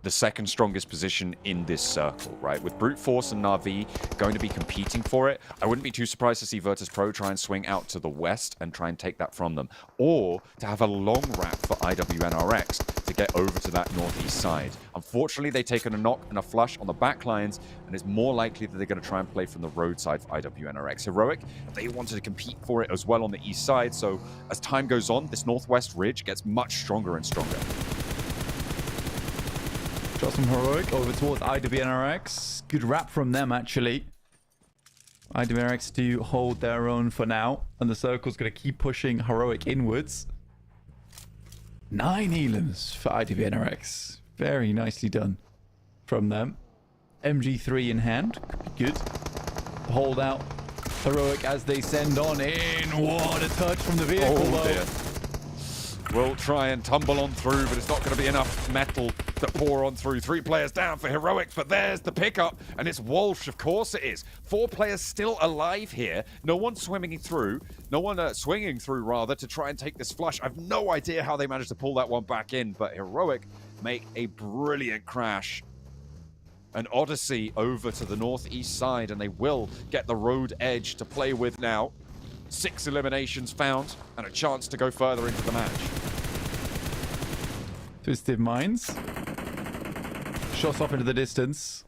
[SPEAKER 5] the second strongest position in this circle, right? With Brute Force and Na'Vi going to be competing for it, I wouldn't be too surprised to see Virtus Pro try and swing out to the west and try and take that from them. Or to have a long wrap for IWNRX to get over to that northeast side. Unfortunately, they've taken a knock and a flush on the back lines, and it's more likely that they're going to try and play from the roadside for IWNRX. Heroic, they wanted to compete for it as well on the east side, so as time goes on, this northwest ridge gets much stronger and stronger.
[SPEAKER 6] Got some Heroic over towards IWNRX. Good wrap from them, actually. IWNRX to hold their own for now, and the circle's going to keep pushing Heroic inwards. 9 elims for IWNRX. Very nicely done from them. MG3 in hand. Could be good. Hold out Heroic as they send on in. What a touch from the vehicle, though.
[SPEAKER 5] Dear. We'll try and tumble on through, but it's not going to be enough metal to pour on through. 3 players down for Heroic, but there's the pickup, and it's Walsh, of course it is. 4 players still alive here. No one swimming through. No one swinging through, rather, to try and take this flush. I've no idea how they managed to pull that one back in, but Heroic make a brilliant crash. An Odyssey over to the northeast side, and they will get the road edge to play with now. 6 eliminations found, and a chance to go further into the match.
[SPEAKER 6] Twisted Minds Shots off into the distance.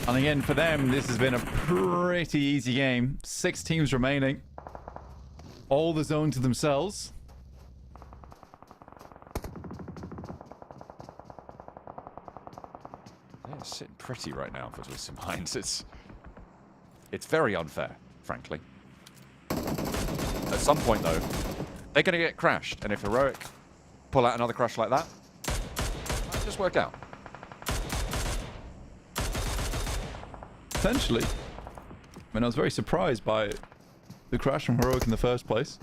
[SPEAKER 6] And again, for them, this has been a pretty easy game. 6 teams remaining. All the zone to themselves.
[SPEAKER 5] Yeah, it's sitting pretty right now for Twisted Minds. It's very unfair, frankly. At some point, though, they're going to get crashed. And if Heroic pull out another crash like that, might just work out.
[SPEAKER 6] Potentially. I mean, I was very surprised by the crash from Heroic in the first place.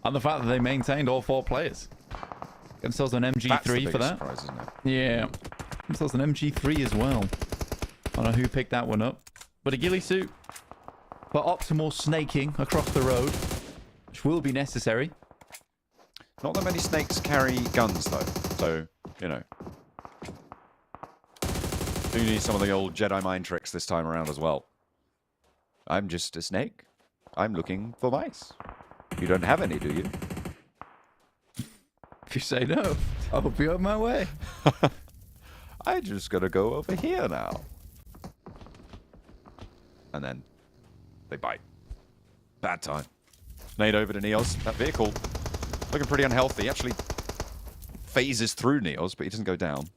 [SPEAKER 6] And the fact that they maintained all 4 players. Get themselves an MG3 for that.
[SPEAKER 5] Surprise, isn't it?
[SPEAKER 6] Yeah. Get themselves an MG3 as well. I don't know who picked that one up. But a ghillie suit for optimal snaking across the road, which will be necessary.
[SPEAKER 5] Not that many snakes carry guns, though. So, you know. Do need some of the old Jedi mind tricks this time around as well. I'm just a snake. I'm looking for mice. You don't have any, do you?
[SPEAKER 6] If you say no, I'll be on my way.
[SPEAKER 5] I just gotta go over here now. And then they bite. Bad time. Nade over to Neos. That vehicle looking pretty unhealthy. Actually phases through Neos, but he doesn't go down.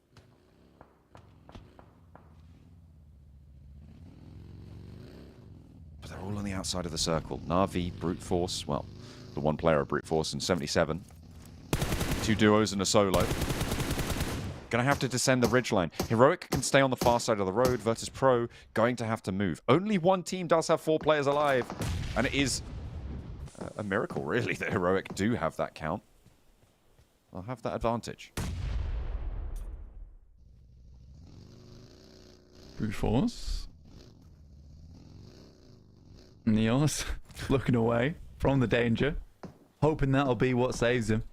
[SPEAKER 5] But they're all on the outside of the circle. Na'Vi, Brute Force. Well, the one player of Brute Force in 77. 2 duos and a solo. Gonna have to descend the ridgeline. Heroic can stay on the far side of the road. Virtus Pro going to have to move. Only one team does have 4 players alive. And it is a miracle, really, that Heroic do have that count. They'll have that advantage.
[SPEAKER 6] Brute Force. Neos looking away from the danger. Hoping that'll be what saves him.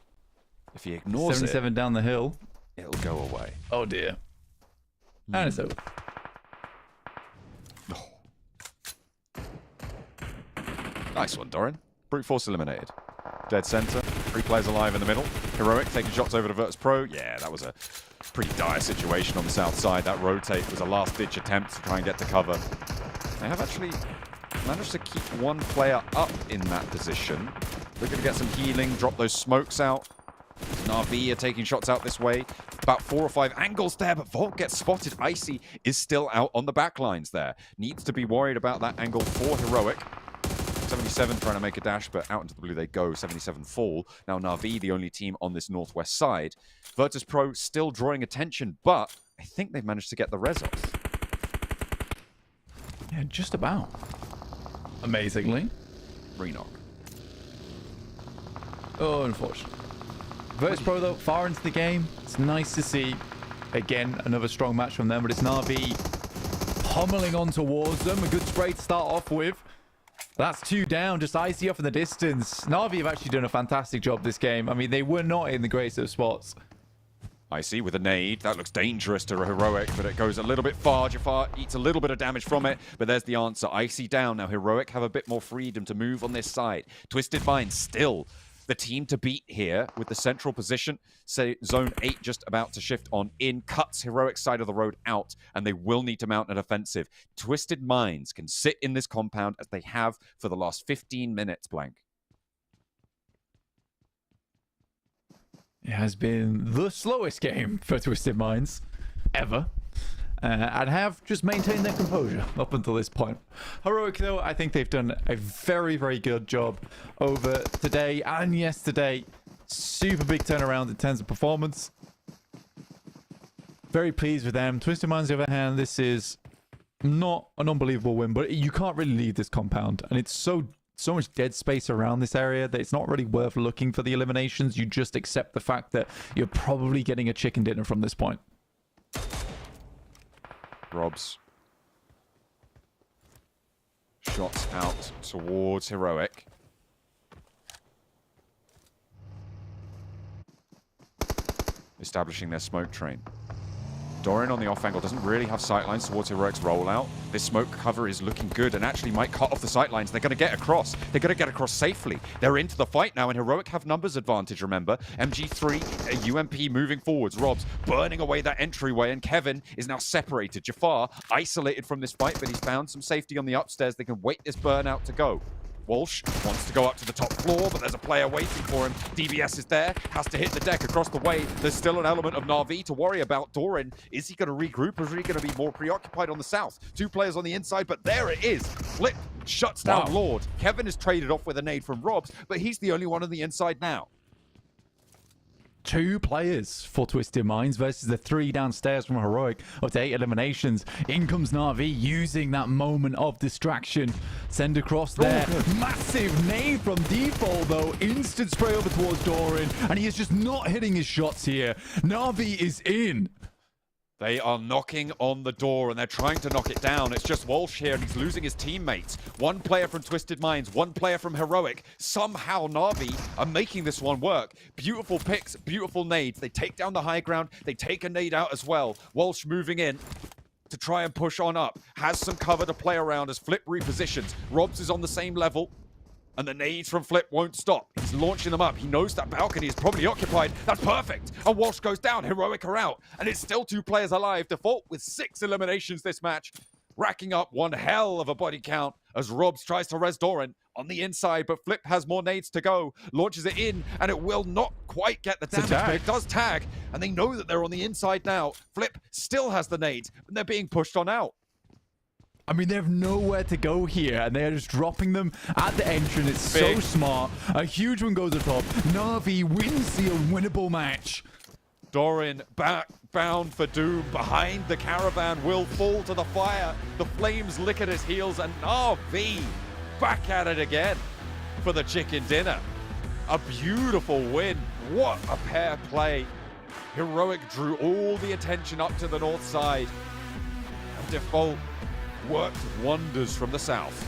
[SPEAKER 5] If he ignores
[SPEAKER 6] 77 down the hill.
[SPEAKER 5] it'll go away.
[SPEAKER 6] Oh dear. And it's over.
[SPEAKER 5] Oh. Nice one, Doran. Brute Force eliminated. Dead center. 3 players alive in the middle. Heroic taking shots over to Virtus Pro. Yeah, that was a pretty dire situation on the south side. That rotate was a last-ditch attempt to try and get to cover. They have actually managed to keep 1 player up in that position. Looking to get some healing, drop those smokes out. Na'Vi are taking shots out this way. About 4 or 5 angles there, but Volt gets spotted. Icy is still out on the back lines there. Needs to be worried about that angle for Heroic. 77 trying to make a dash, but out into the blue they go. 77 fall. Now Na'Vi, the only team on this northwest side. Virtus Pro still drawing attention, but I think they've managed to get the res off.
[SPEAKER 6] Yeah, just about. Amazingly.
[SPEAKER 5] Renock.
[SPEAKER 6] Oh, unfortunately. Virtus Pro, though, far into the game. It's nice to see, again, another strong match from them, but it's Na'Vi pummeling on towards them. A good spray to start off with. That's 2 down, just Icy off in the distance. Na'Vi have actually done a fantastic job this game. I mean, they were not in the greatest of spots.
[SPEAKER 5] Icy with a nade. That looks dangerous to Heroic, but it goes a little bit far. Jafar eats a little bit of damage from it, but there's the answer. Icy down. Now Heroic have a bit more freedom to move on this side. Twisted Mind still the team to beat here with the central position. Say zone 8 just about to shift on in. Cuts Heroic side of the road out, and they will need to mount an offensive. Twisted Minds can sit in this compound as they have for the last 15 minutes, Blank.
[SPEAKER 6] It has been the slowest game for Twisted Minds ever. And have just maintained their composure up until this point. Heroic, though, I think they've done a very, very good job over today and yesterday. Super big turnaround in terms of performance. Very pleased with them. Twisted Minds, on the other hand, this is not an unbelievable win, but you can't really leave this compound. And it's so much dead space around this area that it's not really worth looking for the eliminations. You just accept the fact that you're probably getting a chicken dinner from this point.
[SPEAKER 5] Robs. Shots out towards Heroic. Establishing their smoke train. Dorian on the off angle doesn't really have sightlines towards Heroic's rollout. This smoke cover is looking good and actually might cut off the sightlines. They're going to get across. They're going to get across safely. They're into the fight now, and Heroic have numbers advantage, remember. MG3, UMP moving forwards. Rob's burning away that entryway, and Kevin is now separated. Jafar isolated from this fight, but he's found some safety on the upstairs. They can wait this burnout to go. Walsh wants to go up to the top floor, but there's a player waiting for him. DBS is there, has to hit the deck across the way. There's still an element of Na'Vi to worry about. Doran, is he going to regroup, or is he going to be more preoccupied on the south? 2 players on the inside, but there it is. Flip shuts down Lord. Kevin is traded off with a nade from Robs, but he's the only one on the inside now.
[SPEAKER 6] 2 players for Twisted Minds versus the 3 downstairs from Heroic, up to 8 eliminations. In comes Na'Vi using that moment of distraction. Send across there. Massive nade from default though. Instant spray over towards Doran, and he is just not hitting his shots here. Na'Vi is in.
[SPEAKER 5] They are knocking on the door, and they're trying to knock it down. It's just Walsh here, and he's losing his teammates. 1 player from Twisted Minds, 1 player from Heroic. Somehow Na'Vi are making this one work. Beautiful picks, beautiful nades. They take down the high ground. They take a nade out as well. Walsh moving in to try and push on up. Has some cover to play around as Flip repositions. Robs is on the same level, and the nades from Flip won't stop. He's launching them up. He knows that balcony is probably occupied. That's perfect. And Walsh goes down. Heroic are out. And it's still 2 players alive. Default with 6 eliminations this match. Racking up one hell of a body count as Robs tries to res Doran on the inside, but Flip has more nades to go. Launches it in, and it will not quite get the damage, but it does tag. And they know that they're on the inside now. Flip still has the nades, and they're being pushed on out.
[SPEAKER 6] I mean, they have nowhere to go here, and they're just dropping them at the entrance. It's so smart. A huge one goes atop. Na'Vi wins the unwinnable match.
[SPEAKER 5] Doran back bound for doom. Behind the caravan will fall to the fire. The flames lick at his heels, and Na'Vi back at it again for the chicken dinner. A beautiful win. What a pair play. Heroic drew all the attention up to the north side, and Default worked wonders from the south.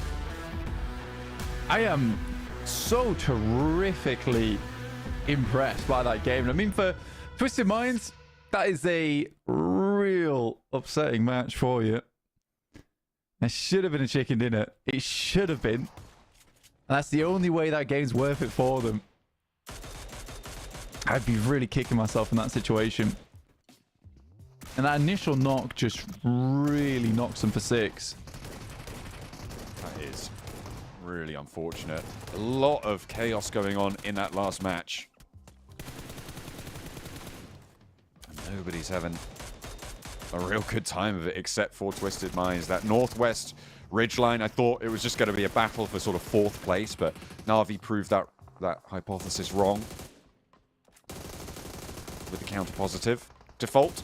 [SPEAKER 6] I am so terrifically impressed by that game. I mean, for Twisted Minds, that is a real upsetting match for you. It should have been a chicken dinner. It should have been. And that's the only way that game's worth it for them. I'd be really kicking myself in that situation. And that initial knock just really knocks them for 6.
[SPEAKER 5] That is really unfortunate. A lot of chaos going on in that last match. And nobody's having a real good time of it except for Twisted Minds. That northwest ridgeline, I thought it was just going to be a battle for sort of 4th place, but Na'Vi proved that hypothesis wrong with the counter positive. Default.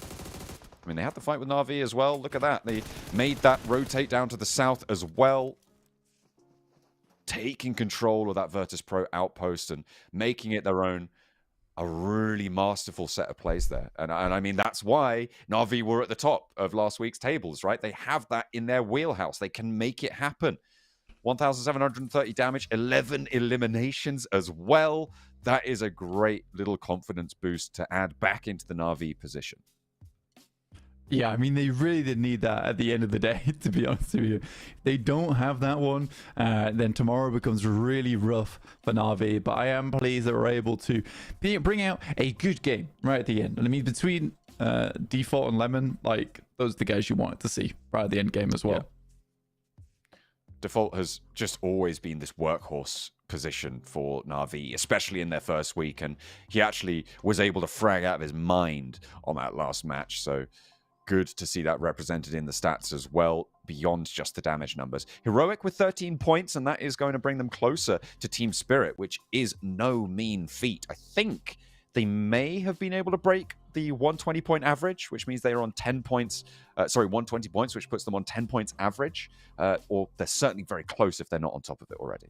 [SPEAKER 5] I mean, they had the fight with Na'Vi as well. Look at that. They made that rotate down to the south as well. Taking control of that Virtus Pro outpost and making it their own. A really masterful set of plays there. And I mean, that's why Na'Vi were at the top of last week's tables, right? They have that in their wheelhouse. They can make it happen. 1,730 damage, 11 eliminations as well. That is a great little confidence boost to add back into the Na'Vi position.
[SPEAKER 6] Yeah, I mean, they really did need that at the end of the day, to be honest with you. They don't have that one. Then tomorrow becomes really rough for Na'Vi. But I am pleased that we're able to bring out a good game right at the end. And I mean, between Default and Lemon, like, those are the guys you wanted to see right at the end game as well.
[SPEAKER 5] Yeah. Default has just always been this workhorse position for Na'Vi, especially in their first week. And he actually was able to frag out of his mind on that last match. So good to see that represented in the stats as well, beyond just the damage numbers. Heroic with 13 points, and that is going to bring them closer to Team Spirit, which is no mean feat. I think they may have been able to break the 120-point average, which means they are on 10 points. 120 points, which puts them on 10 points average. Or they're certainly very close if they're not on top of it already.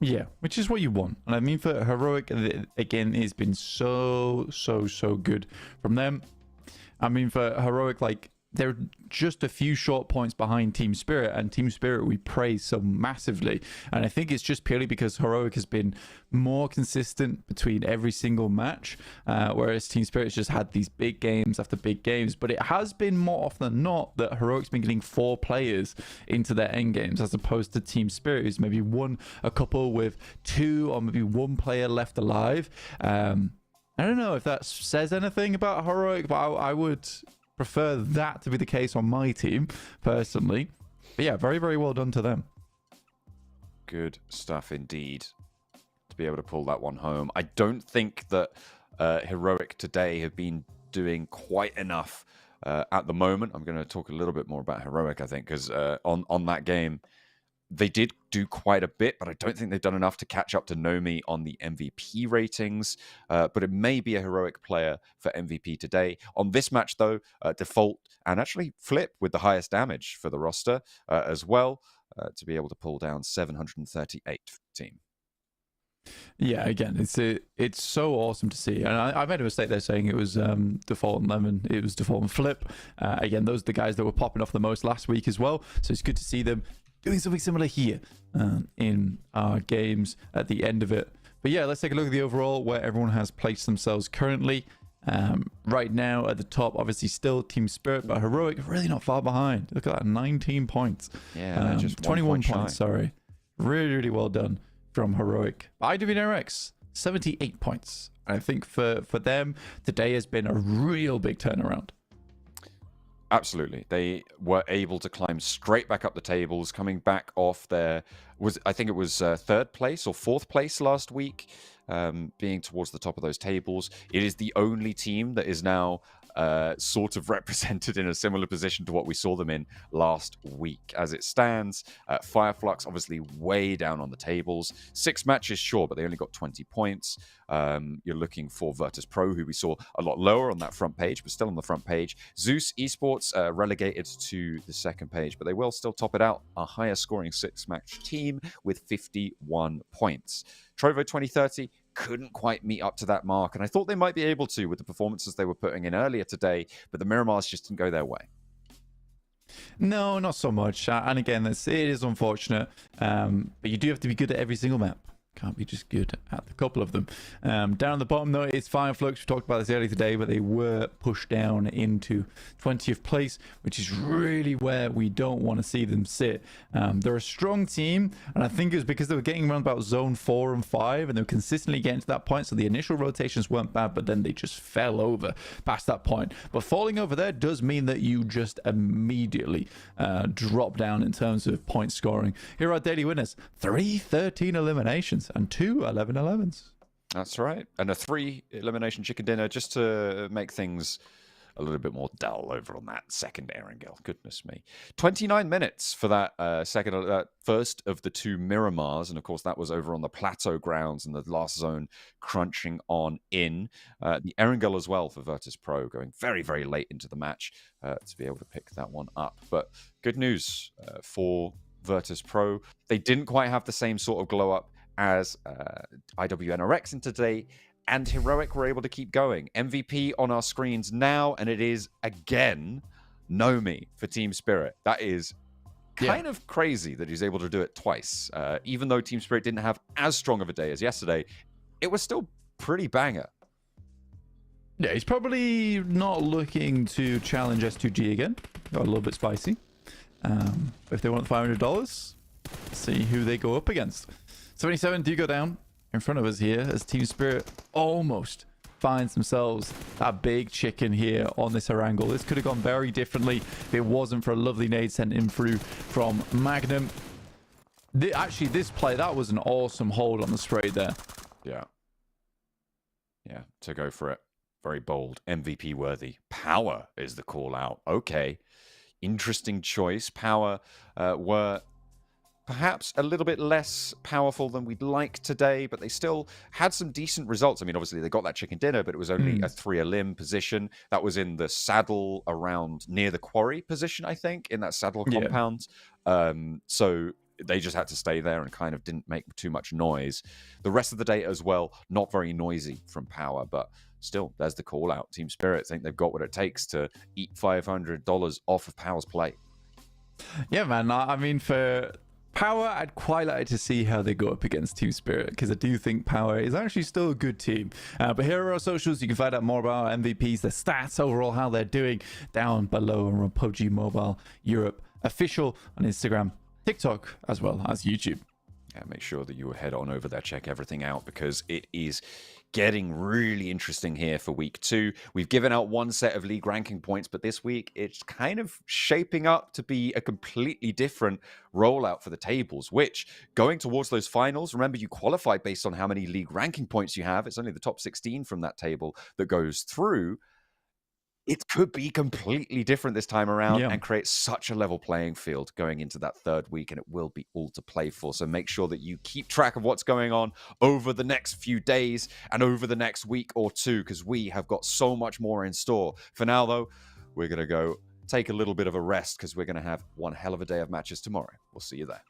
[SPEAKER 6] Yeah, which is what you want. And I mean, for Heroic, again, it's been so good from them. I mean, for Heroic, like, they're just a few short points behind Team Spirit, and Team Spirit we praise so massively. And I think it's just purely because Heroic has been more consistent between every single match, whereas Team Spirit's just had these big games after big games. But it has been more often than not that Heroic's been getting 4 players into their end games, as opposed to Team Spirit, who's maybe won a couple with 2 or maybe 1 player left alive. I don't know if that says anything about Heroic, but I would prefer that to be the case on my team personally. But yeah, very, very well done to them.
[SPEAKER 5] Good stuff indeed to be able to pull that one home. I don't think that Heroic today have been doing quite enough at the moment. I'm going to talk a little bit more about Heroic, I think, because on that game, they did do quite a bit, but I don't think they've done enough to catch up to Nomi on the MVP ratings. But it may be a Heroic player for MVP today. On this match, though, Default and actually Flip with the highest damage for the roster as well, to be able to pull down 738 for the team.
[SPEAKER 6] Yeah, again, it's so awesome to see. And I made a mistake there saying it was Default and Lemon. It was Default and Flip. Again, those are the guys that were popping off the most last week as well. So it's good to see them doing something similar here in our games at the end of it. But yeah, let's take a look at the overall, where everyone has placed themselves currently. Right now at the top, obviously still Team Spirit, but Heroic really not far behind. Look at that, 19 points.
[SPEAKER 5] Yeah, just
[SPEAKER 6] 21 points, sorry. Really, really well done from Heroic. IWNRX, 78 points. I think for them, today has been a real big turnaround.
[SPEAKER 5] Absolutely. They were able to climb straight back up the tables, coming back off their, I think it was 3rd place or 4th place last week, being towards the top of those tables. It is the only team that is now sort of represented in a similar position to what we saw them in last week. As it stands, Fireflux obviously way down on the tables. 6 matches, sure, but they only got 20 points. You're looking for Virtus Pro, who we saw a lot lower on that front page, but still on the front page. Zeus Esports relegated to the 2nd page, but they will still top it out. A higher scoring 6-match team with 51 points. Trovo 2030 couldn't quite meet up to that mark, and I thought they might be able to with the performances they were putting in earlier today, but the Miramars just didn't go their way.
[SPEAKER 6] No, not so much. And again, it is unfortunate, but you do have to be good at every single map. Can't be just good at a couple of them. Down at the bottom, though, it's Fireflux. We talked about this earlier today, but they were pushed down into 20th place, which is really where we don't want to see them sit. They're a strong team, and I think it was because they were getting around about zone 4 and 5, and they were consistently getting to that point, so the initial rotations weren't bad, but then they just fell over past that point. But falling over there does mean that you just immediately drop down in terms of point scoring. Here are our daily winners. 313 eliminations and 2 11-11s.
[SPEAKER 5] That's right. And a 3 elimination chicken dinner just to make things a little bit more dull over on that second Erangel. Goodness me. 29 minutes for that first of the 2 Miramars. And of course, that was over on the plateau grounds and the last zone crunching on in. The Erangel as well for Virtus Pro going very, very late into the match to be able to pick that one up. But good news for Virtus Pro. They didn't quite have the same sort of glow up as IWNRX in today, and Heroic were able to keep going. MVP on our screens now, and it is again Nomi for Team Spirit. That is kind of crazy that he's able to do it twice. Even though Team Spirit didn't have as strong of a day as yesterday, it was still pretty banger.
[SPEAKER 6] Yeah, he's probably not looking to challenge S2G again. Got a little bit spicy. If they want $500, see who they go up against. 77 do go down in front of us here as Team Spirit almost finds themselves that big chicken here on this Erangel. This could have gone very differently if it wasn't for a lovely nade sent in through from Magnum. Actually, this play, that was an awesome hold on the spray there.
[SPEAKER 5] Yeah. Yeah, to go for it. Very bold. MVP worthy. Power is the call out. Okay. Interesting choice. Power were perhaps a little bit less powerful than we'd like today, but they still had some decent results. I mean, obviously they got that chicken dinner, but it was only a 3-a-limb position. That was in the saddle around near the quarry position, I think, in that saddle compound. So they just had to stay there and kind of didn't make too much noise. The rest of the day as well, not very noisy from Power, but still, there's the call out. Team Spirit think they've got what it takes to eat $500 off of Power's plate.
[SPEAKER 6] Yeah, man. I mean, for Power, I'd quite like to see how they go up against Team Spirit, because I do think Power is actually still a good team. But here are our socials. You can find out more about our MVPs, their stats, overall how they're doing down below on PUBG Mobile Europe official on Instagram, TikTok, as well as YouTube.
[SPEAKER 5] Yeah, make sure that you head on over there, check everything out, because it is getting really interesting here for week 2. We've given out one set of league ranking points, but this week it's kind of shaping up to be a completely different rollout for the tables, which going towards those finals, remember you qualify based on how many league ranking points you have. It's only the top 16 from that table that goes through. It could be completely different this time around and create such a level playing field going into that 3rd week, and it will be all to play for. So make sure that you keep track of what's going on over the next few days and over the next week or 2, because we have got so much more in store. For now, though, we're going to go take a little bit of a rest, because we're going to have one hell of a day of matches tomorrow. We'll see you there.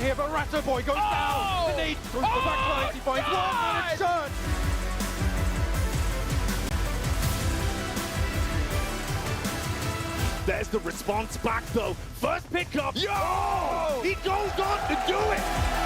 [SPEAKER 3] Here, Baratta boy goes down. The nade through the back line. He finds one and it's turned.
[SPEAKER 4] There's the response back though. First pickup. Yo! He goes on to do it.